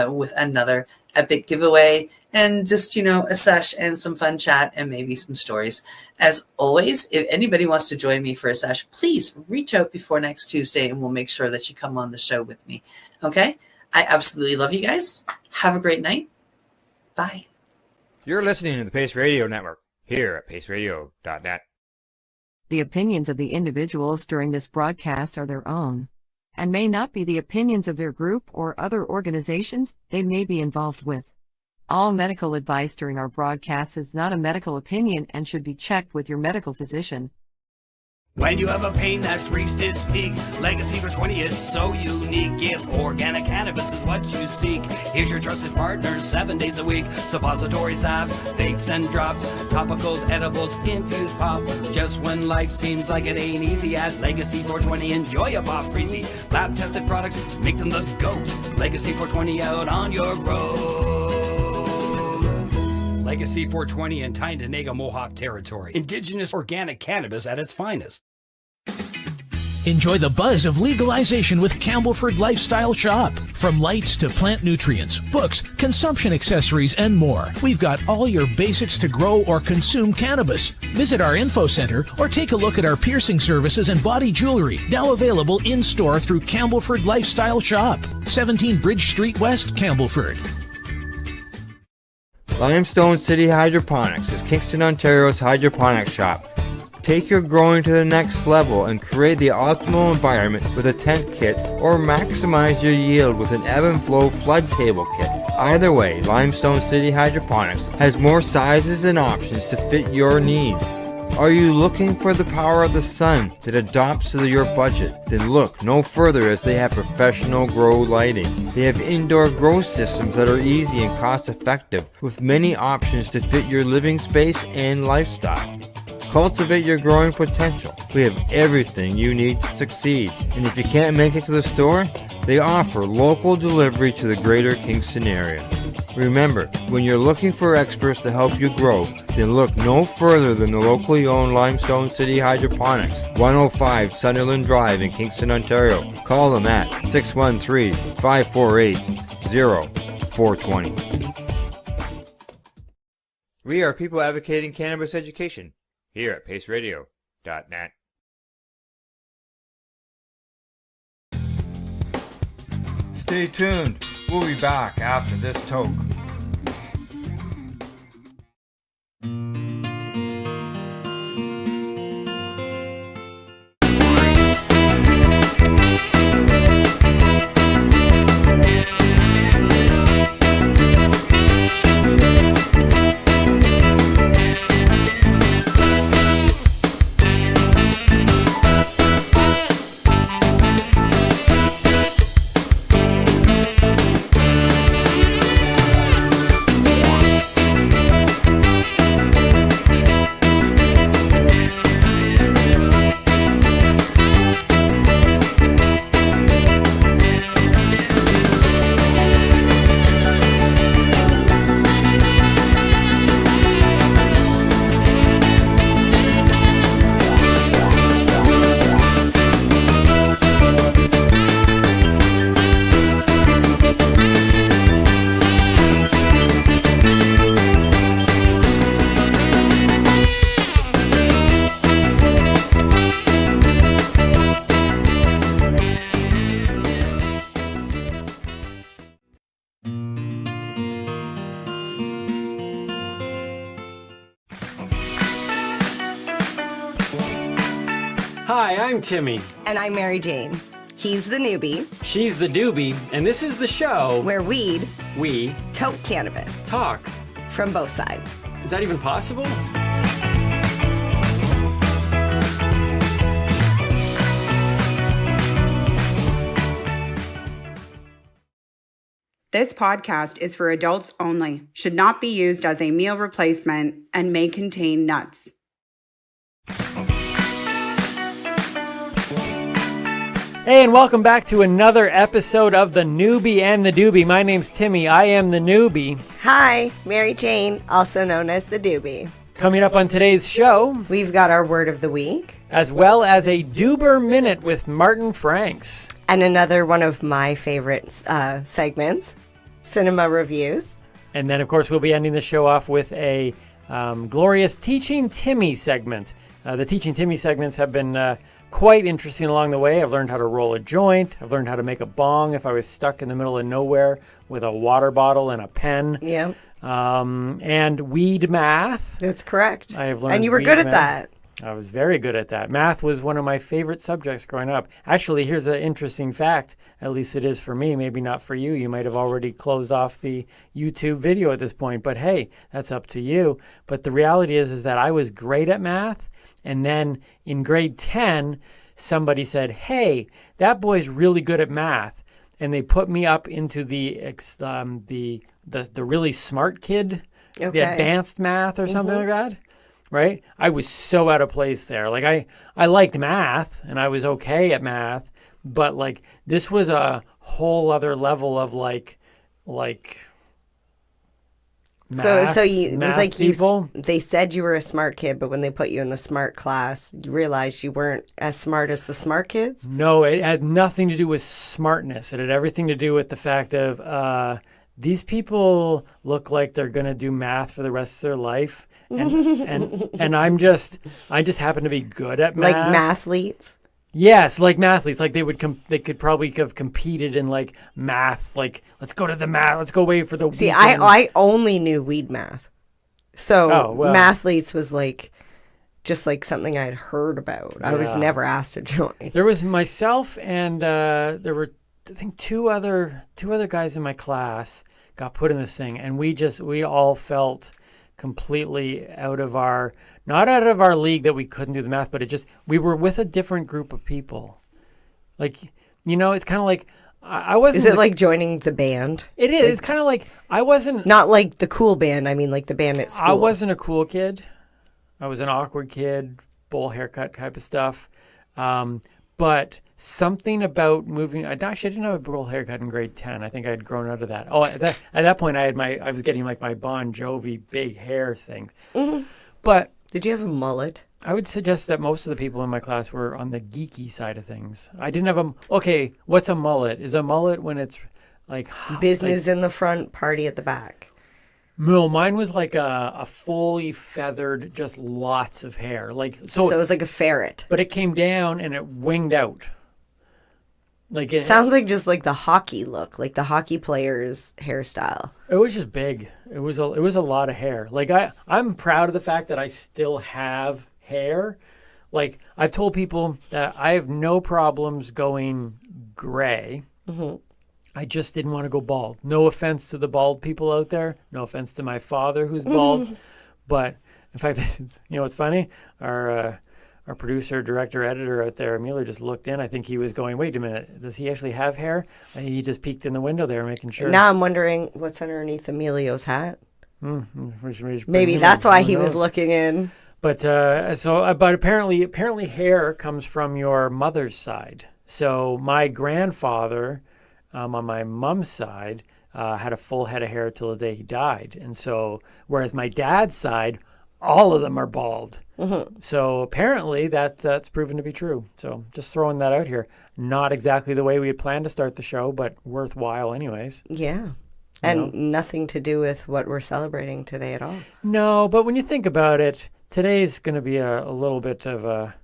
with another epic giveaway and just, a sesh and some fun chat and maybe some stories. As always, if anybody wants to join me for a sesh, please reach out before next Tuesday and we'll make sure that you come on the show with me. Okay? I absolutely love you guys. Have a great night. Bye. You're listening to the Pace Radio Network here at paceradio.net. The opinions of the individuals during this broadcast are their own, and may not be the opinions of their group or other organizations they may be involved with. All medical advice during our broadcast is not a medical opinion and should be checked with your medical physician. When you have a pain that's reached its peak, Legacy for 20 is so unique. If organic cannabis is what you seek, here's your trusted partner 7 days a week. Suppository salves, vapes and drops, topicals, edibles, infused pop. Just when life seems like it ain't easy, at Legacy 420 enjoy a pop freezy. Lab tested products make them the GOAT. Legacy 420 out on your road. Legacy 420 in Tyendinaga Mohawk territory. Indigenous organic cannabis at its finest. Enjoy the buzz of legalization with Campbellford Lifestyle Shop. From lights to plant nutrients, books, consumption accessories, and more, we've got all your basics to grow or consume cannabis. Visit our info center or take a look at our piercing services and body jewelry, now available in-store through Campbellford Lifestyle Shop, 17 Bridge Street West, Campbellford. Limestone City Hydroponics is Kingston, Ontario's hydroponics shop. Take your growing to the next level and create the optimal environment with a tent kit, or maximize your yield with an ebb and flow flood table kit. Either way, Limestone City Hydroponics has more sizes and options to fit your needs. Are you looking for the power of the sun that adapts to your budget? Then look no further, as they have professional grow lighting. They have indoor grow systems that are easy and cost effective, with many options to fit your living space and lifestyle. Cultivate your growing potential. We have everything you need to succeed. And if you can't make it to the store, they offer local delivery to the greater Kingston area. Remember, when you're looking for experts to help you grow, then look no further than the locally owned Limestone City Hydroponics, 105 Sunderland Drive in Kingston, Ontario. Call them at 613-548-0420. We are people advocating cannabis education here at paceradio.net. Stay tuned. We'll be back after this toke. Hi, I'm Timmy. And I'm Mary Jane. He's the newbie. She's the doobie, and this is the show where we tote cannabis, talk from both sides. Is that even possible? This podcast is for adults only, should not be used as a meal replacement, and may contain nuts. Hey, and welcome back to another episode of The Newbie and the Doobie. My name's Timmy. I am the newbie. Hi, Mary Jane, also known as the Doobie. Coming up on today's show, we've got our word of the week, as well as a Doober Minute with Martin Franks. And another one of my favorite segments, Cinema Reviews. And then, of course, we'll be ending the show off with a glorious Teaching Timmy segment. The Teaching Timmy segments have been quite interesting along the way. I've learned how to roll a joint. I've learned how to make a bong if I was stuck in the middle of nowhere with a water bottle and a pen. Yeah. And weed math. That's correct. I have learned. And you were good at that. I was very good at that. Math was one of my favorite subjects growing up. Actually, here's an interesting fact. At least it is for me. Maybe not for you. You might have already closed off the YouTube video at this point. But hey, that's up to you. But the reality is that I was great at math. And then in grade 10, somebody said, hey, that boy's really good at math. And they put me up into the really smart kid, the advanced math or something like that. Right? I was so out of place there. Like I liked math and I was okay at math, but like this was a whole other level of like math, so it was like people. They said you were a smart kid, but when they put you in the smart class, you realized you weren't as smart as the smart kids? No, it had nothing to do with smartness. It had everything to do with the fact of these people look like they're going to do math for the rest of their life. And I just happen to be good at math. Like mathletes? Yes, like mathletes. Like they could probably have competed in like math. Like let's go to the math. Let's go wait for the. See, weekend. I only knew weed math, so mathletes was like just like something I'd heard about. I was never asked to join. There was myself and there were I think two other guys in my class got put in this thing, and we all felt completely not out of our league that we couldn't do the math, but we were with a different group of people. Like, it's kind of like I wasn't. Is it like joining the band? It is. It's kind of like I wasn't. Not like the cool band. I mean, like the band at school. I wasn't a cool kid. I was an awkward kid, bowl haircut type of stuff. But something about moving. I didn't have a bowl haircut in grade 10. I think I had grown out of that. Oh, at that point, I was getting like my Bon Jovi big hair thing. Mm-hmm. But did you have a mullet? I would suggest that most of the people in my class were on the geeky side of things. I didn't have okay, what's a mullet? Is a mullet when it's like business in the front, party at the back? No, mine was like a fully feathered, just lots of hair. So it was like a ferret. But it came down and it winged out. Like it sounds like just like the hockey look, like the hockey player's hairstyle. It was just big. It was a lot of hair. Like I'm proud of the fact that I still have hair. Like I've told people that I have no problems going gray. Mm-hmm. I just didn't want to go bald. No offense to the bald people out there. No offense to my father who's bald. But in fact, it's funny. Our producer, director, editor out there, Emilio, just looked in. I think he was going, wait a minute, does he actually have hair? He just peeked in the window there making sure. Now I'm wondering what's underneath Emilio's hat. Maybe that's why he was looking in. But but apparently hair comes from your mother's side. So my grandfather on my mom's side had a full head of hair till the day he died. And so, whereas my dad's side, all of them are bald. Mm-hmm. So apparently that's proven to be true. So just throwing that out here. Not exactly the way we had planned to start the show, but worthwhile anyways. Yeah. And nothing to do with what we're celebrating today at all. No, but when you think about it, today's going to be a little bit of a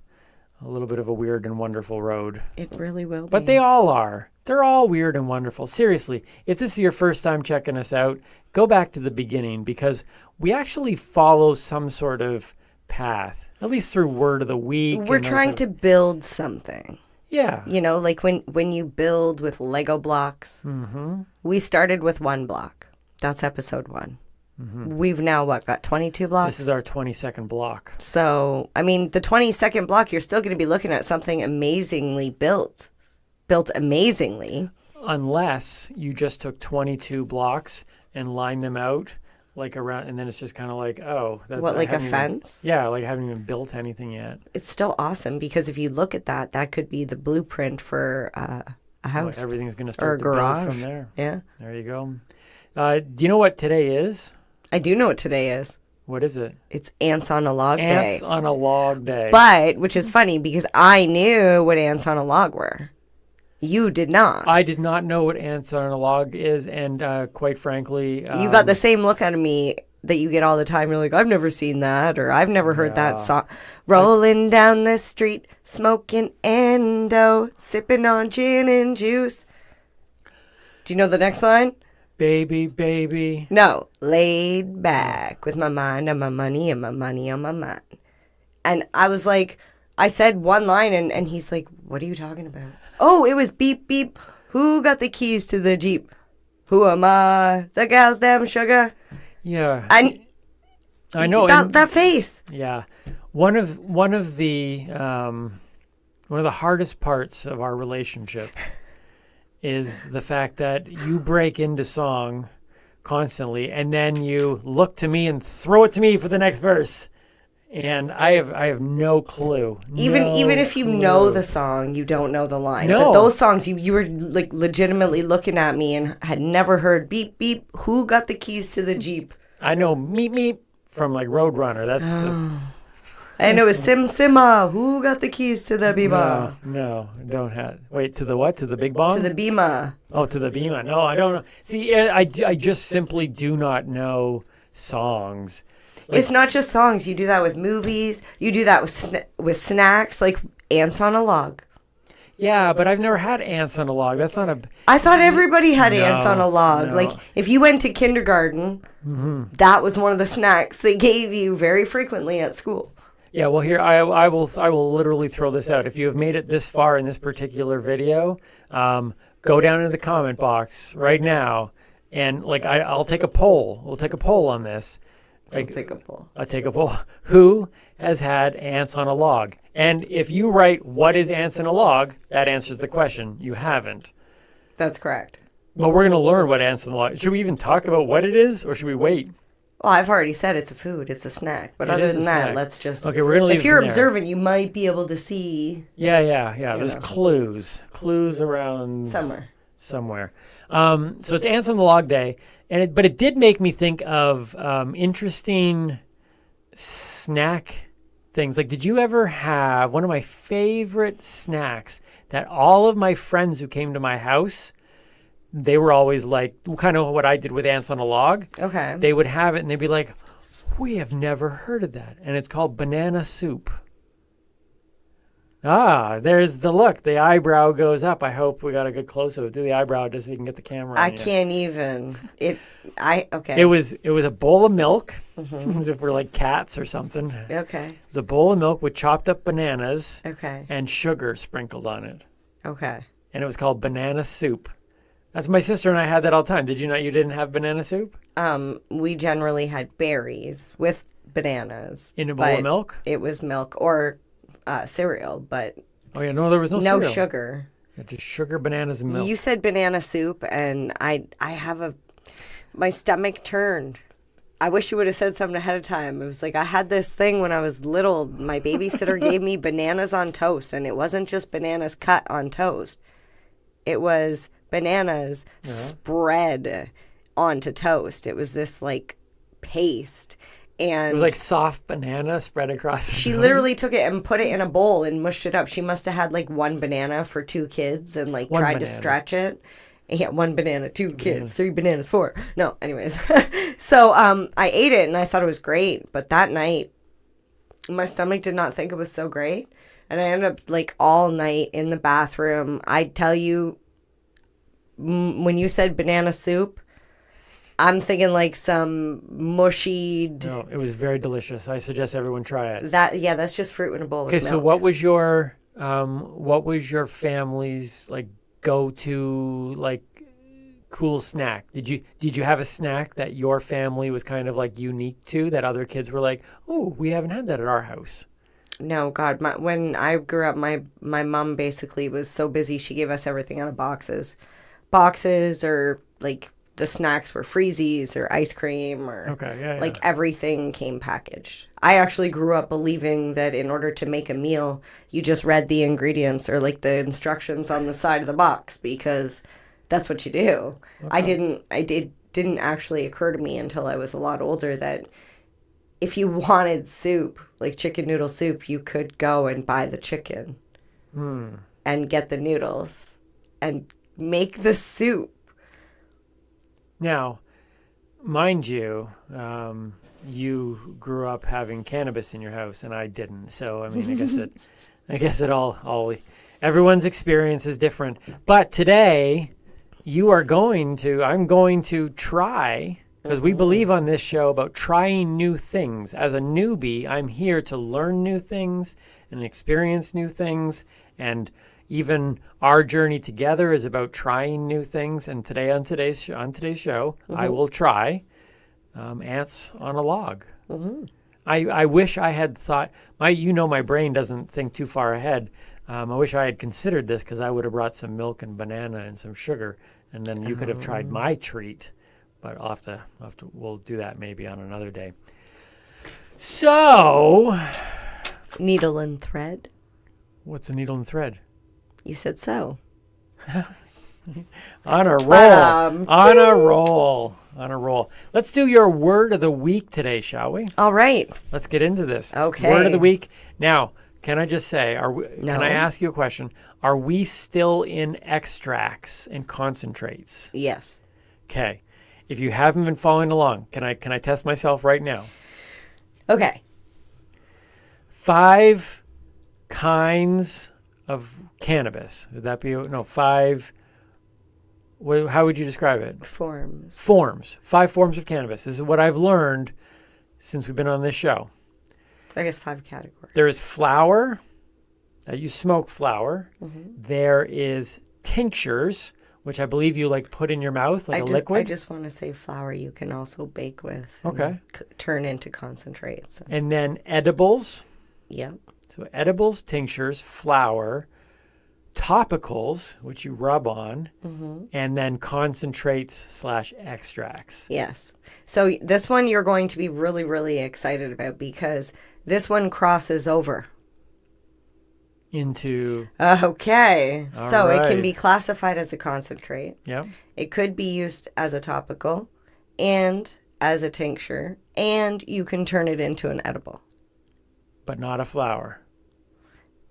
weird and wonderful road. It really will be. But they all are. They're all weird and wonderful. Seriously, if this is your first time checking us out, go back to the beginning because we actually follow some sort of path, at least through word of the week. We're trying to build something. Yeah. Like when you build with Lego blocks, mm-hmm. We started with one block. That's episode 1. We've now, got 22 blocks? This is our 22nd block. So, I mean, the 22nd block, you're still going to be looking at something amazingly built amazingly. Unless you just took 22 blocks and lined them out like around, and then it's just kind of like, oh, that's What, like a fence? Yeah, like I haven't even built anything yet. It's still awesome because if you look at that, that could be the blueprint for a house. Well, everything's going to or start a to build garage from there. Yeah. There you go. Do you know what today is? I do know what today is. What is it? It's Ants on a Log Day. Ants on a Log Day. But, which is funny because I knew what ants on a log were. You did not. I did not know what ants on a log is, and quite frankly... you got the same look out of me that you get all the time. You're like, I've never seen that, or I've never heard that song. Rolling down the street, smoking endo, sipping on gin and juice. Do you know the next line? Baby, baby. No, laid back with my mind on my money and my money on my mind. And I was like, I said one line, and he's like, what are you talking about? Oh, it was beep, beep. Who got the keys to the Jeep? Who am I? The gal's damn sugar. Yeah. And I know that face. Yeah. One of the hardest parts of our relationship is the fact that you break into song constantly and then you look to me and throw it to me for the next verse. And I have no clue. Even if you know the song, you don't know the line. No. But those songs, you were like legitimately looking at me and had never heard beep beep. Who got the keys to the Jeep? I know meep meep from like Roadrunner. That's and it was Sim Simma. Who got the keys to the Bima? No, don't have. Wait, to the what? To the Big Bong? To the Bima. Oh, to the Bima. No, I don't know. See, I just simply do not know songs. Like, it's not just songs. You do that with movies. You do that with snacks, like Ants on a Log. Yeah, but I've never had ants on a log. That's not a... I thought everybody had ants on a log. No. Like, if you went to kindergarten, that was one of the snacks they gave you very frequently at school. Yeah, well, here, I will literally throw this out. If you have made it this far in this particular video, go down into the comment box right now, and, like, I'll take a poll. We'll take a poll on this. I'll take a poll. I'll take a poll. Who has had ants on a log? And if you write, what is ants on a log, that answers the question. You haven't. That's correct. But we're going to learn what ants on a log. Should we even talk about what it is, or should we wait? Well, I've already said it's a food. It's a snack. But other than that, let's just... Okay, we're going to leave If you're it there. observant, you might be able to see... Yeah. There's clues. Clues around... Somewhere. So it's Ants on the Log Day. But it did make me think of interesting snack things. Like, did you ever have one of my favorite snacks that all of my friends who came to my house, they were always like, kind of what I did with Ants on a Log. Okay. They would have it and they'd be like, we have never heard of that. And it's called banana soup. Ah, there's the look. The eyebrow goes up. I hope we got a good close-up. Do the eyebrow just so you can get the camera on you. Can't even. Okay. It was a bowl of milk, as if we're like cats or something. Okay. It was a bowl of milk with chopped up bananas. Okay. And sugar sprinkled on it. Okay. And it was called banana soup. That's my sister and I had that all the time. Did you know you didn't have banana soup? We generally had berries with bananas. In a bowl of milk? It was milk or cereal, but oh yeah, no, there was no cereal. No sugar. Yeah, just sugar, bananas, and milk. You said banana soup, and I have my stomach turned. I wish you would have said something ahead of time. It was like I had this thing when I was little. My babysitter gave me bananas on toast, and it wasn't just bananas cut on toast. It was bananas spread onto toast. It was this like paste. And it was like soft banana spread across the she toast. literally took it and put it in a bowl and mushed it up. She must have had like one banana for 2 kids and like tried to stretch it. Yeah, 1 banana, 2 kids, 3 bananas, 4. No, anyways. So I ate it and I thought it was great. But that night, my stomach did not think it was so great. And I ended up like all night in the bathroom. I tell you, when you said banana soup, I'm thinking like some mushy. No, it was very delicious. I suggest everyone try it. That's just fruit in a bowl. Okay, so what was your family's like go-to like cool snack? Did you have a snack that your family was kind of like unique to that other kids were like, oh, we haven't had that at our house? No, God, when I grew up, my mom basically was so busy, she gave us everything out of boxes. Boxes, or like the snacks were freezies or ice cream, or Okay, yeah, like everything came packaged. I actually grew up believing that in order to make a meal, you just read the ingredients or like the instructions on the side of the box, because that's what you do. It didn't actually occur to me until I was a lot older that if you wanted soup, like chicken noodle soup, you could go and buy the chicken and get the noodles and make the soup. Now, mind you, you grew up having cannabis in your house, and I didn't. So I mean, I guess it all everyone's experience is different. But today, I'm going to try, because we believe on this show about trying new things. As a newbie, I'm here to learn new things and experience new things, and even our journey together is about trying new things. And today on today's show, I will try ants on a log. I wish I had thought, my brain doesn't think too far ahead. I wish I had considered this, because I would have brought some milk and banana and some sugar, and then you could have tried my treat. But we'll do that maybe on another day. So, Needle and thread. What's a needle and thread? You said so. On a roll. On a roll. Let's do your word of the week today, shall we? All right. Let's get into this. Okay. Word of the week. Now, can I just say, No. can I ask you a question? Are we still in extracts and concentrates? Yes. Okay. If you haven't been following along, can I test myself right now? Okay. 5 kinds of cannabis. Would that be 5? How would you describe it? Forms. 5 forms of cannabis. This is what I've learned since we've been on this show. I guess 5 categories. There is flower. You smoke flower. There is tinctures, which I believe you like put in your mouth like a liquid. I just want to say flour you can also bake with. Okay. Turn into concentrates. And then edibles. Yep. So edibles, tinctures, flour, topicals, which you rub on, and then concentrates / extracts. Yes. So this one you're going to be really, really excited about, because this one crosses over. Into. Okay. All so it can right. be classified as a concentrate. Yep. It could be used as a topical and as a tincture, and you can turn it into an edible. But not a flower.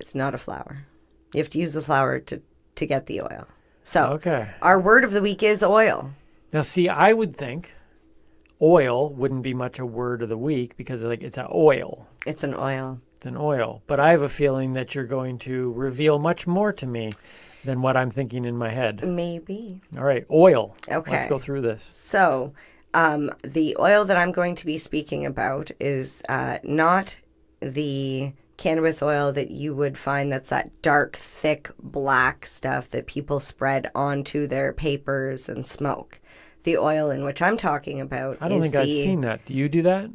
It's not a flower. You have to use the flour to get the oil. So okay. Our word of the week is oil. Now, see, I would think oil wouldn't be much a word of the week, because it's an oil. It's an oil. It's an oil. But I have a feeling that you're going to reveal much more to me than what I'm thinking in my head. Maybe. All right, oil. Okay. Let's go through this. So the oil that I'm going to be speaking about is not the cannabis oil that you would find that's that dark, thick, black stuff that people spread onto their papers and smoke. The oil in which I'm talking about I don't think I've seen that. Do you do that?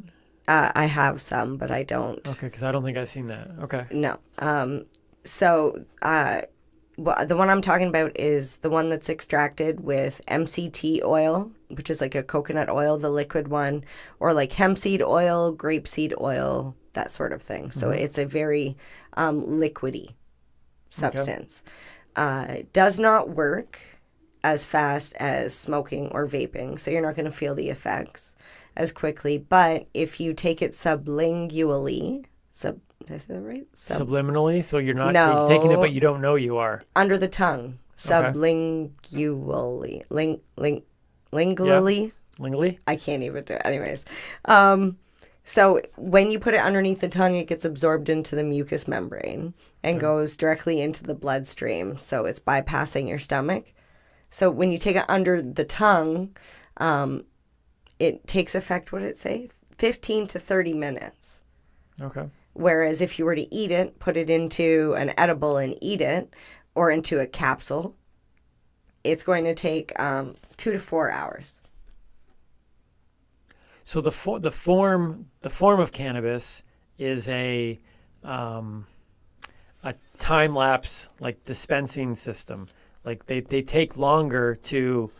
I have some, but I don't. Okay, because I don't think I've seen that. Okay. No. So the one I'm talking about is the one that's extracted with MCT oil, which is like a coconut oil, the liquid one, or like hemp seed oil, grapeseed oil, that sort of thing. So it's a very liquidy substance. Does not work as fast as smoking or vaping, so you're not going to feel the effects as quickly. But if you take it sublingually, did I say that right? Subliminally? So you're not No. taking it, but you don't know you are. Under the tongue. Sublingually. Lingually. Lingually? I can't even do it. Anyways. So when you put it underneath the tongue, it gets absorbed into the mucous membrane and goes directly into the bloodstream. So it's bypassing your stomach. So when you take it under the tongue, it takes effect, what did it say? 15 to 30 minutes. Okay. Whereas if you were to eat it, put it into an edible and eat it, or into a capsule, it's going to take 2 to 4 hours. So the form of cannabis is a time lapse like dispensing system. Like they take longer to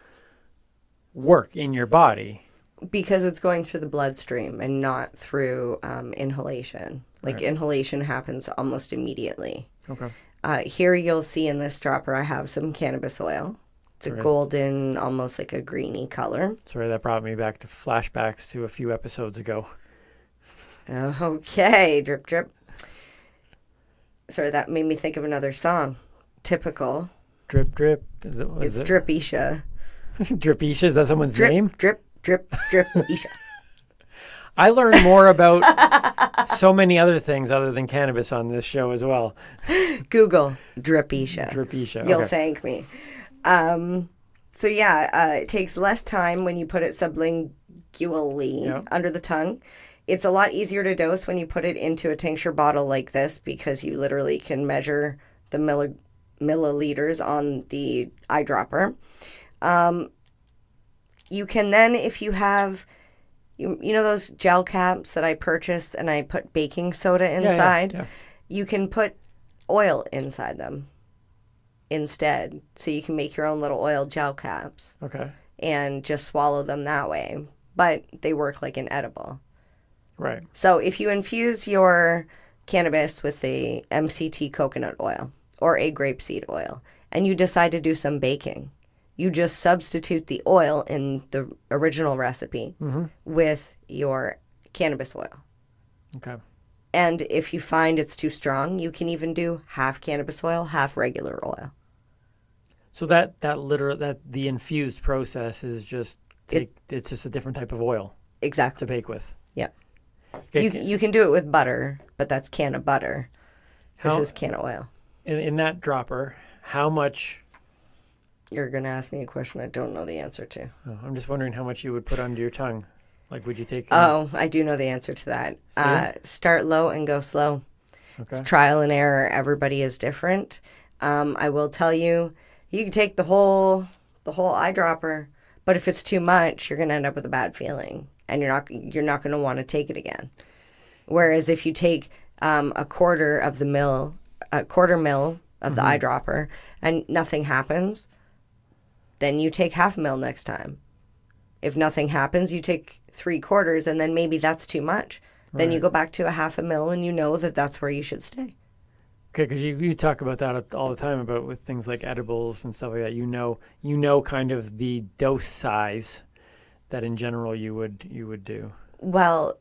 work in your body because it's going through the bloodstream and not through inhalation. Like Right. inhalation happens almost immediately. Okay. Here you'll see in this dropper I have some cannabis oil. It's a Okay. golden, almost like a greeny color. Sorry, that brought me back to flashbacks to a few episodes ago. Okay, drip drip. Sorry, that made me think of another song. Typical. Drip drip. It's Dripisha. Dripisha, is that someone's Drip, name? drip, drip, Dripisha. I learned more about so many other things other than cannabis on this show as well. Google Dripisha. Dripisha. You'll Okay. thank me. So yeah, it takes less time when you put it sublingually Yeah. under the tongue. It's a lot easier to dose when you put it into a tincture bottle like this because you literally can measure the milliliters on the eyedropper. You can then, if you have, you know those gel caps that I purchased and I put baking soda inside? yeah. You can put oil inside them instead. So you can make your own little oil gel caps Okay. and just swallow them that way. But they work like an edible. Right. So if you infuse your cannabis with a MCT coconut oil or a grapeseed oil and you decide to do some baking, you just substitute the oil in the original recipe Mhm. with your cannabis oil. Okay. And if you find it's too strong, you can even do half cannabis oil, half regular oil. So that the infused process is just it's just a different type of oil Exactly. to bake with. Yeah. Okay. You can do it with butter, but that's can of butter. How- This is can of oil. In that dropper, how much? You're going to ask me a question I don't know the answer to. Oh, I'm just wondering how much you would put under your tongue. Like, would you take? Oh, I do know the answer to that. See? Start low and go slow. Okay. It's trial and error. Everybody is different. I will tell you, you can take the whole eyedropper, but if it's too much, you're going to end up with a bad feeling, and you're not going to want to take it again. Whereas if you take a quarter mil of the eyedropper and nothing happens, then you take half a mil next time. If nothing happens, you take 3/4, and then maybe that's too much. Then you Right. go back to a half a mil, and you know that that's where you should stay. Okay, because you talk about that all the time about with things like edibles and stuff like that. You know kind of the dose size that in general you would do. Well,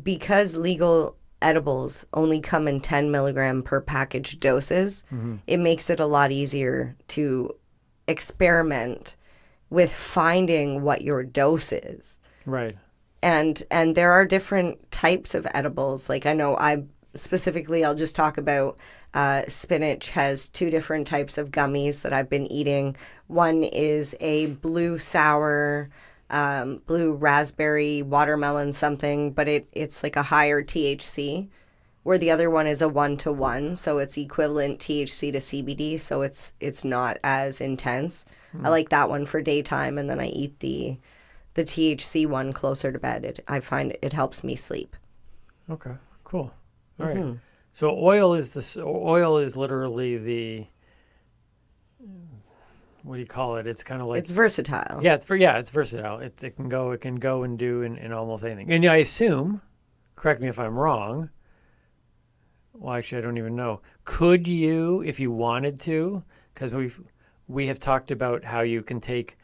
because legal edibles only come in 10 milligram per package doses, it makes it a lot easier to experiment with finding what your dose is. Right. And there are different types of edibles. Like I know I'll just talk about spinach has 2 different types of gummies that I've been eating. One is a blue sour, blue raspberry, watermelon something, but it's like a higher THC, where the other one is a 1-to-1, so it's equivalent THC to CBD, so it's not as intense. I like that one for daytime, and then I eat the THC one closer to bed. I find it helps me sleep. Okay. Cool. All right. Mhm. So oil is literally the, what do you call it? It's kind of like It's versatile. Yeah, it's versatile. It can go and do in almost anything. And I assume, correct me if I'm wrong. Well, actually, I don't even know. Could you, if you wanted to, because we have talked about how you can take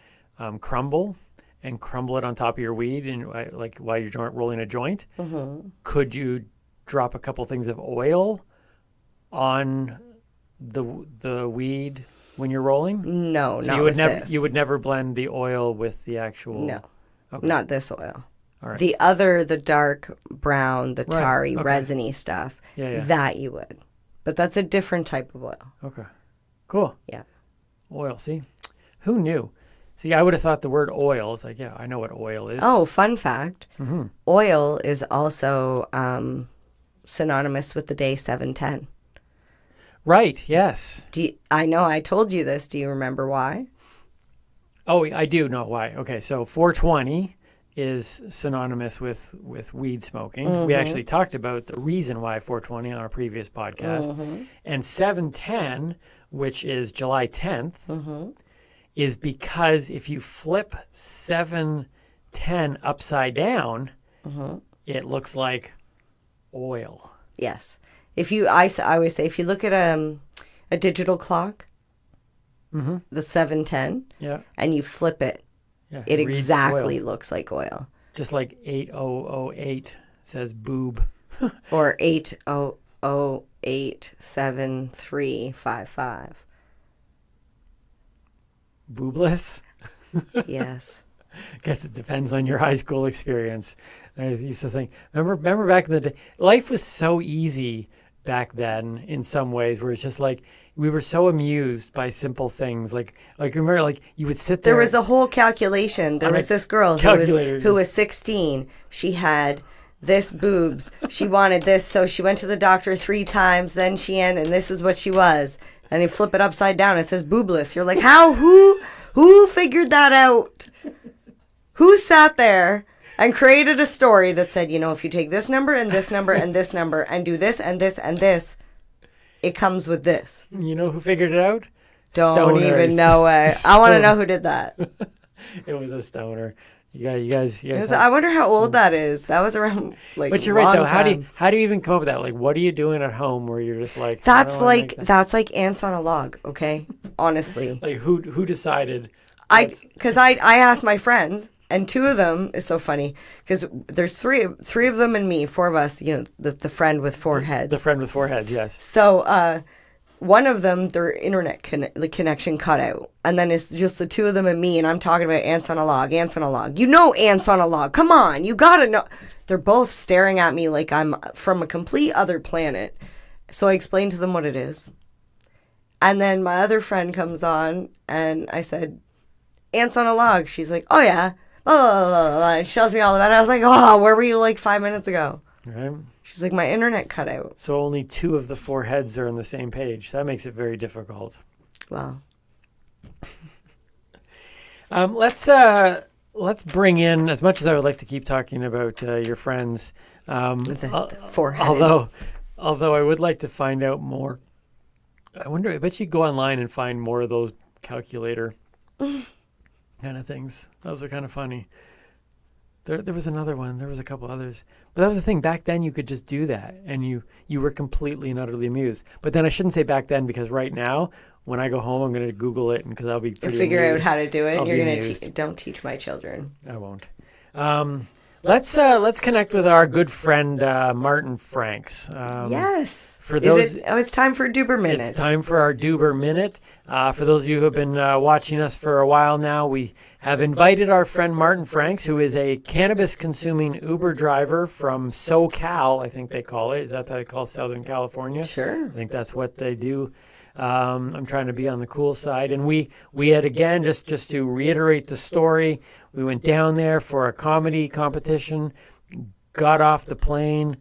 crumble and crumble it on top of your weed and like while you're rolling a joint. Mm-hmm. Could you drop a couple things of oil on the weed when you're rolling? No, So not you would with never this. you would never blend the oil with the actual. No, Okay. not this oil. All right. The dark brown, the Right, tarry, okay. resiny stuff, Yeah. that you would. But that's a different type of oil. Okay. Cool. Yeah. Oil. See, who knew? See, I would have thought the word oil. It's like, yeah, I know what oil is. Oh, fun fact. Mhm. Oil is also synonymous with the day 710. Right, yes. I know I told you this. Do you remember why? Oh, I do know why. Okay, so 420 is synonymous with weed smoking. We actually talked about the reason why 420 on our previous podcast. And 710, which is July 10th, is because if you flip 710 upside down, it looks like oil. Yes. I always say, if you look at a digital clock, the 710, and you flip it, it reads exactly oil. looks like oil. Just like 8008 says boob. Or 80087355. Boobless? Yes. Guess it depends on your high school experience. I used to think, remember back in the day, life was so easy back then in some ways, where it's just like we were so amused by simple things. Like remember, like you would sit there. There was a whole calculation. There was this girl who was 16. She had this boobs. She wanted this, so she went to the doctor 3 times. Then and this is what she was. And you flip it upside down, it says boobless. You're like, how? Who figured that out? Who sat there and created a story that said, if you take this number and this number and this number and do this and this and this, it comes with this. You know who figured it out? Don't Stoners. even know it. I want to know who did that. It was a stoner. You guys. I wonder how old that is. That was around But you're right though. Time. How do you even come up with that? Like, what are you doing at home where you're just like? That's like ants on a log. Okay, honestly. Like who decided? Because I asked my friends, and 2 of them is so funny because there's three of them and me, 4 of us. The friend with 4 heads. The friend with 4 heads. Yes. So one of them, their internet connection cut out, and then it's just the 2 of them and me, and I'm talking about ants on a log. Ants on a log. Ants on a log. Come on, you gotta know. They're both staring at me like I'm from a complete other planet. So I explained to them what it is, and then my other friend comes on, and I said, ants on a log. She's like, oh yeah, blah, blah, blah, blah, and she tells me all about it. I was like, oh, where were you like 5 minutes ago? Right. She's like, my internet cut out. So only 2 of the 4 heads are on the same page. That makes it very difficult. Wow. Let's bring in, as much as I would like to keep talking about your friends, the 4-headed. Although I would like to find out more. I bet you go online and find more of those calculator kind of things. Those are kind of funny. There was another one. There was a couple others. But that was the thing. Back then, you could just do that, and you were completely and utterly amused. But then I shouldn't say back then, because right now, when I go home, I'm going to Google it, and because I'll be pretty figure amused. out how to do it. You're going to don't teach my children. I won't. Let's connect with our good friend Martin Franks. Yes. For those, it's time for Duber Minute. It's time for our Duber Minute. For those of you who have been watching us for a while now, we have invited our friend Martin Franks, who is a cannabis-consuming Uber driver from SoCal, I think they call it. Is that what they call Southern California? Sure. I think that's what they do. I'm trying to be on the cool side. And we had, again, just to reiterate the story, we went down there for a comedy competition, got off the plane,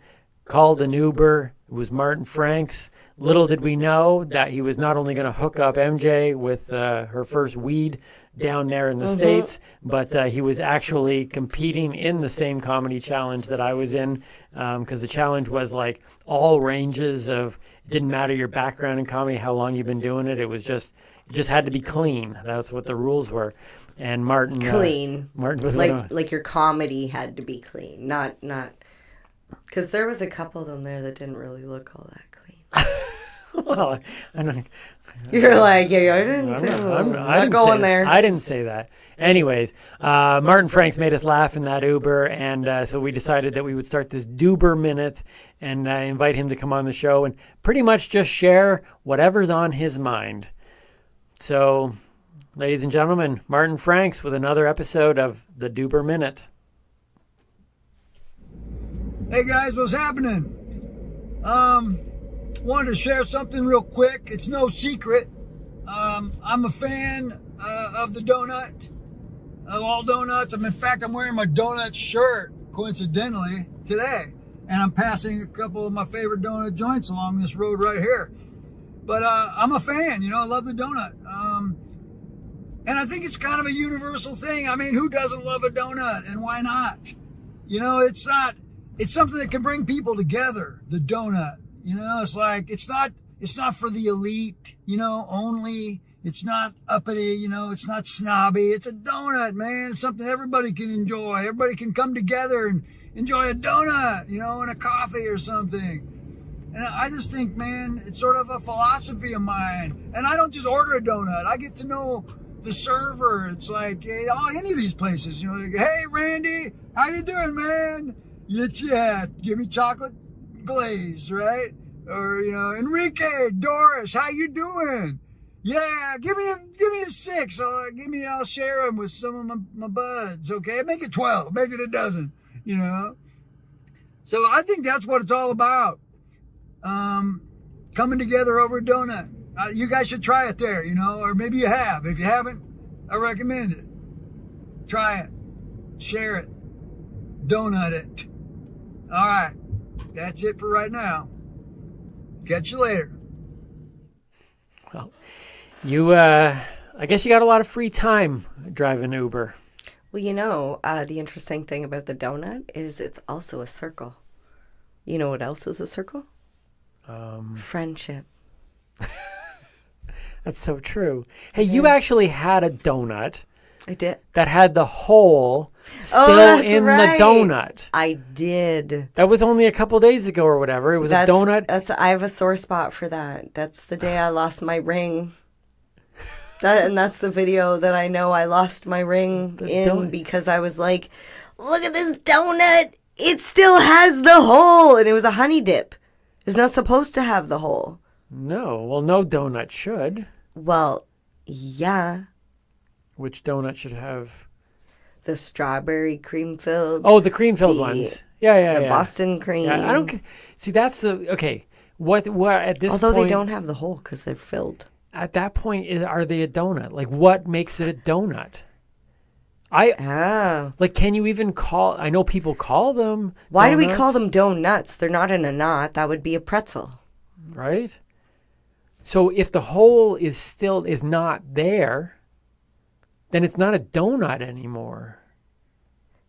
called an Uber. It was Martin Franks. Little did we know that he was not only going to hook up MJ with her first weed down there in the States, but he was actually competing in the same comedy challenge that I was in, because the challenge was like all ranges of, it didn't matter your background in comedy, how long you've been doing it. It just had to be clean. That's what the rules were. And Martin clean. Martin was like your comedy had to be clean, not. Because there was a couple of them there that didn't really look all that clean. Well, I don't. You're like, yeah, I didn't say that. I'm not going there. I didn't say that. Anyways, Martin Franks made us laugh in that Uber, and so we decided that we would start this Duber Minute and invite him to come on the show and pretty much just share whatever's on his mind. So, ladies and gentlemen, Martin Franks with another episode of the Duber Minute. Hey guys, what's happening? Wanted to share something real quick. It's no secret. I'm a fan of the donut, of all donuts. In fact, I'm wearing my donut shirt, coincidentally, today. And I'm passing a couple of my favorite donut joints along this road right here. But I'm a fan, I love the donut. And I think it's kind of a universal thing. I mean, who doesn't love a donut, and why not? It's something that can bring people together, the donut. It's like, it's not for the elite, only. It's not uppity, it's not snobby. It's a donut, man. It's something everybody can enjoy. Everybody can come together and enjoy a donut, and a coffee or something. And I just think, man, it's sort of a philosophy of mine. And I don't just order a donut. I get to know the server. It's like, any of these places, like, hey, Randy, how you doing, man? Yeah, give me chocolate glaze, right? Or, Enrique, Doris, how you doing? Yeah, give me a 6. I'll share them with some of my buds, okay? Make it 12, make it a dozen, So I think that's what it's all about. Coming together over a donut. You guys should try it there, or maybe you have. If you haven't, I recommend it. Try it. Share it. Donut it. All right. That's it for right now. Catch you later. Well, I guess you got a lot of free time driving Uber. Well, the interesting thing about the donut is it's also a circle. You know what else is a circle? Friendship. That's so true. Hey, you actually had a donut. I did. That had the hole still in the donut. I did. That was only a couple days ago or whatever. It was a donut. I have a sore spot for that. That's the day I lost my ring. And that's the video that I know I lost my ring because I was like, look at this donut. It still has the hole. And it was a honey dip. It's not supposed to have the hole. No. Well, no donut should. Well, yeah. Which donut should have? The strawberry cream filled. Oh, the cream filled ones. Yeah. The Boston cream. Yeah, I don't see. That's okay. What at this? Although point, they don't have the hole because they're filled. At that point, are they a donut? Like, what makes it a donut? Like, can you even call? I know people call them. Why donuts. do we call them donuts? They're not in a knot. That would be a pretzel, right? So if the hole is not there, then it's not a donut anymore.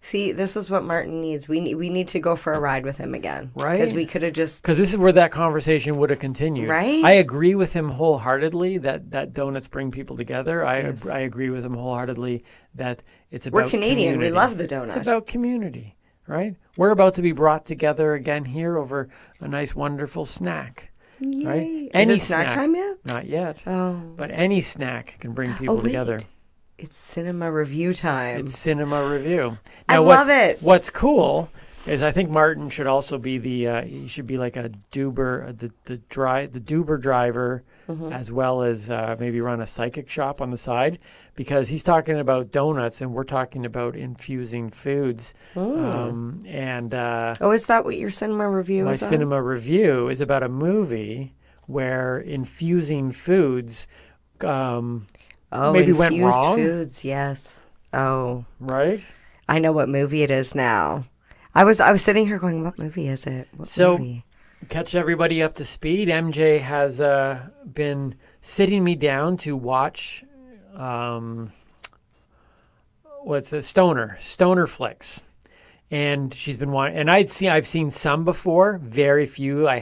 See, this is what Martin needs. We need to go for a ride with him again. Right. Because we could have just... Because this is where that conversation would have continued. Right. I agree with him wholeheartedly that donuts bring people together. I agree with him wholeheartedly that it's about We're Canadian. community. We love the donut. It's about community, right? We're about to be brought together again here over a nice, wonderful snack. Yay. Right? Is it snack time yet? Not yet. Oh. But any snack can bring people together. It's cinema review time. It's cinema review. I love it. What's cool is I think Martin should also be he should be like a Duber, the Duber driver, as well as maybe run a psychic shop on the side, because he's talking about donuts and we're talking about infusing foods. Is that what your cinema review my is? My cinema review is about a movie where infusing foods. Maybe went wrong. Foods, yes. Oh, right. I know what movie it is now. I was sitting here going, "What movie is it?" Movie? Catch everybody up to speed. MJ has been sitting me down to watch. What's it? Stoner flicks, and she's been wanting. And I've seen some before. Very few. I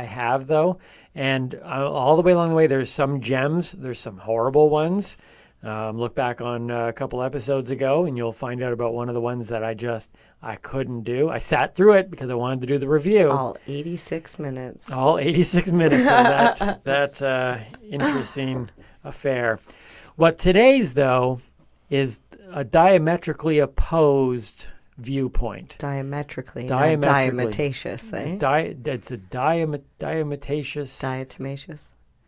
have though. And all the way along the way, there's some gems. There's some horrible ones. Look back on a couple episodes ago, and you'll find out about one of the ones that I couldn't do. I sat through it because I wanted to do the review. All 86 minutes. All 86 minutes of that interesting affair. What today's, though, is a diametrically opposed viewpoint. Diametrically. Diametricious, eh? It's a diametaceous. Diatomaceous.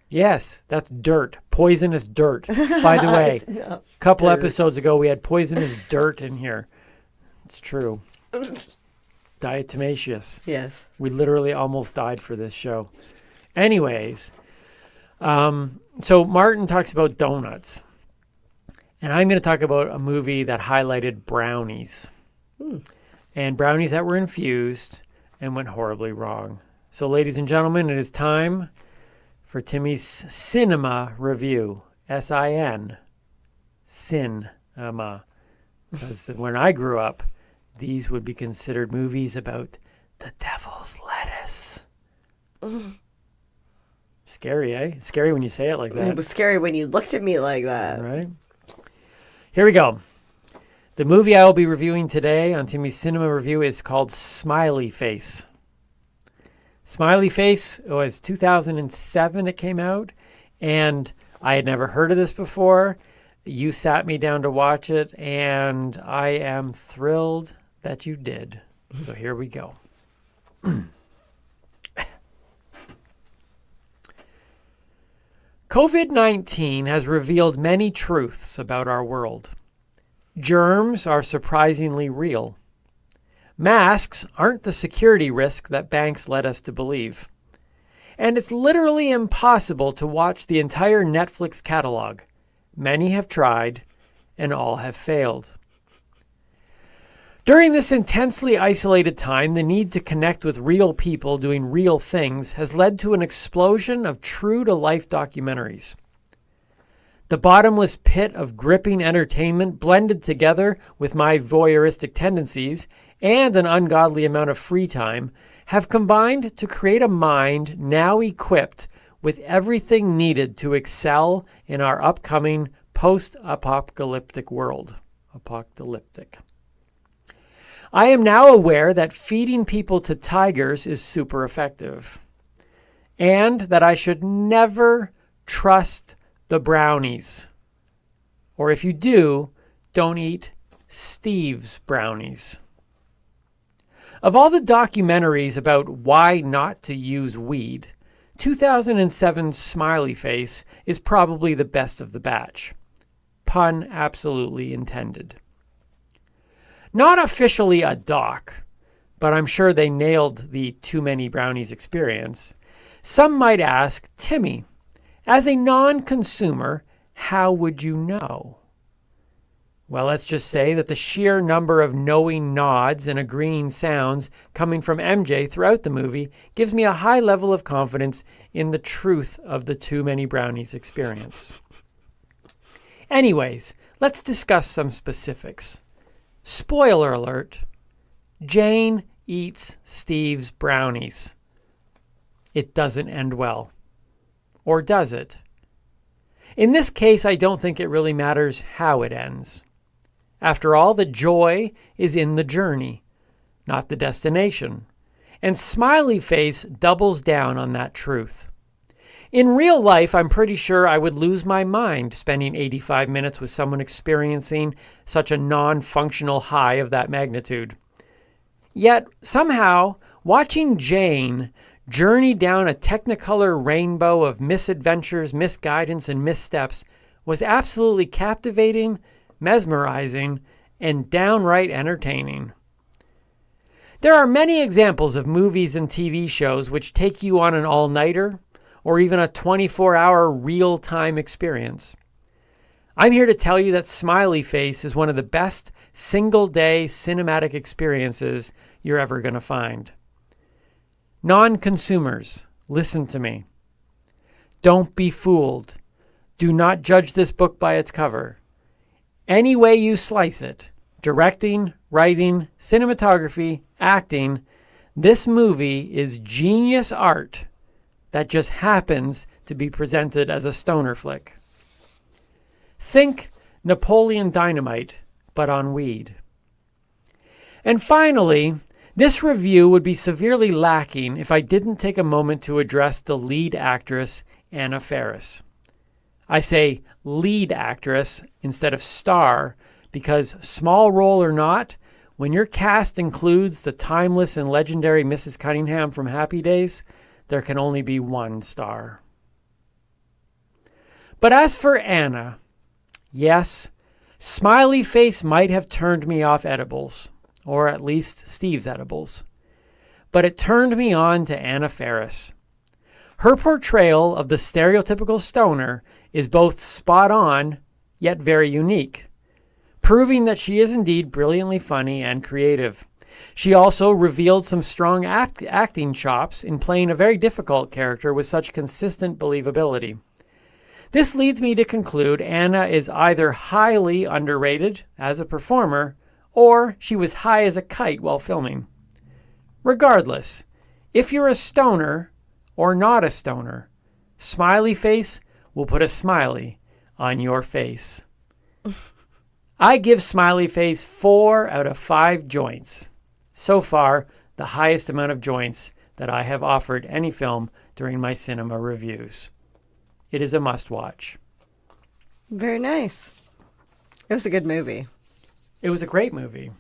Yes, that's dirt. Poisonous dirt. By the way, a couple episodes ago, we had poisonous dirt in here. It's true. Diatomaceous. Yes. We literally almost died for this show. Anyways, so Martin talks about donuts. And I'm going to talk about a movie that highlighted brownies. And brownies that were infused and went horribly wrong. So, ladies and gentlemen, it is time for Timmy's cinema review. S-I-N. Cinema. Because when I grew up, these would be considered movies about the devil's lettuce. Scary, eh? Scary when you say it like that. It was scary when you looked at me like that. Right? Here we go. The movie I will be reviewing today on Timmy's Cinema Review is called Smiley Face. Smiley Face was 2007 it came out, and I had never heard of this before. You sat me down to watch it, and I am thrilled that you did. So here we go. COVID-19 has revealed many truths about our world. Germs are surprisingly real. Masks aren't the security risk that banks led us to believe. And it's literally impossible to watch the entire Netflix catalog. Many have tried, and all have failed. During this intensely isolated time, the need to connect with real people doing real things has led to an explosion of true-to-life documentaries. The bottomless pit of gripping entertainment blended together with my voyeuristic tendencies and an ungodly amount of free time have combined to create a mind now equipped with everything needed to excel in our upcoming post-apocalyptic world. Apocalyptic. I am now aware that feeding people to tigers is super effective, and that I should never trust the brownies. Or if you do, don't eat Steve's brownies. Of all the documentaries about why not to use weed, 2007's Smiley Face is probably the best of the batch. Pun absolutely intended. Not officially a doc, but I'm sure they nailed the too many brownies experience. Some might ask, Timmy, as a non-consumer, how would you know? Well, let's just say that the sheer number of knowing nods and agreeing sounds coming from MJ throughout the movie gives me a high level of confidence in the truth of the too many brownies experience. Anyways, let's discuss some specifics. Spoiler alert, Jane eats Steve's brownies. It doesn't end well. Or does it? In this case, I don't think it really matters how it ends. After all, the joy is in the journey, not the destination. And Smiley Face doubles down on that truth. In real life, I'm pretty sure I would lose my mind spending 85 minutes with someone experiencing such a non-functional high of that magnitude. Yet, somehow, watching Jane journey down a technicolor rainbow of misadventures, misguidance, and missteps was absolutely captivating, mesmerizing, and downright entertaining. There are many examples of movies and TV shows which take you on an all-nighter or even a 24-hour real-time experience. I'm here to tell you that Smiley Face is one of the best single-day cinematic experiences you're ever going to find. Non-consumers, listen to me. Don't be fooled. Do not judge this book by its cover. Any way you slice it, directing, writing, cinematography, acting, this movie is genius art that just happens to be presented as a stoner flick. Think Napoleon Dynamite, but on weed. And finally, this review would be severely lacking if I didn't take a moment to address the lead actress, Anna Faris. I say lead actress instead of star because, small role or not, when your cast includes the timeless and legendary Mrs. Cunningham from Happy Days, there can only be one star. But as for Anna, yes, Smiley Face might have turned me off edibles, or at least Steve's edibles. But it turned me on to Anna Faris. Her portrayal of the stereotypical stoner is both spot on, yet very unique, proving that she is indeed brilliantly funny and creative. She also revealed some strong acting chops in playing a very difficult character with such consistent believability. This leads me to conclude Anna is either highly underrated as a performer, or she was high as a kite while filming. Regardless, if you're a stoner or not a stoner, Smiley Face will put a smiley on your face. I give Smiley Face 4 out of 5 joints. So far, the highest amount of joints that I have offered any film during my cinema reviews. It is a must-watch. Very nice. It was a good movie. It was a great movie.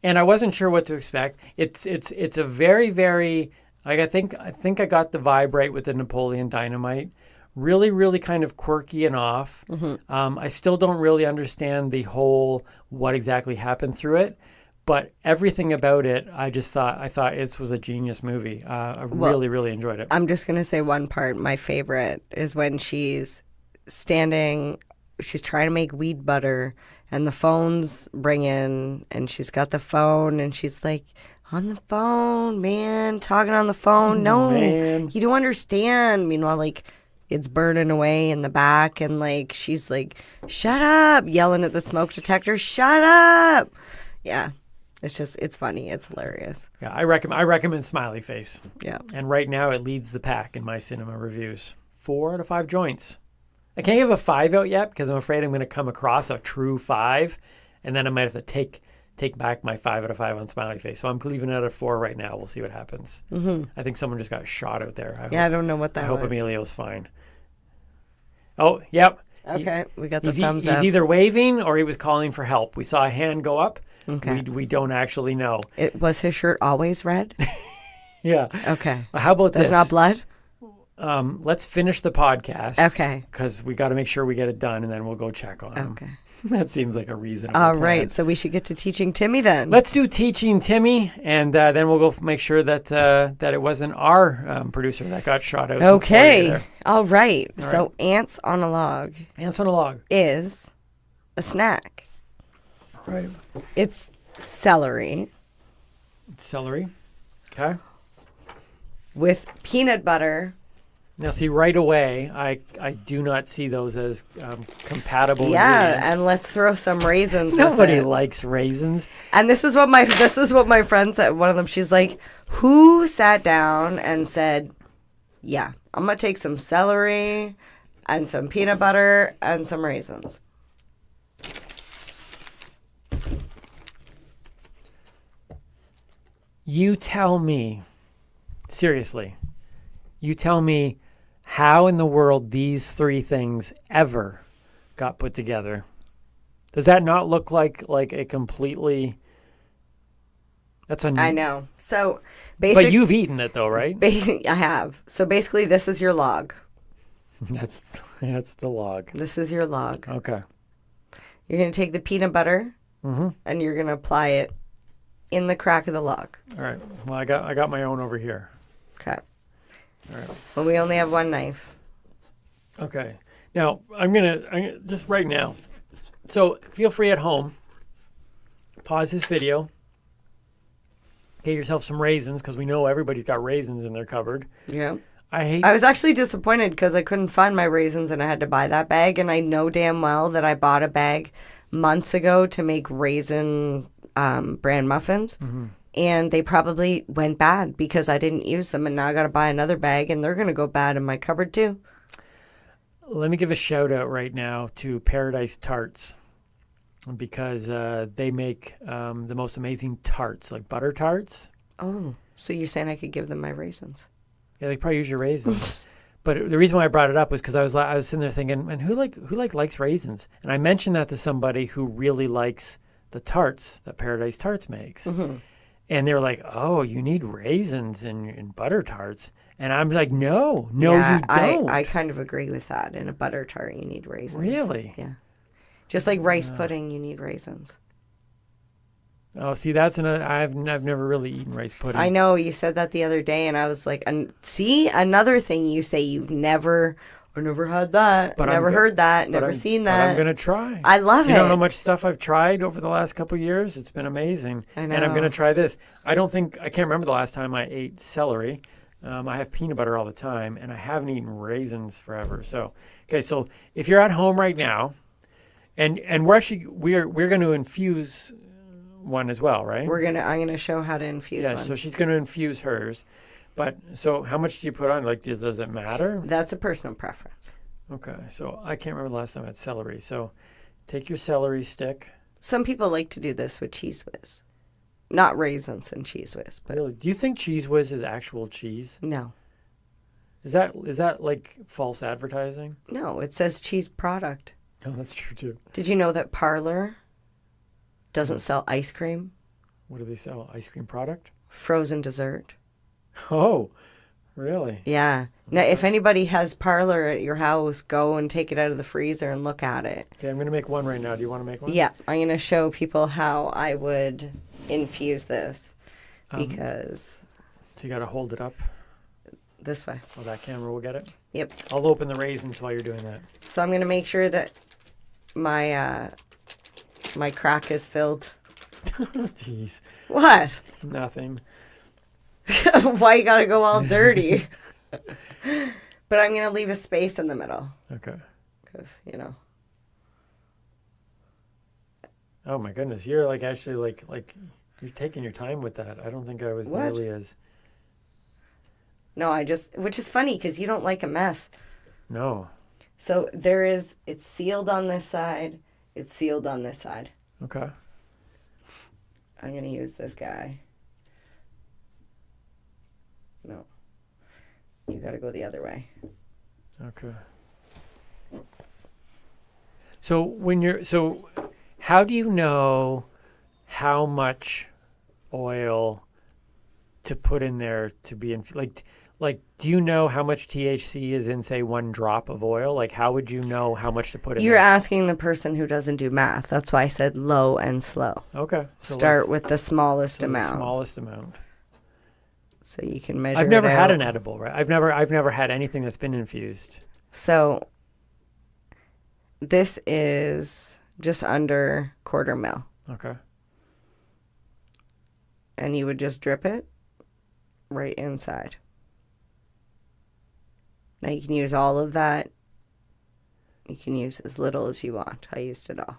And I wasn't sure what to expect. It's a very, very, like I think I got the vibe right with the Napoleon Dynamite. Really, really kind of quirky and off. I still don't really understand the whole what exactly happened through it, but everything about it, I thought it was a genius movie. I really, really enjoyed it. I'm just gonna say one part. My favorite is when she's standing, she's trying to make weed butter, and the phone's ringing, and she's got the phone, and she's like, on the phone, man, talking on the phone. No, man. You don't understand. Meanwhile, like, it's burning away in the back, and like she's like, shut up, yelling at the smoke detector, shut up. Yeah, it's funny, it's hilarious. Yeah, I recommend Smiley Face. Yeah. And right now it leads the pack in my cinema reviews. 4 out of 5 joints. I can't give a 5 out yet because I'm afraid I'm going to come across a true 5, and then I might have to take back my 5 out of 5 on Smiley Face. So I'm leaving it at a 4 right now. We'll see what happens. I think someone just got shot out there. I don't know what that was. I hope Emilio's fine. Oh, yep. Okay, we got the thumbs up. He's either waving or he was calling for help. We saw a hand go up. Okay. We don't actually know. Was his shirt always red? Yeah. Okay. How about this? That's not blood? Let's finish the podcast. Okay. Because we got to make sure we get it done, and then we'll go check on him. Okay. That seems like a reasonable All plan. right, so we should get to teaching Timmy then. Let's do teaching Timmy, and then we'll go make sure that it wasn't our producer that got shot out. Okay. All right. All So right. ants on a log. Ants on a log is a snack. Right. It's celery. Celery. Okay. With peanut butter. Now, see, right away, I do not see those as compatible. Yeah, ingredients. and let's throw some raisins. Nobody with it. likes raisins. And this is what my friend said. One of them, she's like, "Who sat down and said, yeah, I'm gonna take some celery and some peanut butter and some raisins." You tell me, seriously, you tell me how in the world these 3 things ever got put together. Does that not look like a completely... That's I know. So basically, but you've eaten it though, right? I have. So basically, this is your log. That's the log. This is your log. Okay. You're gonna take the peanut butter, and you're gonna apply it in the crack of the log. All right. Well, I got my own over here. Okay. All right. Well, we only have one knife. Okay. Now, I'm gonna just right now. So feel free at home. Pause this video. Get yourself some raisins because we know everybody's got raisins in their cupboard. Yeah. I was actually disappointed because I couldn't find my raisins and I had to buy that bag. And I know damn well that I bought a bag months ago to make raisin bran muffins. And they probably went bad because I didn't use them. And now I got to buy another bag and they're going to go bad in my cupboard too. Let me give a shout out right now to Paradise Tarts because they make the most amazing tarts, like butter tarts. Oh, so you're saying I could give them my raisins? Yeah, they probably use your raisins. But the reason why I brought it up was because I was sitting there thinking, man, who likes raisins? And I mentioned that to somebody who really likes the tarts that Paradise Tarts makes. And they were like, "Oh, you need raisins in butter tarts." And I'm like, "No, Yeah, you don't." I kind of agree with that. In a butter tart, you need raisins. Really? Yeah. Just like rice pudding, you need raisins. Oh, see, that's I've never really eaten rice pudding. I know you said that the other day, and I was like, see, another thing you say you've never I never had that. But Never heard that. Never seen But that. I'm gonna try. I love You know it. how much stuff I've tried over the last couple of years? It's been amazing. I And I'm know. gonna try this. I can't remember the last time I ate celery. I have peanut butter all the time, and I haven't eaten raisins forever. So, okay, so if you're at home right now, and we're going to infuse one as well, right? I'm gonna show how to infuse Yeah, one. so she's going to infuse hers. But so how much do you put on? Like, does it matter? That's a personal preference. Okay, so I can't remember the last time I had celery. So take your celery stick. Some people like to do this with Cheese Whiz. Not raisins and Cheese Whiz, but Really? Do you think Cheese Whiz is actual cheese? no. Is that like false advertising? No, it says cheese product. No, that's true too. Did you know that Parlor doesn't sell ice cream? What do they sell? Ice cream product? Frozen dessert. Oh, really? Yeah. Now, if anybody has Parlor at your house, go and take it out of the freezer and look at it. Okay, I'm going to make one right now. Do you want to make one? Yeah, I'm going to show people how I would infuse this because So you got to hold it up. this way. Oh, that camera will get it? Yep. I'll open the raisins while you're doing that. So I'm going to make sure that my my crack is filled. Jeez. What? Nothing. Why you got to go all dirty? But I'm going to leave a space in the middle Okay. because, you know. Oh my goodness, you're like actually like you're taking your time with that. I don't think I was What? nearly as. No, which is funny because you don't like a mess. No. So it's sealed on this side. It's sealed on this side. Okay. I'm going to use this guy. No. You got to go the other way. Okay. So how do you know how much oil to put in there to be like do you know how much THC is in, say, 1 drop of oil? Like, how would you know how much to put in You're there? asking the person who doesn't do math. That's why I said low and slow. Okay. Start with the smallest the amount. smallest amount. So you can measure I've never it had out. an edible, right? I've never had anything that's been infused. So this is just under 1/4 mil. Okay. And you would just drip it right inside. Now you can use all of that. You can use as little as you want. I used it all.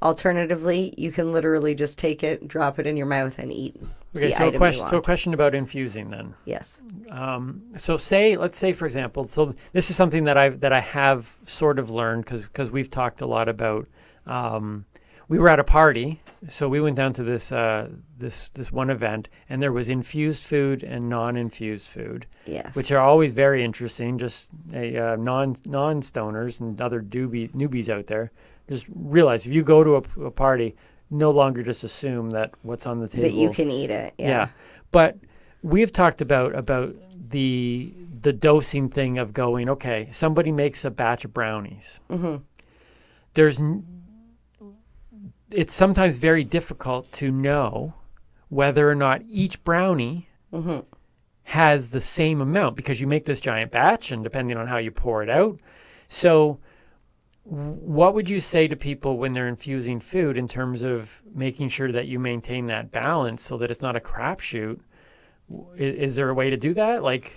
Alternatively, you can literally just take it, drop it in your mouth, and eat Okay, the so item you want. a question about infusing then. Yes. So let's say for example, so this is something that I have sort of learned because we've talked a lot about. We were at a party, so we went down to this one event, and there was infused food and non-infused food. Yes. Which are always very interesting. Just non-stoners and other newbies out there. Just realize if you go to a party, no longer just assume that what's on the table That you can eat it. Yeah. But we've talked about the dosing thing of going, okay, somebody makes a batch of brownies. Mm-hmm. It's sometimes very difficult to know whether or not each brownie Mm-hmm. has the same amount because you make this giant batch and depending on how you pour it out. So what would you say to people when they're infusing food in terms of making sure that you maintain that balance so that it's not a crapshoot? Is there a way to do that? Like,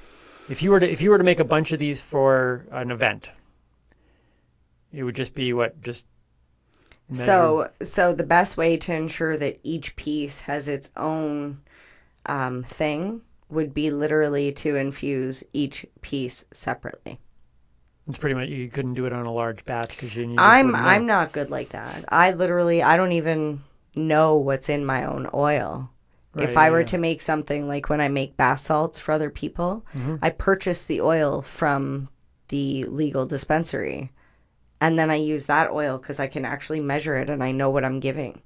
if you were to make a bunch of these for an event, it would just be what So the best way to ensure that each piece has its own thing would be literally to infuse each piece separately. It's pretty much you couldn't do it on a large batch because you. I'm not good like that. I don't even know what's in my own oil. Right, if I yeah, were yeah. to make something like when I make bath salts for other people, Mhm. I purchase the oil from the legal dispensary, and then I use that oil because I can actually measure it and I know what I'm giving.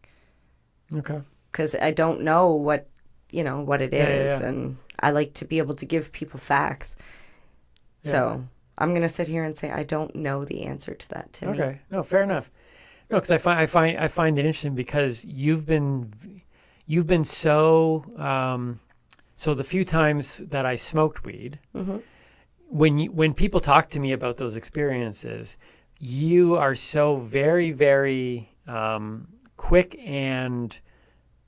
Okay. Because I don't know what it Yeah, yeah, is, yeah. and I like to be able to give people facts. Yeah. So I'm gonna sit here and say I don't know the answer to that, Timmy. Okay, no, fair enough. No, because I find it interesting because you've been so So the few times that I smoked weed, Mhm. when people talk to me about those experiences, you are so very, very quick, and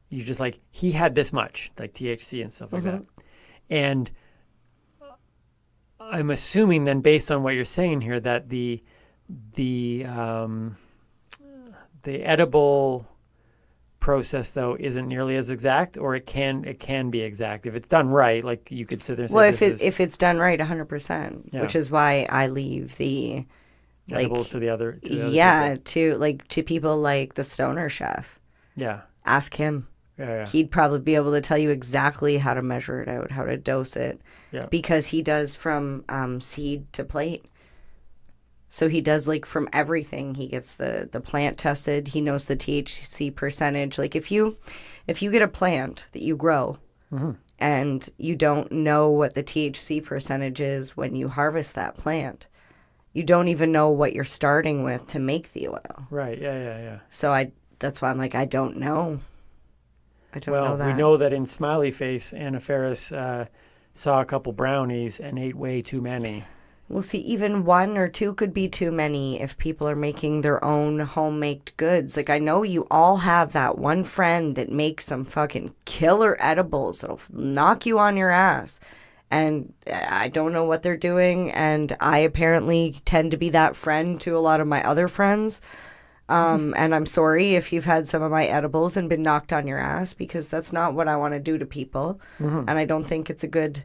you just like, he had this much, like THC and stuff like that. And I'm assuming then, based on what you're saying here, that the edible process though isn't nearly as exact, or it can be exact if it's done right. Like you could sit there and say, Well, if if it's done right, 100%, which is why I leave the edibles to the other yeah, to people like the Stoner Chef. Yeah. Ask him. Yeah. He'd probably be able to tell you exactly how to measure it out, how to dose it. Yeah. Because he does from seed to plate. So he does like from everything. He gets the plant tested. He knows the THC percentage. Like if you get a plant that you grow and you don't know what the THC percentage is when you harvest that plant, you don't even know what you're starting with to make the oil. Right. Yeah. So that's why I'm like, I don't know. I don't know that. We know that in Smiley Face, Anna Faris saw a couple brownies and ate way too many. Well, see, even 1 or 2 could be too many if people are making their own homemade goods. Like, I know you all have that one friend that makes some fucking killer edibles that'll knock you on your ass. And I don't know what they're doing. And I apparently tend to be that friend to a lot of my other friends. And I'm sorry if you've had some of my edibles and been knocked on your ass, because that's not what I want to do to people. And I don't think it's a good,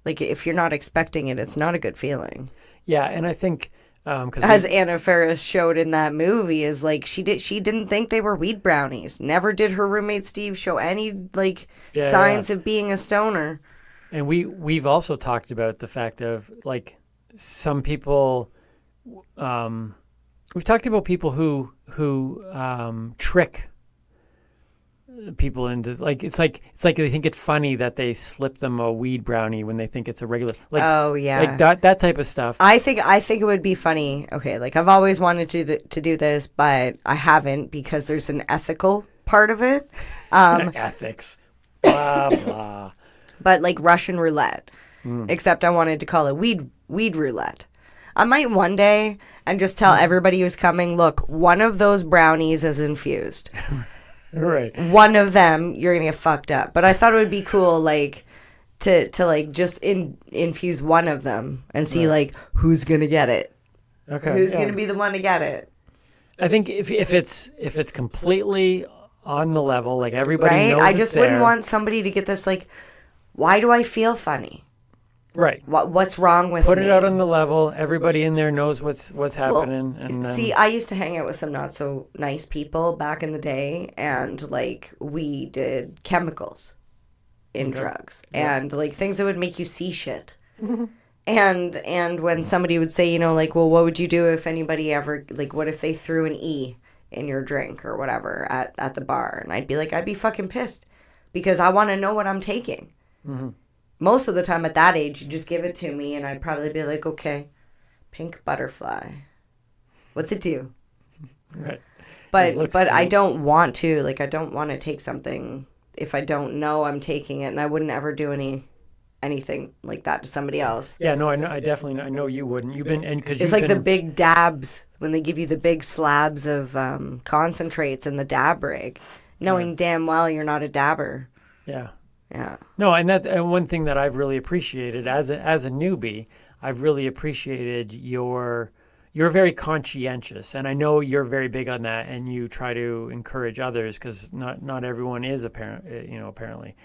like, if you're not expecting it, it's not a good feeling. Yeah, and I think as Anna Faris showed in that movie, is like she didn't think they were weed brownies. Never did her roommate Steve show any signs of being a stoner. And we've also talked about the fact of like some people. We've talked about people who trick people into it's like they think it's funny that they slip them a weed brownie when they think it's a regular, like, oh yeah, like that type of stuff. I think it would be funny. Okay, like I've always wanted to do this, but I haven't, because there's an ethical part of it. Ethics, blah blah. But like Russian roulette, except I wanted to call it weed roulette. I might one day and just tell everybody who's coming, look, one of those brownies is infused. Right. One of them, you're gonna get fucked up. But I thought it would be cool, like, to like just infuse one of them and see like who's gonna get it. Okay. Who's gonna be the one to get it? I think if it's completely on the level, like everybody right? knows I it's just there. wouldn't want somebody to get this like, why do I feel funny? Right. What's wrong with me? Put it out on the level. Everybody in there knows what's happening. And then... See, I used to hang out with some not so nice people back in the day, and like we did chemicals in drugs and like things that would make you see shit. and when somebody would say, you know, like, well, what would you do if anybody ever, like, what if they threw an E in your drink or whatever at the bar? And I'd be like, I'd be fucking pissed, because I want to know what I'm taking. Most of the time at that age, you just give it to me and I'd probably be like, okay, pink butterfly. What's it do? Right. But I don't want to, like, I don't want to take something if I don't know I'm taking it, and I wouldn't ever do anything like that to somebody else. Yeah, no, I know, I know you wouldn't. It's like the big dabs, when they give you the big slabs of concentrates in the dab rig, knowing damn well you're not a dabber. Yeah. Yeah. No, and that's one thing that I've really appreciated as a newbie. I've really appreciated you're very conscientious, and I know you're very big on that, and you try to encourage others, because not everyone is apparently.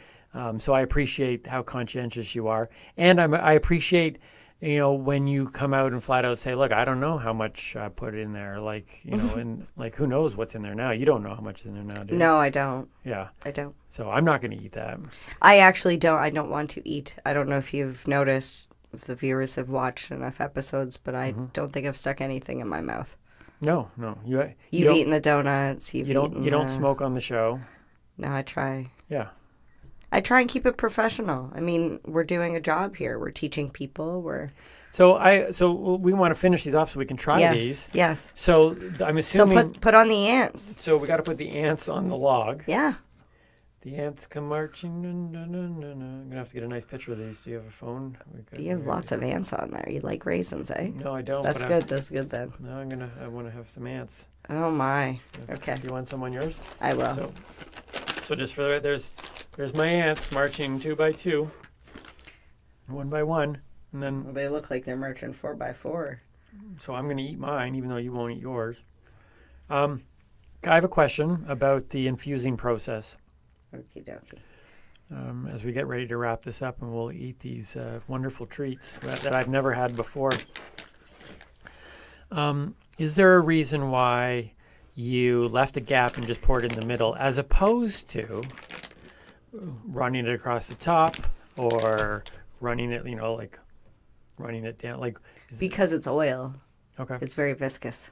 So I appreciate how conscientious you are, and I appreciate, you know, when you come out and flat out say, look, I don't know how much I put in there, like, you know, and like, who knows what's in there now? You don't know how much is in there now, do you? No, I don't. Yeah. I don't. So I'm not going to eat that. I actually don't. I don't want to eat. I don't know if you've noticed, if the viewers have watched enough episodes, but I don't think I've stuck anything in my mouth. No. You've eaten the donuts. You don't smoke on the show. No, I try. Yeah. I try and keep it professional. I mean, we're doing a job here. We're teaching people. So we want to finish these off so we can try these. Yes. So I'm assuming. So put on the ants. So we got to put the ants on the log. Yeah. The ants come marching. I'm gonna have to get a nice picture of these. Do you have a phone? You have lots of ants on there. You like raisins, eh? No, I don't. That's but good. That's good then. No, I want to have some ants. Oh my. Okay. Do you want some on yours? I will. So just for the there's my ants marching 2 by 2, 1 by 1, and then. Well, they look like they're marching 4 by 4. So I'm gonna eat mine, even though you won't eat yours. I have a question about the infusing process. Okie dokie. As we get ready to wrap this up, and we'll eat these wonderful treats that I've never had before. Is there a reason why you left a gap and just poured it in the middle, as opposed to running it across the top or running it, like running it down? Because it's oil. Okay. It's very viscous.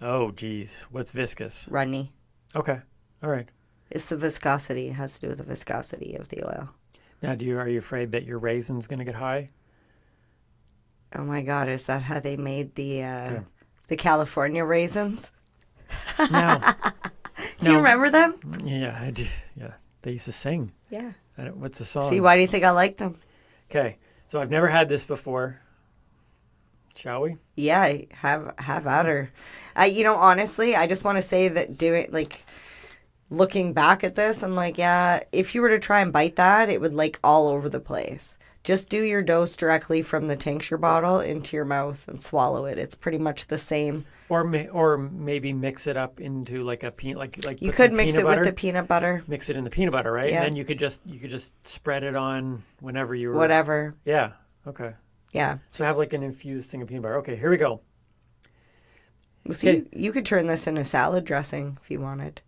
Oh, geez. What's viscous? Runny. Okay. All right. It's the viscosity. It has to do with the viscosity of the oil. Now, are you afraid that your raisin's going to get high? Oh my God! Is that how they made the California raisins? No. Do you remember them? Yeah, I do. Yeah, they used to sing. Yeah. What's the song? See, why do you think I like them? Okay, so I've never had this before. Shall we? Yeah, have at her. Honestly, I just want to say that looking back at this, I'm like, yeah, if you were to try and bite that, it would all over the place. Just do your dose directly from the tincture bottle into your mouth and swallow it. It's pretty much the same. Or maybe mix it up into like a peanut, like you could mix it with the peanut butter. Mix it in the peanut butter, right? Yeah. And then you could just spread it on whenever you were. Whatever. Yeah. Okay. Yeah. So have like an infused thing of peanut butter. Okay, here we go. See, you could turn this into salad dressing if you wanted.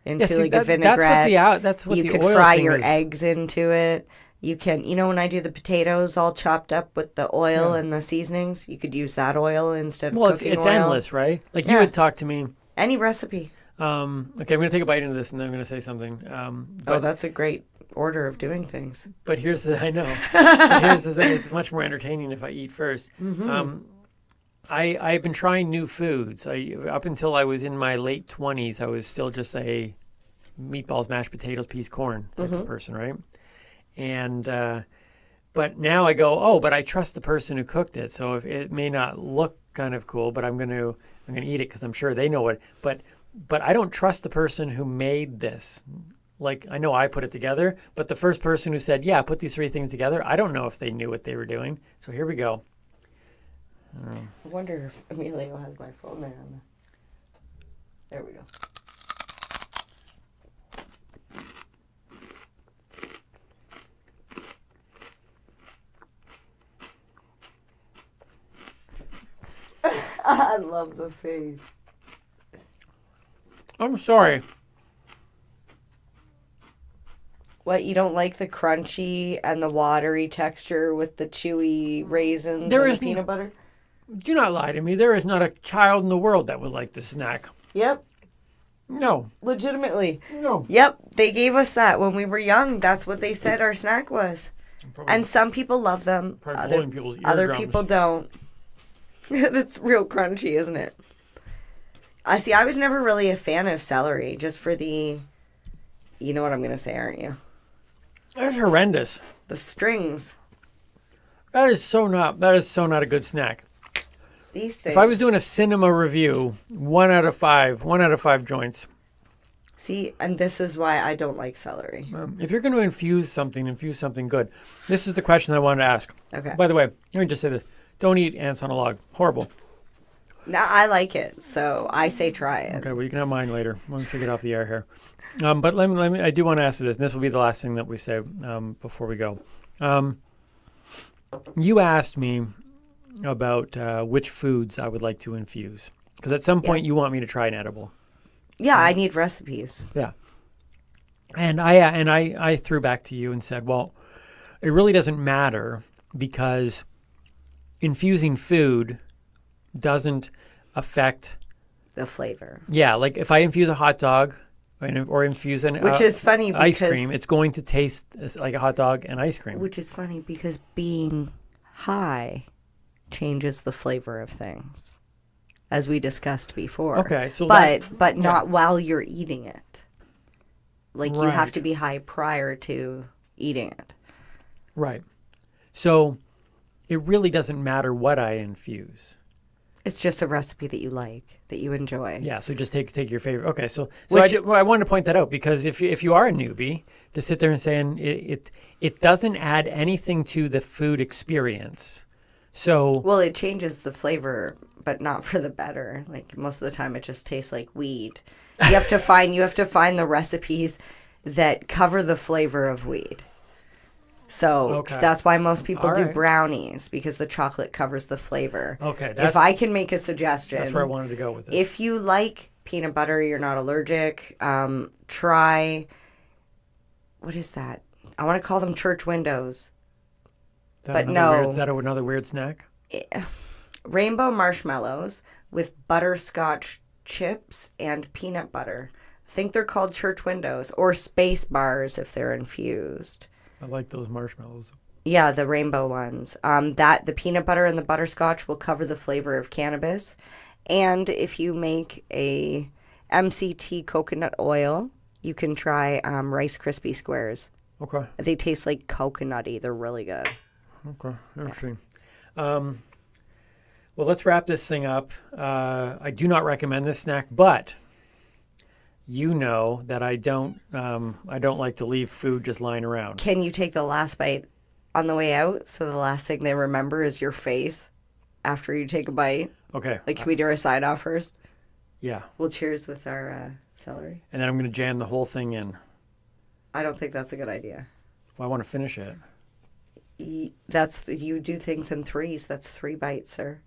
Into a vinaigrette. That's what you the could oil fry thing your is. eggs into it. You can, when I do the potatoes all chopped up with the oil and the seasonings, you could use that oil instead of cooking it's oil. endless, right? Like you would talk to me. Any recipe. Okay, I'm going to take a bite into this and then I'm going to say something. That's a great order of doing things. But here's the thing. It's much more entertaining if I eat first. Mm-hmm. I've been trying new foods. Up until I was in my late 20s, I was still just a meatballs, mashed potatoes, peas, corn type of person, right? And but now I go, but I trust the person who cooked it. So if it may not look kind of cool, but I'm gonna eat it because I'm sure they know it. But I don't trust the person who made this. Like, I know I put it together, but the first person who said, yeah, put these 3 things together, I don't know if they knew what they were doing. So here we go. I wonder if Emilio has my phone there. There we go. I love the face. I'm sorry. What, you don't like the crunchy and the watery texture with the chewy raisins There and is the peanut butter? Do not lie to me. There is not a child in the world that would like this snack. Yep. No. Legitimately. No. Yep. They gave us that when we were young. That's what they said our snack was. And some people love them. Pulling people's Other eardrums. people don't. That's real crunchy, isn't it? I was never really a fan of celery, just for the... You know what I'm going to say, aren't you? That's horrendous. The strings. That is so not a good snack. These things. If I was doing a cinema review, 1 out of 5 joints. See, and this is why I don't like celery. If you're going to infuse something good. This is the question I wanted to ask. Okay. By the way, let me just say this. Don't eat ants on a log. Horrible. No, I like it, so I say try it. Okay, well, you can have mine later once we get off the air here. But let me. I do want to ask you this, and this will be the last thing that we say before we go. You asked me about which foods I would like to infuse, because at some point you want me to try an edible. Yeah, I need recipes. Yeah. And I threw back to you and said, well, it really doesn't matter because infusing food doesn't affect the flavor. Yeah, like if I infuse a hot dog or infuse an which is funny ice because, cream, it's going to taste like a hot dog and ice cream. Which is funny because being high changes the flavor of things, as we discussed before. Okay, so but not while you're eating it. Like you have Right. to be high prior to eating it. Right. So it really doesn't matter what I infuse. It's just a recipe that you like, that you enjoy. Yeah, so just take your favorite. Okay, so Which- I wanted to point that out because if you are a newbie, to sit there and saying it doesn't add anything to the food experience. So Well, it changes the flavor, but not for the better. Like most of the time, it just tastes like weed. You have to find the recipes that cover the flavor of weed. So Okay. that's why most people All do right. brownies, because the chocolate covers the flavor. Okay, If I can make a suggestion, that's where I wanted to go with this. if you like peanut butter, you're not allergic, try, what is that? I want to call them church windows. But no. Is that another weird snack? Rainbow marshmallows with butterscotch chips and peanut butter. I think they're called church windows, or space bars if they're infused. I like those marshmallows. Yeah, the rainbow ones. That the peanut butter and the butterscotch will cover the flavor of cannabis. And if you make a MCT coconut oil, you can try Rice Krispie squares. Okay. They taste like coconutty. They're really good. Okay, interesting. Well, let's wrap this thing up. I do not recommend this snack, but you know that I don't like to leave food just lying around. Can you take the last bite on the way out, so the last thing they remember is your face after you take a bite? Okay. Like, can we do our sign off first? Yeah. We'll cheers with our celery. And then I'm going to jam the whole thing in. I don't think that's a good idea. Well, I want to finish it. You do things in threes. That's 3 bites, sir.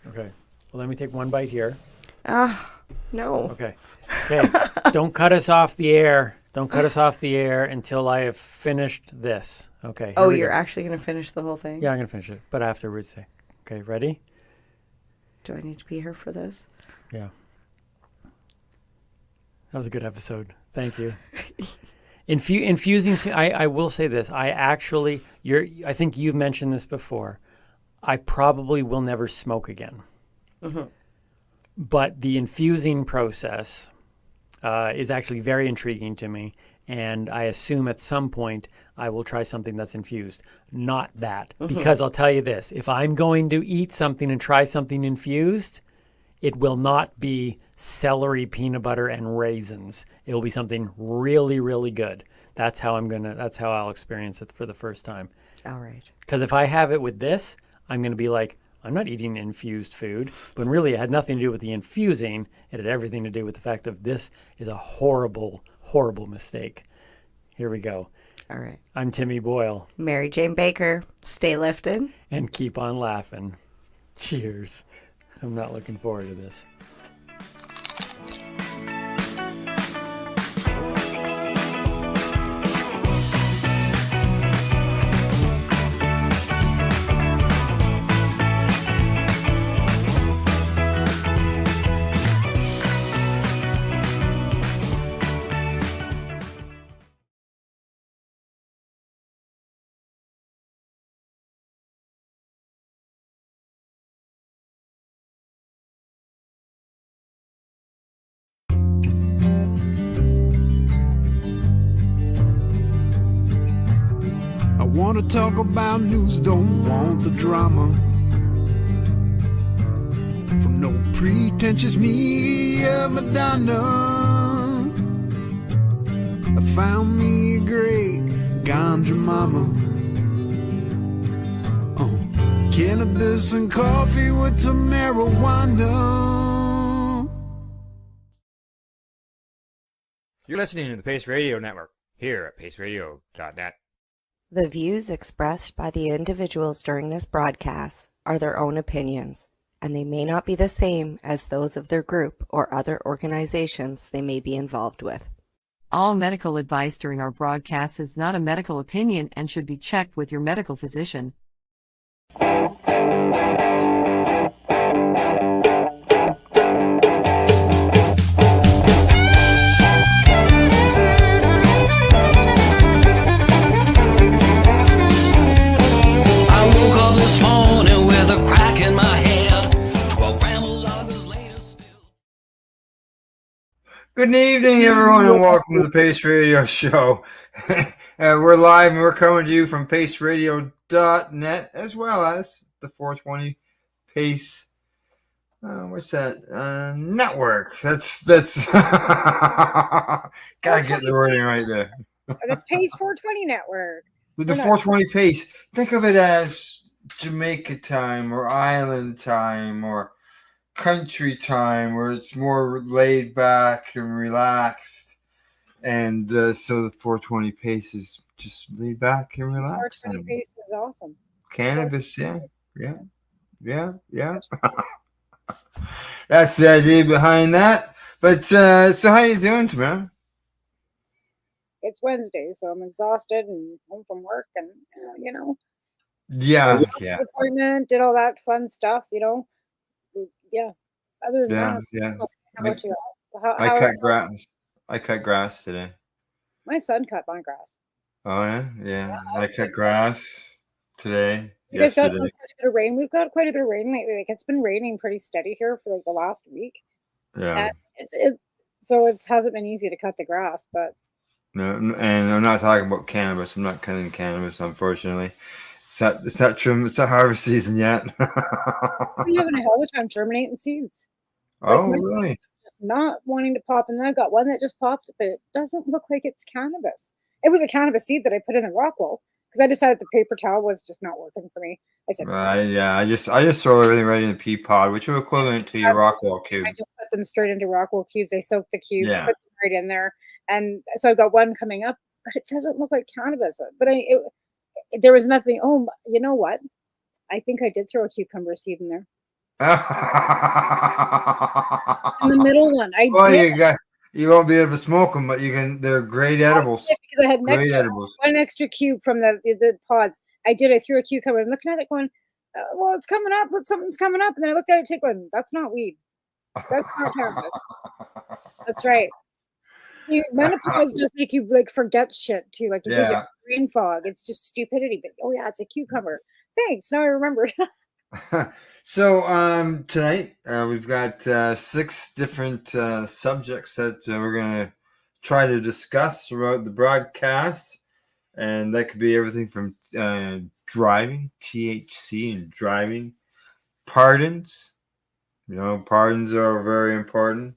Okay. Well, let me take one bite here. No. Okay. Okay. Don't cut us off the air. Don't cut us off the air until I have finished this. Okay. Oh, here we you're go. actually going to finish the whole thing? Yeah, I'm going to finish it, but afterwards. Okay, ready? Do I need to be here for this? Yeah. That was a good episode. Thank you. Infusing. I will say this. I think you've mentioned this before. I probably will never smoke again. Mm-hmm. But the infusing process is actually very intriguing to me. And I assume at some point I will try something that's infused. Not that. Mm-hmm. Because I'll tell you this. If I'm going to eat something and try something infused, it will not be celery, peanut butter, and raisins. It will be something really, really good. That's how I'll experience it for the first time. All right. Because if I have it with this, I'm going to be like, I'm not eating infused food. But really, it had nothing to do with the infusing. It had everything to do with the fact that this is a horrible, horrible mistake. Here we go. All right. I'm Timmy Boyle. Mary Jane Baker. Stay lifted. And keep on laughing. Cheers. I'm not looking forward to this. I wanna talk about news, don't want the drama. From no pretentious media Madonna. I found me a great ganja mama. Cannabis and coffee with some marijuana. You're listening to the Pace Radio Network here at paceradio.net. The views expressed by the individuals during this broadcast are their own opinions, and they may not be the same as those of their group or other organizations they may be involved with. All medical advice during our broadcast is not a medical opinion and should be checked with your medical physician. I woke up this morning with a crack in my head. 12 grandma loggers later. Good evening, everyone, and welcome to the Pace Radio Show. We're live and we're coming to you from paceradio.net as well as the 420 Pace. What's that? Network. That's gotta get the wording right there. The Pace 420 network. The 420 Pace. Think of it as Jamaica time or island time or country time where it's more laid back and relaxed. And so the 420 Pace is just laid back and relaxed. 420 Pace is awesome. Cannabis, yeah. That's the idea behind that. But so how you doing, Tamara? It's Wednesday, so I'm exhausted and home from work, and Yeah. appointment, did all that fun stuff, Yeah. Other than that, Yeah. how about you? I cut grass. I cut grass today. My son cut my grass. Oh yeah. I cut grass today. You guys got Yesterday. quite a bit of rain. We've got quite a bit of rain lately. Like, it's been raining pretty steady here for like the last week. Yeah. And so it hasn't been easy to cut the grass, but No, and I'm not talking about cannabis. I'm not cutting cannabis, unfortunately. It's not trim. It's not harvest season yet. I'm having a hell of a time germinating seeds. Oh, my really? seeds are just not wanting to pop, and then I got one that just popped, but it doesn't look like it's cannabis. It was a cannabis seed that I put in the rock wool because I decided the paper towel was just not working for me. I said, I just throw everything right in the pea pod, which is equivalent to your Rockwell cube. I just put them straight into rock wool cubes. I soaked the cubes, Yeah. put them right in there, and so I've got one coming up, but it doesn't look like cannabis. But there was nothing. Oh, you know what? I think I did throw a cucumber seed in there. In the middle one. You won't be able to smoke them, but you can. They're great edibles. Because I had Great edibles. one extra cube from the pods. I threw a cucumber. I'm looking at it going, well, it's coming up, but something's coming up. And then I looked at it, take one. That's not weed. That's not cannabis. That's right. See, menopause just make you like forget shit too. Like it gives you Yeah. brain fog. It's just stupidity. But oh yeah, it's a cucumber. Thanks. Now I remember. So tonight we've got 6 different subjects that we're gonna try to discuss throughout the broadcast, and that could be everything from driving, THC and driving, pardons. Pardons are very important.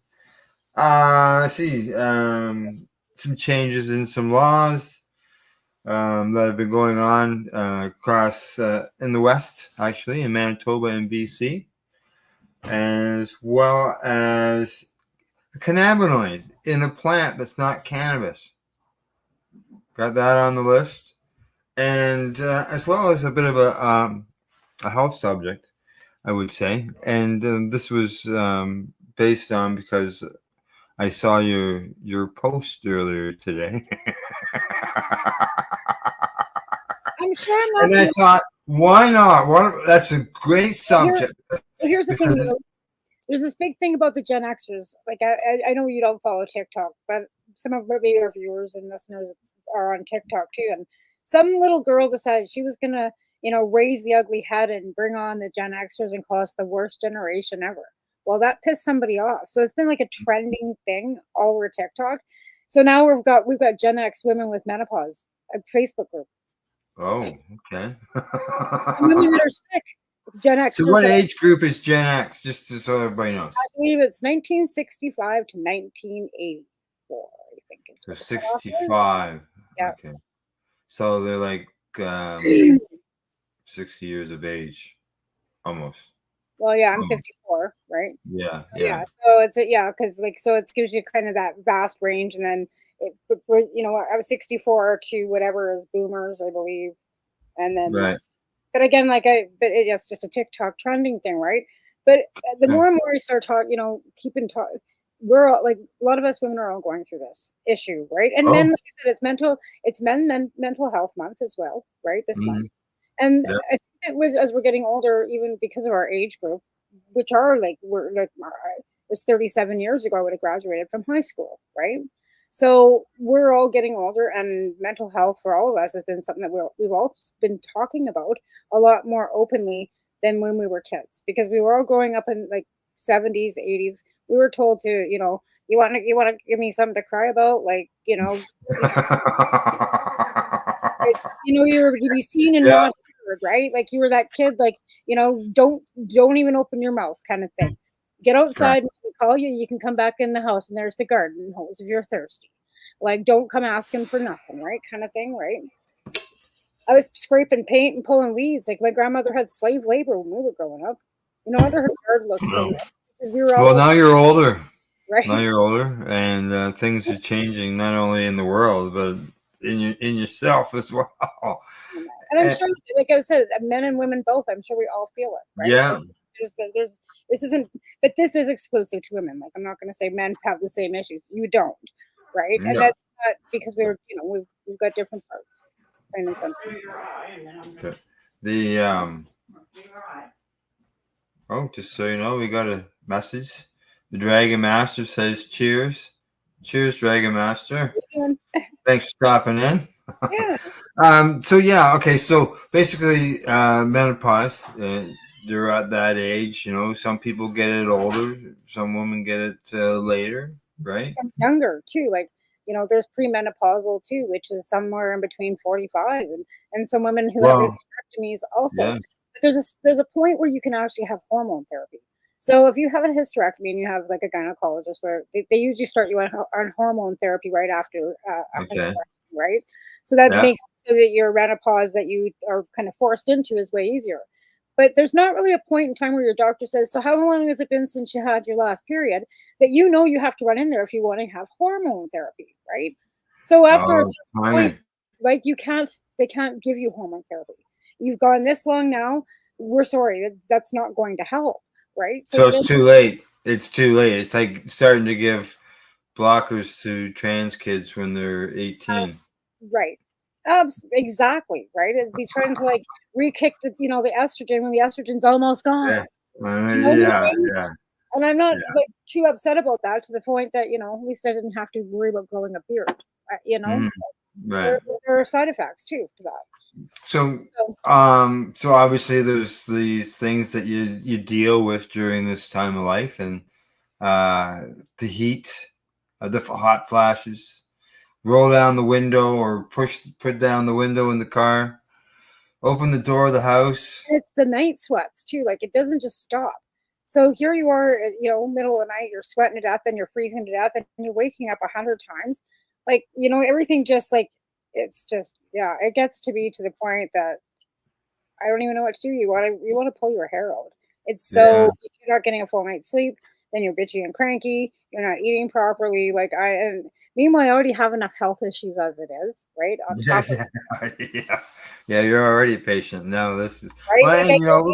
Let's see, some changes in some laws that have been going on across in the West, actually, in Manitoba and BC, as well as a cannabinoid in a plant that's not cannabis. Got that on the list, and as well as a bit of a health subject, I would say. And this was based on because I saw your post earlier today. I'm sure I'm not. And I thought, why not? That's a great subject. Here's the thing. Because Though. There's this big thing about the Gen Xers. Like I know you don't follow TikTok, but some of maybe our viewers and listeners are on TikTok too. And some little girl decided she was gonna, raise the ugly head and bring on the Gen Xers and call us the worst generation ever. Well, that pissed somebody off. So it's been like a trending thing all over TikTok. So now we've got Gen X women with menopause, a Facebook group. Oh, okay. Women that are sick. Gen X. So what age group is Gen X, just so everybody knows? I believe it's 1965 to 1984, I think. So 65. Yeah. Okay. So they're like 60 years of age, almost. Well, yeah, I'm 54, right? Yeah. So, so it's because so it gives you kind of that vast range, and then I was 64 to whatever is boomers, I believe, and then Right. But again, it's just a TikTok trending thing, right? But the more and more we start talking, keeping talk, we're all, like a lot of us women are all going through this issue, right? And men, like I said, it's mental health month as well, right? This month, and I think it was as we're getting older, even because of our age group, which are it was 37 years ago I would have graduated from high school, right? So we're all getting older, and mental health for all of us has been something that we've all been talking about a lot more openly than when we were kids, because we were all growing up in like 70s, 80s. We were told to, You want to give me something to cry about? Like, you know, you were to be seen and not heard, right? Like you were that kid, like, you know, don't even open your mouth kind of thing. Get outside and we call you, you can come back in the house and there's the garden hose if you're thirsty. Like, don't come asking for nothing, right? Kind of thing, right? I was scraping paint and pulling weeds. Like my grandmother had slave labor when we were growing up. You know, under her yard looked so nice because we were all Well, now you're older. Right. Now you're older, and things are changing not only in the world but in yourself as well. And I'm sure, like I said, men and women both. I'm sure we all feel it. Right? Yeah. There's this isn't, but this is exclusive to women. Like I'm not going to say men have the same issues. You don't, right? And No. that's not because we've got different parts. Plain and simple. Okay. The oh, just so you know, we got a message. The Dragon Master says, "Cheers, cheers, Dragon Master. Thanks for stopping in." Yeah. So yeah, okay. So basically, menopause. They're at that age. You know, some people get it older. Some women get it later, right? Some younger too. Like, you know, there's premenopausal too, which is somewhere in between 45, and some women who have hysterectomies also. Yeah. But there's a point where you can actually have hormone therapy. So if you have a hysterectomy and you have like a gynecologist where they usually start you on hormone therapy right after a hysterectomy, right? So that makes so that your menopause that you are kind of forced into is way easier. But there's not really a point in time where your doctor says, so how long has it been since you had your last period, that you know you have to run in there if you want to have hormone therapy, right? So after a certain point, like they can't give you hormone therapy. You've gone this long now, we're sorry, that's not going to help, right? So it's too late. It's too late. It's like starting to give blockers to trans kids when they're 18. Right. Exactly. Right. It'd be trying to like re-kick the estrogen when the estrogen's almost gone. Yeah. Yeah. And I'm not like too upset about that, to the point that, you know, at least I didn't have to worry about growing a beard. You know, Right. there are side effects too to that. So obviously there's these things that you deal with during this time of life, and the heat, the hot flashes, roll down the window or put down the window in the car, open the door of the house. It's the night sweats too. Like it doesn't just stop. So here you are, you know, middle of the night, you're sweating to death and you're freezing to death and you're waking up 100 times. Like, you know, everything just like, it's just, yeah, it gets to be to the point that I don't even know what to do. You want to pull your hair out. It's so, if you're not getting a full night's sleep, then you're bitchy and cranky. You're not eating properly. Like meanwhile, I already have enough health issues as it is, right? On top of Yeah, you're already patient. No, this is right. Well, and, you know, at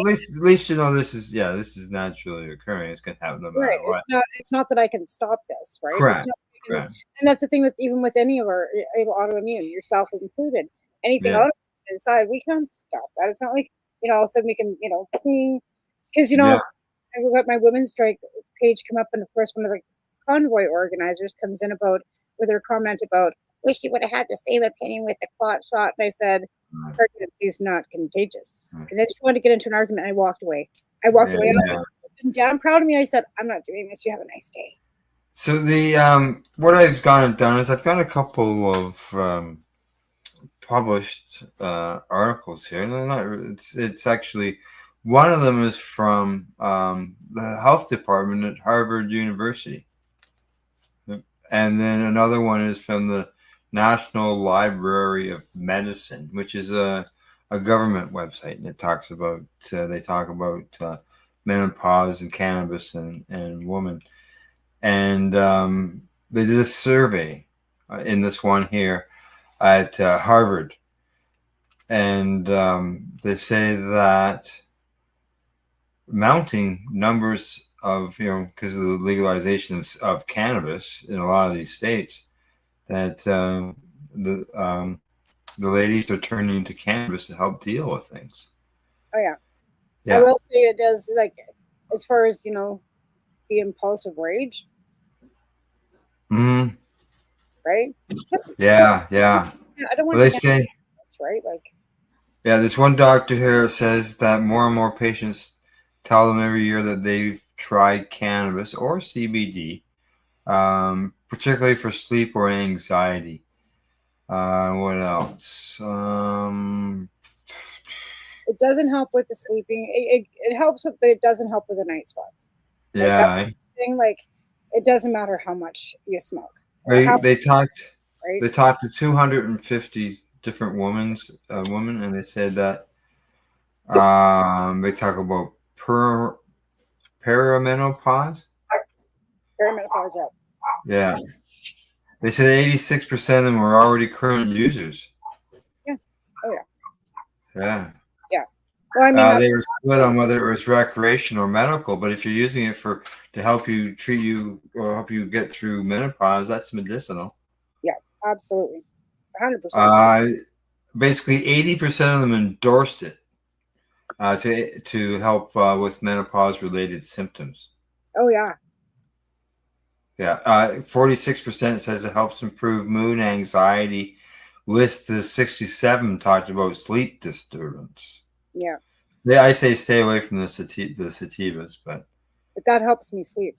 least you know this is naturally occurring. It's gonna happen no matter what. It's not that I can stop this, right? Correct. And that's the thing with any of our autoimmune, yourself included. Anything out inside, we can't stop that. It's not like, you know, all of a sudden we can, you know, because, you know, I got my women's strike page come up, and of course one of the convoy organizers comes in with her comment about, wish you would have had the same opinion with the clot shot. And I said, pregnancy is not contagious. And then she wanted to get into an argument, and I walked away. I'm damn proud of me. I said, I'm not doing this. You have a nice day. So the what I've done is I've got a couple of published articles here. It's actually, one of them is from the health department at Harvard University, and then another one is from the National Library of Medicine, which is a government website, and it talks about menopause and cannabis and women. And they did a survey in this one here at Harvard, and they say that mounting numbers of, you know, because of the legalization of cannabis in a lot of these states, that the ladies are turning to cannabis to help deal with things. Oh yeah. I will say it does, like, as far as, you know, the impulsive rage. Mm-hmm. Right? Yeah. I don't want to say that's right. Like, yeah, there's one doctor here that says that more and more patients tell them every year that they've tried cannabis or CBD, particularly for sleep or anxiety. What else? It doesn't help with the sleeping. It helps with, but it doesn't help with the night sweats. Like, Yeah, that's the thing. Like, it doesn't matter how much you smoke. they talked Right? they talked to 250 different women, and they said that they talk about perimenopause. Perimenopause, yeah. Yeah, they said 86% of them were already current users. Yeah. Oh yeah. Yeah. Yeah. Well, I mean, They were split on whether it was recreation or medical, but if you're using it to help you treat you or help you get through menopause, that's medicinal. yeah, absolutely, 100%. Basically, 80% of them endorsed it to help with menopause-related symptoms. Oh yeah. Yeah, 46% says it helps improve mood and anxiety. With the 67 talked about sleep disturbance. Yeah. Yeah, I say stay away from the sativas, but that helps me sleep.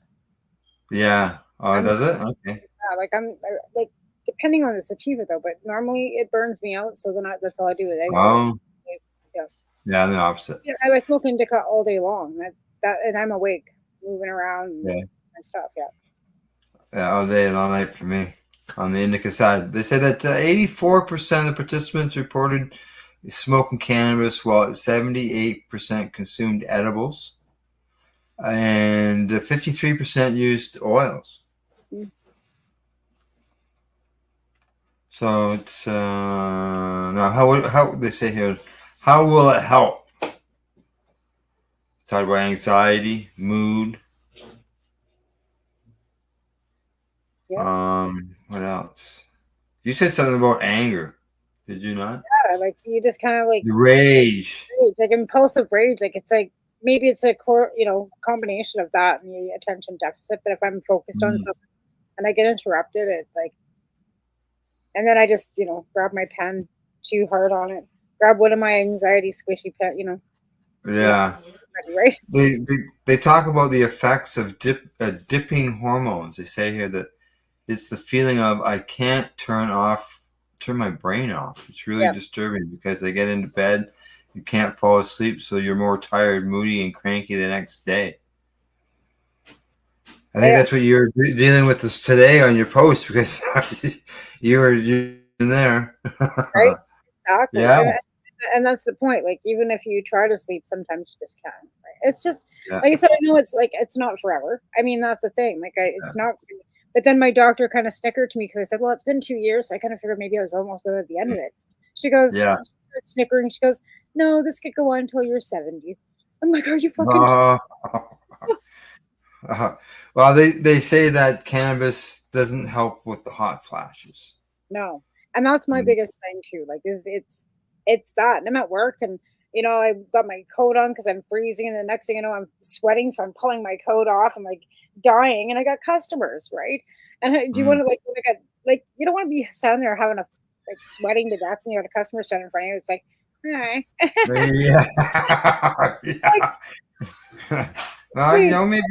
Yeah. Oh, does it? Okay. Yeah, like like depending on the sativa though, but normally it burns me out. So then that's all I do. Oh. Yeah. Yeah, I'm the opposite. Yeah, I was smoking indica all day long. And I'm awake, moving around Yeah. and stuff. Yeah. Yeah, all day and all night for me. On the indica side, they said that 84% of the participants reported smoking cannabis, while 78% consumed edibles, and 53% used oils. Mm. So it's now how they say here, how will it help? Talk about anxiety, mood. Yeah. What else? You said something about anger. Did you not? Yeah, like you just kind of like Rage. like impulsive rage. Like it's like maybe it's a combination of that and the attention deficit. But if I'm focused on something and I get interrupted, it like, and then I just grab my pen, too hard on it, grab one of my anxiety squishy pen, Yeah. Right. They talk about the effects of dipping hormones. They say here that it's the feeling of I can't turn my brain off. It's really disturbing because they get into bed, you can't fall asleep, so you're more tired, moody, and cranky the next day. I think that's what you're dealing with this today on your post because you were in there. Right. Exactly. Yeah. And that's the point. Like even if you try to sleep, sometimes you just can't. Right? It's just Yeah. like I said. I know it's like it's not forever. I mean, that's the thing. Like it's not. But then my doctor kind of snickered to me because I said, "Well, it's been 2 years." So I kind of figured maybe I was almost at the end of it. She goes, Yeah. she started snickering. She goes, "No, this could go on until you're 70." I'm like, "Are you fucking?" Well, they say that cannabis doesn't help with the hot flashes. No, and that's my biggest thing too. Like, it's that, and I'm at work, and I got my coat on because I'm freezing, and the next thing you know, I'm sweating, so I'm pulling my coat off. I'm like dying, and I got customers, right? And do you want to like you don't want to be standing there having a sweating to death, and you have a customer standing in front of you. It's like, hi. Yeah. Well, maybe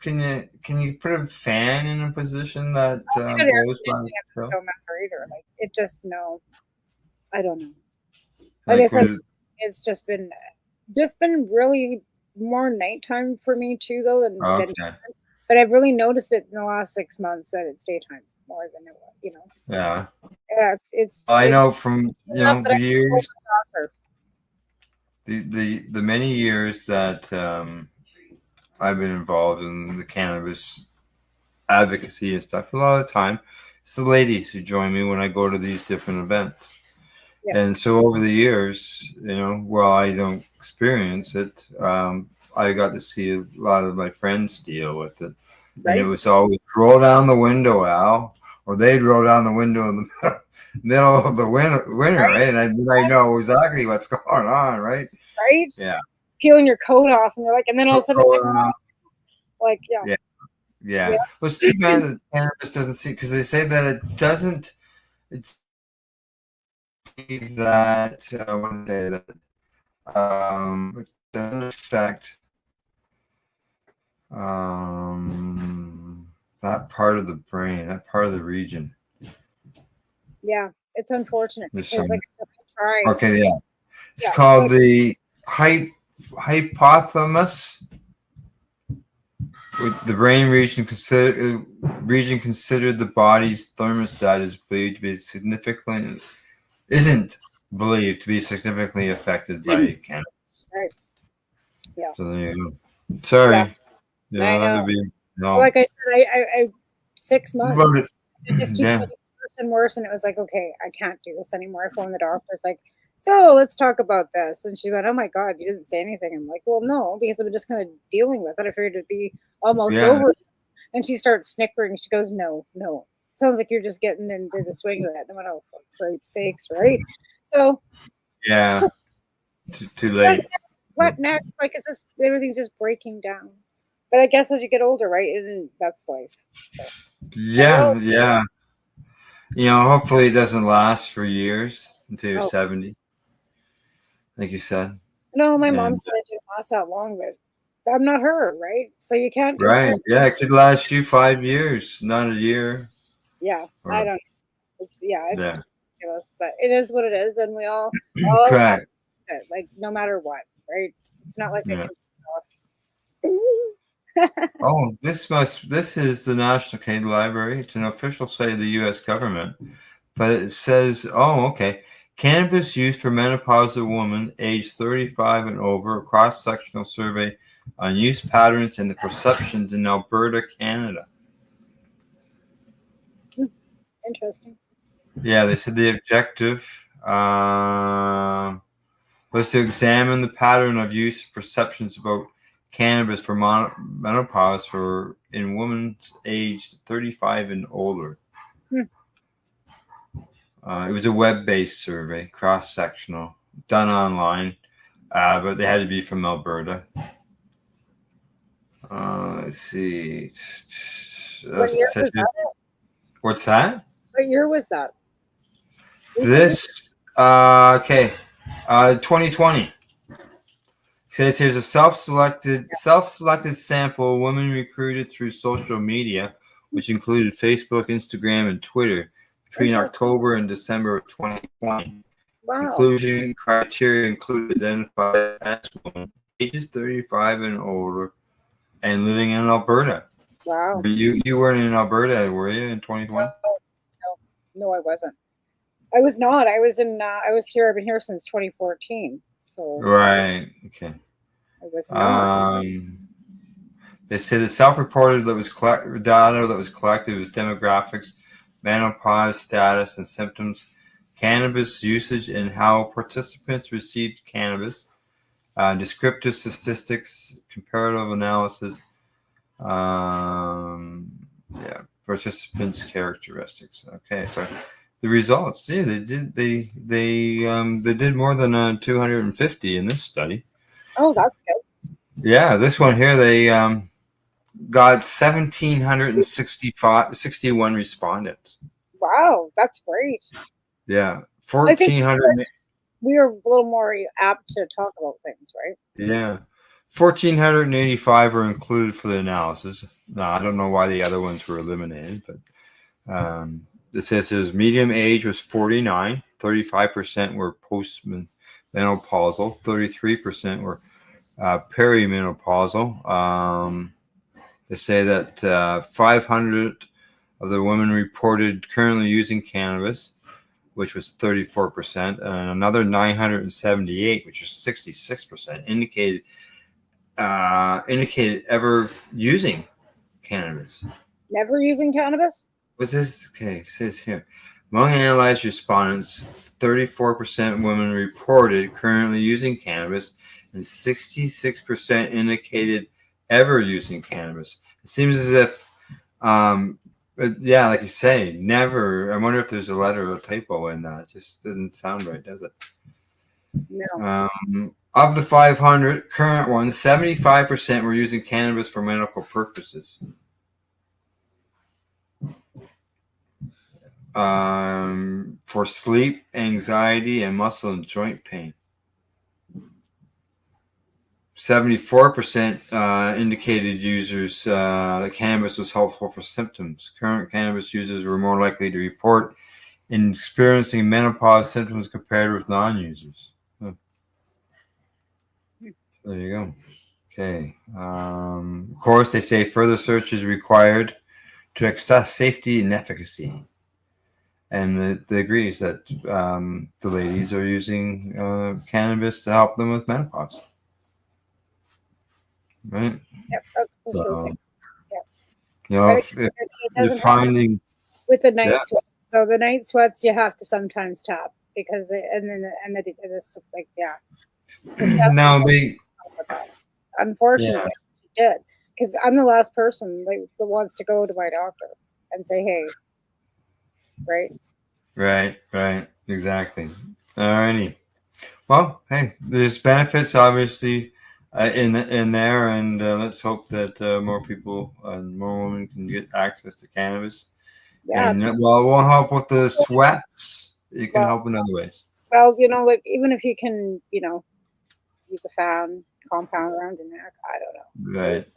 can you put a fan in a position that blows by the don't matter either. Like it just I don't know. Like Like I said, it's just been really more nighttime for me too, though. Than but I've really noticed it in the last 6 months that it's daytime more than it was. Yeah. Yeah, it's. I know from the years, the many years that I've been involved in the cannabis advocacy and stuff. A lot of the time, it's the ladies who join me when I go to these different events. Yeah. And so over the years, while I don't experience it, I got to see a lot of my friends deal with it. Right. And it was always roll down the window, Al, or they'd roll down the window in the middle of the winter, right? And I know exactly what's going on, right? Right? Yeah. Peeling your coat off, and they're like, and then all of a sudden, yeah. Well, it's too bad that cannabis doesn't see, because they say that it doesn't. It's that I want to say that it doesn't affect the that part of the brain, that part of the region. Yeah, it's unfortunate There's because, some- like I said, I tried. Okay, yeah. It's Yeah, called so- the hypothalamus. With the brain region considered the body's thermostat is believed to be isn't believed to be significantly affected by cannabis. Right. Yeah. So there you go. Sorry. Yeah, I that know. would be no. Like I said, I 6 months. About it. It just keeps Yeah. getting worse and worse, and it was like, okay, I can't do this anymore. I phoned the doctor. It's like, so let's talk about this. And she went, oh my God, you didn't say anything. I'm like, well, no, because I'm just kind of dealing with it. I figured it'd be almost Yeah. over. And she starts snickering. She goes, no. Sounds like you're just getting into the swing of it. I went, oh, for grape's sakes, right? So Yeah. Too late. what next? Like, is this everything's just breaking down? But I guess as you get older, right? And that's life. So Yeah, yeah. Hopefully it doesn't last for years until you're Oh. 70. Like you said. no, my mom And- said it didn't last that long, but I'm not her, right? So you can't Right. compare. Yeah, it could last you 5 years, not a year. Yeah, Or- I don't. It's Yeah. ridiculous, but it is what it is, and we all Correct. have it, like no matter what, right? It's not like Yeah. I can. Oh, this is the National Canadian Library. It's an official site of the U.S. government, but it says, oh, okay, cannabis used for menopausal women aged 35 and over, a cross-sectional survey on use patterns and the perceptions in Alberta, Canada. Interesting. Yeah, they said the objective was to examine the pattern of use and perceptions about cannabis for menopause in women aged 35 and older. It was a web-based survey, cross-sectional, done online, but they had to be from Alberta. Let's see. What year was that? What's that? What year was that? This, 2020. Says here's a self-selected sample of women recruited through social media, which included Facebook, Instagram, and Twitter between October and December of 2020. Wow. Inclusion criteria included identified as women ages 35 and older and living in Alberta. Wow. But you weren't in Alberta, were you, in 2020? No, I wasn't. I was not. I was in. I was here. I've been here since 2014. So. Right. Okay. I was not. They say the self-reported data that was collected was demographics, menopause status and symptoms, cannabis usage, and how participants received cannabis, descriptive statistics, comparative analysis, participants' characteristics. Okay, so the results. Yeah, they did more than 250 in this study. Oh, that's good. Yeah, this one here, they got 1,761 respondents. Wow, that's great. Yeah, I think 1,400. we are a little more apt to talk about things, right? Yeah, 1,485 were included for the analysis. Now, I don't know why the other ones were eliminated, but this says his median age was 49. 35% were postmenopausal. 33% were perimenopausal. They say that 500 of the women reported currently using cannabis, which was 34%, and another 978, which is 66%, indicated ever using cannabis. Never using cannabis? What's this? Okay, it says here. Among analyzed respondents, 34% women reported currently using cannabis, and 66% indicated ever using cannabis. It seems as if, yeah, like you say, never. I wonder if there's a letter or a typo in that. It just doesn't sound right, does it? No. Of the 500 current ones, 75% were using cannabis for medical purposes. For sleep, anxiety, and muscle and joint pain. 74% indicated users that cannabis was helpful for symptoms. Current cannabis users were more likely to report in experiencing menopause symptoms compared with non-users. Huh. There you go. Okay. Of course, they say further search is required to assess safety and efficacy. And it agrees that the ladies are using cannabis to help them with menopause. Right? Yep, that's for So, sure. Yep. you know, But if it you're doesn't finding, with the night yeah. sweats. So the night sweats you have to sometimes tap because this like now they, unfortunately she did, because I'm the last person that wants to go to my doctor and say, hey, right? right, exactly. Alrighty. Well, hey, there's benefits obviously in there, and let's hope that more people and more women can get access to cannabis. Yeah, And well, it won't help with the sweats. It can help in other ways. Well, like even if you can, use a fan compound around your neck, I don't know. Right.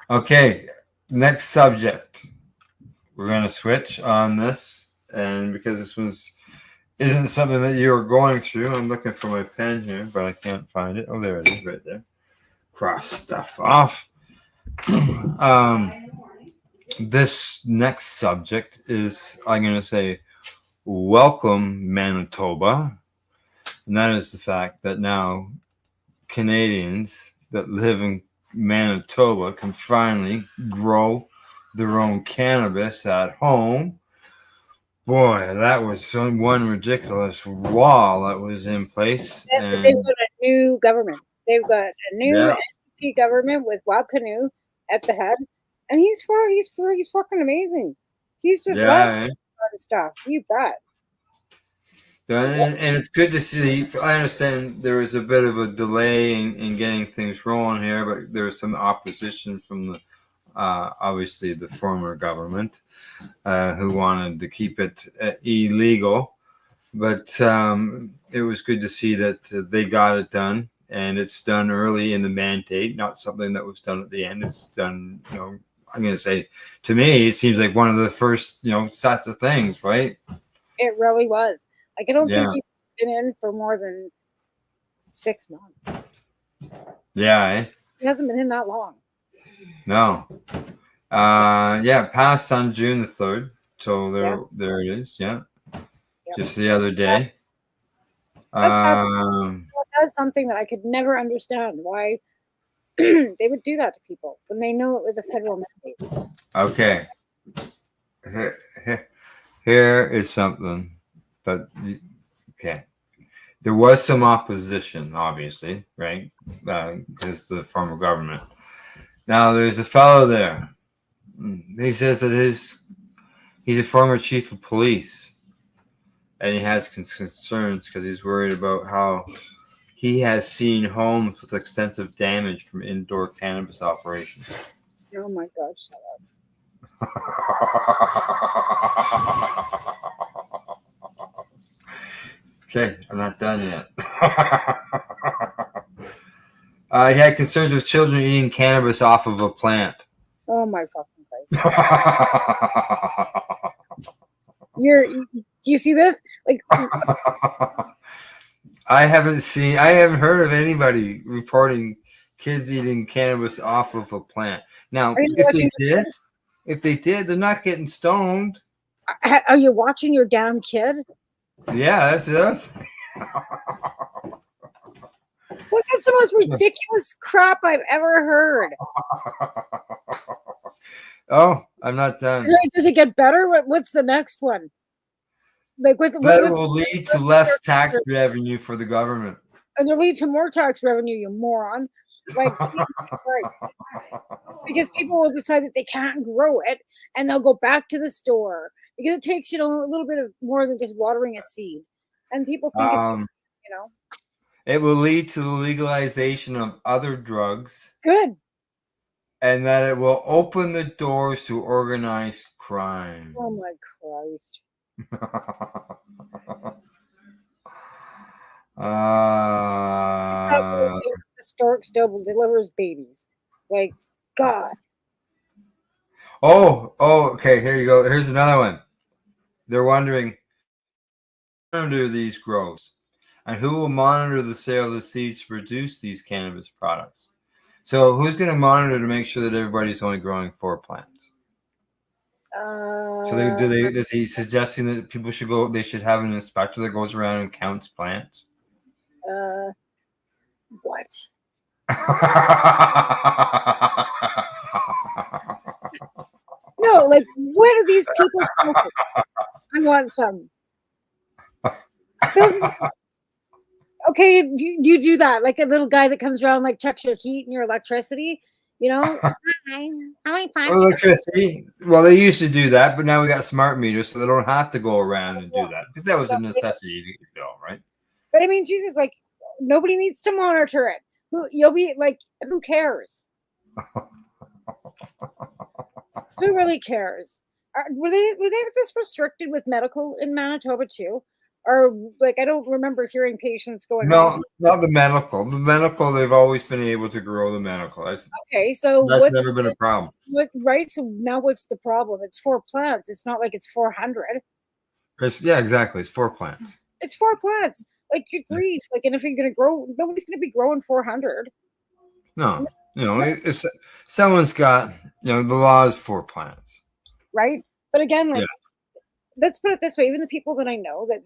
Okay, next subject. We're going to switch on this, and because this isn't something that you're going through, I'm looking for my pen here, but I can't find it. Oh, there it is, right there. Cross stuff off. This next subject is, I'm going to say, welcome Manitoba, and that is the fact that now Canadians that live in Manitoba can finally grow their own cannabis at home. Boy, that was one ridiculous wall that was in place. And they've got a new government. They've got a new NDP government with Wab Kinew at the head, and he's fucking amazing. He's just loving stuff. You bet. And it's good to see. I understand there was a bit of a delay in getting things rolling here, but there was some opposition from the obviously the former government who wanted to keep it illegal. But it was good to see that they got it done, and it's done early in the mandate, not something that was done at the end. It's done, I'm going to say, to me, it seems like one of the first, sets of things, right? It really was. Like, I don't think he's been in for more than 6 months. Yeah, He hasn't been in that long. No. Passed on June the 3rd. So there it is. Yeah. Just the other day. That's something that I could never understand, why they would do that to people when they know it was a federal mandate. Okay. Here is something that, okay. There was some opposition, obviously, right? Because the former government. Now, there's a fellow there. He says that he's a former chief of police, and he has concerns because he's worried about how he has seen homes with extensive damage from indoor cannabis operations. Oh my God, shut up. Okay, I'm not done yet. He had concerns with children eating cannabis off of a plant. Oh my fucking Christ. Do you see this? Like, I haven't heard of anybody reporting kids eating cannabis off of a plant. Now, if they did, they're not getting stoned. Are you watching your damn kid? Yeah, that's it. Well, that's the most ridiculous crap I've ever heard. Oh, I'm not done. Does it get better? What's the next one? Like that will lead to less tax revenue for the government. And it'll lead to more tax revenue, you moron. Like, Jesus Christ. Because people will decide that they can't grow it, and they'll go back to the store because it takes, a little bit of more than just watering a seed. And people think it's, It will lead to the legalization of other drugs. Good. And that it will open the doors to organized crime. Oh my Christ. the stork still delivers babies. Like, God. Oh, okay. Here you go. Here's another one. They're wondering who will monitor these grows and who will monitor the sale of the seeds to produce these cannabis products. So who's going to monitor to make sure that everybody's only growing 4 plants? So is he suggesting that people should go? They should have an inspector that goes around and counts plants. What? No, like, where do these people smoke it? I want some. Okay, you do that, like a little guy that comes around, like, checks your heat and your electricity, you know? Hi, how many plants? Electricity. Well, they used to do that, but now we got smart meters, so they don't have to go around and do that because that was a necessity to get bill, right? But I mean, Jesus, like, nobody needs to monitor it. You'll be like, who cares? Who really cares? Were they this restricted with medical in Manitoba too? Or like, I don't remember hearing patients going. No, not the medical. The medical, they've always been able to grow the medical. Okay, so that's never been a problem. Right. So now what's the problem? It's 4 plants. It's not like it's 400. Yeah, exactly. It's 4 plants. It's 4 plants. Like, good grief. Like, and if you're gonna grow, nobody's gonna be growing 400. No, if someone's got, the law is 4 plants. Right. But again, like, let's put it this way, even the people that I know that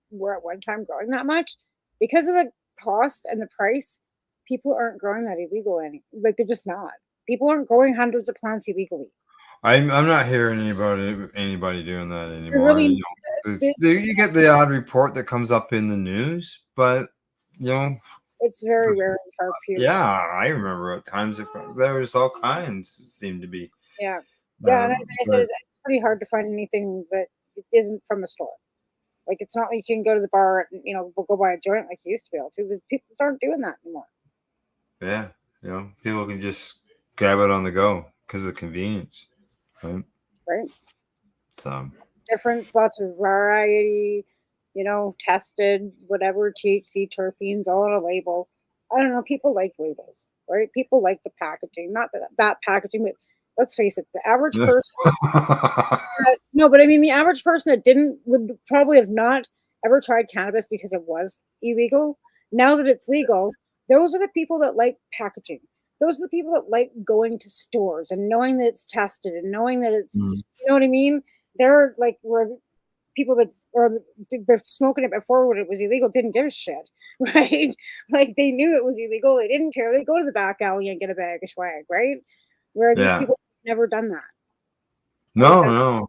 were at one time growing that much, because of the cost and the price, people aren't growing that illegal like, they're just not. People aren't growing hundreds of plants illegally. I'm not hearing anybody doing that anymore. Really, you get the odd report that comes up in the news, but it's very rare and far few. Yeah, I remember at times there was all kinds. It seemed to be. Yeah, and I said it's pretty hard to find anything that isn't from a store. Like, it's not like you can go to the bar and we'll go buy a joint like you used to be able to. People aren't doing that anymore. Yeah, people can just grab it on the go because of the convenience, right? Right. So difference, lots of variety, tested, whatever, THC, terpenes, all on a label. I don't know. People like labels, right? People like the packaging, not that packaging, but let's face it, the average person. No, but I mean, the average person that would probably have not ever tried cannabis because it was illegal. Now that it's legal, those are the people that like packaging. Those are the people that like going to stores and knowing that it's tested and knowing that it's, you know what I mean? They're like, where people that were smoking it before when it was illegal didn't give a shit, right? Like, they knew it was illegal. They didn't care. They go to the back alley and get a bag of swag, right? Where these people have never done that. No.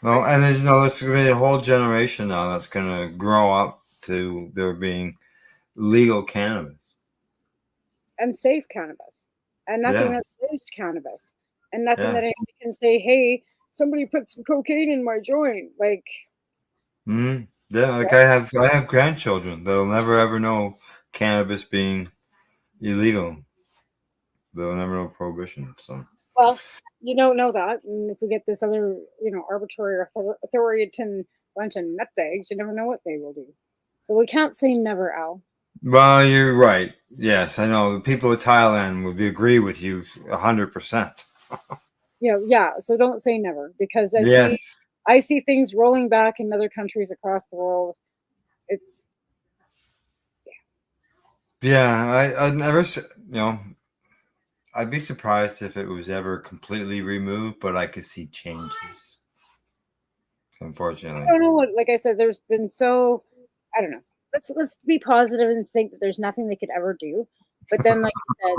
And there's going to be a whole generation now that's going to grow up to there being legal cannabis. And safe cannabis. And nothing that's laced cannabis. And nothing that anybody can say, hey, somebody put some cocaine in my joint. Like, yeah, like I have grandchildren. They'll never ever know cannabis being illegal. They'll never know prohibition. So, well, you don't know that. And if we get this other, arbitrary authoritarian bunch of nutbags, you never know what they will do. So we can't say never, Al. Well, you're right. Yes, I know. The people of Thailand would agree with you 100%. Yeah. So don't say never, because I see things rolling back in other countries across the world. It's I'd never, I'd be surprised if it was ever completely removed, but I could see changes. Unfortunately, I don't know what. Like I said, there's been I don't know. Let's be positive and think that there's nothing they could ever do. But then, like I said,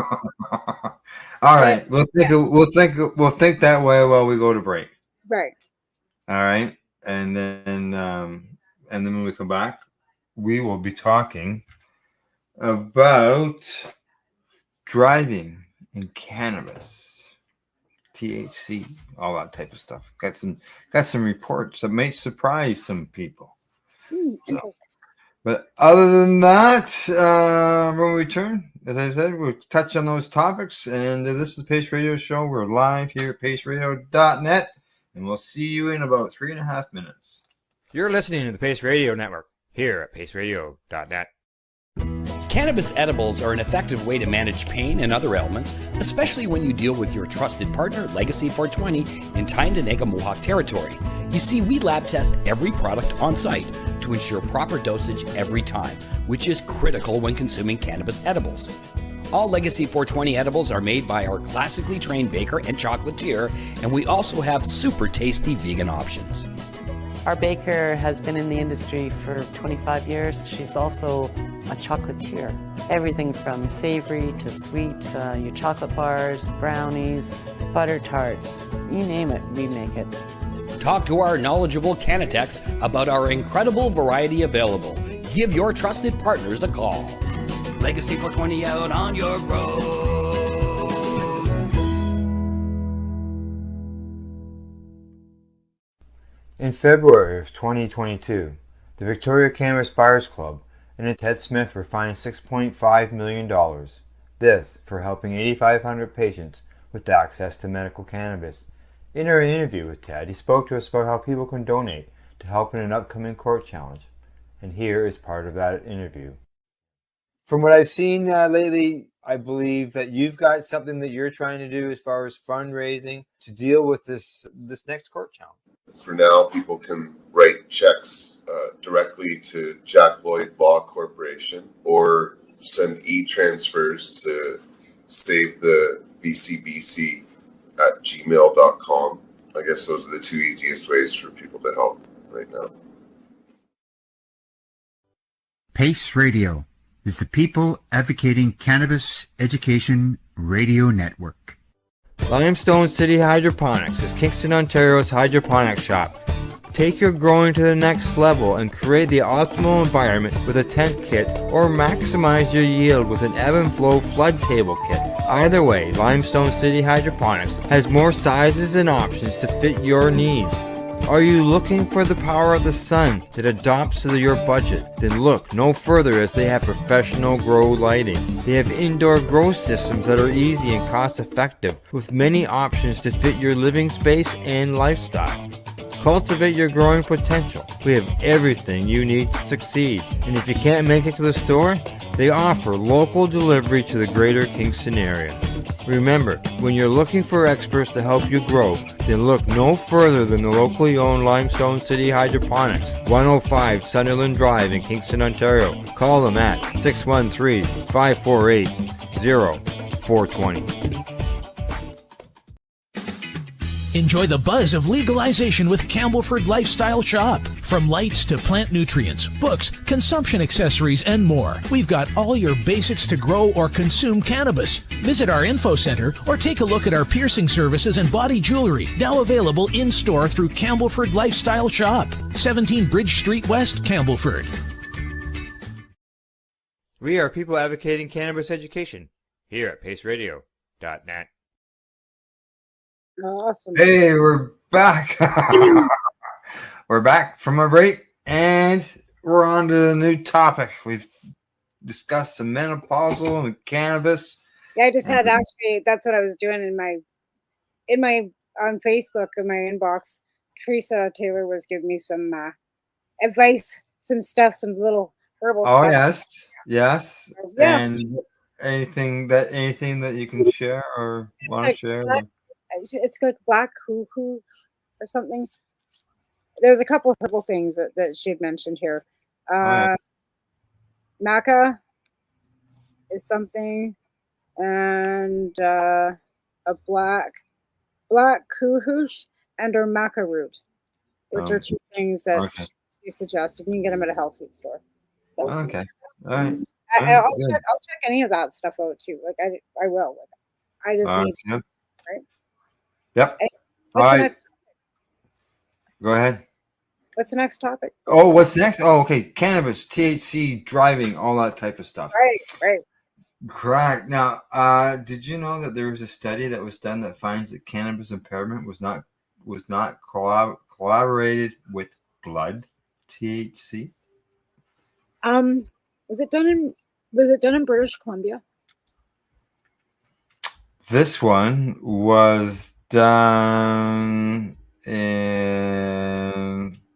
all right, we'll think that way while we go to break. Right. All right, and then when we come back, we will be talking about driving and cannabis, THC, all that type of stuff. Got some reports that may surprise some people. But other than that, when we return, as I said, we'll touch on those topics. And this is the Pace Radio Show. We're live here at paceradio.net, and we'll see you in about 3.5 minutes. You're listening to the Pace Radio Network here at paceradio.net. Cannabis edibles are an effective way to manage pain and other ailments, especially when you deal with your trusted partner, Legacy 420, in Tyendinaga Mohawk territory. You see, we lab test every product on site to ensure proper dosage every time, which is critical when consuming cannabis edibles. All Legacy 420 edibles are made by our classically trained baker and chocolatier, and we also have super tasty vegan options. Our baker has been in the industry for 25 years. She's also a chocolatier. Everything from savory to sweet, your chocolate bars, brownies, butter tarts, you name it, we make it. Talk to our knowledgeable Cannatex about our incredible variety available. Give your trusted partners a call. Legacy 420 out on your road. In February of 2022, the Victoria Cannabis Buyers Club and Ted Smith were fined $6.5 million. This for helping 8,500 patients with access to medical cannabis. In our interview with Ted, he spoke to us about how people can donate to help in an upcoming court challenge. And here is part of that interview. From what I've seen lately, I believe that you've got something that you're trying to do as far as fundraising to deal with this next court challenge. For now, people can write checks directly to Jack Lloyd Law Corporation or send e-transfers to save the VCBC at gmail.com. I guess those are the two easiest ways for people to help right now. PACE Radio is the People Advocating Cannabis Education Radio Network. Limestone City Hydroponics is Kingston, Ontario's hydroponics shop. Take your growing to the next level and create the optimal environment with a tent kit or maximize your yield with an ebb and flow flood table kit. Either way, Limestone City Hydroponics has more sizes and options to fit your needs. Are you looking for the power of the sun that adapts to your budget? Then look no further as they have professional grow lighting. They have indoor grow systems that are easy and cost effective with many options to fit your living space and lifestyle. Cultivate your growing potential. We have everything you need to succeed. And if you can't make it to the store, they offer local delivery to the greater Kingston area. Remember, when you're looking for experts to help you grow, then look no further than the locally owned Limestone City Hydroponics, 105 Sunderland Drive in Kingston, Ontario. Call them at 613-548-0420. Enjoy the buzz of legalization with Campbellford Lifestyle Shop. From lights to plant nutrients, books, consumption accessories, and more, we've got all your basics to grow or consume cannabis. Visit our info center or take a look at our piercing services and body jewelry, now available in-store through Campbellford Lifestyle Shop, 17 Bridge Street West, Campbellford. We are People Advocating Cannabis Education here at paceradio.net. Awesome. Hey, we're back. We're back from our break, and we're on to a new topic. We've discussed some menopausal and cannabis. Yeah, I just had actually, that's what I was doing in my on Facebook in my inbox. Teresa Taylor was giving me some advice, some stuff, some little herbal stuff. Oh, yes. Yes. Yeah. And anything that you can share or want to share? It's like black hoo-hoo or something. There's a couple of herbal things that she had mentioned here. Maca is something, and a black kuhush and or maca root, which are two things that she suggested. You can get them at a health food store. So okay, all right. I'll check any of that stuff out too. Like I will. I just need right. Yep. Hey, what's the next topic? Go ahead. What's the next topic? Oh, what's next? Oh, okay. Cannabis, THC, driving, all that type of stuff. Right. Correct. Now, did you know that there was a study that was done that finds that cannabis impairment was not collaborated with blood THC? Was it done in British Columbia? This one was done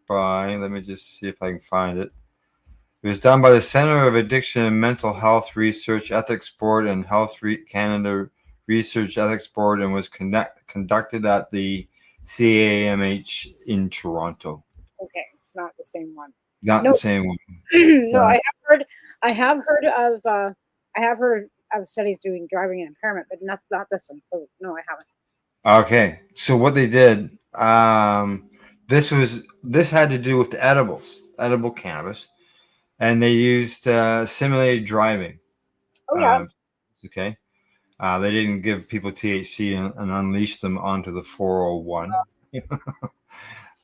by, let me just see if I can find it. It was done by the Center of Addiction and Mental Health Research Ethics Board and Canada Research Ethics Board, and was conducted at the CAMH in Toronto. Okay, it's not the same one. Not the same one. No, I have heard of studies doing driving and impairment, but not this one. So no, I haven't. Okay, so what they did, this had to do with the edible cannabis, and they used simulated driving. Oh yeah. Okay. They didn't give people THC and unleash them onto the 401.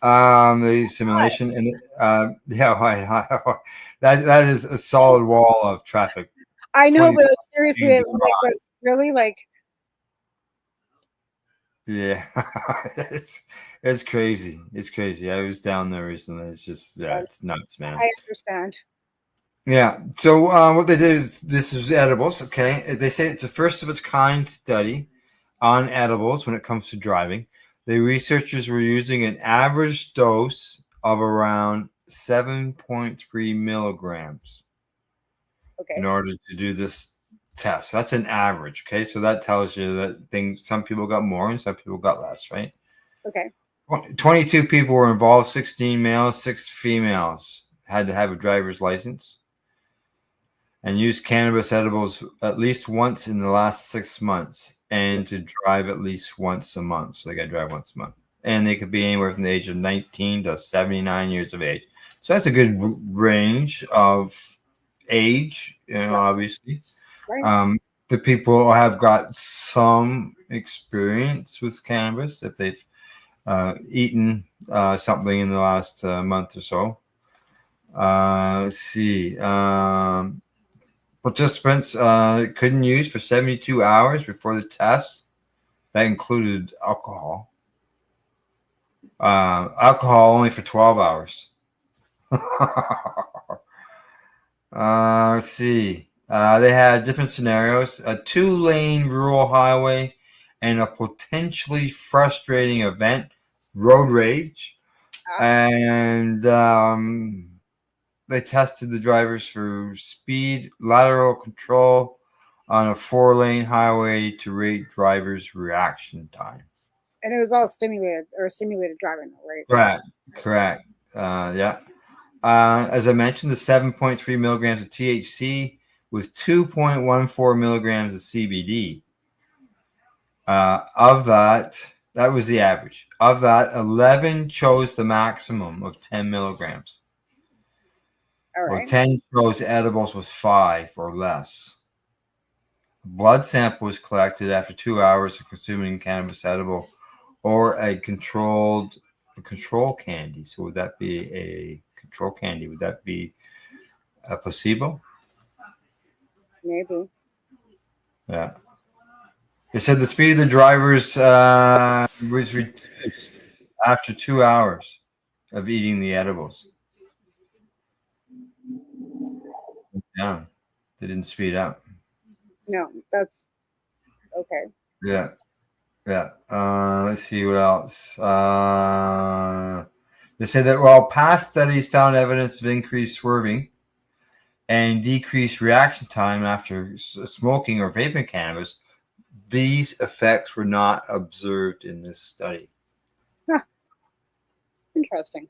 The simulation and that is a solid wall of traffic. I know, but seriously, like, really, like. Yeah, it's crazy. It's crazy. I was down there recently. It's just it's nuts, man. I understand. Yeah. So what they did is this is edibles. Okay, they say it's a first of its kind study on edibles when it comes to driving. The researchers were using an average dose of around 7.3 milligrams in order to do this test. That's an average. Okay, so that tells you that some people got more and some people got less, right? Okay. 22 people were involved, 16 males, 6 females. Had to have a driver's license and used cannabis edibles at least once in the last 6 months, and to drive at least once a month. So they got to drive once a month. And they could be anywhere from the age of 19 to 79 years of age. So that's a good range of age, obviously. Right. The people have got some experience with cannabis if they've eaten something in the last month or so. Let's see. Participants couldn't use for 72 hours before the test. That included alcohol. Alcohol only for 12 hours. Let's see. They had different scenarios: a 2-lane rural highway and a potentially frustrating event, road rage. And they tested the drivers for speed, lateral control on a 4-lane highway to rate drivers' reaction time. And it was all simulated driving, right? Correct. Yeah. As I mentioned, the 7.3 milligrams of THC with 2.14 milligrams of CBD. Of that was the average. Of that, 11 chose the maximum of 10 milligrams. All right. Or 10 chose edibles with 5 or less. A blood sample was collected after 2 hours of consuming cannabis edible or a control candy. So would that be a control candy? Would that be a placebo? Maybe. Yeah. They said the speed of the drivers was reduced after 2 hours of eating the edibles. Yeah, they didn't speed up. No, that's okay. Yeah. Let's see what else. They said that while past studies found evidence of increased swerving and decreased reaction time after smoking or vaping cannabis, these effects were not observed in this study. Huh. Interesting.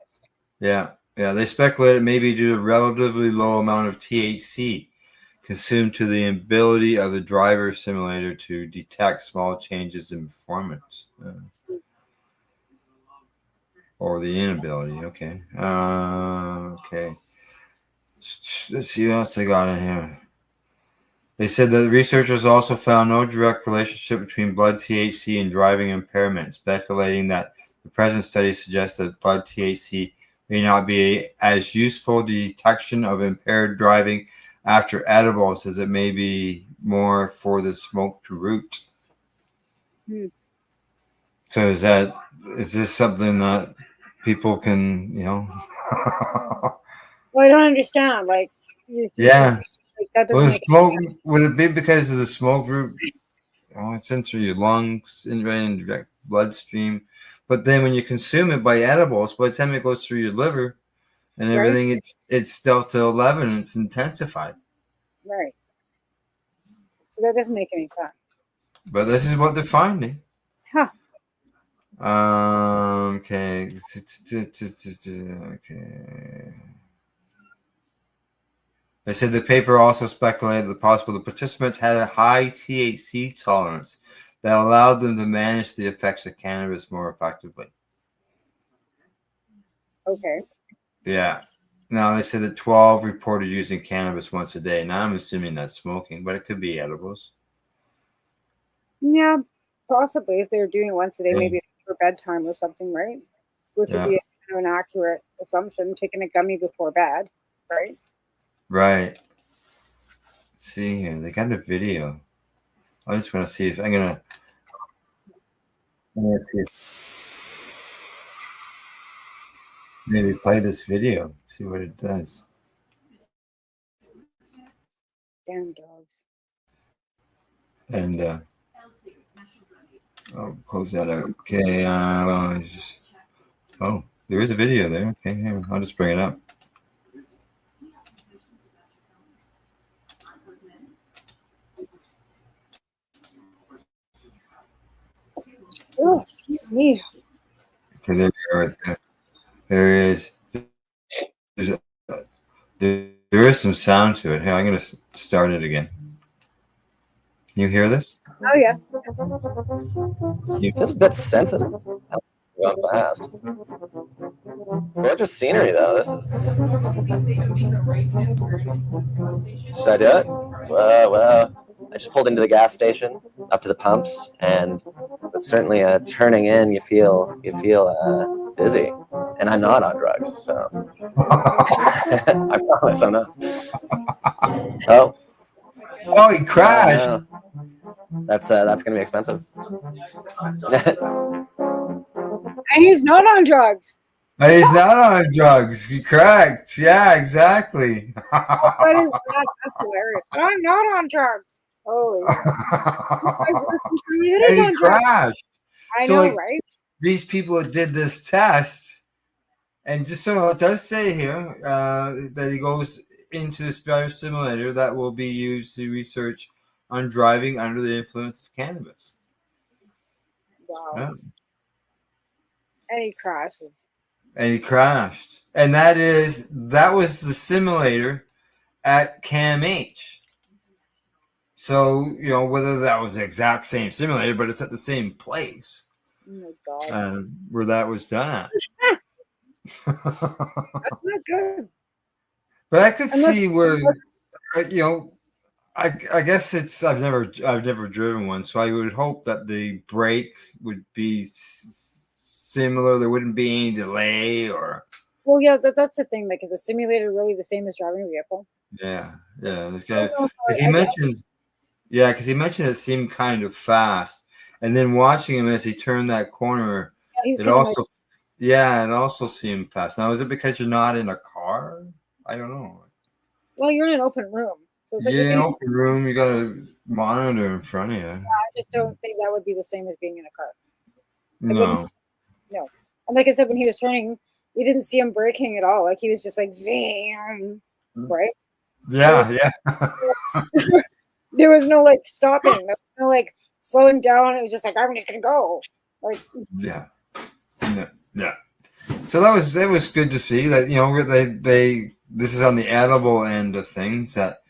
Yeah. They speculate it may be due to a relatively low amount of THC consumed to the ability of the driver simulator to detect small changes in performance. Or the inability. Okay. Okay. Let's see what else they got in here. They said that the researchers also found no direct relationship between blood THC and driving impairment, speculating that the present study suggests that blood THC may not be as useful detection of impaired driving after edibles as it may be more for the smoked root. So is this something that people can, Well, I don't understand. Yeah. That doesn't Would it be because of the smoke root? Oh, it's into your lungs, in the direct bloodstream. But then when you consume it by edibles, by the time it goes through your liver, and Right. everything. It's Delta 11. It's intensified. Right. So that doesn't make any sense. But this is what they're finding. Huh. Okay. Okay. They said the paper also speculated that possible the participants had a high THC tolerance that allowed them to manage the effects of cannabis more effectively. Okay. Yeah. Now they said that 12 reported using cannabis once a day. Now I'm assuming that's smoking, but it could be edibles. Yeah, possibly if they were doing it once a day, Yeah. maybe for bedtime or something, right? Which would be kind of an accurate assumption, taking a gummy before bed, right? Right. Let's see here. They got a video. I just want to see if I'm gonna see if maybe play this video. See what it does. Damn dogs. And I'll close that out. Okay. Oh, there is a video there. Okay, here, I'll just bring it up. Oh, excuse me. Okay, there we are. There is. There is some sound to it. Here, I'm going to start it again. Can you hear this? Oh yeah. Feels a bit sensitive. Going fast. Gorgeous scenery though. This is. Should I do it? Well, I just pulled into the gas station, up to the pumps, and it's certainly turning in. You feel dizzy, and I'm not on drugs, so I promise I'm not. Oh, he crashed. That's gonna be expensive. And he's not on drugs. And he's not on drugs. Correct. Yeah, exactly. That's hilarious. But I'm not on drugs. Holy. And he crashed. I So, know, like, right? These people that did this test, and just so it does say here that he goes into this driver simulator that will be used to research on driving under the influence of cannabis. Wow. Yeah. And he crashes. And he crashed. And that was the simulator at CAMH. So, whether that was the exact same simulator, but it's at the same place. Oh my God. Where that was done at. That's not good. But I could see where, I guess I've never driven one, so I would hope that the brake would be similar. There wouldn't be any delay or. Well, yeah, that's the thing. Like, is a simulator really the same as driving a vehicle? Yeah. This guy, because he mentioned it seemed kind of fast, and then watching him as he turned that corner, it also seemed fast. Now, is it because you're not in a car? I don't know. Well, you're in an open room. So it's like In an open room, you got a monitor in front of you. I just don't think that would be the same as being in a car. No. No. And like I said, when he was turning, we didn't see him braking at all. Like, he was just like, zing, right? Yeah. There was no like stopping. There was no like slowing down. It was just like, I'm just gonna go. Like, yeah. So that was good to see that this is on the edible end of things that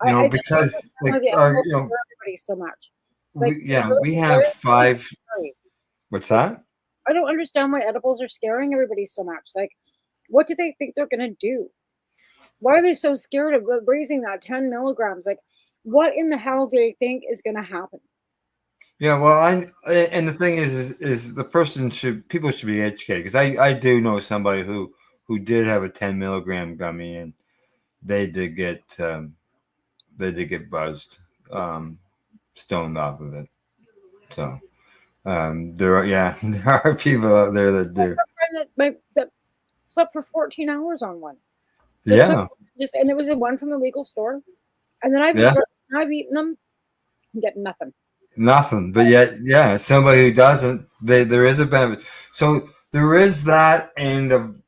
because everybody so much. Like, we have 5. What's that? I don't understand why edibles are scaring everybody so much. Like, what do they think they're gonna do? Why are they so scared of raising that 10 milligrams? Like, what in the hell do they think is gonna happen? Yeah, well, and the thing is people should be educated, because I do know somebody who did have a 10 milligram gummy, and they did get buzzed, stoned off of it. So there are people out there that do. That slept for 14 hours on one. And it was one from the legal store, and then I've eaten them and get nothing. Nothing, but yet, somebody who doesn't, there is a benefit. So there is that end of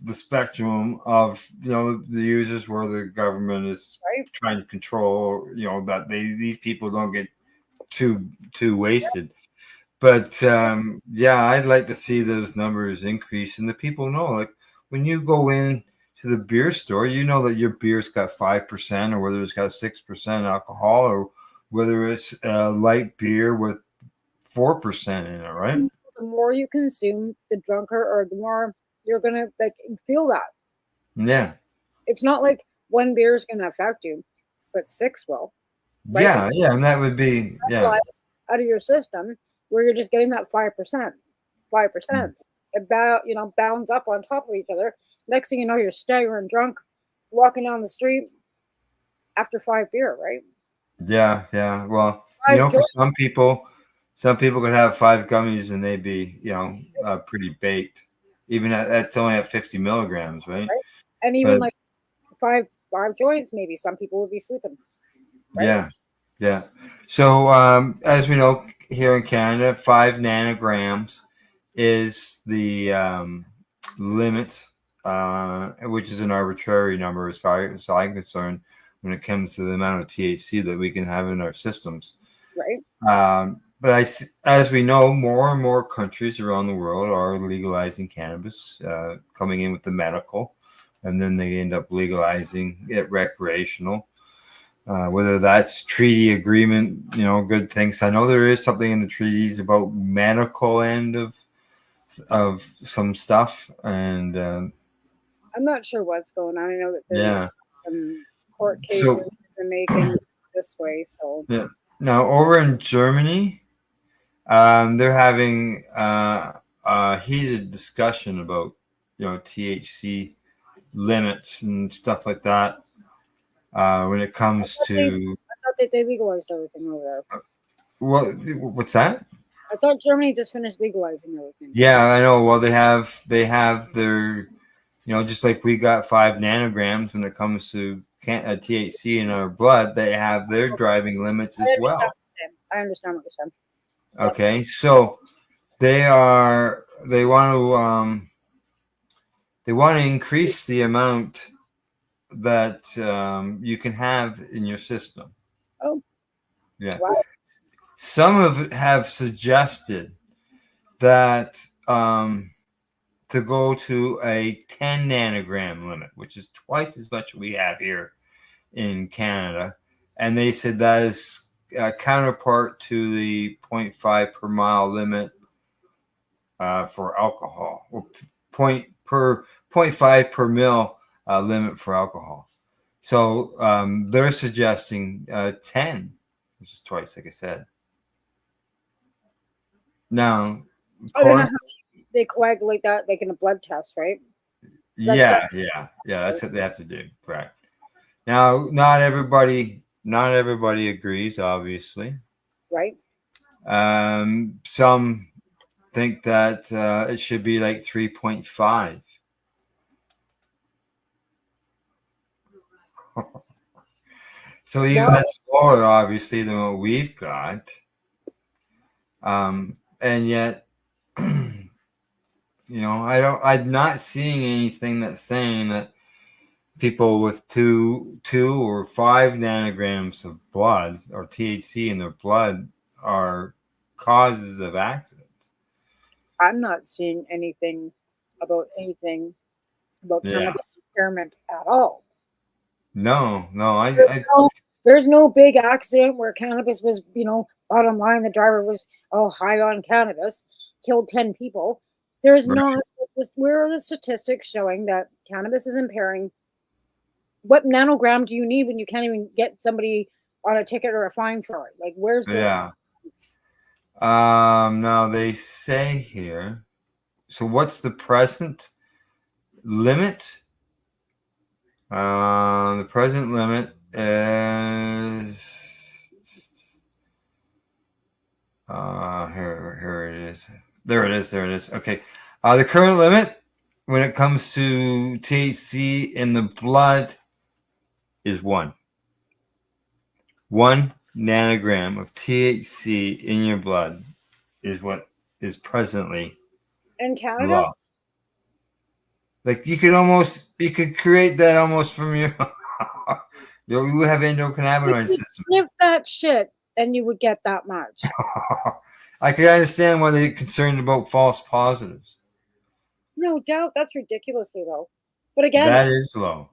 the spectrum of the users where the government is trying to control that these people don't get too wasted. But yeah, I'd like to see those numbers increase, and the people know, like when you go in to the beer store, you know that your beer's got 5%, or whether it's got 6% alcohol, or whether it's a light beer with 4% in it, right? The more you consume, the drunker or the more you're gonna feel that. Yeah. It's not like one beer is gonna affect you, but 6 will. Right? Yeah, and that would be Out of your system where you're just getting that 5%. It bounds up on top of each other. Next thing you know, you're staggering drunk, walking down the street after 5 beer, right? Yeah. Well, for some people could have 5 gummies and they'd be, pretty baked. Even that's only at 50 milligrams, right? And even like five joints, maybe some people would be sleeping. Right? Yeah. So as we know, here in Canada, 5 nanograms is the limit, which is an arbitrary number as far as I'm concerned when it comes to the amount of THC that we can have in our systems. Right. But as we know, more and more countries around the world are legalizing cannabis, coming in with the medical, and then they end up legalizing it recreational. Whether that's treaty agreement, good things. I know there is something in the treaties about medical end of some stuff, and I'm not sure what's going on. I know that there's some court cases that are making this way. So yeah. Now over in Germany, they're having a heated discussion about THC limits and stuff like that. When it comes to, I thought that they legalized everything over there. What's that? I thought Germany just finished legalizing everything. Yeah, I know. Well, they have their, just like we got 5 nanograms when it comes to THC in our blood, they have their driving limits as well. I understand what you're saying. Okay, so they want to increase the amount that you can have in your system. Oh. Yeah. Wow. Some have suggested that to go to a 10 nanogram limit, which is twice as much we have here in Canada. And they said that is counterpart to the 0.5 per mile limit for alcohol, or 0.5 per mil limit for alcohol. So they're suggesting 10, which is twice, like I said. Now, of course, they coagulate that like in a blood test, right? So yeah. That's what they have to do. Correct. Now, not everybody agrees, obviously. Right. Some think that it should be like 3.5. So even that's smaller, obviously, than what we've got. And yet, I'm not seeing anything that's saying that people with 2 or 5 nanograms of blood or THC in their blood are causes of accidents. I'm not seeing anything about cannabis impairment at all. No, there's no big accident where cannabis was, bottom line, the driver was high on cannabis, killed 10 people. There's not. Where are the statistics showing that cannabis is impairing? What nanogram do you need when you can't even get somebody on a ticket or a fine for it? Like, where's the? Yeah. Now they say here. So what's the present limit? The present limit is here it is. There it is. Okay. The current limit when it comes to THC in the blood is 1 nanogram of THC in your blood is what is presently In Canada? law. Like you could create that almost from your. You would have endocannabinoid You system. sniff that shit and you would get that much. I can understand why they're concerned about false positives. No doubt. That's ridiculously low. But again, That is low.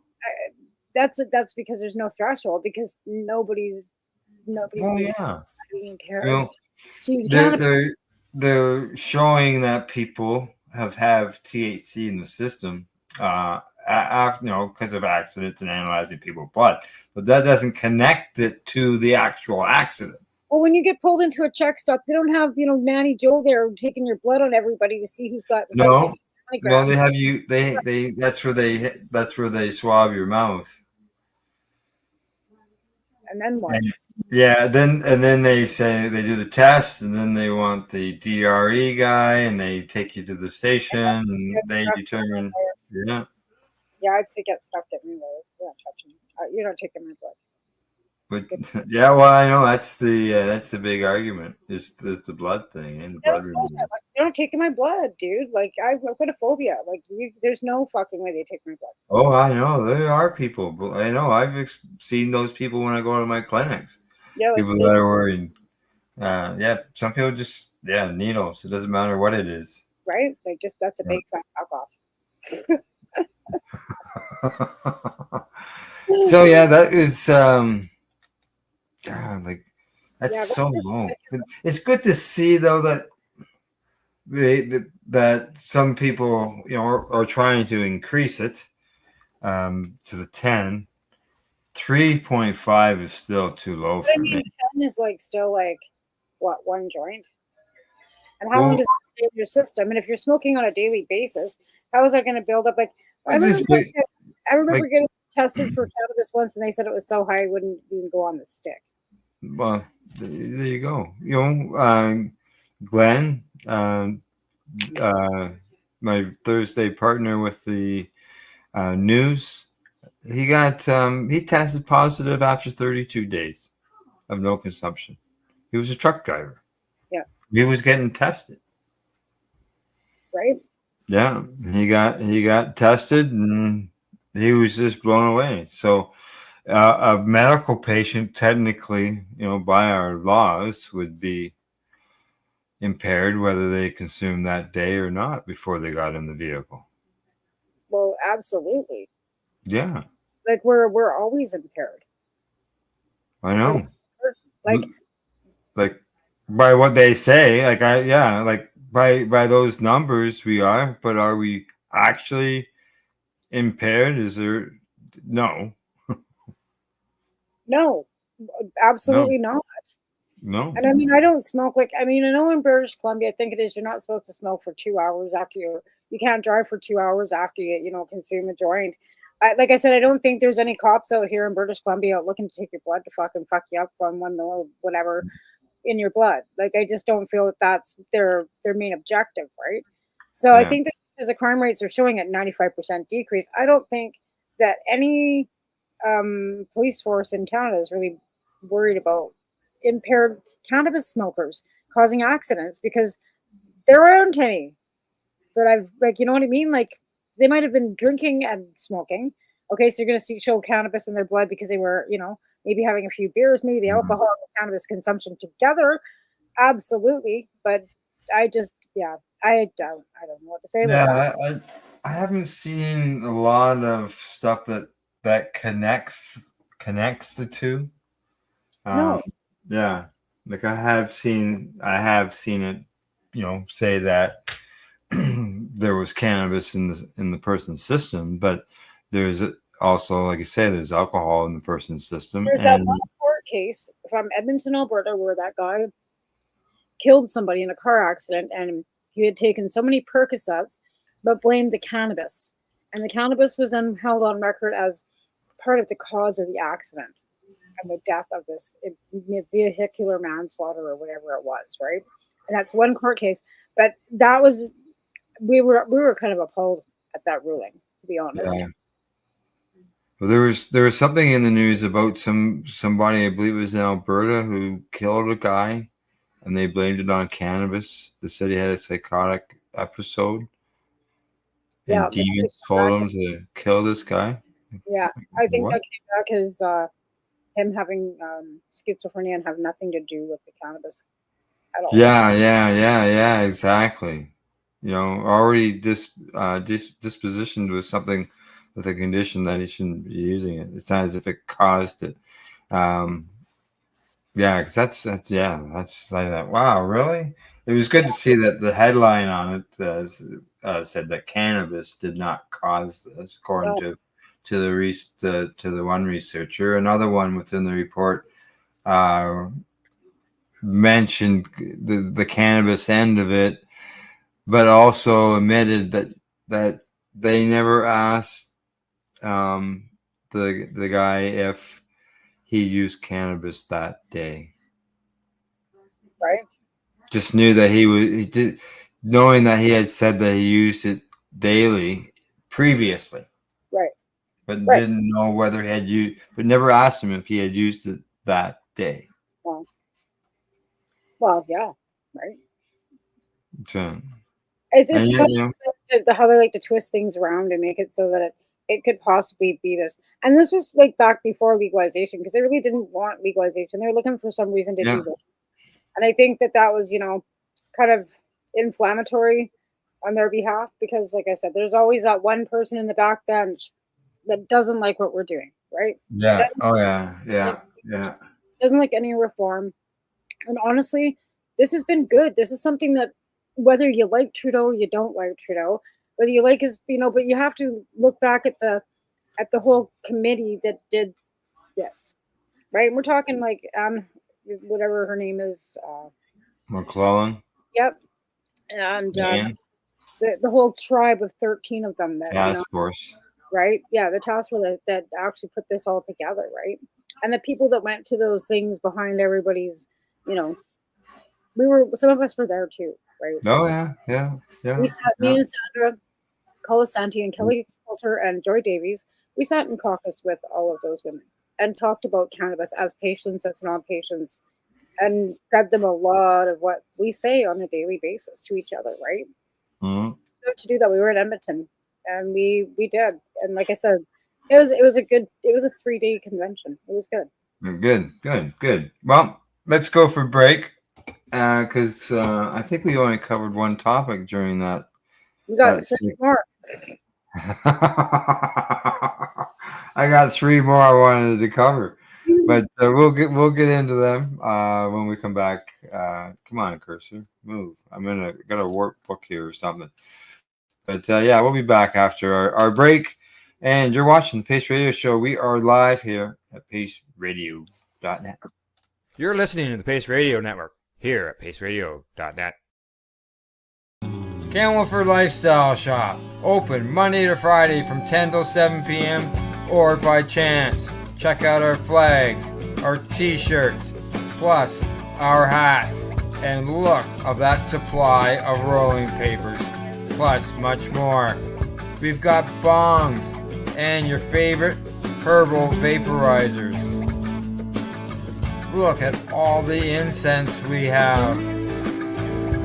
that's because there's no threshold because nobody's Oh yeah. being impaired. You know, So you they're, can't- they're they're showing that people have THC in the system, because of accidents and analyzing people's blood, but that doesn't connect it to the actual accident. Well, when you get pulled into a check stop, they don't have Nanny Joe there taking your blood on everybody to see who's got. No, grams. they have you. They that's where they swab your mouth. And then what? Then they say they do the test, and then they want the DRE guy, and they take you to the station, and they determine. Yeah. Yeah, I'd say get stuffed everywhere. You're not touching. You're not taking my blood. But yeah, well, I know that's the big argument is the blood thing and the blood removal. You're not taking my blood, dude. Like I've got a phobia. Like there's no fucking way they take my blood. Oh, I know there are people, but I know I've seen those people when I go to my clinics. Yeah, people that are worried. Some people just needles. It doesn't matter what it is. Right? Like just that's a big fat fuck off. So yeah, that is that's so low. It's good to see though that that some people are trying to increase it to the 10. 3.5 is still too low for me. 10 is still what, one joint? And how long does it stay in your system? And if you're smoking on a daily basis, how is that going to build up? I remember getting tested for cannabis once, and they said it was so high I wouldn't even go on the stick. Well, there you go. Glenn, my Thursday partner with the news, he tested positive after 32 days of no consumption. He was a truck driver. Yeah. He was getting tested. Right. Yeah, he got tested and he was just blown away. So a medical patient, technically, by our laws, would be impaired whether they consumed that day or not before they got in the vehicle. Well, absolutely. Yeah. We're always impaired. I know. Like by what they say, by those numbers we are, but are we actually impaired? Is there no? No, absolutely not. No. And I mean, I don't smoke. I know in British Columbia, I think it is, you're not supposed to smoke for 2 hours after you can't drive for 2 hours after you consume a joint. Like I said, I don't think there's any cops out here in British Columbia looking to take your blood to fucking fuck you up from whatever in your blood. I just don't feel that that's their main objective, right? So I think that as the crime rates are showing at 95% decrease, I don't think that any police force in Canada is really worried about impaired cannabis smokers causing accidents, because there aren't any that I've you know what I mean? They might have been drinking and smoking. Okay, so you're going to show cannabis in their blood because they were, maybe having a few beers, maybe the alcohol and cannabis consumption together. Absolutely. But I don't know what to say about that. I haven't seen a lot of stuff that connects the two. No. Yeah. I have seen it, say that there was cannabis in the person's system, but there's also, like you say, there's alcohol in the person's system. There's that one court case from Edmonton, Alberta, where that guy killed somebody in a car accident, and he had taken so many Percocets, but blamed the cannabis. And the cannabis was then held on record as part of the cause of the accident and the death of this vehicular manslaughter or whatever it was, right? And that's one court case. But that was, we were kind of appalled at that ruling, to be honest. Yeah. Well, there was something in the news about somebody, I believe it was in Alberta, who killed a guy, and they blamed it on cannabis. They said he had a psychotic episode. Yeah, And demons told him to kill this guy. Yeah, I think What? that came back as him having schizophrenia and have nothing to do with the cannabis at all. Yeah, exactly. You know, already dispositioned with something with a condition that he shouldn't be using it. It's not as if it caused it. Yeah, because that's like that. Wow, really? It was good to see that the headline on it said that cannabis did not cause this, according to the one researcher. Another one within the report mentioned the cannabis end of it, but also admitted that they never asked the guy if he used cannabis that day. Right. Just knew that knowing that he had said that he used it daily previously. Right. But didn't know whether he had used, but never asked him if he had used it that day. Well, yeah, right. So, It's and funny, you know, how they like to twist things around and make it so that it could possibly be this. And this was like back before legalization, because they really didn't want legalization. They were looking for some reason to do this. And I think that was, kind of inflammatory on their behalf, because like I said, there's always that one person in the back bench that doesn't like what we're doing, right? yeah. Oh yeah. Doesn't like any reform. And honestly, this has been good. This is something that, whether you like Trudeau or you don't like Trudeau, whether you like his, but you have to look back at the whole committee that did this, right? And we're talking like whatever her name is, McClellan. Yep, and Dan. the whole tribe of 13 of them that Task force. right? Yeah, the task force that actually put this all together, right? And the people that went to those things behind everybody's, some of us were there too, right? Oh yeah. We sat, me and Sandra Colasanti and Kelly Coulter and Joy Davies, we sat in caucus with all of those women and talked about cannabis as patients, as non-patients, and fed them a lot of what we say on a daily basis to each other, right? Mm-hmm. So to do that, we were in Edmonton, and we did, and like I said, it was a 3-day convention. It was good. Good. Well, let's go for break, because I think we only covered one topic during that. We got 6 more. I got 3 more I wanted to cover, but we'll get into them when we come back. Come on, cursor, move. Got a workbook here or something. But we'll be back after our break. And you're watching the Pace Radio Show. We are live here at paceradio.net. You're listening to the Pace Radio Network here at paceradio.net. Camelford Lifestyle Shop. Open Monday to Friday from 10 till 7 p.m. or by chance. Check out our flags, our t-shirts, plus our hats. And look of that supply of rolling papers, plus much more. We've got bongs and your favorite herbal vaporizers. Look at all the incense we have,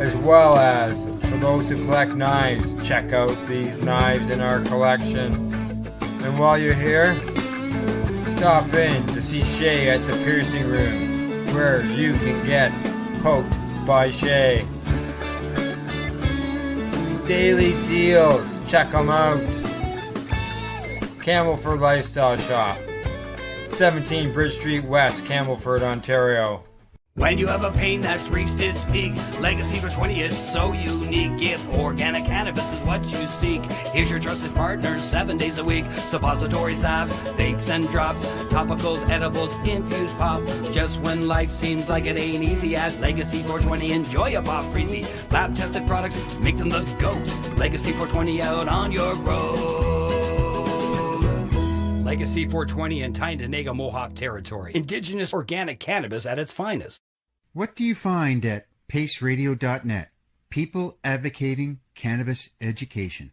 as well as for those who collect knives, check out these knives in our collection. And while you're here, stop in to see Shay at the piercing room, where you can get poked by Shay. Daily deals, check them out. Camelford Lifestyle Shop, 17 Bridge Street West, Camelford, Ontario. When you have a pain that's reached its peak, Legacy for 20, it's so unique. If organic cannabis is what you seek, here's your trusted partner 7 days a week. Suppository salves, vapes and drops, topicals, edibles, infused pop. Just when life seems like it ain't easy, at Legacy 420, enjoy a pop freezy. Lab tested products, make them the GOAT. Legacy 420 out on your road. Legacy 420 in Tyendinaga Mohawk territory. Indigenous organic cannabis at its finest. What do you find at paceradio.net? People advocating cannabis education.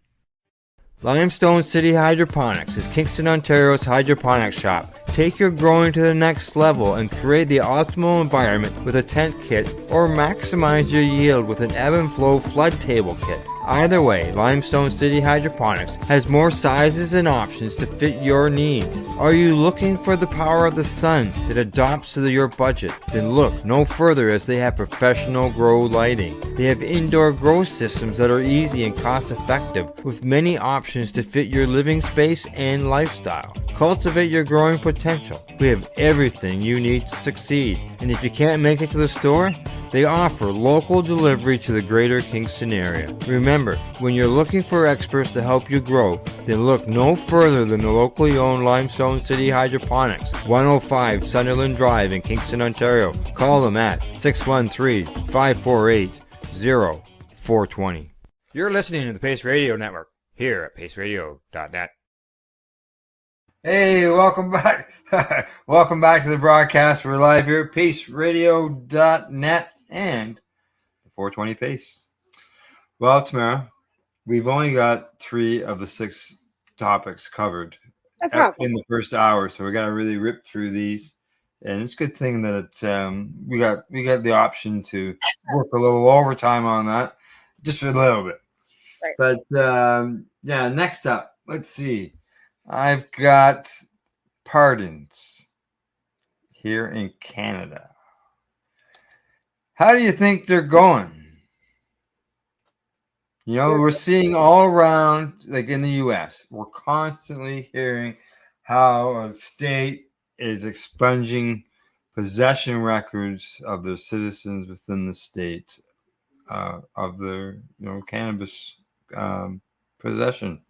Limestone City Hydroponics is Kingston, Ontario's hydroponics shop. Take your growing to the next level and create the optimal environment with a tent kit, or maximize your yield with an ebb and flow flood table kit. Either way, Limestone City Hydroponics has more sizes and options to fit your needs. Are you looking for the power of the sun that adapts to your budget? Then look no further, as they have professional grow lighting. They have indoor grow systems that are easy and cost effective, with many options to fit your living space and lifestyle. Cultivate your growing potential. We have everything you need to succeed. And if you can't make it to the store, they offer local delivery to the greater Kingston area. Remember, when you're looking for experts to help you grow, then look no further than the locally owned Limestone City Hydroponics, 105 Sunderland Drive in Kingston, Ontario. Call them at 613-548-0420. You're listening to the Pace Radio Network here at paceradio.net. Hey, welcome back. Welcome back to the broadcast. We're live here at paceradio.net and the 420 Pace. Well, Tamara, we've only got 3 of the 6 topics covered in the first hour, so we got to really rip through these. And it's a good thing that we got the option to work a little overtime on that, just a little bit. Right. But yeah, next up, let's see. I've got pardons here in Canada. How do you think they're going? You know, we're seeing all around, like in the U.S., we're constantly hearing how a state is expunging possession records of their citizens within the state of their, cannabis possession.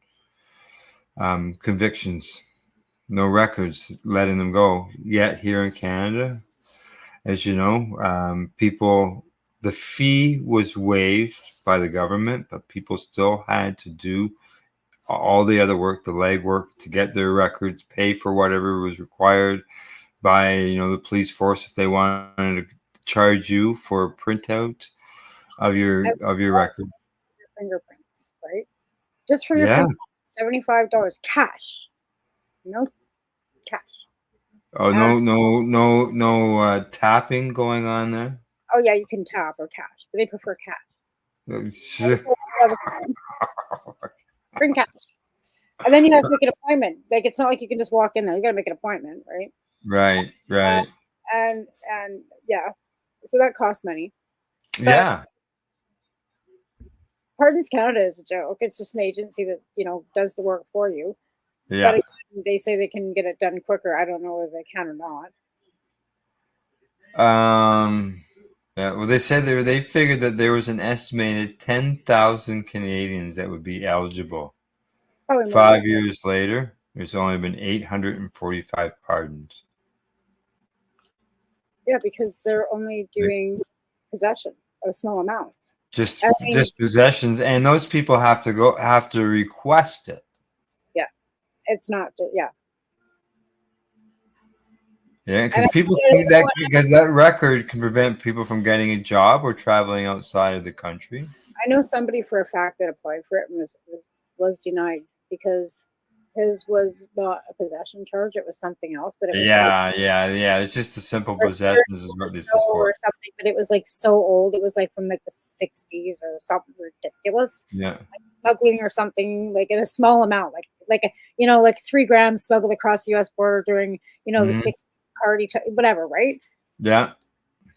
Convictions, no records, letting them go. Yet here in Canada, as you know, the fee was waived by the government, but people still had to do all the other work, the legwork, to get their records, pay for whatever was required by, the police force if they wanted to charge you for a printout of your record. Your fingerprints, right? Just for your fingerprints. $75 cash. No cash. Oh, no tapping going on there? Oh, yeah, you can tap or cash, but they prefer cash. Bring cash. And then you have to make an appointment. Like, it's not like you can just walk in there. You got to make an appointment, right? Right. And yeah, so that costs money. But yeah. Pardons Canada is a joke. It's just an agency that, does the work for you. Yeah. But again, they say they can get it done quicker. I don't know whether they can or not. Yeah, well, they said they figured that there was an estimated 10,000 Canadians that would be eligible. Probably 5 years later, there's only been 845 pardons. Yeah, because they're only doing possession of small amounts. Just possessions, and those people have to request it. Yeah, it's not. Yeah. Yeah, because people think that that record can prevent people from getting a job or traveling outside of the country. I know somebody for a fact that applied for it and was denied because his was not a possession charge; it was something else. But it was yeah. It's just a simple possessions is what this is for. Or something, but it was like so old. It was like from like the 60s or something ridiculous. Yeah, like smuggling or something like in a small amount, like 3 grams smuggled across the U.S. border during the 60s party, whatever, right? Yeah.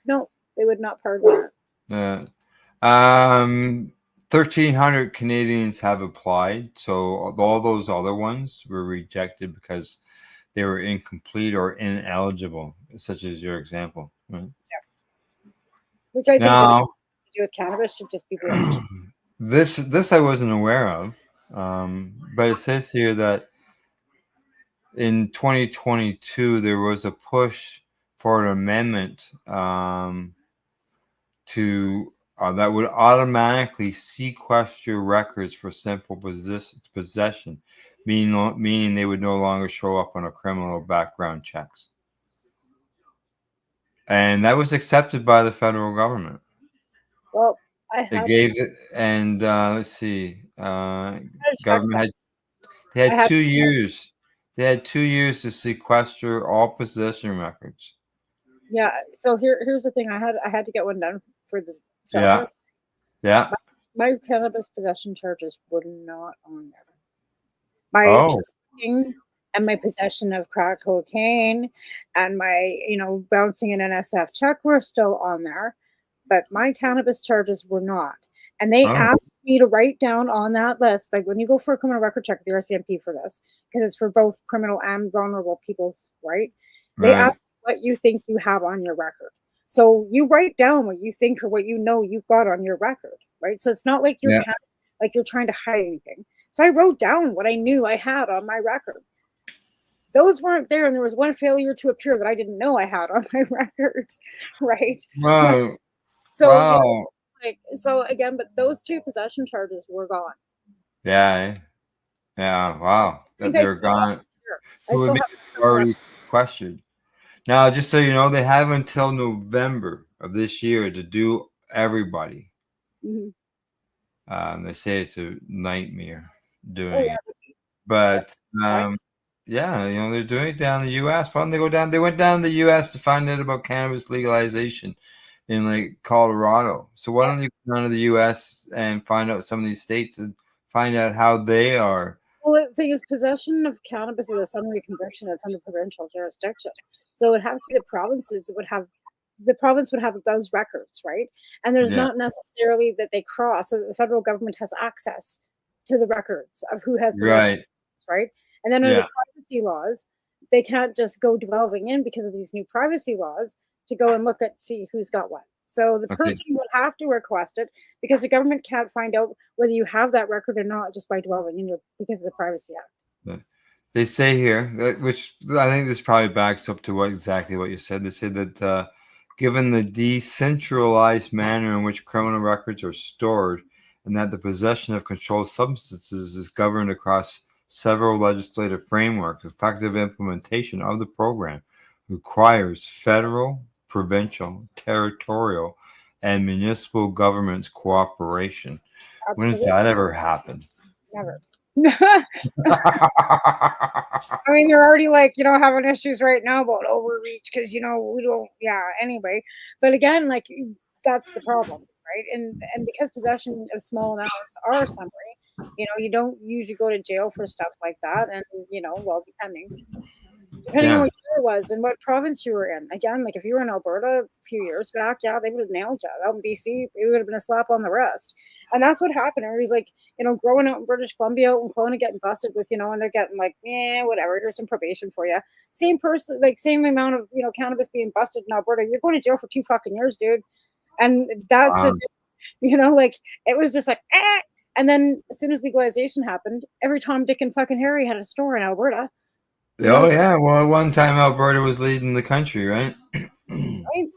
No, they would not pardon that. 1,300 Canadians have applied, so all those other ones were rejected because they were incomplete or ineligible, such as your example. Right? Yeah. Which I think to do with cannabis should just be blocked. This I wasn't aware of, but it says here that in 2022 there was a push for an amendment to that would automatically sequester records for simple possession, meaning they would no longer show up on a criminal background checks. And that was accepted by the federal government. Well, they gave it, and let's see, government had 2 years. They had 2 years to sequester all possession records. Yeah. So here's the thing. I had to get one done for the shelter. Yeah. My cannabis possession charges were not on there. My Oh. drinking and my possession of crack cocaine and my, bouncing an NSF check were still on there, but my cannabis charges were not. And they Oh. asked me to write down on that list, like when you go for a criminal record check with the RCMP for this, because it's for both criminal and vulnerable people's, right? They Right. ask what you think you have on your record. So you write down what you think or what you know you've got on your record, right? So it's not like Yeah. you're trying to hide anything. So I wrote down what I knew I had on my record. Those weren't there, and there was one failure to appear that I didn't know I had on my record, right? Wow. So, Wow. so again, but those two possession charges were gone. Yeah. Yeah. Wow. I think That I they're still have gone. it here. I So it still may have be already questioned. Now, just so you know, they have until November of this year to do everybody. Mhm. They say it's a nightmare doing Oh, yeah. it, but yeah, they're doing it down in the U.S. Why don't they go down? They went down to the U.S. to find out about cannabis legalization in like Colorado. So why don't you go down to the U.S. and find out some of these states and find out how they are? Well, the thing is, possession of cannabis is a summary conviction. It's under provincial jurisdiction. So it would have to be the provinces that would have, the province would have those records, right? And there's Yeah. not necessarily that they cross, so the federal government has access to the records of who has possession, Right. right? And then under Yeah. the privacy laws, they can't just go delving in because of these new privacy laws to go and look at, see who's got what. So the Okay. person would have to request it because the government can't find out whether you have that record or not just by dwelling in your, because of the Privacy Act. They say here, which I think this probably backs up to exactly what you said. They said that given the decentralized manner in which criminal records are stored, and that the possession of controlled substances is governed across several legislative frameworks, effective implementation of the program requires federal, provincial, territorial, and municipal governments' cooperation. When does that ever happen? Never. I mean, they're already having issues right now about overreach because we don't. Yeah. Anyway, but again, that's the problem, right? And because possession of small amounts are summary, you don't usually go to jail for stuff like that, and depending on what year it was and what province you were in. Again, if you were in Alberta a few years back, yeah, they would have nailed you. Out in BC, it would have been a slap on the wrist. And that's what happened. Everybody's growing out in British Columbia, out in Kelowna, getting busted with, and they're getting whatever, here's some probation for you. Same person, same amount of, cannabis being busted in Alberta. You're going to jail for 2 fucking years, dude. And that's the, it was just And then as soon as legalization happened, every Tom, Dick, and fucking Harry had a store in Alberta. Oh yeah, well at one time Alberta was leading the country, right? Right?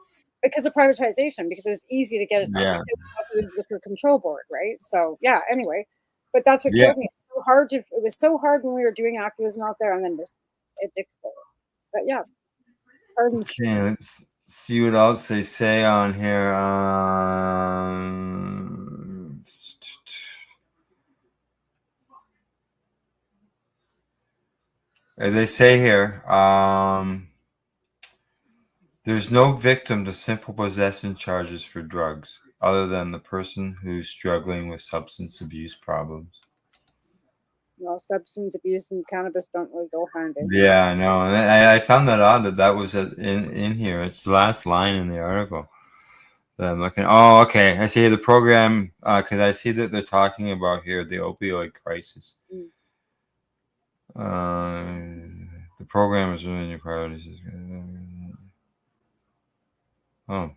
Because of privatization, because it was easy to get it done. Yeah. It was off the Liquor Control Board, right? So yeah, anyway. But that's what Yeah. killed me. It's so hard it was so hard when we were doing activism out there, and then it exploded. But yeah. Pardon. Okay, let's see what else they say on here. They say here, there's no victim to simple possession charges for drugs other than the person who's struggling with substance abuse problems. Substance abuse and cannabis don't really go hand in. Yeah, I know. And I found that odd that was in here. It's the last line in the article that I'm looking. Oh, okay. I see the program because I see that they're talking about here the opioid crisis. The program is really your priorities. Oh.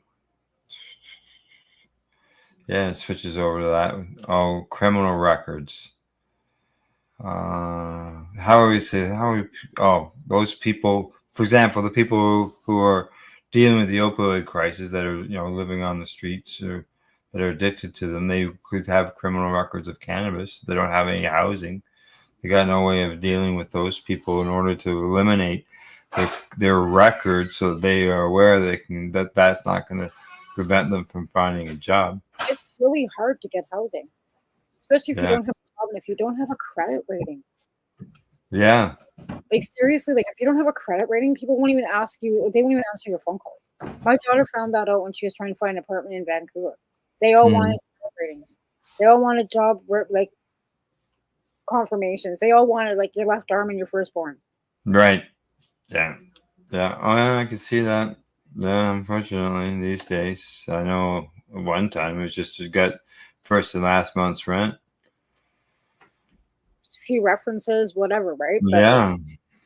Yeah, it switches over to that. Oh, criminal records. Those people, for example, the people who are dealing with the opioid crisis that are, living on the streets or that are addicted to them, they could have criminal records of cannabis. They don't have any housing. They got no way of dealing with those people in order to eliminate their records so that they are aware that's not going to prevent them from finding a job. It's really hard to get housing, especially if you Yeah. don't have a job and if you don't have a credit rating. Yeah. Seriously, if you don't have a credit rating, people won't even ask you. They won't even answer your phone calls. My daughter found that out when she was trying to find an apartment in Vancouver. They all wanted credit ratings. They all wanted job like confirmations. They all wanted like your left arm and your firstborn. Right. Yeah. Yeah. Oh, yeah, I can see that. Yeah, unfortunately, these days. I know one time it was just to get first and last month's rent. Just a few references, whatever, right? But, Yeah.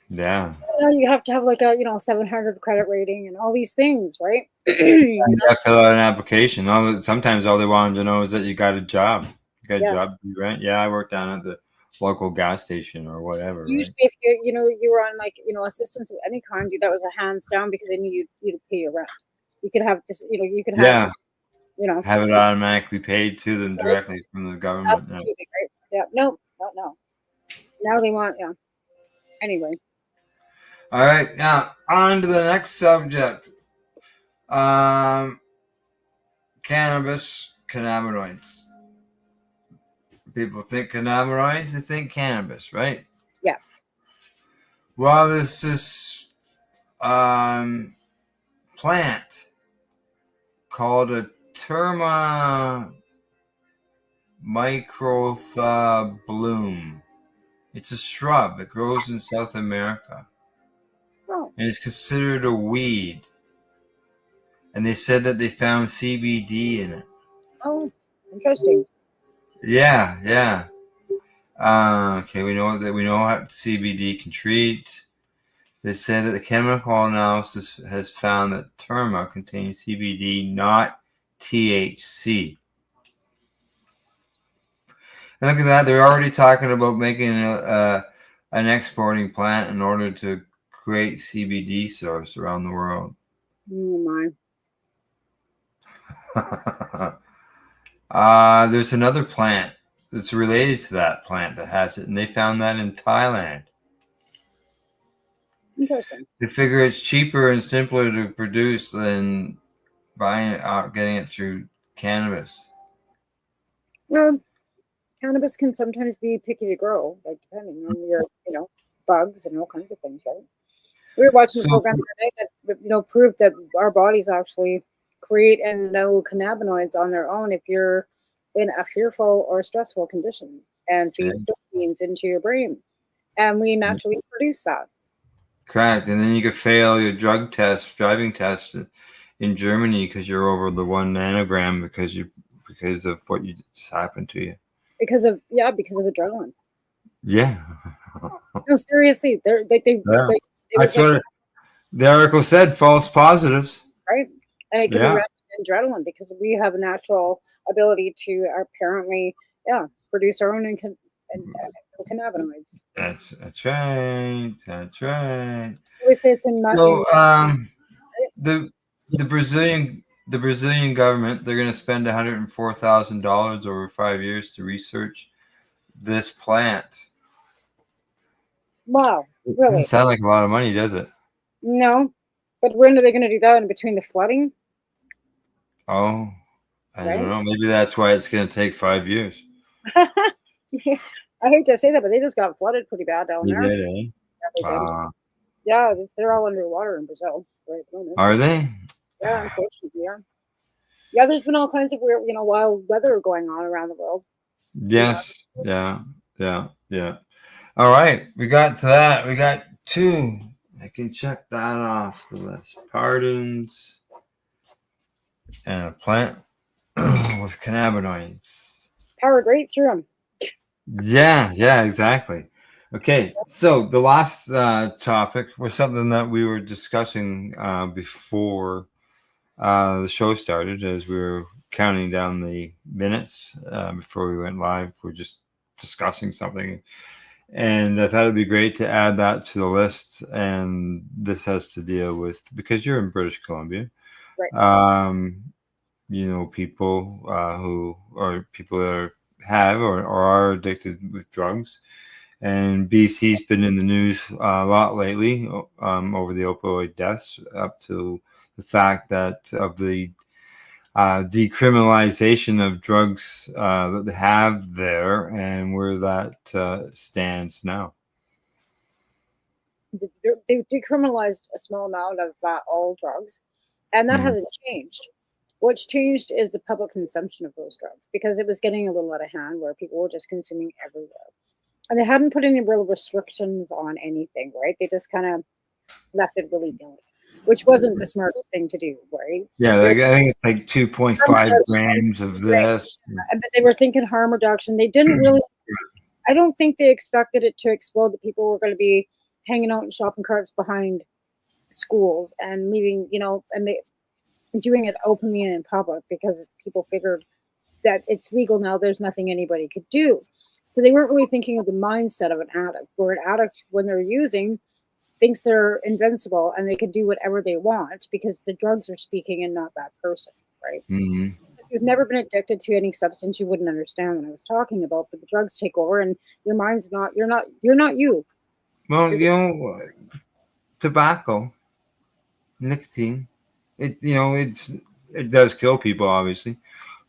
Yeah. you know, you have to have like a 700 credit rating and all these things, right? You got to fill out an application. Sometimes all they wanted to know is that you got a job. You got a Yeah. job, you rent. Yeah, I worked down at the local gas station or whatever. Right? Usually, if you were on like assistance of any kind, that was a hands down because they knew you'd pay your rent. You could have this, you could have, Yeah. Have it automatically paid to them directly from the government. Yeah. absolutely, right? Yeah, no. Now they want, Anyway, All right, now on to the next subject. Cannabis, cannabinoids. People think cannabinoids, they think cannabis, right? Yeah. Well, this is plant called a Terma microthabloom. It's a shrub. It grows in South America. Oh. And it's considered a weed. And they said that they found CBD in it. Oh, interesting. Yeah, yeah. Okay, we know how CBD can treat. They said that the chemical analysis has found that Terma contains CBD, not THC. And look at that. They're already talking about making an exporting plant in order to create CBD source around the world. Oh my. There's another plant that's related to that plant that has it, and they found that in Thailand. Interesting. They figure it's cheaper and simpler to produce than buying it out, getting it through cannabis. Well, cannabis can sometimes be picky to grow, like depending on your, bugs and all kinds of things, right? We were watching a program today that, proved that our bodies actually create and know cannabinoids on their own if you're in a fearful or stressful condition, and feeds dopamines into your brain. And we naturally produce that. Correct. And then you could fail your driving test in Germany because you're over the 1 nanogram because of what just happened to you. Because of adrenaline. Yeah. No, seriously, That's what the article said. False positives. Right, and it can be wrapped in adrenaline because we have a natural ability to apparently, produce our own cannabinoids. That's right. That's right. We say it's in. So, the Brazilian government, they're going to spend $104,000 over 5 years to research this plant. Wow, It really? doesn't sound like a lot of money, does it? No, but when are they going to do that? In between the flooding? Oh, I don't know. Maybe that's why it's going to take 5 years. I hate to say that, but they just got flooded pretty bad down there. They did, eh? Yeah, they did. Wow. Yeah, they're all underwater in Brazil right at the moment. Are they? Yeah, unfortunately, yeah. Yeah, there's been all kinds of weird, wild weather going on around the world. Yes. Yeah. All right. We got to that. We got 2. I can check that off the list. Pardons and a plant with cannabinoids. Powered right through them. Yeah, exactly. Okay, so the last topic was something that we were discussing before the show started, as we were counting down the minutes before we went live. We're just discussing something, and I thought it'd be great to add that to the list. And this has to deal with, because you're in British Columbia, right? People who are people that have or are addicted with drugs. And BC's been in the news a lot lately over the opioid deaths, up to the fact that of the decriminalization of drugs that they have there, and where that stands now. They decriminalized a small amount of all drugs, and that hasn't changed. What's changed is the public consumption of those drugs, because it was getting a little out of hand where people were just consuming everywhere. And they hadn't put any real restrictions on anything, right? They just kind of left it willy-nilly, which wasn't the smartest thing to do, right? Yeah, like, I think it's like 2.5 grams of this. But they were thinking harm reduction. They didn't really, I don't think they expected it to explode, that people were going to be hanging out in shopping carts behind schools and leaving, you know, and they doing it openly and in public, because people figured that it's legal now, there's nothing anybody could do. So they weren't really thinking of the mindset of an addict, where an addict, when they're using, thinks they're invincible and they can do whatever they want because the drugs are speaking and not that person, right? Mm-hmm. If you've never been addicted to any substance, you wouldn't understand what I was talking about, but the drugs take over and your mind's not, you're not you. Well, you know, tobacco, nicotine, it does kill people, obviously,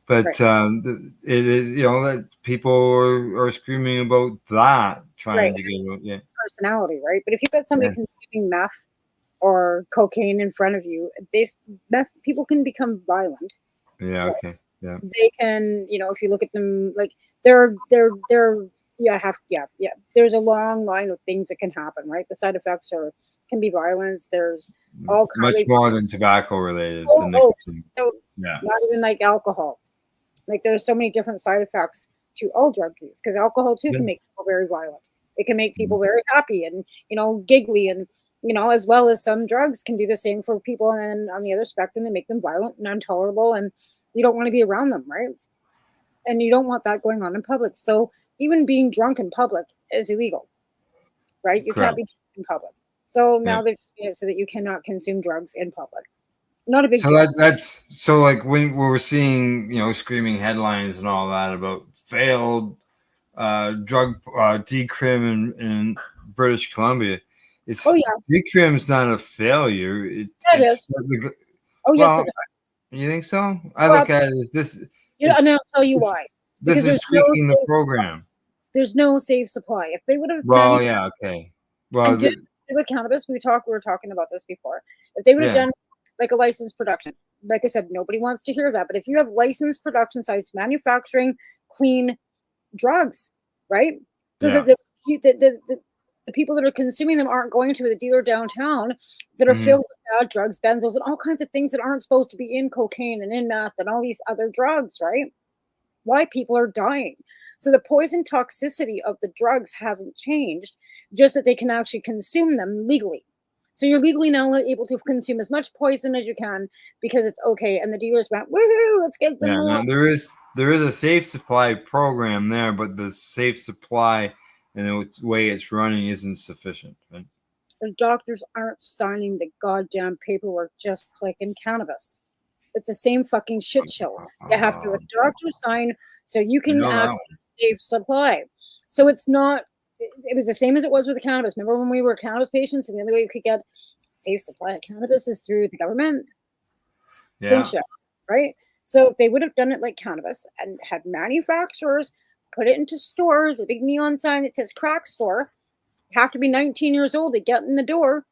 but Right. it is, you know, that people are screaming about that, trying Right. to get out. Yeah, Personality, right? But if you've got somebody Yeah. consuming meth or cocaine in front of you, people can become violent. yeah, okay, yeah. They can, you know, if you look at them, like yeah, there's a long line of things that can happen, right? The side effects can be violence. There's all kinds Much of more than tobacco related. Oh, than oh, nicotine. no, Yeah. not even like alcohol. Like there's so many different side effects to all drug use, because alcohol too Yeah. can make people very violent. It can make people very happy and, you know, giggly, and, you know, as well as some drugs can do the same for people. And on the other spectrum, they make them violent and intolerable, and you don't want to be around them, right? And you don't want that going on in public. So even being drunk in public is illegal, right? You can't Correct. be drunk in public. So now Yeah. they've just made it so that you cannot consume drugs in public. Not a big So deal. that's so like when we're seeing, you know, screaming headlines and all that about failed drug decrim in British Columbia. It's Oh, yeah. decrim's not a failure. Yeah, it is. Oh, yes, Well, it is. you think so? I Oh, look at it as this. Yeah, and I'll tell you this- why. This Because is tweaking the program. there's no safe supply. If they would have Well, yeah, okay. Well, and did it with cannabis, we were talking about this before. If they would have Yeah. done like a licensed production, like I said, nobody wants to hear that. But if you have licensed production sites manufacturing clean drugs, right? So Yeah. that the people that are consuming them aren't going to the dealer downtown that are Mhm. filled with bad drugs, benzos, and all kinds of things that aren't supposed to be in cocaine and in meth and all these other drugs, right? Why people are dying. So the poison toxicity of the drugs hasn't changed, just that they can actually consume them legally. So you're legally now able to consume as much poison as you can because it's okay. And the dealers went, woohoo, let's get them Yeah, more. no, there is a safe supply program there, but the safe supply and the way it's running isn't sufficient. Right? The doctors aren't signing the goddamn paperwork, just like in cannabis. It's the same fucking shit show. You have to have a doctor sign so you can know that access safe supply. So it's not, it was the same as it was with the cannabis. Remember when we were cannabis patients and the only way you could get safe supply of cannabis is through the government? Same Yeah. shit, right? So if they would have done it like cannabis and had manufacturers put it into stores, a big neon sign that says crack store, you have to be 19 years old to get in the door,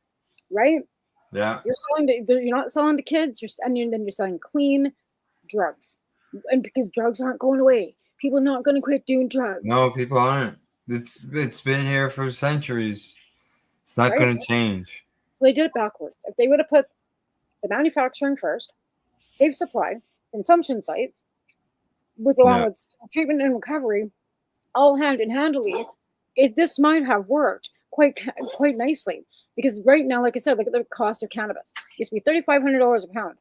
right? Yeah. You're not selling to kids, then you're selling clean drugs. And because drugs aren't going away, people are not going to quit doing drugs. No, people aren't. It's been here for centuries. It's not Right. going to change. So they did it backwards. If they would have put the manufacturing first, safe supply, consumption sites, along Yeah. with treatment and recovery, all hand in handily, this might have worked quite nicely. Because right now, like I said, look at the cost of cannabis. It used to be $3,500 a pound.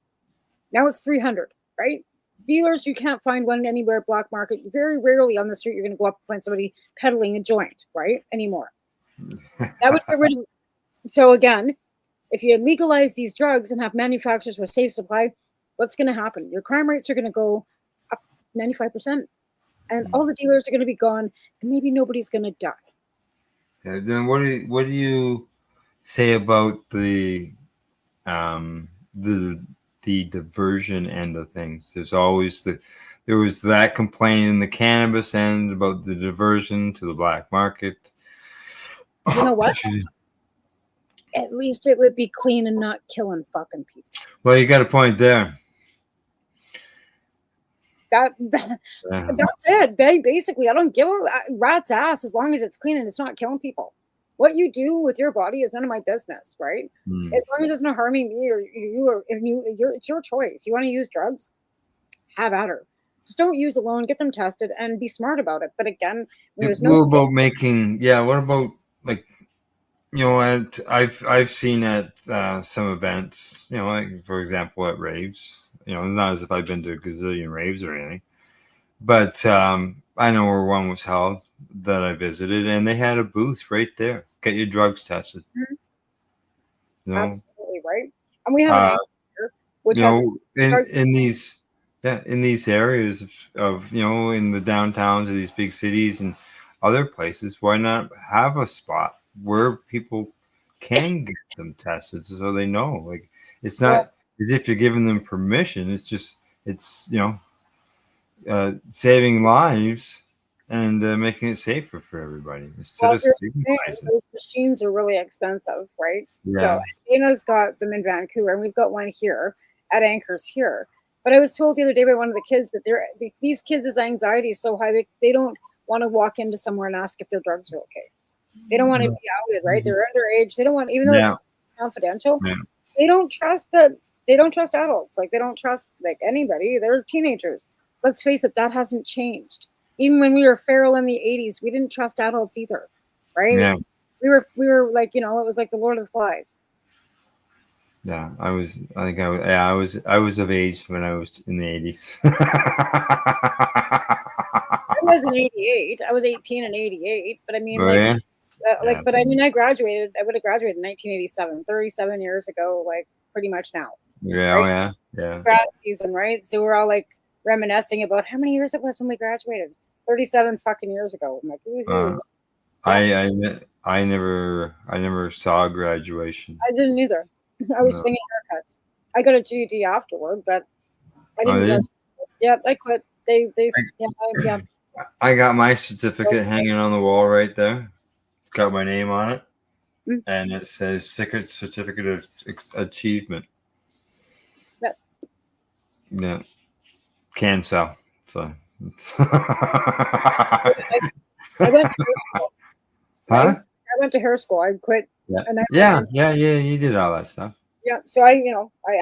Now it's $300, right? Dealers, you can't find one anywhere black market. Very rarely on the street you're going to go up and find somebody peddling a joint, right? Anymore. That would get rid of. So again, if you legalize these drugs and have manufacturers with safe supply, what's going to happen? Your crime rates are going to go up 95%, and all the dealers are going to be gone, and maybe nobody's going to die. Yeah, then what do you say about the diversion end of things? There's always there was that complaint in the cannabis end about the diversion to the black market. You know what? At least it would be clean and not killing fucking people. Well, you got a point there. That's it. Basically, I don't give a rat's ass as long as it's clean and it's not killing people. What you do with your body is none of my business, right? As long as it's not harming me or you, or if it's your choice. You want to use drugs, have at her. Just don't use alone. Get them tested and be smart about it. But again, when there's no What about making? Yeah. What about like? I've seen at some events. Like for example at raves. Not as if I've been to a gazillion raves or anything, but I know where one was held that I visited, and they had a booth right there. Get your drugs tested. Absolutely right. And we have an here, which has in these areas of in the downtowns of these big cities and other places. Why not have a spot where people can get them tested so they know? Like it's not as if you're giving them permission. It's saving lives and making it safer for everybody instead of stigmatizing. Those machines are really expensive, right? Yeah. So Dana's got them in Vancouver, and we've got one here at Anchors here. But I was told the other day by one of the kids that these kids' anxiety is so high they don't want to walk into somewhere and ask if their drugs are okay. They don't want to be outed, right? They're underage. They don't want, even though it's confidential. They don't trust They don't trust adults. Like they don't trust like anybody. They're teenagers. Let's face it, that hasn't changed. Even when we were feral in the 80s, we didn't trust adults either, right? Yeah. We were like, it was like the Lord of the Flies. Yeah, I was of age when I was in the 80s. I was in 88. I was 18 in 88, but I mean, Oh, like, yeah? but I mean, I would have graduated in 1987, 37 years ago, like pretty much now. Yeah, right? yeah. It's grad season, right? So we're all like reminiscing about how many years it was when we graduated. 37 fucking years ago. I'm like, ooh. I never saw graduation. I didn't either. I was swinging haircuts. I got a GED afterward, but I didn't. did? Yeah, I quit. They yeah. I got my certificate hanging on the wall right there. It's got my name on it, and it says Secret Certificate of Achievement. Yeah, can sell. So. I went to hair school. Huh? I went to hair school. I quit. Yeah. And Yeah. You did all that stuff. Yeah. So I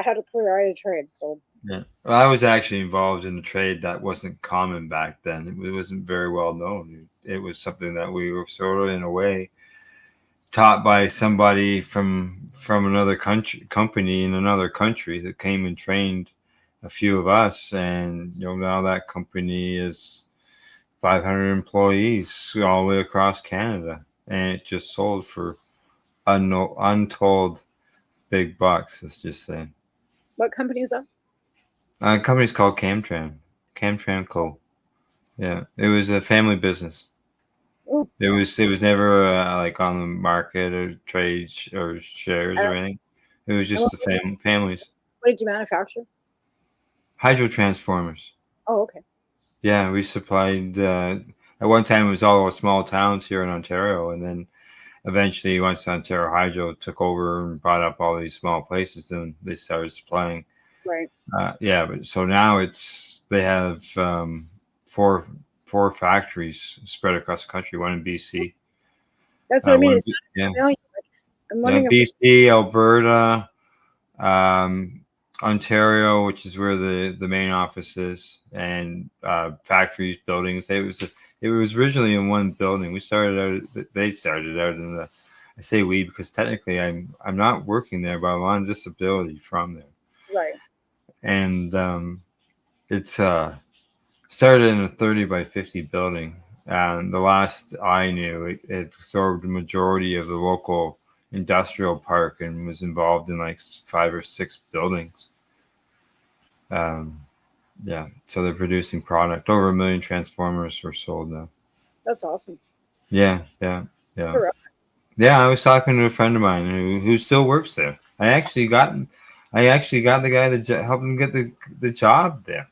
had a career. I had a trade. So. Yeah. Well, I was actually involved in a trade that wasn't common back then. It wasn't very well known. It was something that we were sort of, in a way, taught by somebody from another company in another country that came and trained a few of us, and now that company is 500 employees all the way across Canada, and it just sold for untold big bucks. Let's just say. What company is that? Company's called Camtran Co. Yeah, it was a family business. Ooh. It was never like on the market or trade or shares or anything. It was just the families. What did you manufacture? Hydro transformers. Oh, okay. Yeah, we supplied. At one time, it was all small towns here in Ontario, and then eventually, once Ontario Hydro took over and brought up all these small places, then they started supplying. Right. Yeah, but so now they have 4 factories spread across the country. One in BC. That's what I mean. Yeah. I'm wondering BC, Alberta, Ontario, which is where the main office is, and factories, buildings. It was originally in one building. They started out in the. I say we because technically I'm not working there, but I'm on disability from there. Right. And it's started in a 30 by 50 building. And the last I knew, it absorbed the majority of the local industrial park and was involved in like 5 or 6 buildings. Yeah, so they're producing product. Over 1 million transformers were sold now. That's awesome. Yeah. Correct. Yeah, I was talking to a friend of mine who still works there. I actually got the guy that helped him get the job there.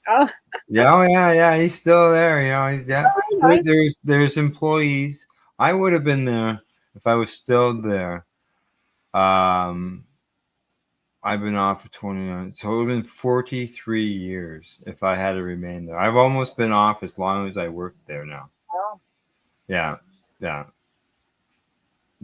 Oh. Yeah, he's still there. Yeah. Oh, nice. There's employees. I would have been there if I was still there. I I've been off for 29. So it would have been 43 years if I had to remain there. I've almost been off as long as I worked there now. Oh, Yeah. Yeah.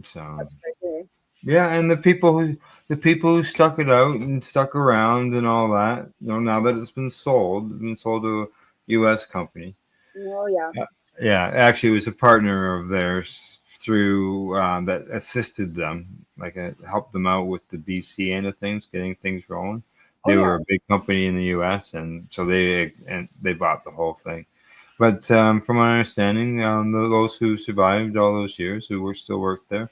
So that's crazy. yeah, and the people who stuck it out and stuck around and all that, now that it's been sold to a U.S. company. Oh, yeah. Yeah, actually, it was a partner of theirs through that assisted them, like helped them out with the BC end of things, getting things rolling. They were a big company in the U.S., and so they bought the whole thing. But from my understanding, those who survived all those years, who were still worked there,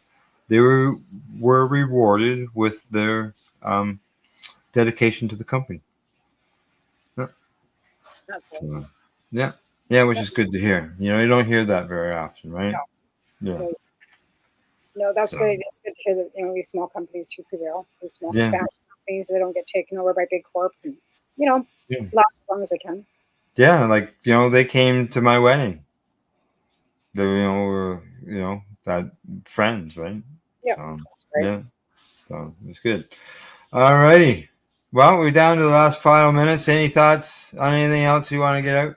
they were rewarded with their dedication to the company. Yeah. That's awesome. Yeah, which is good to hear. You don't hear that very often, right? No. Yeah. No, that's good. It's good to hear that these small companies do prevail. These small Yeah. family companies, they don't get taken over by big corp, and Yeah. last as long as they can. Yeah, like they came to my wedding. They were that friends, right? Yeah, So, that's great. yeah, so it's good. All righty. Well, we're down to the last final minutes. Any thoughts on anything else you want to get out?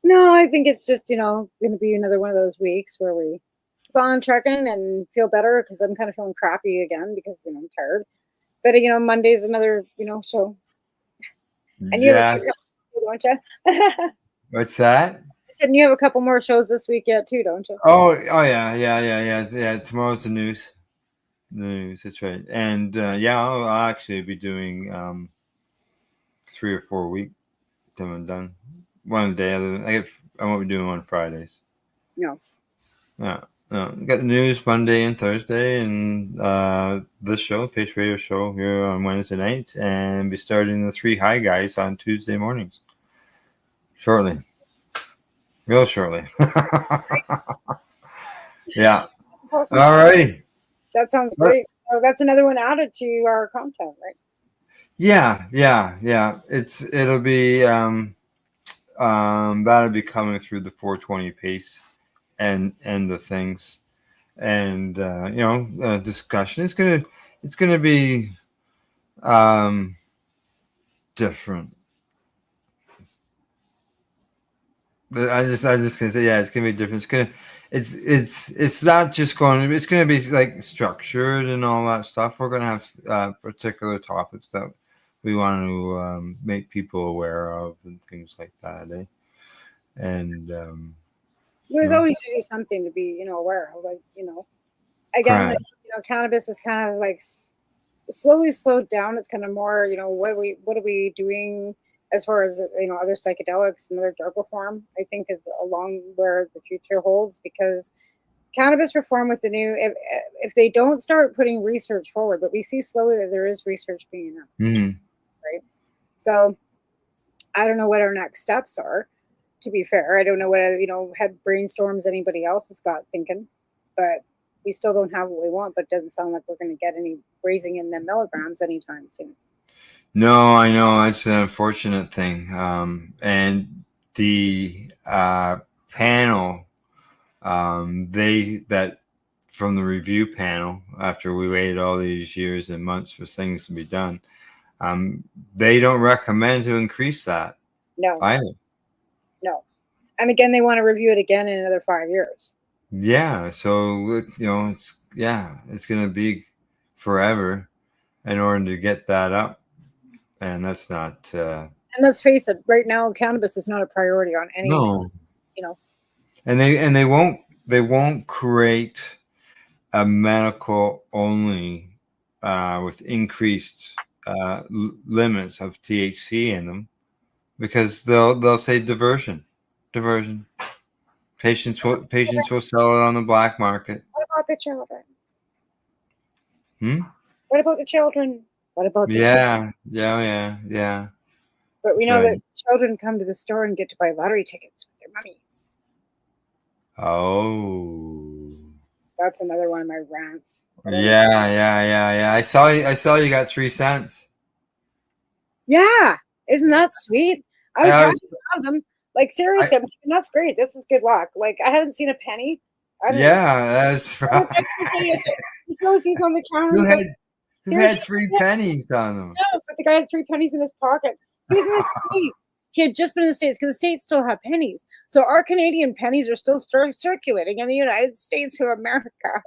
No, I think it's just going to be another one of those weeks where we keep on trucking and feel better, because I'm kind of feeling crappy again because I'm tired. But Monday's another show. And you have a Yes. couple, don't you? What's that? And you have a couple more shows this week yet too, don't you? Oh yeah. Tomorrow's the news. The news. That's right. And I'll actually be doing 3 or 4 a week. Till I'm done. One day. I won't be doing on Fridays. No. Yeah. No. Got the news Monday and Thursday, and this show, Pace Radio show, here on Wednesday nights, and be starting the 3 High Guys on Tuesday mornings. Shortly. Real shortly. Yeah. Awesome. All righty. That sounds great. So that's another one added to our content, right? Yeah. It'll be that'll be coming through the 420 pace and the things, and discussion. It's gonna be different. I just gonna say, it's gonna be different. It's not just going to. It's gonna be like structured and all that stuff. We're gonna have particular topics that we want to make people aware of and things like that. And there's always usually something to be aware of. Like again, cannabis is kind of like slowly slowed down. It's kind of more what are we doing as far as other psychedelics and other drug reform, I think is along where the future holds, because cannabis reform with the new, if they don't start putting research forward, but we see slowly that there is research being done, right? So I don't know what our next steps are, to be fair. I don't know what head brainstorms anybody else has got thinking, but we still don't have what we want. But it doesn't sound like we're going to get any raising in the milligrams anytime soon. No, I know, it's an unfortunate thing. And the panel, that from the review panel, after we waited all these years and months for things to be done, they don't recommend to increase that. No. Either. No. And again, they want to review it again in another 5 years. Yeah. So it's going to be forever in order to get that up. And that's not. And let's face it, right now, cannabis is not a priority on any. No. And they won't create a medical only with increased limits of THC in them, because they'll say diversion. Patients will sell it on the black market. What about the children? Hmm? What about the children? What about the children? Yeah. But we know that children come to the store and get to buy lottery tickets with their mummies. Oh. That's another one of my rants. Yeah. I saw you got 3 cents. Yeah. Isn't that sweet? I was happy to have them. Like, seriously, I'm thinking, that's great. This is good luck. Like, I hadn't seen a penny. That's right. He goes, he's on the counter. Who had 3 pennies on them? No, but the guy had 3 pennies in his pocket. He was in the States. He had just been in the States because the States still have pennies. So our Canadian pennies are still circulating in the United States of America.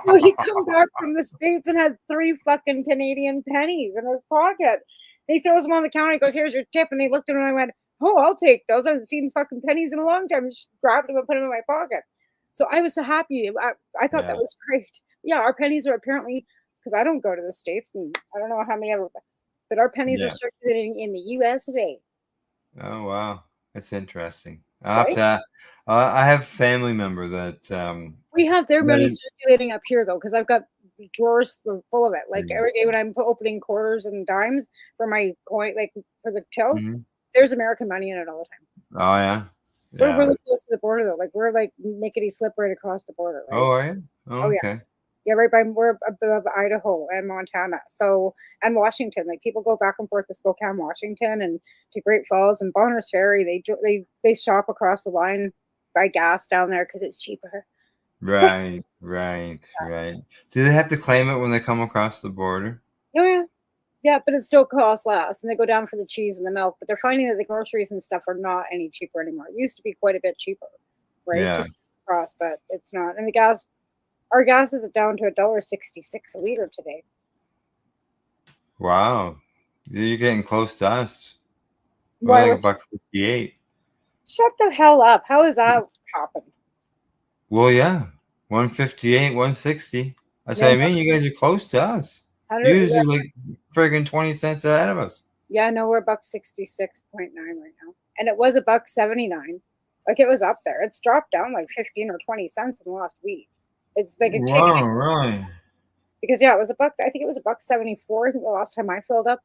So he come back from the States and had 3 fucking Canadian pennies in his pocket. He throws them on the counter. He goes, "Here's your tip." And he looked at him and I went, "Oh, I'll take those. I haven't seen fucking pennies in a long time." I just grabbed them and put them in my pocket. So I was so happy. I thought that was great. Yeah, our pennies are apparently, because I don't go to the States and I don't know how many ever, but our pennies are circulating in the US of A. Oh, wow. That's interesting. I'll have to, I have a family member that. We have their money circulating up here, though, because I've got drawers full of it. Like every day when I'm opening quarters and dimes for my coin, like for the till, there's American money in it all the time. Oh, yeah. We're really close to the border, though. Like we're like Mickety slip right across the border. Right? Oh, are you? Oh, okay. Yeah, right by we're above Idaho and Montana. So and Washington. Like people go back and forth to Spokane, Washington, and to Great Falls and Bonners Ferry. They shop across the line, buy gas down there because it's cheaper. Right. Do they have to claim it when they come across the border? Oh yeah. Yeah, but it still costs less, and they go down for the cheese and the milk. But they're finding that the groceries and stuff are not any cheaper anymore. It used to be quite a bit cheaper, right? Yeah. Across, but it's not. And the gas, our gas is down to $1.66 a liter today. Wow, you're getting close to us. Why? Like $1.58. Shut the hell up! How is that happen? Well, yeah, 158, 160. That's what I mean. You guys are close to us. Usually, like friggin' 20 cents ahead of us. Yeah, no, we're $1.66.9 right now, and it was $1.79. Like it was up there. It's dropped down like 15 or 20 cents in the last week. It's like a wow, right? Because yeah, it was $1. I think it was $1.74. I think the last time I filled up.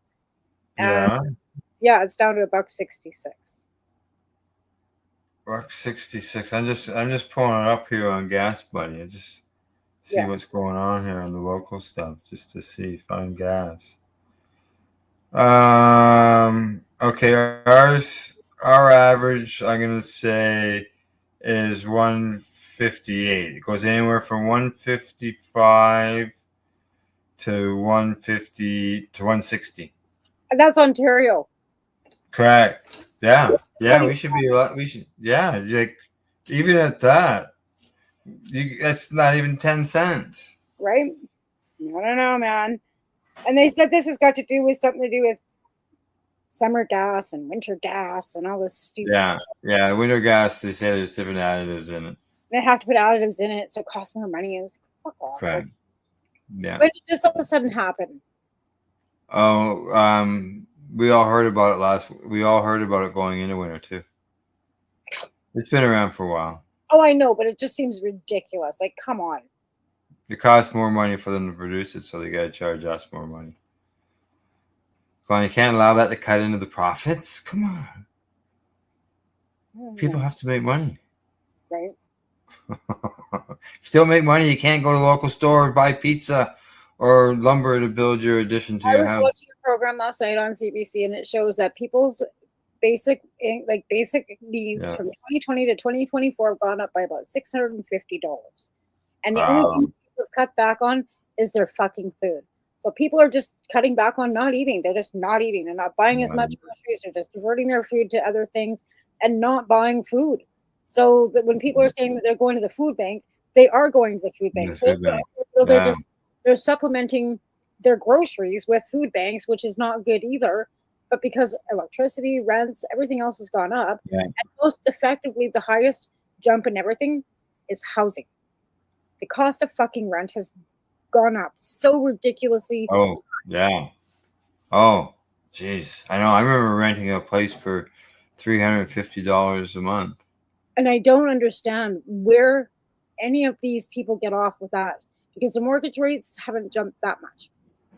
Yeah. Yeah, it's down to $1.66. $1.66. I'm just pulling it up here on Gas Buddy. I just see what's going on here on the local stuff, just to see find gas. Okay, our average, I'm gonna say, is 158. It goes anywhere from 155 to 150 to 160. And that's Ontario. Correct. Yeah. We should be a lot. Like even at that, that's not even 10 cents. Right? I don't know, man. And they said this has got to do with something to do with summer gas and winter gas and all this stupid. Yeah. Winter gas. They say there's different additives in it. They have to put additives in it, so it costs more money. It was like, fuck off. Correct. Yeah. When did this all of a sudden happen? Oh, we all heard about it We all heard about it going into winter too. It's been around for a while. Oh, I know, but it just seems ridiculous. Like, come on. It costs more money for them to produce it, so they got to charge us more money. Well, you can't allow that to cut into the profits. Come on. People have to make money. Right. If you don't make money, you can't go to the local store and buy pizza or lumber to build your addition to your house. I was watching a program last night on CBC, and it shows that people's basic needs from 2020 to 2024 have gone up by about $650. And the only thing people have cut back on is their fucking food. So people are just cutting back on not eating. They're just not eating. They're not buying as much groceries. They're just diverting their food to other things and not buying food. So that when people are saying that they're going to the food bank, they are going to the food bank. So they're supplementing their groceries with food banks, which is not good either. But because electricity, rents, everything else has gone up, and most effectively, the highest jump in everything is housing. The cost of fucking rent has gone up so ridiculously. Oh, yeah. Oh, geez. I know. I remember renting a place for $350 a month. And I don't understand where any of these people get off with that, because the mortgage rates haven't jumped that much.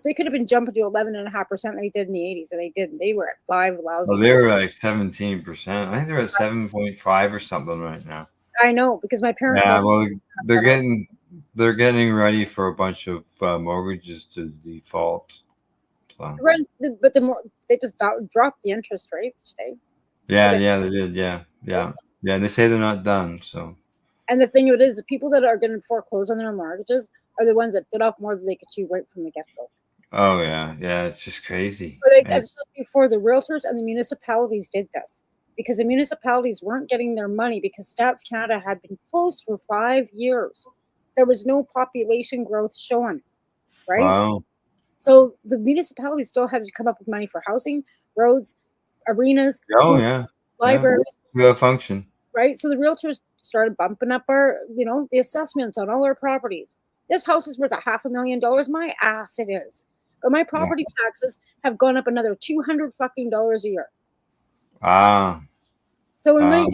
They could have been jumping to 11.5% they did in the 80s, and they didn't. They were at 5 lousy. Oh, they were like 17%. I think they're at 7.5 or something right now. I know, because my parents. Yeah, well, they're getting ready for a bunch of mortgages to default. So. But they just dropped the interest rates today. Yeah, they did. Yeah. They say they're not done. So And the thing of it is, the people that are going to foreclose on their mortgages are the ones that bit off more than they could chew right from the get-go. Oh yeah, yeah, it's just crazy. But I've said before, the realtors and the municipalities did this because the municipalities weren't getting their money because Stats Canada had been closed for 5 years. There was no population growth showing, right? Wow. So the municipalities still had to come up with money for housing, roads, arenas, Oh yeah. libraries, Yeah, function. right? So the realtors started bumping up our, the assessments on all our properties. This house is worth $500,000. My ass it is. But my property taxes have gone up another $200 fucking a year. Ah. So in my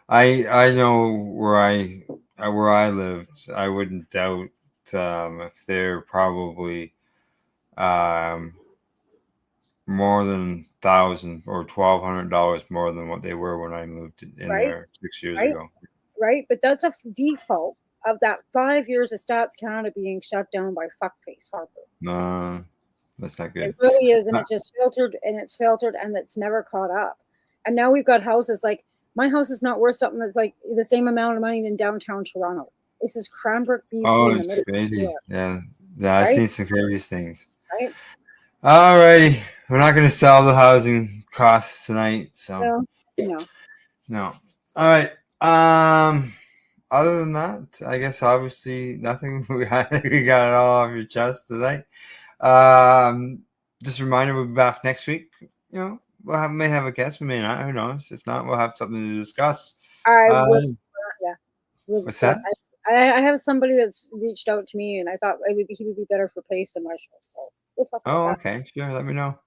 I know where I lived. I wouldn't doubt if they're probably more than $1,000 or $1,200 more than what they were when I moved in there 6 years ago. Right, but that's a default of that 5 years of Stats Canada being shut down by fuckface Harper. No, that's not good. It really is, and it just filtered and it's never caught up. And now we've got houses like my house is not worth something that's like the same amount of money in downtown Toronto. This is Cranbrook, BC. Oh, in the it's middle crazy. of Yeah, I've Right? seen some crazy things. Right? Alrighty, we're not going to solve the housing costs tonight, so No. All right. Other than that, I guess obviously nothing. We got it all off your chest tonight. Just a reminder, we'll be back next week. May have a guest, we may not. Who knows? If not, we'll have something to discuss. We'll What's that? discuss. I have somebody that's reached out to me, and I thought he would be better for Pace than my show. So we'll talk about Oh, that. okay. Sure. Let me know.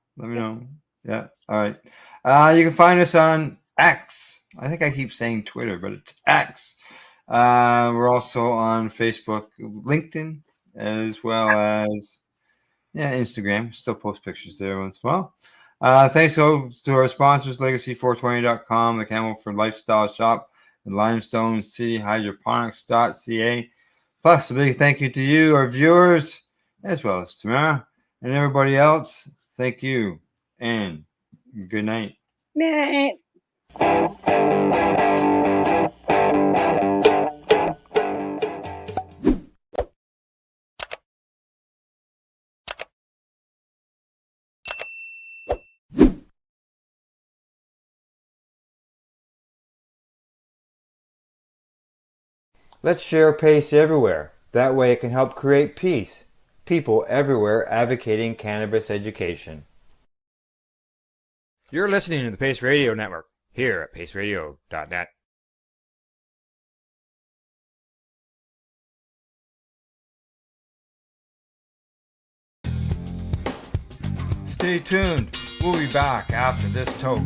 Yeah. All right. You can find us on X. I think I keep saying Twitter, but it's X. We're also on Facebook, LinkedIn, as well as Instagram. Still post pictures there once in a while. Thanks to our sponsors, Legacy420.com, the Campbellford Lifestyle Shop, and Limestone City Hydroponics.ca. Plus, a big thank you to you, our viewers, as well as Tamara and everybody else. Thank you, and good night. Night. Let's share Pace everywhere. That way it can help create peace. People everywhere advocating cannabis education. You're listening to the Pace Radio Network here at paceradio.net. Stay tuned. We'll be back after this toke.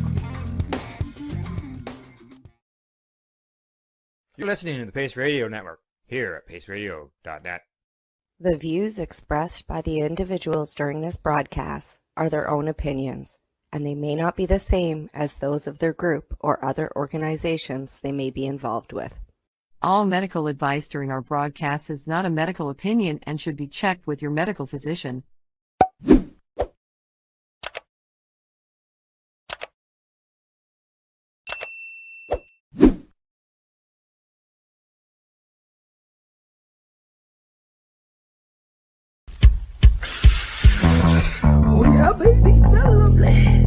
You're listening to the Pace Radio Network here at paceradio.net. The views expressed by the individuals during this broadcast are their own opinions, and they may not be the same as those of their group or other organizations they may be involved with. All medical advice during our broadcast is not a medical opinion and should be checked with your medical physician. Oh yeah, baby, that's lovely.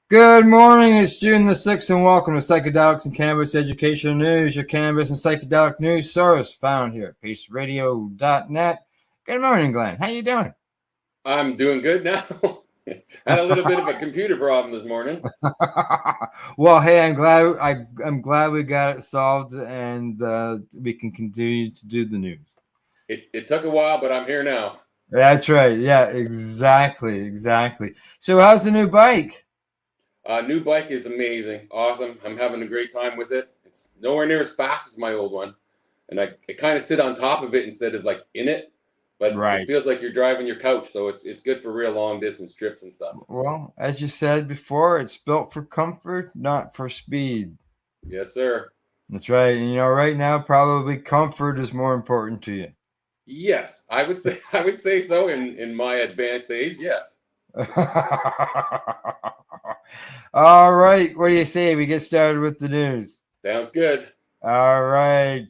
Good morning, it's June the 6th, and welcome to Psychedelics and Cannabis Education News, your cannabis and psychedelic news source found here at paceradio.net. Good morning, Glenn. How you doing? I'm doing good now. Had a little bit of a computer problem this morning. Well, hey, I'm glad we got it solved, and we can continue to do the news. It took a while, but I'm here now. That's right. Yeah, exactly. So how's the new bike? New bike is amazing, awesome. I'm having a great time with it. It's nowhere near as fast as my old one, and I kind of sit on top of it instead of like in it. But It feels like you're driving your couch, so it's good for real long distance trips and stuff. Well, as you said before, it's built for comfort, not for speed. Yes, sir. That's right. And, right now, probably comfort is more important to you. Yes, I would say so in my advanced age. Yes. All right. What do you say? We get started with the news. Sounds good. All right.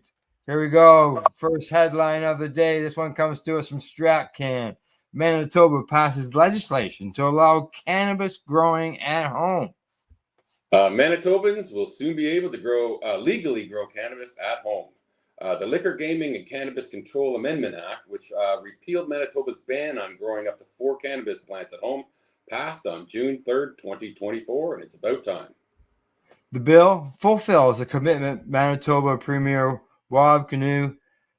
Here we go. First headline of the day. This one comes to us from StratCan. Manitoba passes legislation to allow cannabis growing at home. Manitobans will soon be able to legally grow cannabis at home. The Liquor, Gaming, and Cannabis Control Amendment Act, which repealed Manitoba's ban on growing up to 4 cannabis plants at home, passed on June 3rd, 2024, and it's about time. The bill fulfills a commitment Manitoba Premier Wab Kinew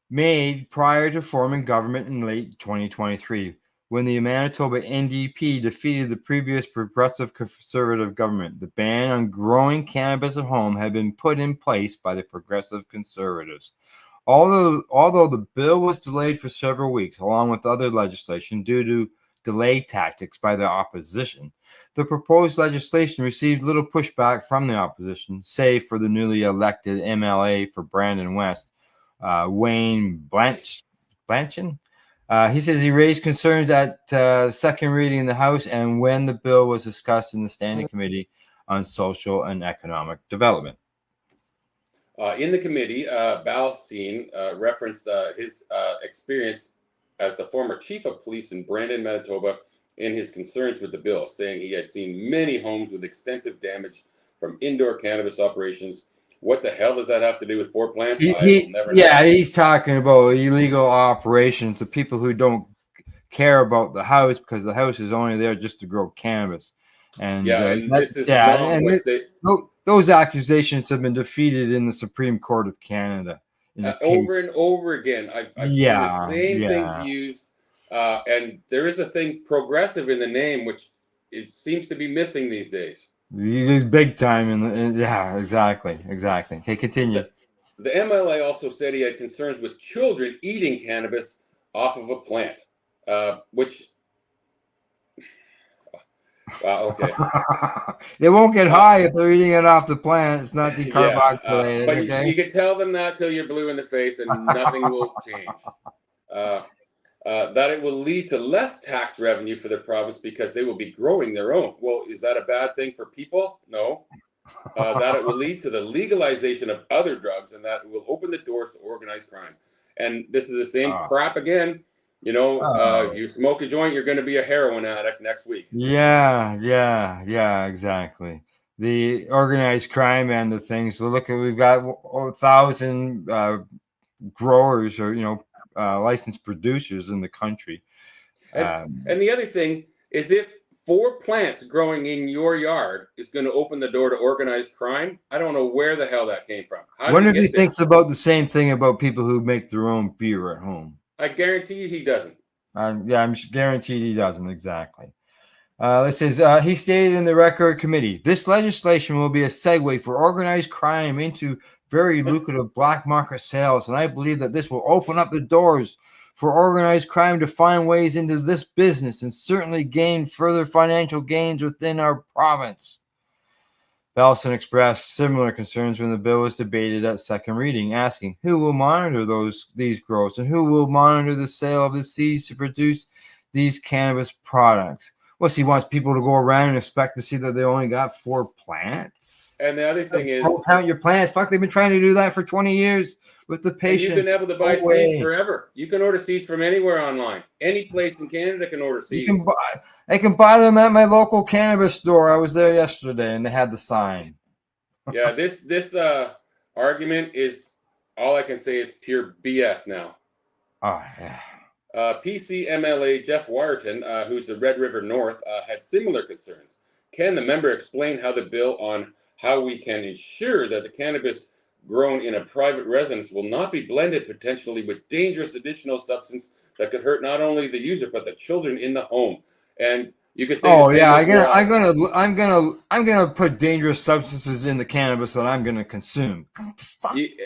made prior to forming government in late 2023, when the Manitoba NDP defeated the previous Progressive Conservative government. The ban on growing cannabis at home had been put in place by the Progressive Conservatives. Although the bill was delayed for several weeks, along with other legislation, due to delay tactics by the opposition, the proposed legislation received little pushback from the opposition, save for the newly elected MLA for Brandon West, Wayne Blanchin. He says he raised concerns at second reading in the House and when the bill was discussed in the Standing Committee on Social and Economic Development. In the committee, Balsine referenced his experience as the former chief of police in Brandon, Manitoba, in his concerns with the bill, saying he had seen many homes with extensive damage from indoor cannabis operations. What the hell does that have to do with 4 plants? He's talking about illegal operations, the people who don't care about the house because the house is only there just to grow cannabis. And those accusations have been defeated in the Supreme Court of Canada. Over and over again. I've seen the same things used. And there is a thing, progressive, in the name, which it seems to be missing these days. He's big time. Exactly. Okay, continue. The MLA also said he had concerns with children eating cannabis off of a plant, which... Wow, okay. They won't get high if they're eating it off the plant. It's not decarboxylated. But okay? you can tell them that till you're blue in the face and nothing will change. That it will lead to less tax revenue for the province because they will be growing their own. Well, is that a bad thing for people? No. That it will lead to the legalization of other drugs and that it will open the doors to organized crime. And this is the same crap again. You smoke a joint, you're going to be a heroin addict next week. Yeah, exactly. The organized crime end of things. So look, we've got 1,000 growers or, licensed producers in the country. And the other thing is if 4 plants growing in your yard is going to open the door to organized crime, I don't know where the hell that came from. I wonder if he thinks about the same thing about people who make their own beer at home. I guarantee you he doesn't. I'm guaranteed he doesn't, exactly. This is, he stated in the record committee, this legislation will be a segue for organized crime into very lucrative black market sales, and I believe that this will open up the doors for organized crime to find ways into this business and certainly gain further financial gains within our province. Balsine expressed similar concerns when the bill was debated at second reading, asking who will monitor these grows and who will monitor the sale of the seeds to produce these cannabis products. He wants people to go around and expect to see that they only got 4 plants. And the other thing is, don't count your plants. Fuck, they've been trying to do that for 20 years with the patients. You've been able to buy seeds forever. You can order seeds from anywhere online. Any place in Canada can order seeds. I can buy them at my local cannabis store. I was there yesterday, and they had the sign. Yeah, this argument is, all I can say is pure BS now. Oh, yeah. PC MLA Jeff Wyerton, who's the Red River North, had similar concerns. Can the member explain how the bill on how we can ensure that the cannabis grown in a private residence will not be blended potentially with dangerous additional substance that could hurt not only the user but the children in the home? And you could say, I'm gonna put dangerous substances in the cannabis that I'm gonna consume.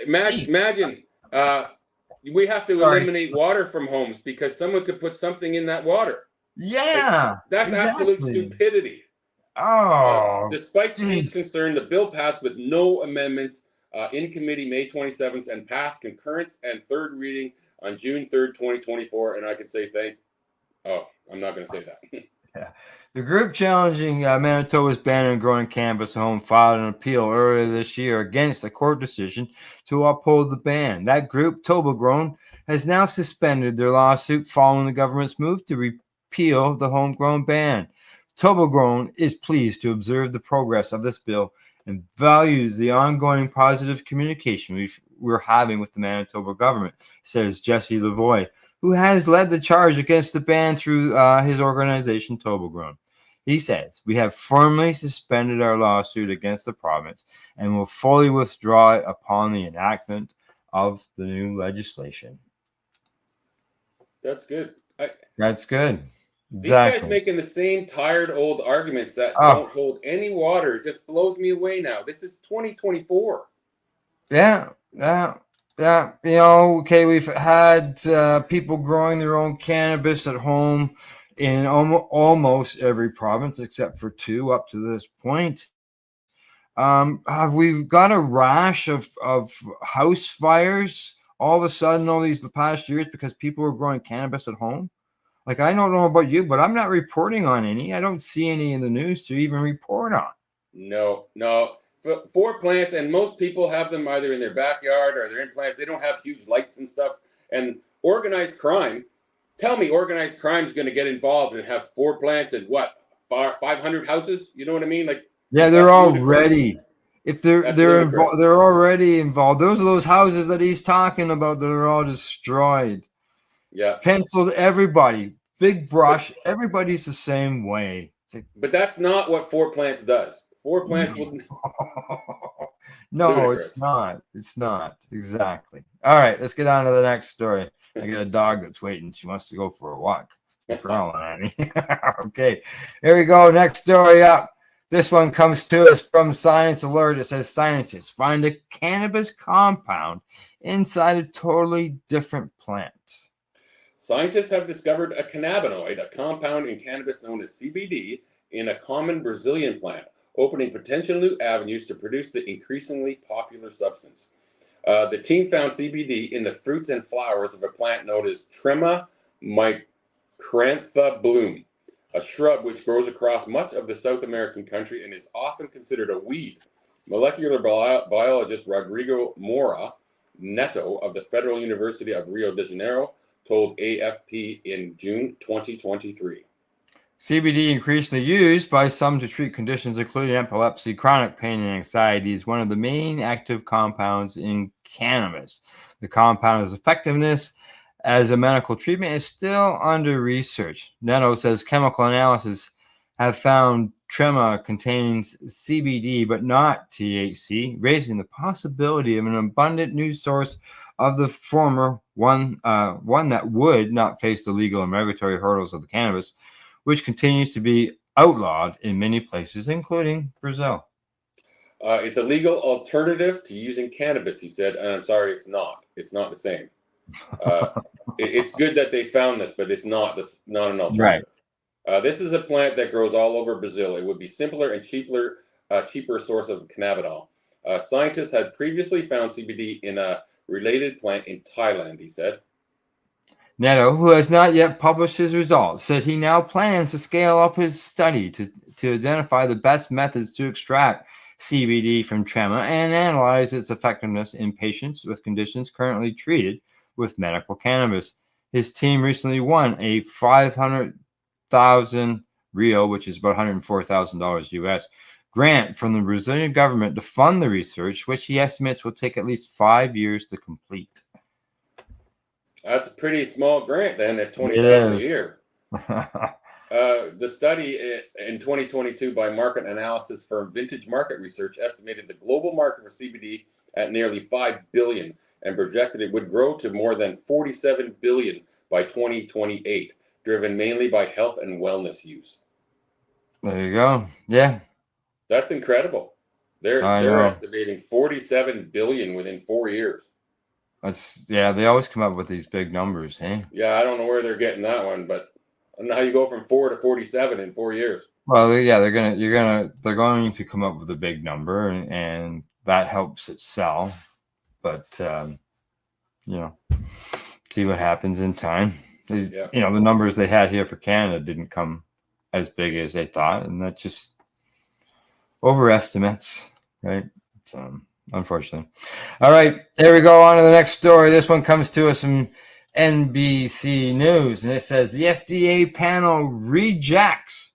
Imagine. We have to eliminate water from homes because someone could put something in that water. Yeah, that's exactly. Absolute stupidity. Oh, despite Steve's concern, the bill passed with no amendments in committee May 27th and passed concurrence and third reading on June 3rd, 2024. And I could say I'm not going to say that. Yeah. The group challenging Manitoba's ban on growing cannabis at home filed an appeal earlier this year against a court decision to uphold the ban. That group, Toba Grown, has now suspended their lawsuit following the government's move to repeal the homegrown ban. Toba Grown is pleased to observe the progress of this bill and values the ongoing positive communication we're having with the Manitoba government, says Jesse Lavoie, who has led the charge against the ban through his organization, Toba Grown. He says, "We have firmly suspended our lawsuit against the province and will fully withdraw it upon the enactment of the new legislation." That's good. That's good. These Exactly. guys making the same tired old arguments that don't hold any water. It just blows me away now. This is 2024. Yeah. Okay, we've had people growing their own cannabis at home in almost every province except for 2 up to this point. We've got a rash of house fires all of a sudden the past years because people were growing cannabis at home. Like, I don't know about you, but I'm not reporting on any. I don't see any in the news to even report on. No. 4 plants, and most people have them either in their backyard or they're in plants. They don't have huge lights and stuff. And organized crime, tell me organized crime is going to get involved and have 4 plants and 500 houses? You know what I mean? Like, yeah, they're already. If they're involved, they're already involved. Those are those houses that he's talking about that are all destroyed. Yeah. Penciled everybody, big brush. Everybody's the same way. But that's not what 4 plants does. 4 plants will. No, it's not. It's not. Exactly. All right, let's get on to the next story. I got a dog that's waiting. She wants to go for a walk. Growling at me. Okay, here we go. Next story up. This one comes to us from Science Alert. It says scientists find a cannabis compound inside a totally different plant. Scientists have discovered a cannabinoid, a compound in cannabis known as CBD, in a common Brazilian plant, opening potential new avenues to produce the increasingly popular substance. The team found CBD in the fruits and flowers of a plant known as Trema micrantha bloom, a shrub which grows across much of the South American country and is often considered a weed. Molecular biologist Rodrigo Moura Neto of the Federal University of Rio de Janeiro told AFP in June 2023. CBD, increasingly used by some to treat conditions including epilepsy, chronic pain, and anxiety, is one of the main active compounds in cannabis. The compound's effectiveness as a medical treatment is still under research. Neto says chemical analysis have found Trema contains CBD but not THC, raising the possibility of an abundant new source of the former one that would not face the legal and regulatory hurdles of the cannabis, which continues to be outlawed in many places, including Brazil. It's a legal alternative to using cannabis, he said, and I'm sorry, it's not. It's not the same. It's good that they found this, but it's not an alternative. Right. This is a plant that grows all over Brazil. It would be simpler and cheaper source of cannabinol. Scientists had previously found CBD in a related plant in Thailand, he said. Neto, who has not yet published his results, said he now plans to scale up his study to identify the best methods to extract CBD from Trema and analyze its effectiveness in patients with conditions currently treated with medical cannabis. His team recently won a 500,000 Rio, which is about $104,000 US, grant from the Brazilian government to fund the research, which he estimates will take at least 5 years to complete. That's a pretty small grant then at $20,000 a year. The study in 2022 by market analysis firm Vintage Market Research estimated the global market for CBD at nearly $5 billion and projected it would grow to more than $47 billion by 2028, driven mainly by health and wellness use. There you go. Yeah. That's incredible. They're estimating $47 billion within 4 years. They always come up with these big numbers, hey? Yeah, I don't know where they're getting that one, but I don't know how you go from 4 to 47 in 4 years. Well, yeah, they're going to come up with a big number, and that helps it sell. But see what happens in time. The numbers they had here for Canada didn't come as big as they thought, and that's just overestimates, right? It's unfortunately. All right, there we go. On to the next story. This one comes to us from NBC News, and it says the FDA panel rejects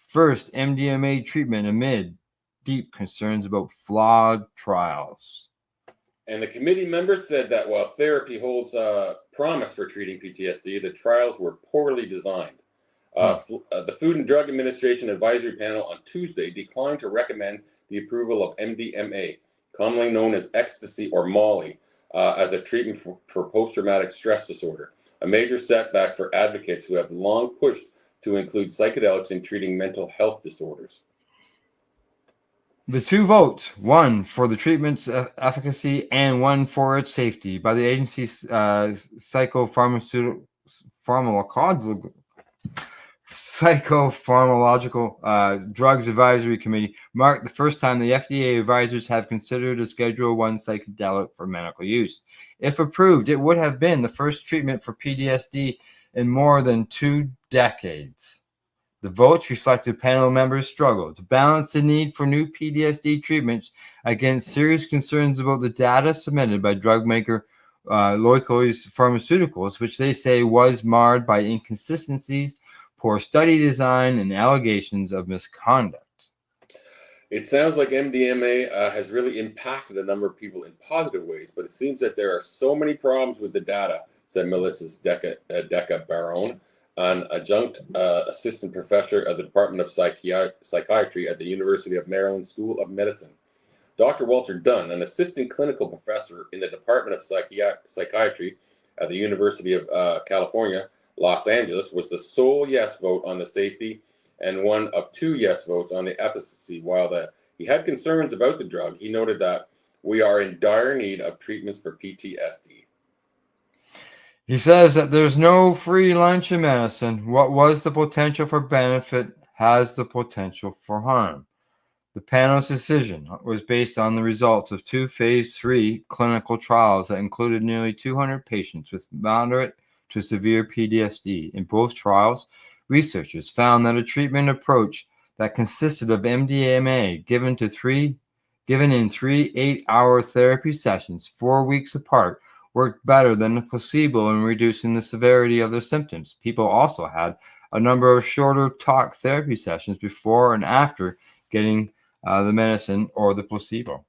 first MDMA treatment amid deep concerns about flawed trials. And the committee members said that while therapy holds promise for treating PTSD, the trials were poorly designed. The Food and Drug Administration Advisory Panel on Tuesday declined to recommend the approval of MDMA, commonly known as ecstasy or Molly, as a treatment for post-traumatic stress disorder, a major setback for advocates who have long pushed to include psychedelics in treating mental health disorders. The two votes, one for the treatment's efficacy and one for its safety, by the agency's psychopharmacological drugs advisory committee, marked the first time the FDA advisors have considered a Schedule I psychedelic for medical use. If approved, it would have been the first treatment for PTSD in more than 2 decades. The votes reflected panel members' struggle to balance the need for new PTSD treatments against serious concerns about the data submitted by drug maker Lykos Pharmaceuticals, which they say was marred by inconsistencies, poor study design, and allegations of misconduct. It sounds like MDMA has really impacted a number of people in positive ways, but it seems that there are so many problems with the data, said Melissa Deca Barone, an adjunct assistant professor at the Department of Psychiatry at the University of Maryland School of Medicine. Dr. Walter Dunn, an assistant clinical professor in the Department of Psychiatry at the University of California, Los Angeles, was the sole yes vote on the safety and one of 2 yes votes on the efficacy. While he had concerns about the drug, he noted that we are in dire need of treatments for PTSD. He says that there's no free lunch in medicine. What was the potential for benefit has the potential for harm. The panel's decision was based on the results of 2 phase 3 clinical trials that included nearly 200 patients with moderate to severe PTSD. In both trials, researchers found that a treatment approach that consisted of MDMA given in 3 8-hour therapy sessions 4 weeks apart worked better than the placebo in reducing the severity of their symptoms. People also had a number of shorter talk therapy sessions before and after getting the medicine or the placebo.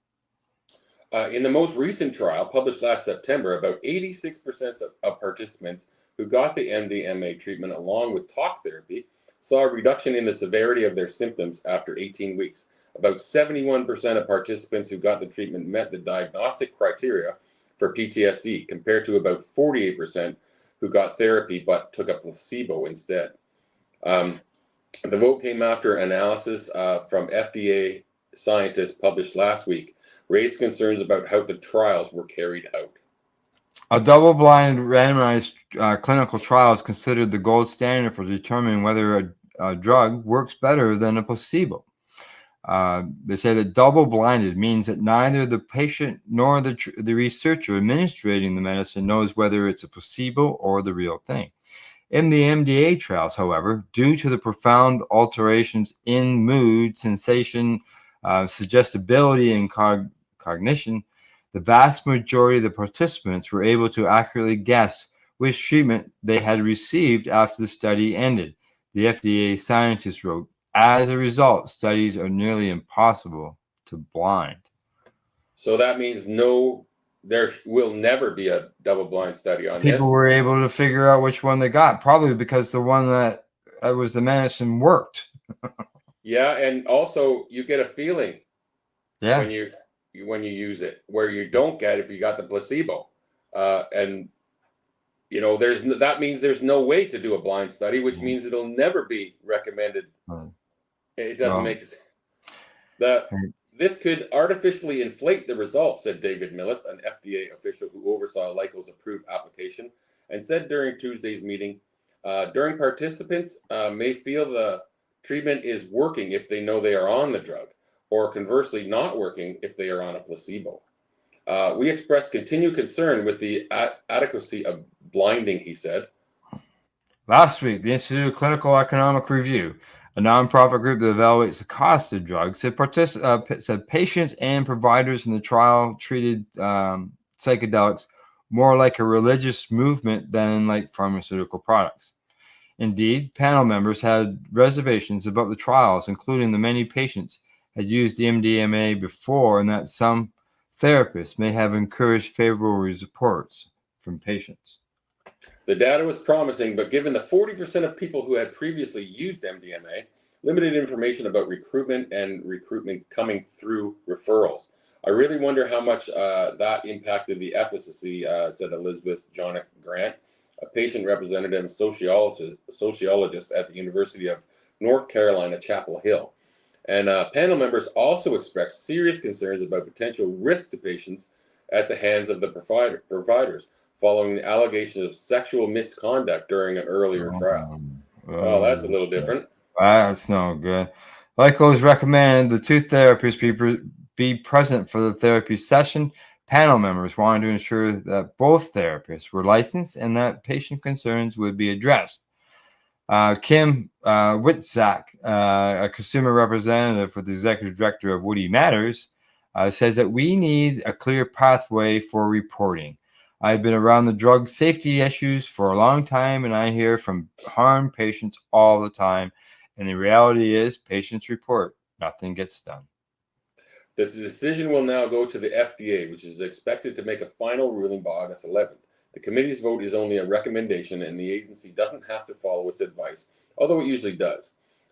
In the most recent trial, published last September, about 86% of participants who got the MDMA treatment along with talk therapy saw a reduction in the severity of their symptoms after 18 weeks. About 71% of participants who got the treatment met the diagnostic criteria for PTSD, compared to about 48% who got therapy but took a placebo instead. The vote came after analysis from FDA scientists published last week raised concerns about how the trials were carried out. A double-blind randomized clinical trial is considered the gold standard for determining whether a drug works better than a placebo. They say that double-blinded means that neither the patient nor the researcher administering the medicine knows whether it's a placebo or the real thing. In the MDA trials, however, due to the profound alterations in mood, sensation, suggestibility, and cognition, the vast majority of the participants were able to accurately guess which treatment they had received after the study ended. The FDA scientists wrote, as a result, studies are nearly impossible to blind. So that means there will never be a double-blind study on this. People were able to figure out which one they got, probably because the one that was the medicine worked. Yeah, and also you get a feeling when you use it, where you don't get if you got the placebo. And you know, that means there's no way to do a blind study, which means it'll never be recommended. It doesn't make sense. This could artificially inflate the results, said David Millis, an FDA official who oversaw Lykos' approved application, and said during Tuesday's meeting, participants may feel the treatment is working if they know they are on the drug. or conversely not working if they are on a placebo. We expressed continued concern with the adequacy of blinding, he said. Last week, the Institute of Clinical Economic Review, a nonprofit group that evaluates the cost of drugs, said patients and providers in the trial treated psychedelics more like a religious movement than like pharmaceutical products. Indeed, panel members had reservations about the trials, including the many patients had used the MDMA before and that some therapists may have encouraged favorable reports from patients. The data was promising, but given the 40% of people who had previously used MDMA, limited information about recruitment coming through referrals. I really wonder how much that impacted the efficacy, said Elizabeth Jonick Grant, a patient representative and sociologist at the University of North Carolina, Chapel Hill. And panel members also expressed serious concerns about potential risk to patients at the hands of the providers following the allegations of sexual misconduct during an earlier trial. Well, that's a little different. That's no good. Like was recommended, the two therapists be present for the therapy session. Panel members wanted to ensure that both therapists were licensed and that patient concerns would be addressed. Kim Witzak, a consumer representative for the executive director of Woody Matters, says that we need a clear pathway for reporting. I've been around the drug safety issues for a long time, and I hear from harmed patients all the time. And the reality is, patients report, nothing gets done. The decision will now go to the FDA, which is expected to make a final ruling by August 11th. The committee's vote is only a recommendation, and the agency doesn't have to follow its advice, although it usually does.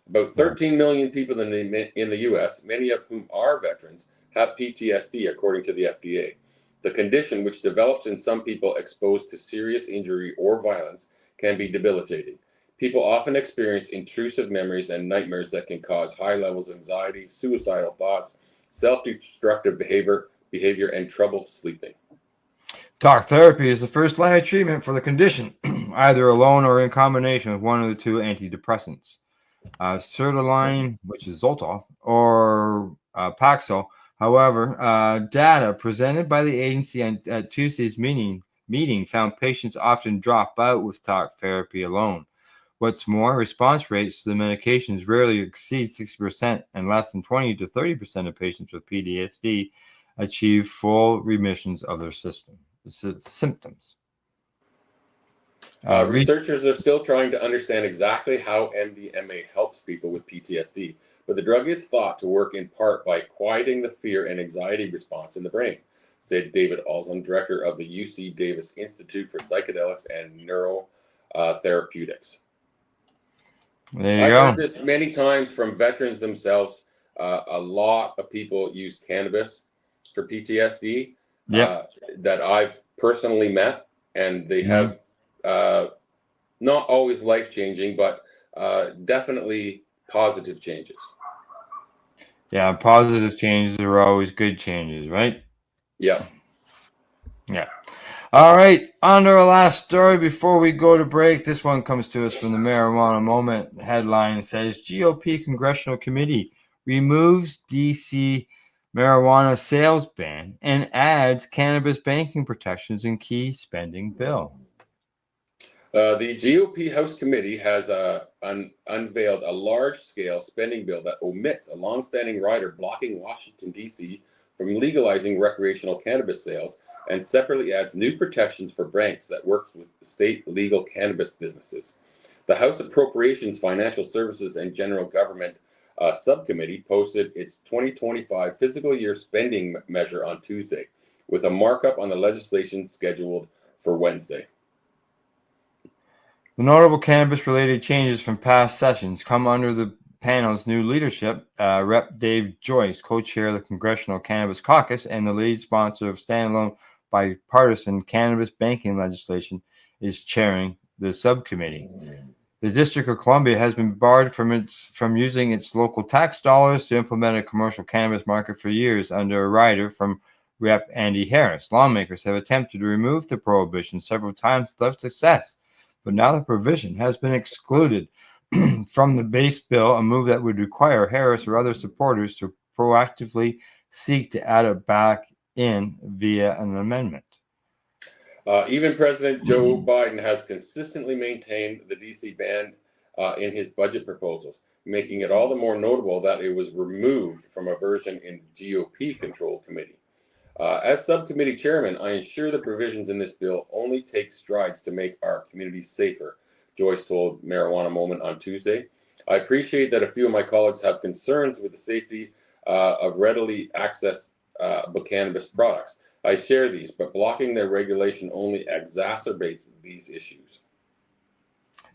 About 13 million people in the U.S., many of whom are veterans, have PTSD, according to the FDA. The condition, which develops in some people exposed to serious injury or violence, can be debilitating. People often experience intrusive memories and nightmares that can cause high levels of anxiety, suicidal thoughts, self-destructive behavior, and trouble sleeping. Talk therapy is the first line of treatment for the condition, either alone or in combination with one of the two antidepressants. Sertraline, which is Zoloft, or Paxil. However, data presented by the agency at Tuesday's meeting found patients often drop out with talk therapy alone. What's more, response rates to the medications rarely exceed 60%, and less than 20 to 30% of patients with PTSD achieve full remissions of their symptoms. Researchers are still trying to understand exactly how MDMA helps people with PTSD, but the drug is thought to work in part by quieting the fear and anxiety response in the brain, said David Olson, director of the UC Davis Institute for Psychedelics and Neurotherapeutics. There you go. I've heard this many times from veterans themselves. A lot of people use cannabis for PTSD that I've personally met, and they have not always life-changing, but definitely positive changes. Yeah, positive changes are always good changes, right? Yeah. Yeah. All right, on to our last story before we go to break. This one comes to us from the Marijuana Moment. The headline says, GOP Congressional Committee removes D.C. marijuana sales ban and adds cannabis banking protections in key spending bill. The GOP House Committee has unveiled a large-scale spending bill that omits a long-standing rider blocking Washington, D.C. from legalizing recreational cannabis sales, and separately adds new protections for banks that work with state legal cannabis businesses. The House Appropriations, Financial Services, and General Government Subcommittee posted its 2025 fiscal year spending measure on Tuesday, with a markup on the legislation scheduled for Wednesday. The notable cannabis-related changes from past sessions come under the panel's new leadership. Rep. Dave Joyce, co-chair of the Congressional Cannabis Caucus and the lead sponsor of standalone bipartisan cannabis banking legislation, is chairing the subcommittee. The District of Columbia has been barred from using its local tax dollars to implement a commercial cannabis market for years under a rider from Rep. Andy Harris. Lawmakers have attempted to remove the prohibition several times without success, but now the provision has been excluded from the base bill, a move that would require Harris or other supporters to proactively seek to add it back in via an amendment. Even President Joe Biden has consistently maintained the DC ban in his budget proposals, making it all the more notable that it was removed from a version in GOP-controlled committee. As subcommittee chairman, I ensure the provisions in this bill only take strides to make our communities safer, Joyce told Marijuana Moment on Tuesday. I appreciate that a few of my colleagues have concerns with the safety of readily accessed cannabis products. I share these, but blocking their regulation only exacerbates these issues.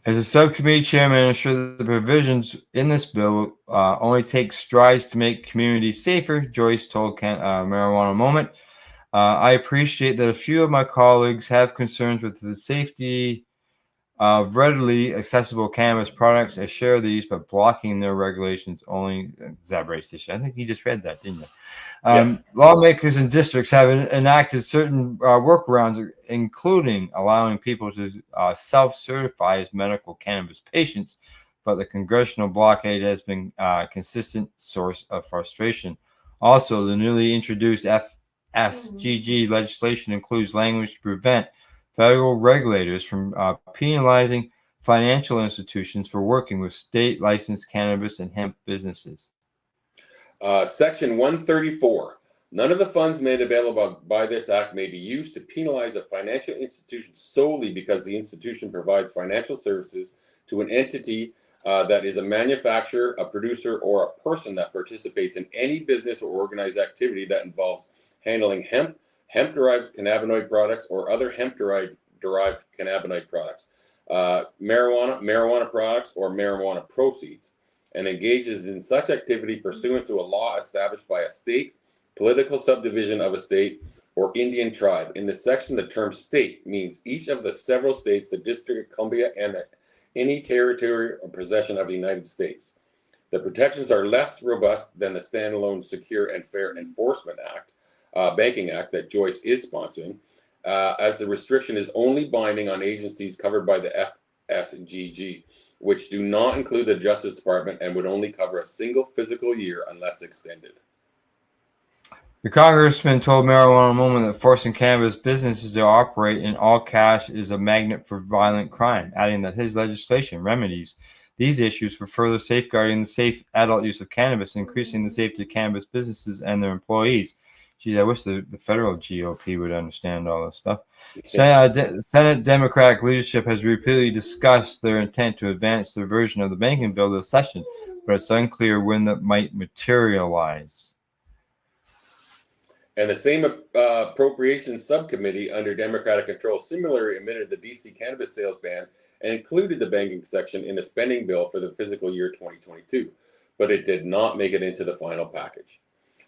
As a subcommittee chairman, I ensure that the provisions in this bill only take strides to make communities safer, Joyce told Marijuana Moment. I appreciate that a few of my colleagues have concerns with the safety of readily accessible cannabis products. I share these, but blocking their regulations only exacerbates the issue. I think you just read that, didn't you? Lawmakers in districts have enacted certain workarounds, including allowing people to self-certify as medical cannabis patients, but the congressional blockade has been a consistent source of frustration. Also, the newly introduced FSGG legislation includes language to prevent federal regulators from penalizing financial institutions for working with state-licensed cannabis and hemp businesses. Section 134. None of the funds made available by this act may be used to penalize a financial institution solely because the institution provides financial services to an entity that is a manufacturer, a producer, or a person that participates in any business or organized activity that involves handling hemp, hemp-derived cannabinoid products, or other hemp-derived cannabinoid products, marijuana products, or marijuana proceeds, and engages in such activity pursuant to a law established by a state, political subdivision of a state, or Indian tribe. In this section, the term state means each of the several states, the District of Columbia, and any territory or possession of the United States. The protections are less robust than the standalone Secure and Fair Enforcement Act, Banking Act that Joyce is sponsoring, as the restriction is only binding on agencies covered by the FSGG, which do not include the Justice Department and would only cover a single fiscal year unless extended. The congressman told Marijuana Moment that forcing cannabis businesses to operate in all cash is a magnet for violent crime, adding that his legislation remedies these issues for further safeguarding the safe adult use of cannabis and increasing the safety of cannabis businesses and their employees. Gee, I wish the federal GOP would understand all this stuff. Senate Democratic leadership has repeatedly discussed their intent to advance their version of the banking bill this session, but it's unclear when that might materialize. And the same appropriations subcommittee under Democratic control similarly amended the DC cannabis sales ban and included the banking section in a spending bill for the fiscal year 2022, but it did not make it into the final package.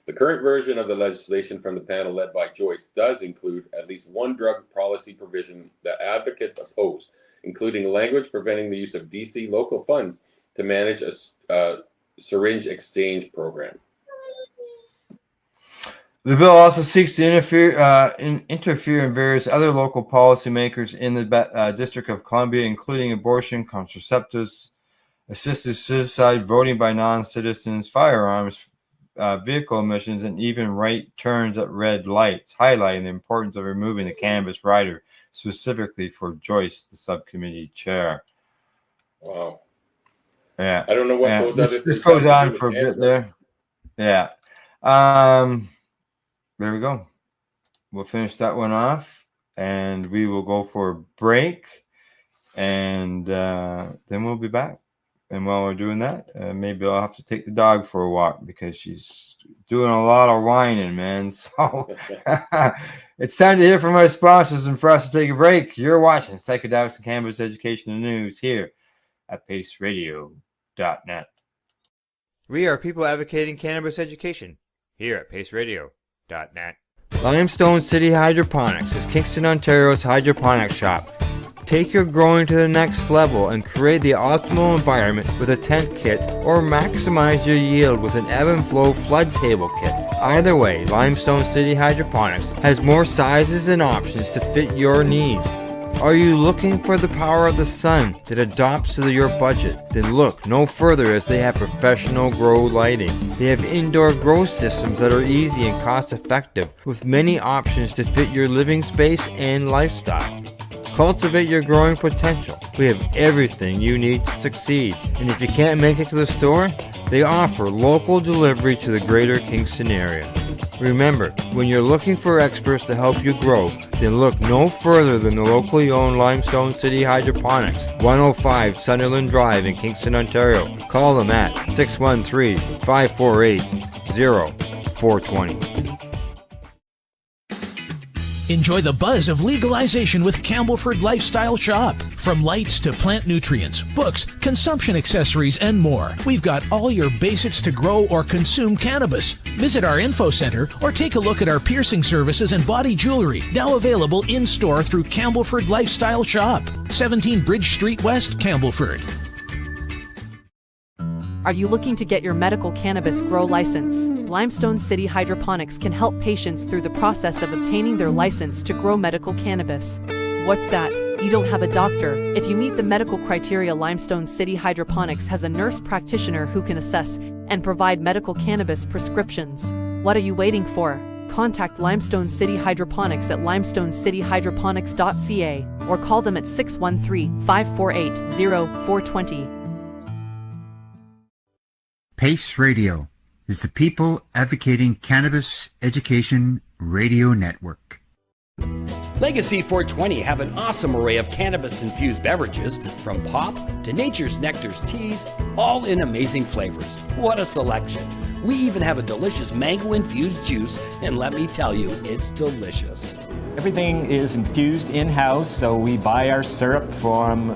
The current version of the legislation from the panel led by Joyce does include at least one drug policy provision that advocates oppose, including language preventing the use of DC local funds to manage a syringe exchange program. The bill also seeks to interfere in various other local policymakers in the District of Columbia, including abortion, contraceptives, assisted suicide, voting by non-citizens, firearms, vehicle emissions, and even right turns at red lights, highlighting the importance of removing the cannabis rider, specifically for Joyce, the subcommittee chair. Wow. Yeah. I don't know what this goes on for a bit there. Yeah. There we go. We'll finish that one off, and we will go for a break, and then we'll be back. And while we're doing that, maybe I'll have to take the dog for a walk because she's doing a lot of whining, man. So it's time to hear from our sponsors and for us to take a break. You're watching Psychedelics and Cannabis Educational News here at paceradio.net. We are people advocating cannabis education here at paceradio.net. Limestone City Hydroponics is Kingston, Ontario's hydroponics shop. Take your growing to the next level and create the optimal environment with a tent kit, or maximize your yield with an ebb and flow flood table kit. Either way, Limestone City Hydroponics has more sizes and options to fit your needs. Are you looking for the power of the sun that adapts to your budget? Then look no further, as they have professional grow lighting. They have indoor grow systems that are easy and cost effective, with many options to fit your living space and lifestyle. Cultivate your growing potential. We have everything you need to succeed. And if you can't make it to the store, they offer local delivery to the greater Kingston area. Remember, when you're looking for experts to help you grow, then look no further than the locally owned Limestone City Hydroponics, 105 Sunderland Drive in Kingston, Ontario. Call them at 613-548-0420. Enjoy the buzz of legalization with Campbellford Lifestyle Shop. From lights to plant nutrients, books, consumption accessories, and more, we've got all your basics to grow or consume cannabis. Visit our info center or take a look at our piercing services and body jewelry, now available in-store through Campbellford Lifestyle Shop, 17 Bridge Street West, Campbellford. Are you looking to get your medical cannabis grow license? Limestone City Hydroponics can help patients through the process of obtaining their license to grow medical cannabis. What's that? You don't have a doctor. If you meet the medical criteria, Limestone City Hydroponics has a nurse practitioner who can assess and provide medical cannabis prescriptions. What are you waiting for? Contact Limestone City Hydroponics at limestonecityhydroponics.ca or call them at 613-548-0420. PACE Radio is the People Advocating Cannabis Education Radio Network. Legacy 420 have an awesome array of cannabis-infused beverages, from pop to Nature's Nectar's teas, all in amazing flavors. What a selection! We even have a delicious mango-infused juice, and let me tell you, it's delicious. Everything is infused in-house, so we buy our syrup from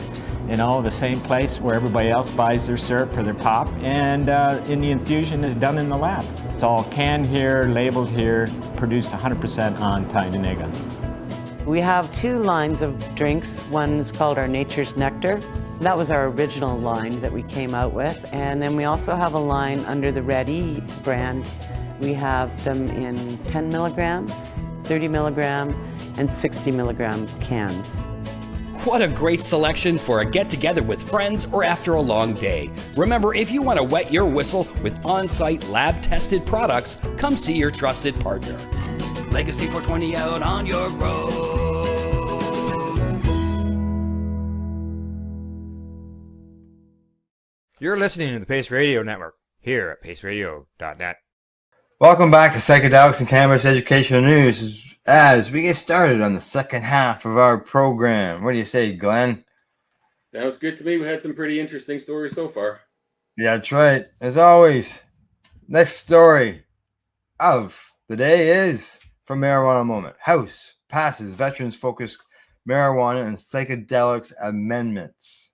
the same place where everybody else buys their syrup for their pop, and the infusion is done in the lab. It's all canned here, labeled here, produced 100% on Tyndonega. We have two lines of drinks. One is called our Nature's Nectar. That was our original line that we came out with. And then we also have a line under the Red E brand. We have them in 10 milligrams, 30 milligram, and 60 milligram cans. What a great selection for a get-together with friends or after a long day. Remember, if you want to wet your whistle with on-site lab-tested products, come see your trusted partner. Legacy 420 out on your road. You're listening to the Pace Radio Network here at paceradio.net. Welcome back to Psychedelics and Cannabis Educational News as we get started on the second half of our program. What do you say, Glenn? Sounds good to me. We had some pretty interesting stories so far. Yeah, that's right. As always, next story of the day is from Marijuana Moment. House passes veterans-focused marijuana and psychedelics amendments.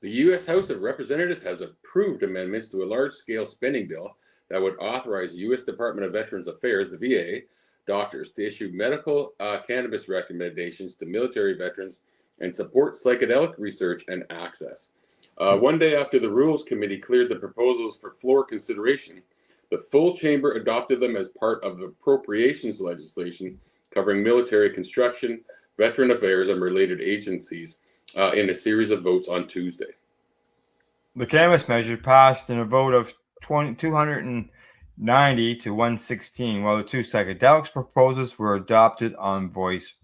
The U.S. House of Representatives has approved amendments to a large-scale spending bill that would authorize U.S. Department of Veterans Affairs, the VA, doctors to issue medical cannabis recommendations to military veterans and support psychedelic research and access. One day after the Rules Committee cleared the proposals for floor consideration, the full chamber adopted them as part of appropriations legislation covering military construction, veteran affairs, and related agencies in a series of votes on Tuesday. The cannabis measure passed in a vote of 290 to 116, while the two psychedelics proposals were adopted on votes.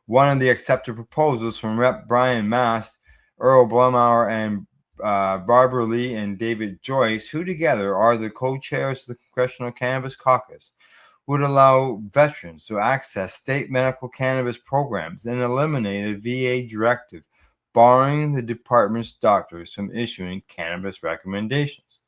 One of the accepted proposals from Rep. Brian Mast, Earl Blumauer, and Barbara Lee and David Joyce, who together are the co-chairs of the Congressional Cannabis Caucus, would allow veterans to access state medical cannabis programs and eliminate a VA directive barring the department's doctors from issuing cannabis recommendations.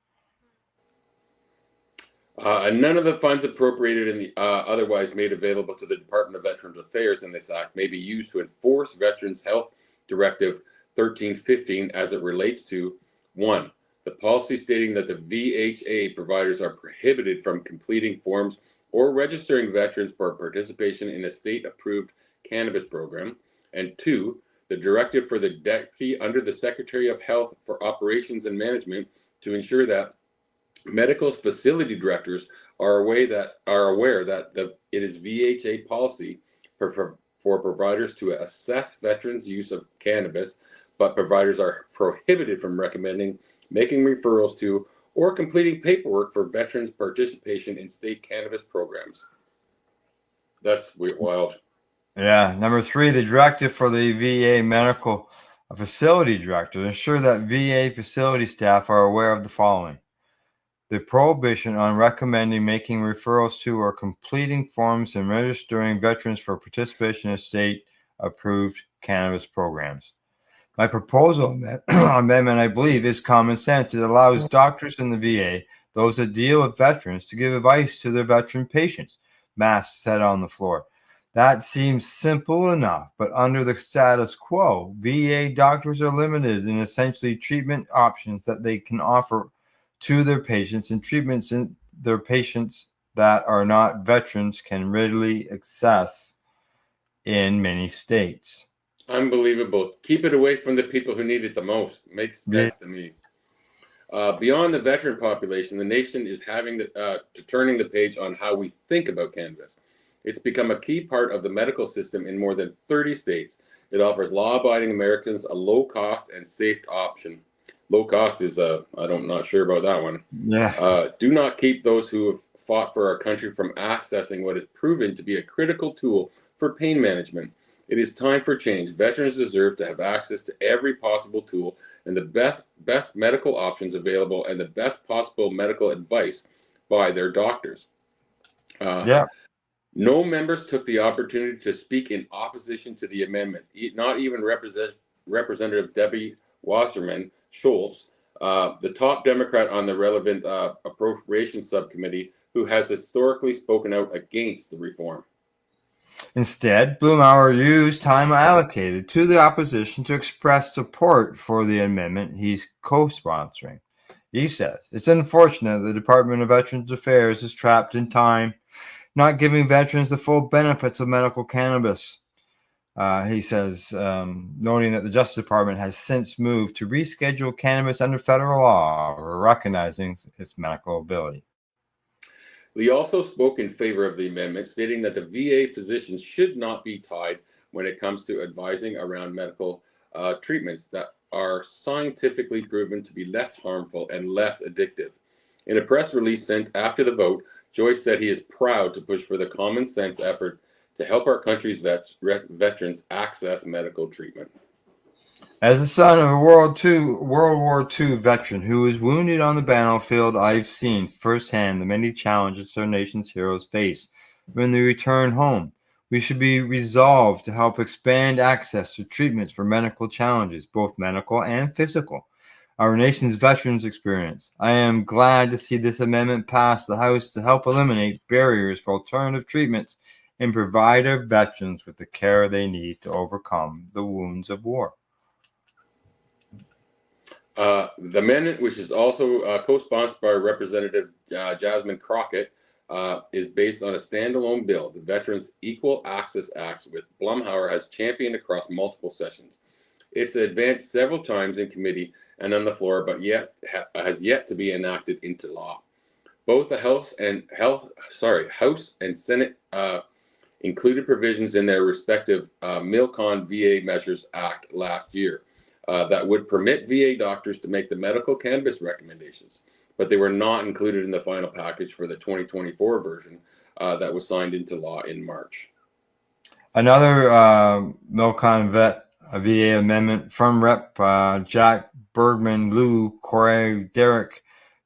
None of the funds appropriated in the otherwise made available to the Department of Veterans Affairs in this act may be used to enforce Veterans Health Directive 1315 as it relates to 1. The policy stating that the VHA providers are prohibited from completing forms or registering veterans for participation in a state-approved cannabis program, and 2. The directive for the Deputy under the Secretary of Health for Operations and Management to ensure that medical facility directors are aware that it is VHA policy for providers to assess veterans' use of cannabis, but providers are prohibited from recommending, making referrals to, or completing paperwork for veterans' participation in state cannabis programs. That's wild. Yeah. Number 3, the directive for the VA medical facility director to ensure that VA facility staff are aware of the following: the prohibition on recommending, making referrals to, or completing forms and registering veterans for participation in state-approved cannabis programs. My proposal amendment, I believe, is common sense. It allows doctors in the VA, those that deal with veterans, to give advice to their veteran patients. Mass said on the floor. That seems simple enough, but under the status quo, VA doctors are limited in essentially treatment options that they can offer to their patients, and treatments in their patients that are not veterans can readily access in many states. Unbelievable. Keep it away from the people who need it the most. Makes sense to me. Beyond the veteran population, the nation is turning the page on how we think about cannabis. It's become a key part of the medical system in more than 30 states. It offers law-abiding Americans a low-cost and safe option. Low cost is I'm not sure about that one. Yeah. Do not keep those who have fought for our country from accessing what is proven to be a critical tool for pain management. It is time for change. Veterans deserve to have access to every possible tool and the best medical options available and the best possible medical advice by their doctors. No members took the opportunity to speak in opposition to the amendment. Not even Representative Debbie Wasserman Schultz, the top Democrat on the relevant appropriations subcommittee, who has historically spoken out against the reform. Instead, Blumauer used time allocated to the opposition to express support for the amendment he's co-sponsoring. He says, "It's unfortunate the Department of Veterans Affairs is trapped in time, not giving veterans the full benefits of medical cannabis." He says, noting that the Justice Department has since moved to reschedule cannabis under federal law, recognizing its medical ability. Lee also spoke in favor of the amendment, stating that the VA physicians should not be tied when it comes to advising around medical treatments that are scientifically proven to be less harmful and less addictive. In a press release sent after the vote, Joyce said he is proud to push for the common sense effort to help our country's veterans access medical treatment. As the son of a World War II veteran who was wounded on the battlefield, I've seen firsthand the many challenges our nation's heroes face when they return home. We should be resolved to help expand access to treatments for medical challenges, both medical and physical. Our nation's veterans experience. I am glad to see this amendment pass the House to help eliminate barriers for alternative treatments and provide our veterans with the care they need to overcome the wounds of war. The amendment, which is also co-sponsored by Representative Jasmine Crockett, is based on a standalone bill, the Veterans Equal Access Act, which Blumauer has championed across multiple sessions. It's advanced several times in committee and on the floor, but has yet to be enacted into law. Both the House and Senate included provisions in their respective Milcon VA Measures Act last year that would permit VA doctors to make the medical cannabis recommendations, but they were not included in the final package for the 2024 version that was signed into law in March. Another Milcon VA amendment from Rep. Jack Bergman, Lou Corey, Derek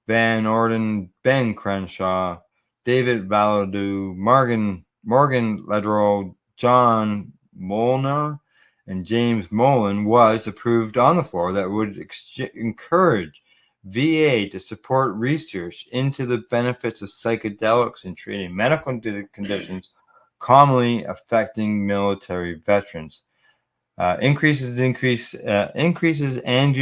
Van Orden, Ben Crenshaw, David Valadou, Morgan Lederer, John Molnar, and James Mullen was approved on the floor that would encourage VA to support research into the benefits of psychedelics in treating medical conditions commonly affecting military veterans. Increases and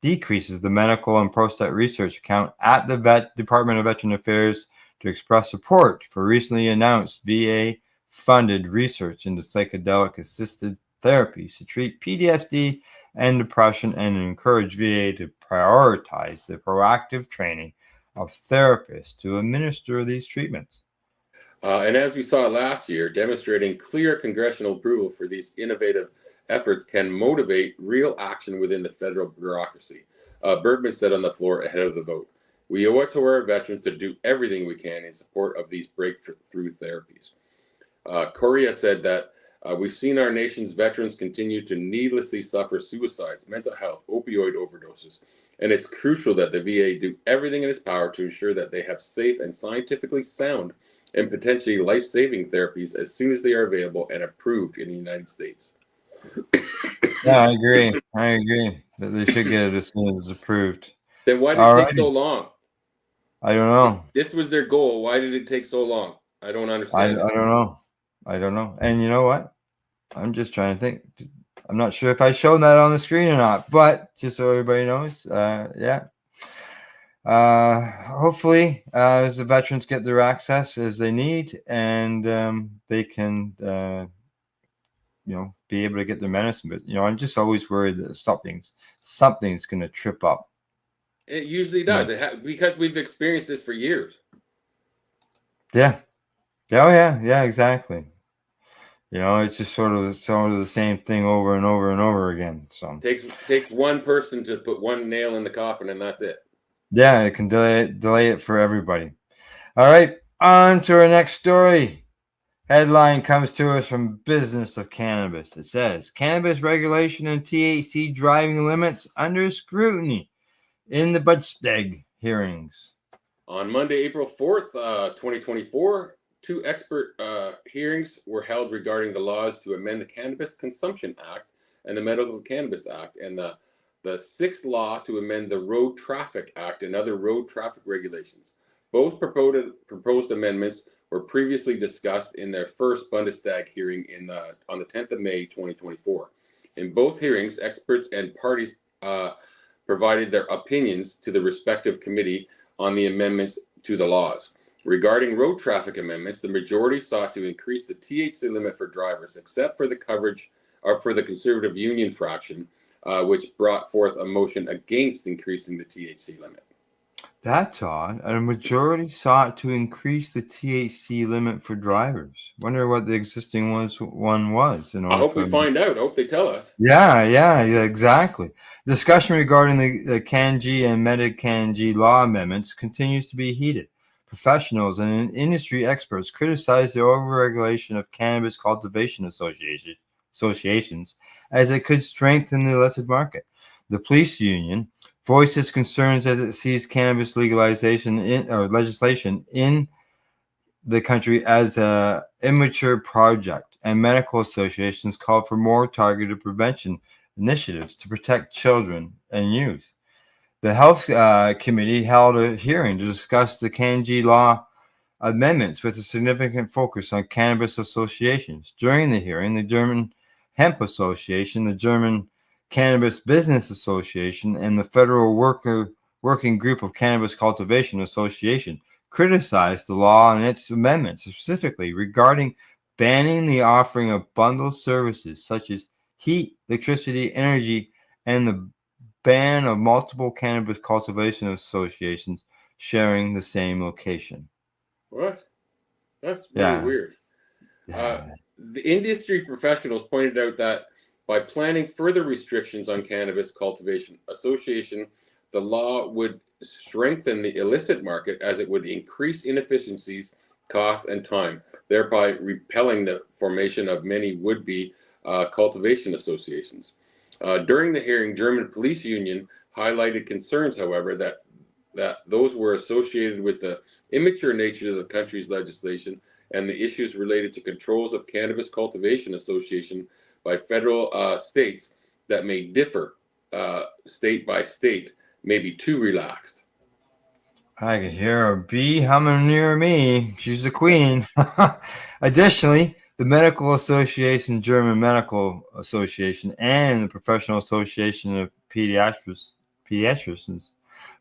decreases the medical and prostate research account at the Department of Veteran Affairs to express support for recently announced VA-funded research into psychedelic-assisted therapies to treat PTSD and depression, and encourage VA to prioritize the proactive training of therapists to administer these treatments. And as we saw last year, demonstrating clear congressional approval for these innovative efforts can motivate real action within the federal bureaucracy. Bergman said on the floor ahead of the vote, "We owe it to our veterans to do everything we can in support of these breakthrough therapies." Correa said that we've seen our nation's veterans continue to needlessly suffer suicides, mental health, opioid overdoses, and it's crucial that the VA do everything in its power to ensure that they have safe and scientifically sound and potentially life-saving therapies as soon as they are available and approved in the United States. Yeah, I agree. I agree that they should get it as soon as it's approved. Then why did it take so long? I don't know. This was their goal. Why did it take so long? I don't I understand. don't know. I don't know. And you know what? I'm just trying to think. I'm not sure if I showed that on the screen or not, but just so everybody knows, yeah. Hopefully, as the veterans get their access as they need, and they can, be able to get their medicine. But I'm just always worried that something's going to trip up. It usually does. Because we've experienced this for years. Yeah. Oh yeah, exactly. It's just sort of the same thing over and over and over again. So takes one person to put one nail in the coffin, and that's it. Yeah, it can delay it for everybody. All right, on to our next story. Headline comes to us from Business of Cannabis. It says, cannabis regulation and THC driving limits under scrutiny in the Bundestag hearings. On Monday, April 4th, 2024, two expert hearings were held regarding the laws to amend the Cannabis Consumption Act and the Medical Cannabis Act, and the sixth law to amend the Road Traffic Act and other road traffic regulations. Both proposed amendments were previously discussed in their first Bundestag hearing on the 10th of May, 2024. In both hearings, experts and parties provided their opinions to the respective committee on the amendments to the laws. Regarding road traffic amendments, the majority sought to increase the THC limit for drivers, except for the coverage or for the Conservative Union fraction, which brought forth a motion against increasing the THC limit. That's odd. A majority sought to increase the THC limit for drivers. Wonder what the existing one was. I hope we find out. I hope they tell us. Yeah, exactly. Discussion regarding the CanG and MediCanG law amendments continues to be heated. Professionals and industry experts criticize the overregulation of cannabis cultivation associations as it could strengthen the illicit market. The police union voiced its concerns as it sees cannabis legislation in the country as an immature project, and medical associations called for more targeted prevention initiatives to protect children and youth. The Health Committee held a hearing to discuss the CanG law amendments with a significant focus on cannabis associations. During the hearing, the German Hemp Association, the German Cannabis Business Association, and the Federal Working Group of Cannabis Cultivation Association criticized the law and its amendments, specifically regarding banning the offering of bundled services such as heat, electricity, energy, and the ban of multiple cannabis cultivation associations sharing the same location. What? That's really weird. The industry professionals pointed out that by planning further restrictions on cannabis cultivation association, the law would strengthen the illicit market as it would increase inefficiencies, costs, and time, thereby repelling the formation of many would-be cultivation associations. During the hearing, German police union highlighted concerns, however, that those were associated with the immature nature of the country's legislation and the issues related to controls of cannabis cultivation association by federal states that may differ state by state, may be too relaxed. I can hear a bee humming near me. She's the queen. Additionally, the Medical Association, German Medical Association, and the Professional Association of Pediatricians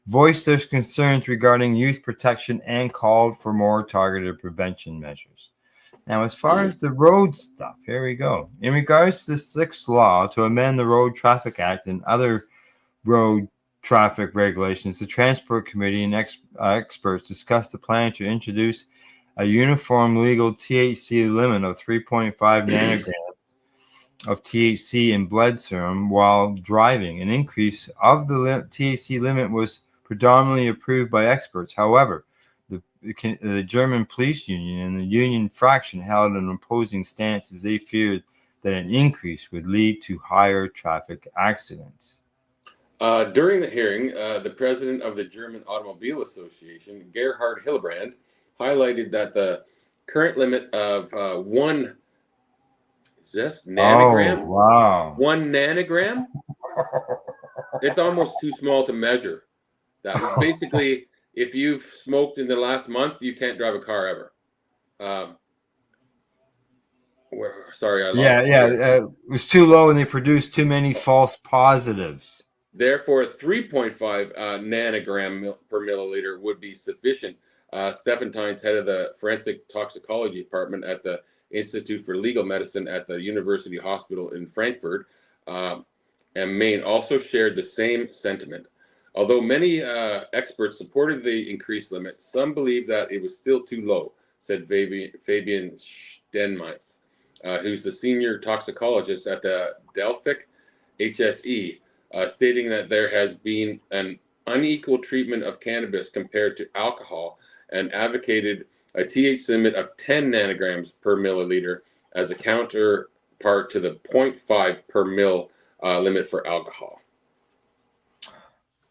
voiced their concerns regarding youth protection and called for more targeted prevention measures. Now, as far as the road stuff, here we go. In regards to the sixth law to amend the Road Traffic Act and other road traffic regulations, the Transport Committee and experts discussed the plan to introduce a uniform legal THC limit of 3.5 nanograms of THC in blood serum while driving. An increase of the THC limit was predominantly approved by experts. However, the German police union and the union fraction held an opposing stance as they feared that an increase would lead to higher traffic accidents. During the hearing, the president of the German Automobile Association, Gerhard Hillebrand, highlighted that the current limit of 1 nanogram? Oh, wow. 1 nanogram? It's almost too small to measure. That was basically, if you've smoked in the last month, you can't drive a car ever. Sorry, I lost it was too low and they produced too many false positives. Therefore, 3.5 nanogram per milliliter would be sufficient. Stefan Tynes, head of the forensic toxicology department at the Institute for Legal Medicine at the University Hospital in Frankfurt and Maine, also shared the same sentiment. Although many experts supported the increased limit, some believe that it was still too low, said Fabian Stenmeitz, who's the senior toxicologist at the Delphic HSE, stating that there has been an unequal treatment of cannabis compared to alcohol and advocated a THC limit of 10 nanograms per milliliter as a counterpart to the 0.5 per mil limit for alcohol.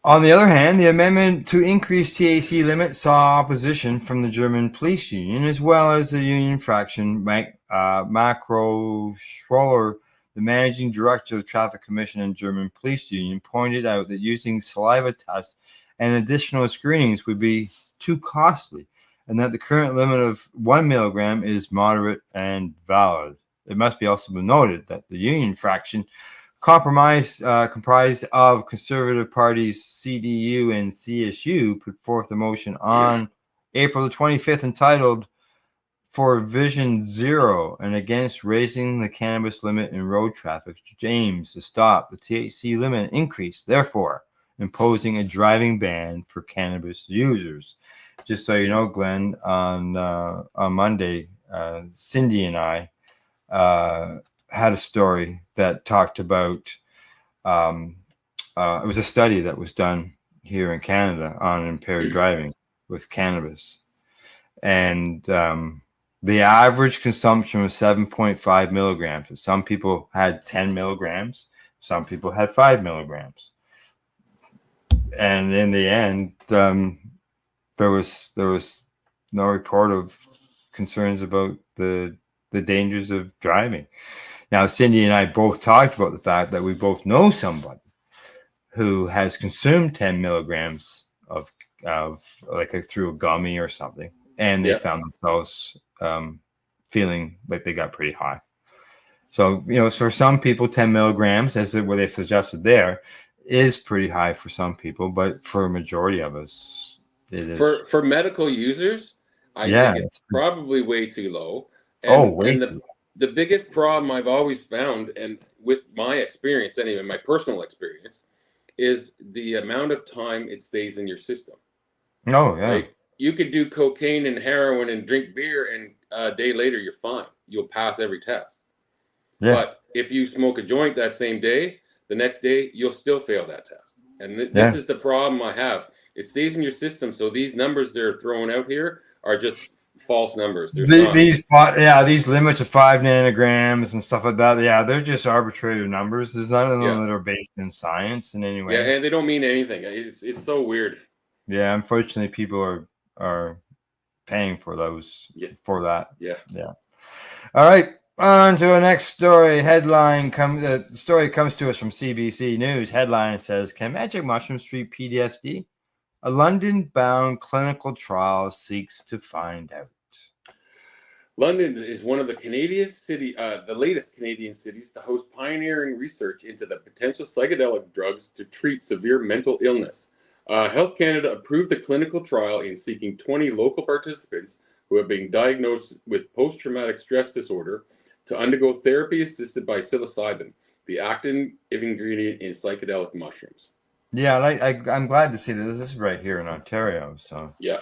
On the other hand, the amendment to increase THC limit saw opposition from the German police union as well as the union fraction. Macro Schroller, the managing director of the Traffic Commission and German Police Union, pointed out that using saliva tests and additional screenings would be too costly, and that the current limit of 1 milligram is moderate and valid. It must be also noted that the union fraction, comprised of Conservative parties CDU and CSU, put forth a motion on April the 25th entitled "For Vision Zero" and against raising the cannabis limit in road traffic, aims to stop the THC limit increase, therefore imposing a driving ban for cannabis users. Just so you know, Glenn, on Monday, Cindy and I had a story that talked about it was a study that was done here in Canada on impaired driving with cannabis, and the average consumption was 7.5 milligrams. Some people had 10 milligrams, some people had 5 milligrams, and in the end, there was no report of concerns about the dangers of driving. Now, Cindy and I both talked about the fact that we both know somebody who has consumed 10 milligrams of through a gummy or something, and they found themselves feeling like they got pretty high. So, for some people, 10 milligrams, as what they've suggested there, is pretty high for some people, but for a majority of us, it is. For medical users, I think it's probably way too low. And the biggest problem I've always found, and with my experience anyway, my personal experience, is the amount of time it stays in your system. Oh, yeah. Like, you could do cocaine and heroin and drink beer, and a day later you're fine. You'll pass every test. Yeah. But if you smoke a joint that same day, the next day you'll still fail that test. And this is the problem I have. It stays in your system, so these numbers they're throwing out here are just false numbers. These limits of 5 nanograms and stuff like that. Yeah, they're just arbitrary numbers. There's none of them that are based in science in any way. Yeah, and they don't mean anything. It's so weird. Yeah, unfortunately, people are paying for those for that. Yeah. All right, on to the next story. The story comes to us from CBC News. Headline says, "Can magic mushrooms treat PTSD? A London-bound clinical trial seeks to find out." London is one of the latest Canadian cities to host pioneering research into the potential psychedelic drugs to treat severe mental illness. Health Canada approved a clinical trial in seeking 20 local participants who have been diagnosed with post-traumatic stress disorder to undergo therapy assisted by psilocybin, the active ingredient in psychedelic mushrooms. Yeah, I'm glad to see that this is right here in Ontario. So yeah,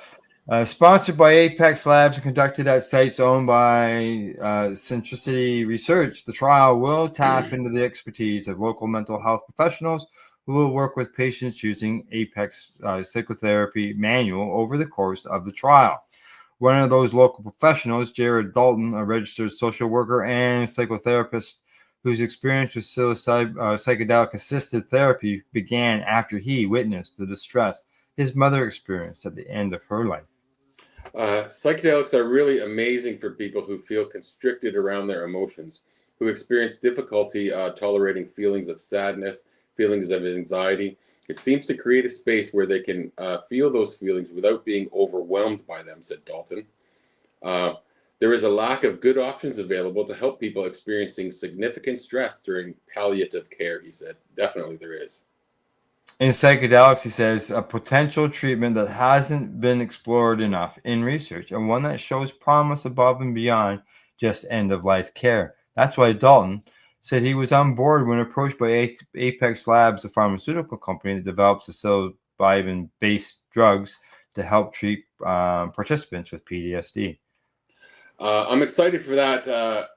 Sponsored by Apex Labs and conducted at sites owned by Centricity Research, the trial will tap into the expertise of local mental health professionals who will work with patients using Apex psychotherapy manual over the course of the trial. One of those local professionals, Jared Dalton, a registered social worker and psychotherapist whose experience with psychedelic-assisted therapy began after he witnessed the distress his mother experienced at the end of her life. Psychedelics are really amazing for people who feel constricted around their emotions, who experience difficulty tolerating feelings of sadness, feelings of anxiety. It seems to create a space where they can feel those feelings without being overwhelmed by them, said Dalton. There is a lack of good options available to help people experiencing significant stress during palliative care, he said. Definitely there is. In psychedelics, he says, a potential treatment that hasn't been explored enough in research and one that shows promise above and beyond just end-of-life care. That's why Dalton said he was on board when approached by Apex Labs, a pharmaceutical company that develops the psilocybin-based drugs to help treat participants with PTSD. I'm excited for that,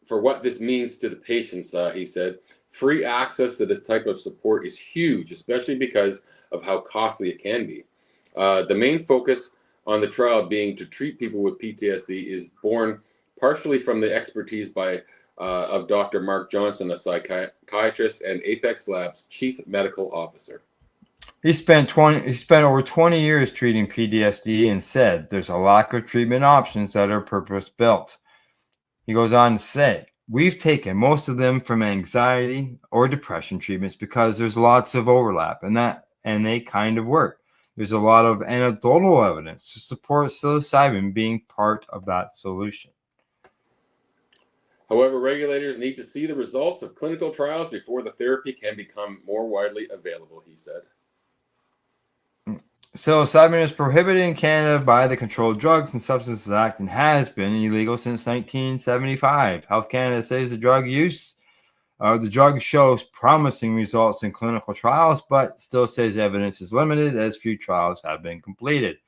for what this means to the patients, he said. Free access to this type of support is huge, especially because of how costly it can be. The main focus on the trial being to treat people with PTSD is born partially from the expertise of Dr. Mark Johnson, a psychiatrist and Apex Labs chief medical officer. He spent over 20 years treating PTSD and said there's a lack of treatment options that are purpose-built. He goes on to say, we've taken most of them from anxiety or depression treatments because there's lots of overlap and they kind of work. There's a lot of anecdotal evidence to support psilocybin being part of that solution. However, regulators need to see the results of clinical trials before the therapy can become more widely available, he said. Psilocybin is prohibited in Canada by the Controlled Drugs and Substances Act and has been illegal since 1975. Health Canada says the drug shows promising results in clinical trials, but still says evidence is limited as few trials have been completed.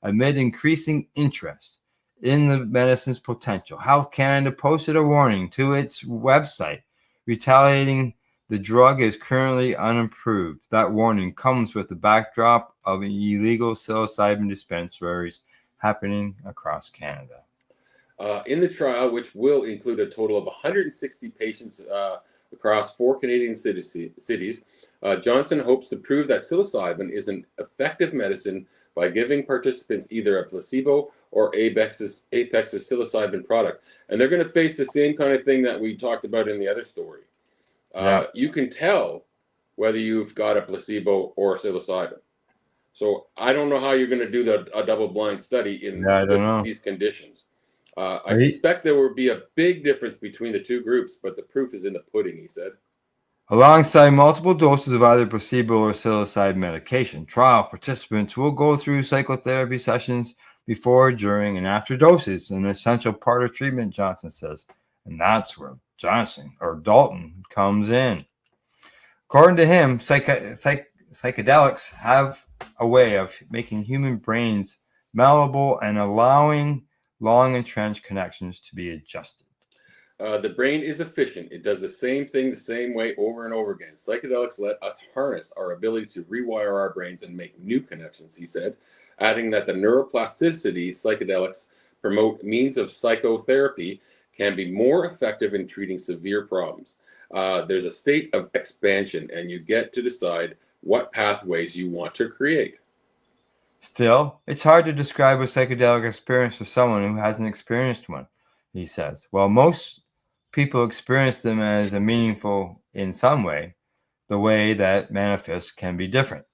Amid increasing interest in the medicine's potential, Health Canada posted a warning to its website retaliating the drug is currently unapproved. That warning comes with the backdrop of illegal psilocybin dispensaries happening across Canada. In the trial, which will include a total of 160 patients across 4 Canadian cities, Johnson hopes to prove that psilocybin is an effective medicine by giving participants either a placebo or Apex's psilocybin product. And they're going to face the same kind of thing that we talked about in the other story. You can tell whether you've got a placebo or psilocybin. So I don't know how you're going to do a double-blind study in these conditions. I suspect there will be a big difference between the two groups, but the proof is in the pudding, he said. Alongside multiple doses of either placebo or psilocybin medication, trial participants will go through psychotherapy sessions before, during, and after doses, an essential part of treatment, Johnson says. And that's where Dalton comes in. According to him, psychedelics have a way of making human brains malleable and allowing long entrenched connections to be adjusted. The brain is efficient. It does the same thing the same way over and over again. Psychedelics let us harness our ability to rewire our brains and make new connections, he said, adding that the neuroplasticity psychedelics promote means of psychotherapy can be more effective in treating severe problems. There's a state of expansion, and you get to decide what pathways you want to create. Still, it's hard to describe a psychedelic experience to someone who hasn't experienced one, he says. While most people experience them as a meaningful in some way, the way that manifests can be different.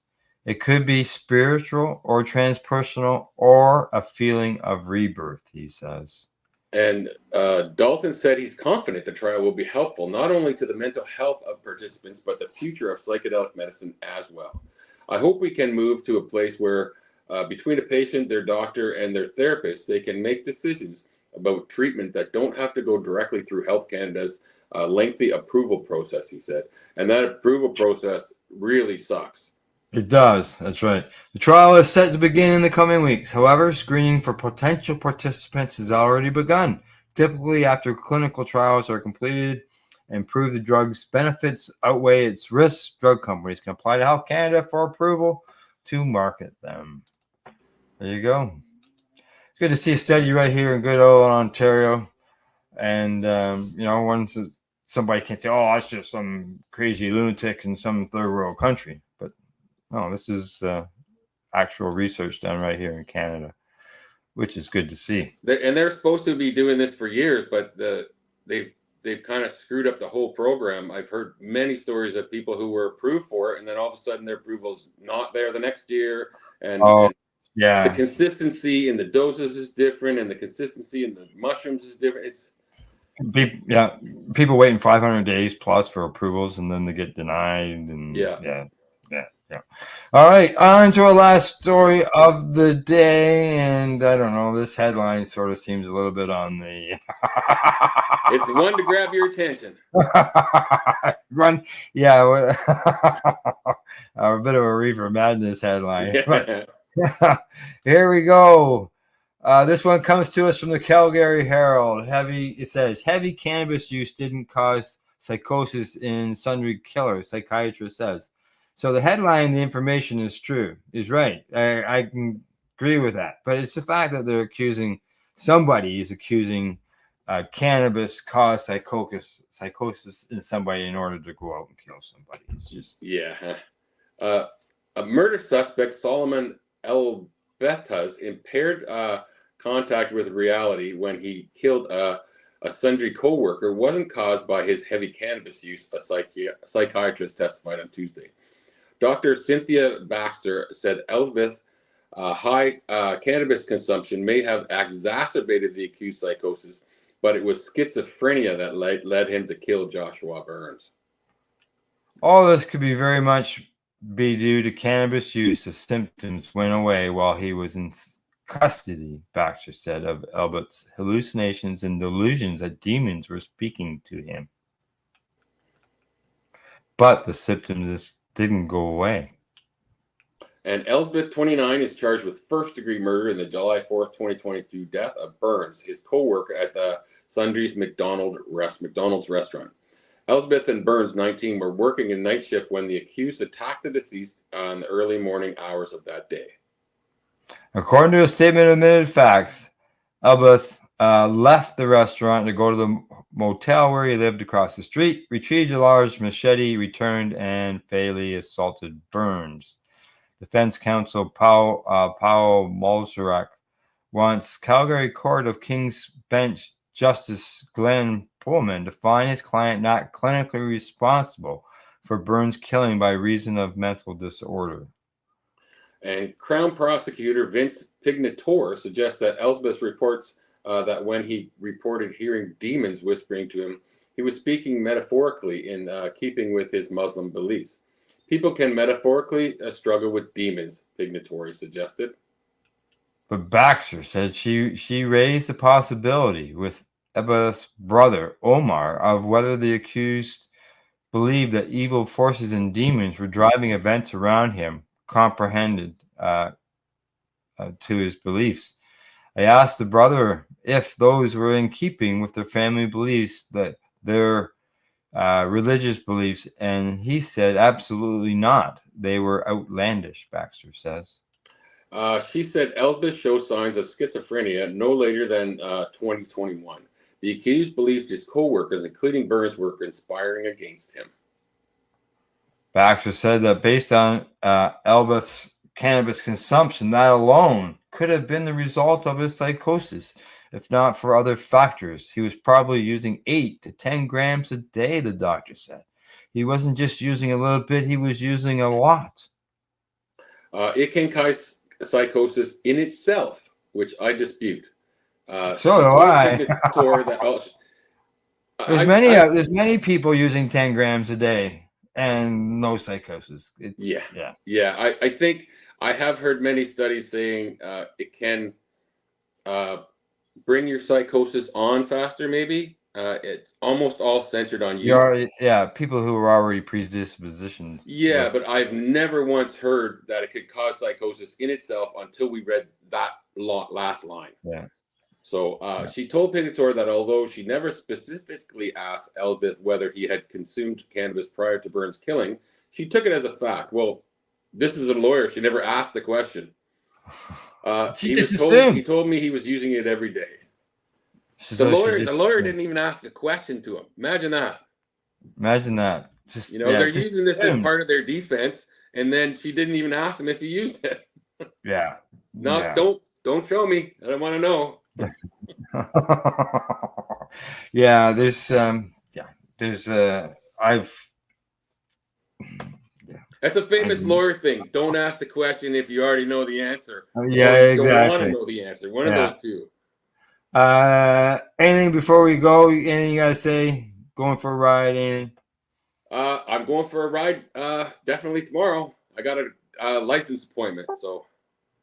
It could be spiritual or transpersonal or a feeling of rebirth, he says. And Dalton said he's confident the trial will be helpful not only to the mental health of participants, but the future of psychedelic medicine as well. I hope we can move to a place where between a patient, their doctor, and their therapist, they can make decisions about treatment that don't have to go directly through Health Canada's lengthy approval process, he said. And that approval process really sucks. It does. That's right. The trial is set to begin in the coming weeks. However, screening for potential participants has already begun. Typically, after clinical trials are completed and prove the drug's benefits outweigh its risks, drug companies can apply to Health Canada for approval to market them. There you go. It's good to see a study right here in good old Ontario. And, once somebody can say, oh, that's just some crazy lunatic in some third world country. But no, this is actual research done right here in Canada, which is good to see. And they're supposed to be doing this for years, but they've kind of screwed up the whole program. I've heard many stories of people who were approved for it, and then all of a sudden their approval's not there the next year. And the consistency in the doses is different, and the consistency in the mushrooms is different. People waiting 500 days plus for approvals, and then they get denied. And yeah. All right, on to our last story of the day, and I don't know. This headline sort of seems a little bit on the. It's one to grab your attention. Run, yeah. A bit of a Reefer Madness headline. Yeah. Here we go. This one comes to us from the Calgary Herald. It says heavy cannabis use didn't cause psychosis in sundry killers, psychiatrist says. So the headline, the information is right. I can agree with that. But it's the fact that somebody is accusing cannabis caused psychosis in somebody in order to go out and kill somebody. It's just a murder suspect, Solomon Elbethas, impaired contact with reality when he killed a sundry co-worker wasn't caused by his heavy cannabis use, a psychiatrist testified on Tuesday. Dr. Cynthia Baxter said Elspeth high cannabis consumption may have exacerbated the accused's psychosis, but it was schizophrenia that led him to kill Joshua Burns. All this could very much be due to cannabis use. The symptoms went away while he was in custody, Baxter said of Elbert's hallucinations and delusions that demons were speaking to him. But the symptoms didn't go away. And Elsbeth, 29, is charged with first-degree murder in the July 4th, 2022 death of Burns, his co-worker at the Sundry's McDonald's restaurant. Elsbeth and Burns, 19, were working a night shift when the accused attacked the deceased in the early morning hours of that day. According to a statement of admitted facts, Elbeth left the restaurant to go to the motel where he lived across the street, retrieved a large machete, returned, and fatally assaulted Burns. Defense counsel Paul Malzarak wants Calgary Court of King's Bench Justice Glenn Pullman to find his client not clinically responsible for Burns' killing by reason of mental disorder. And Crown Prosecutor Vince Pignatore suggests that Elsbeth reports that when he reported hearing demons whispering to him, he was speaking metaphorically in keeping with his Muslim beliefs. People can metaphorically struggle with demons, Pignatore suggested. But Baxter said she raised the possibility with Elbeth's brother, Omar, of whether the accused believed that evil forces and demons were driving events around him, comprehended to his beliefs. I asked the brother if those were in keeping with their family beliefs, that their religious beliefs, and he said absolutely not. They were outlandish, Baxter says. She said Elsbeth shows signs of schizophrenia no later than 2021. The accused believed his co-workers, including Burns, were conspiring against him. Baxter said that based on Elbeth's cannabis consumption, that alone could have been the result of his psychosis, if not for other factors. He was probably using 8 to 10 grams a day, the doctor said. He wasn't just using a little bit, he was using a lot. It can cause psychosis in itself, which I dispute. So do I. There's many people using 10 grams a day and no psychosis. I think I have heard many studies saying it can bring your psychosis on faster, maybe. It's almost all centered on you. People who are already predispositioned. Yeah, but I've never once heard that it could cause psychosis in itself until we read that last line. Yeah. So she told Pickator that although she never specifically asked Elbith whether he had consumed cannabis prior to Burns' killing, she took it as a fact. Well, this is a lawyer. She never asked the question. He told me he was using it every day. The lawyer didn't even ask a question to him. Imagine that. Just, they're using this as part of their defense, and then she didn't even ask him if he used it. Yeah. Don't show me. I don't want to know. That's a famous lawyer thing. Don't ask the question if you already know the answer. Exactly. Don't want to know the answer. One of those two. Anything before we go? Anything you gotta say? Going for a ride? Anything? I'm going for a ride. Definitely tomorrow. I got a license appointment. So.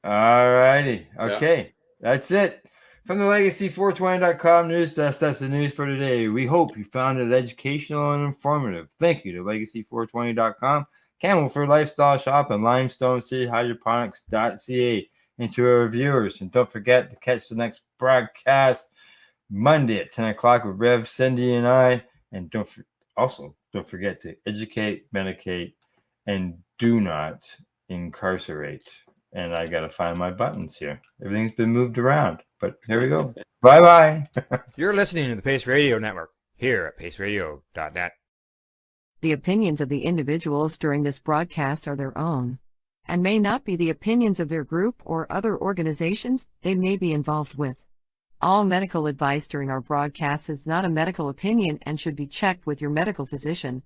All righty. Okay. That's it. From the Legacy420.com news desk, that's the news for today. We hope you found it educational and informative. Thank you to Legacy420.com, Campbellford Lifestyle Shop, and Limestone City Hydroponics.ca. And to our viewers, and don't forget to catch the next broadcast Monday at 10 o'clock with Rev, Cindy, and I. And don't forget to educate, medicate, and do not incarcerate. And I got to find my buttons here. Everything's been moved around, but here we go. Bye-bye. You're listening to the Pace Radio Network here at paceradio.net. The opinions of the individuals during this broadcast are their own, and may not be the opinions of their group or other organizations they may be involved with. All medical advice during our broadcast is not a medical opinion and should be checked with your medical physician.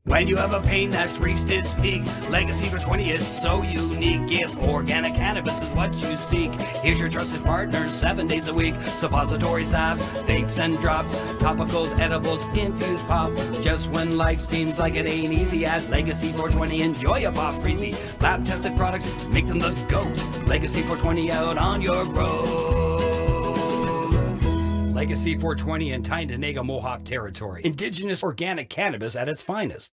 When you have a pain that's reached its peak, Legacy for 20, it's so unique. If organic cannabis is what you seek, here's your trusted partners 7 days a week. Suppository salves, vapes and drops, topicals, edibles, infused pop. Just when life seems like it ain't easy, at Legacy 420, enjoy a pop freezy. Lab tested products, make them the GOAT. Legacy 420 out on your road. Legacy 420 in Tyendinaga Mohawk territory. Indigenous organic cannabis at its finest.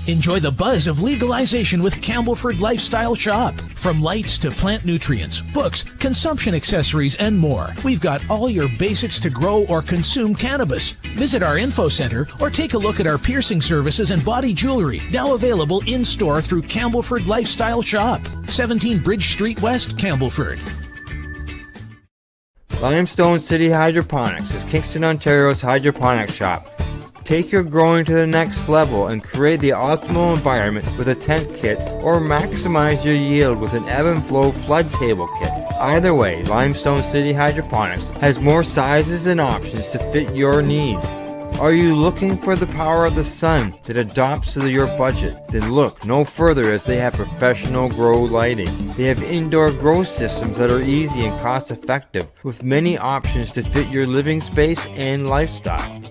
Enjoy the buzz of legalization with Campbellford Lifestyle Shop. From lights to plant nutrients, books, consumption accessories, and more. We've got all your basics to grow or consume cannabis. Visit our info center or take a look at our piercing services and body jewelry, now available in-store through Campbellford Lifestyle Shop. 17 Bridge Street West, Campbellford. Limestone City Hydroponics is Kingston, Ontario's hydroponics shop. Take your growing to the next level and create the optimal environment with a tent kit, or maximize your yield with an ebb and flow flood table kit. Either way, Limestone City Hydroponics has more sizes and options to fit your needs. Are you looking for the power of the sun that adapts to your budget? Then look no further, as they have professional grow lighting. They have indoor grow systems that are easy and cost effective, with many options to fit your living space and lifestyle.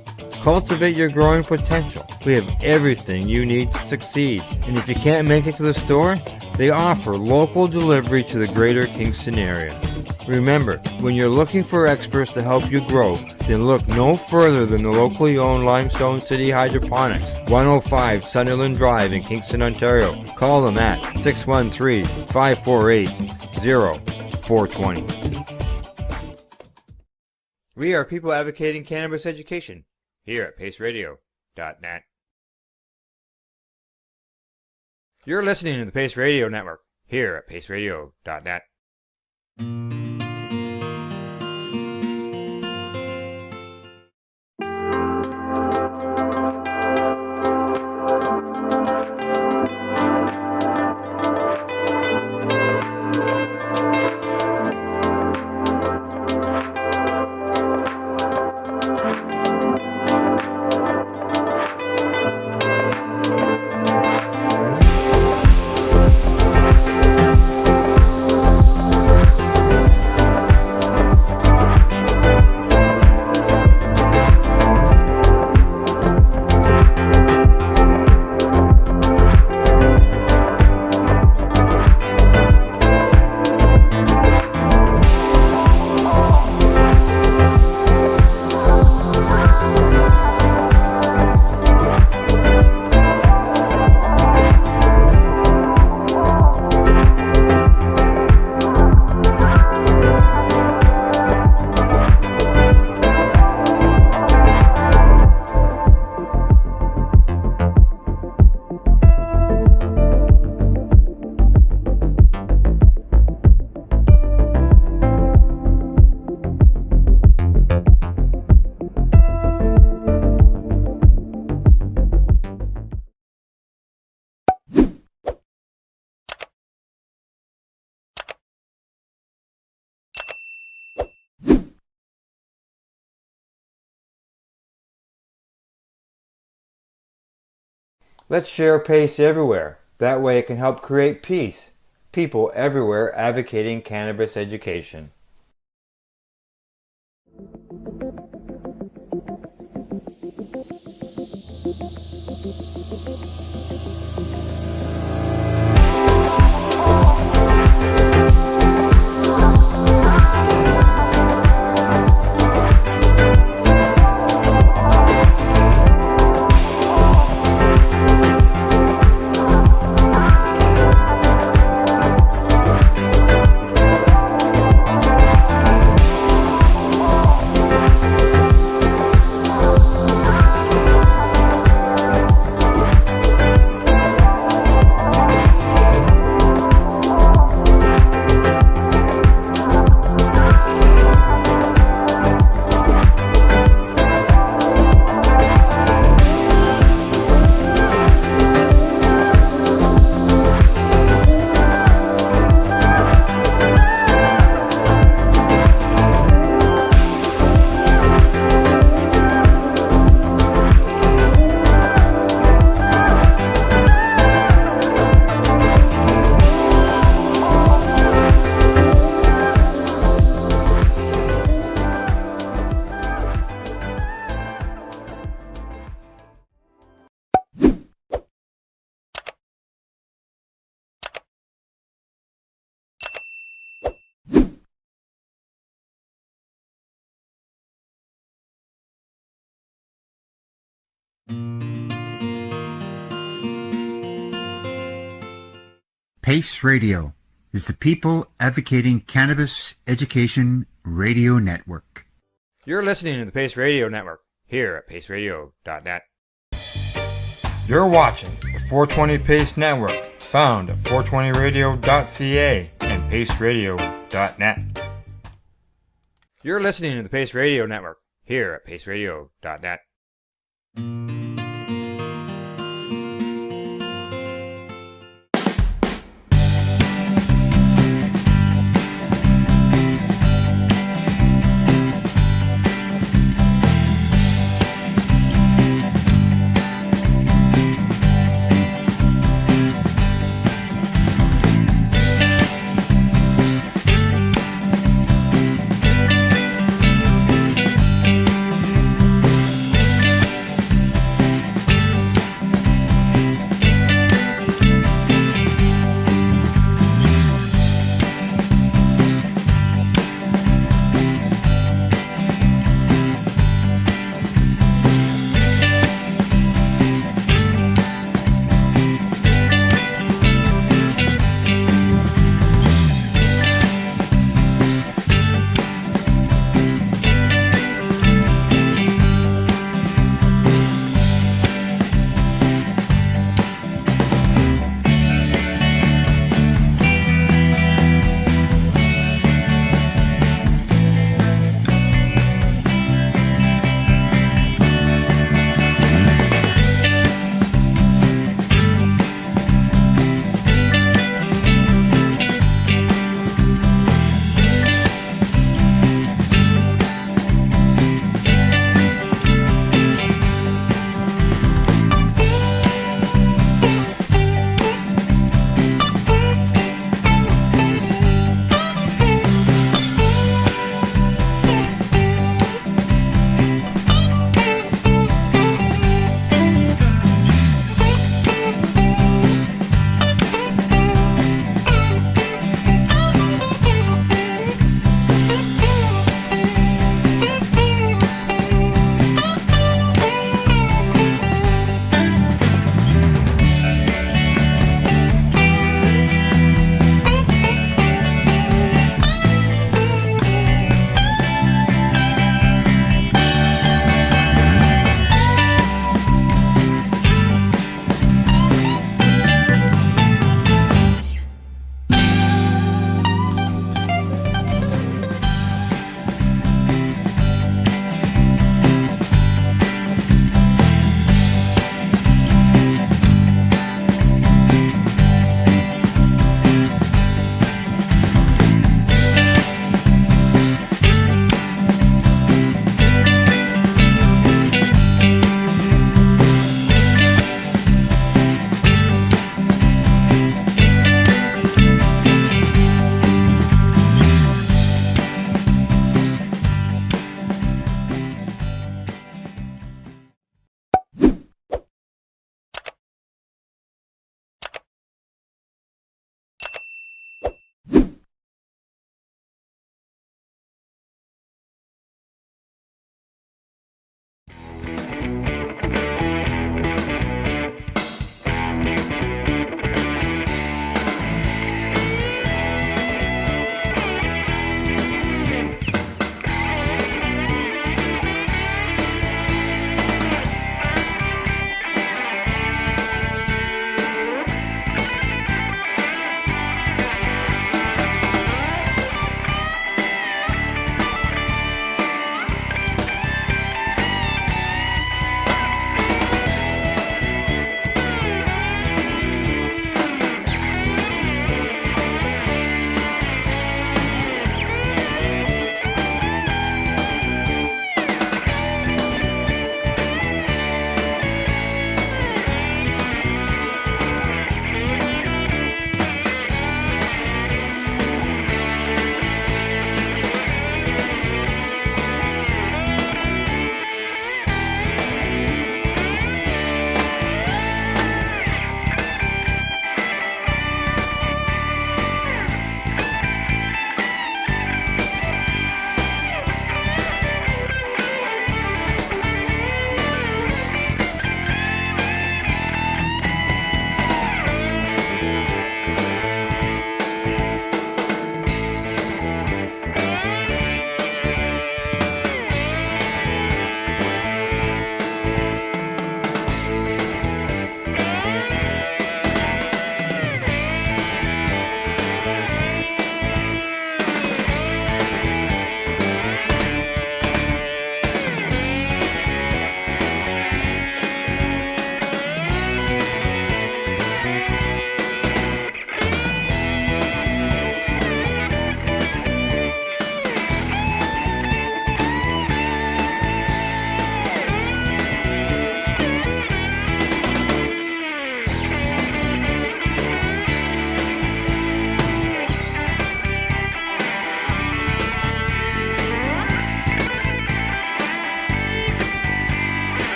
Cultivate your growing potential. We have everything you need to succeed. And if you can't make it to the store, they offer local delivery to the greater Kingston area. Remember, when you're looking for experts to help you grow, then look no further than the locally owned Limestone City Hydroponics, 105 Sunderland Drive in Kingston, Ontario. Call them at 613-548-0420. We are people advocating cannabis education here at paceradio.net. You're listening to the Pace Radio Network here at paceradio.net. Let's share PACE everywhere. That way it can help create peace. People everywhere advocating cannabis education. PACE Radio is the People Advocating Cannabis Education Radio Network. You're listening to the Pace Radio Network here at paceradio.net. You're watching the 420 PACE Network, found at 420radio.ca and paceradio.net. You're listening to the Pace Radio Network here at paceradio.net.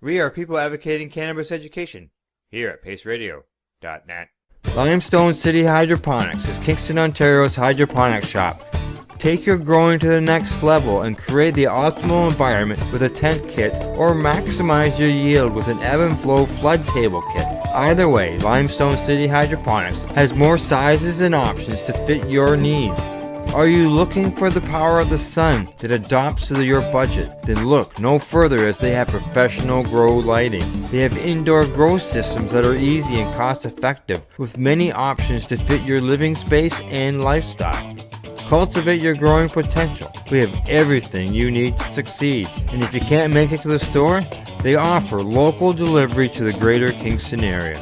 We are people advocating cannabis education here at paceradio.net. Limestone City Hydroponics is Kingston, Ontario's hydroponics shop. Take your growing to the next level and create the optimal environment with a tent kit, or maximize your yield with an ebb and flow flood table kit. Either way, Limestone City Hydroponics has more sizes and options to fit your needs. Are you looking for the power of the sun that adapts to your budget? Then look no further, as they have professional grow lighting. They have indoor grow systems that are easy and cost effective, with many options to fit your living space and lifestyle. Cultivate your growing potential. We have everything you need to succeed. And if you can't make it to the store, they offer local delivery to the greater Kingston area.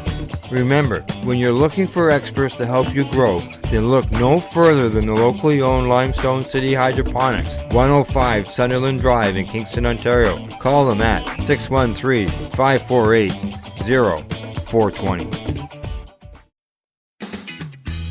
Remember, when you're looking for experts to help you grow, then look no further than the locally owned Limestone City Hydroponics, 105 Sunderland Drive in Kingston, Ontario. Call them at 613-548-0420.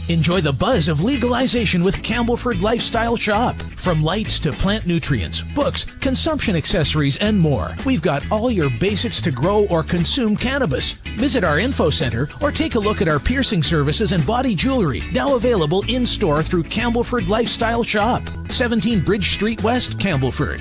Enjoy the buzz of legalization with Campbellford Lifestyle Shop. From lights to plant nutrients, books, consumption accessories, and more, we've got all your basics to grow or consume cannabis. Visit our info center or take a look at our piercing services and body jewelry, now available in-store through Campbellford Lifestyle Shop, 17 Bridge Street West, Campbellford.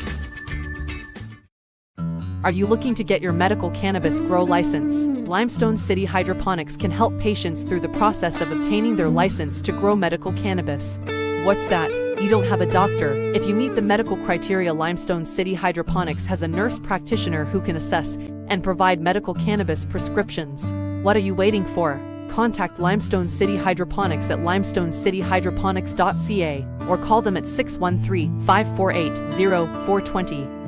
Are you looking to get your medical cannabis grow license? Limestone City Hydroponics can help patients through the process of obtaining their license to grow medical cannabis. What's that? You don't have a doctor. If you meet the medical criteria, Limestone City Hydroponics has a nurse practitioner who can assess and provide medical cannabis prescriptions. What are you waiting for? Contact Limestone City Hydroponics at limestonecityhydroponics.ca or call them at 613-548-0420.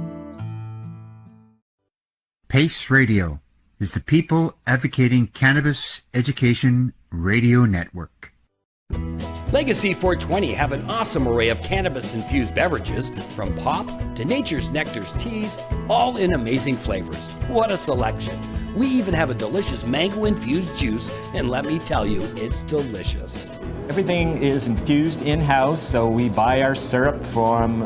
Pace Radio is the people advocating cannabis education radio network. Legacy 420 have an awesome array of cannabis-infused beverages, from pop to Nature's Nectar's teas, all in amazing flavors. What a selection! We even have a delicious mango-infused juice, and let me tell you, it's delicious. Everything is infused in-house, so we buy our syrup from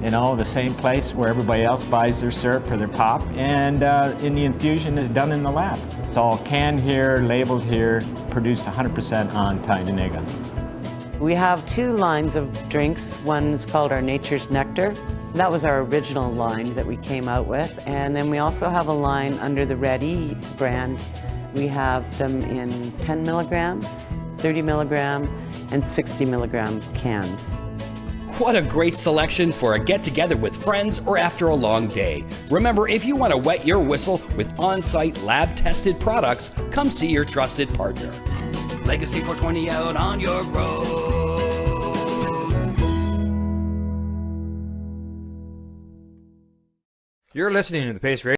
the same place where everybody else buys their syrup for their pop, and the infusion is done in the lab. It's all canned here, labeled here, produced 100% on Tyndonega. We have two lines of drinks. One is called our Nature's Nectar. That was our original line that we came out with. And then we also have a line under the Red E brand. We have them in 10 milligrams, 30 milligram, and 60 milligram cans. What a great selection for a get-together with friends or after a long day. Remember, if you want to wet your whistle with on-site lab-tested products, come see your trusted partner. Legacy 420 out on your road. You're listening to the Pace Radio.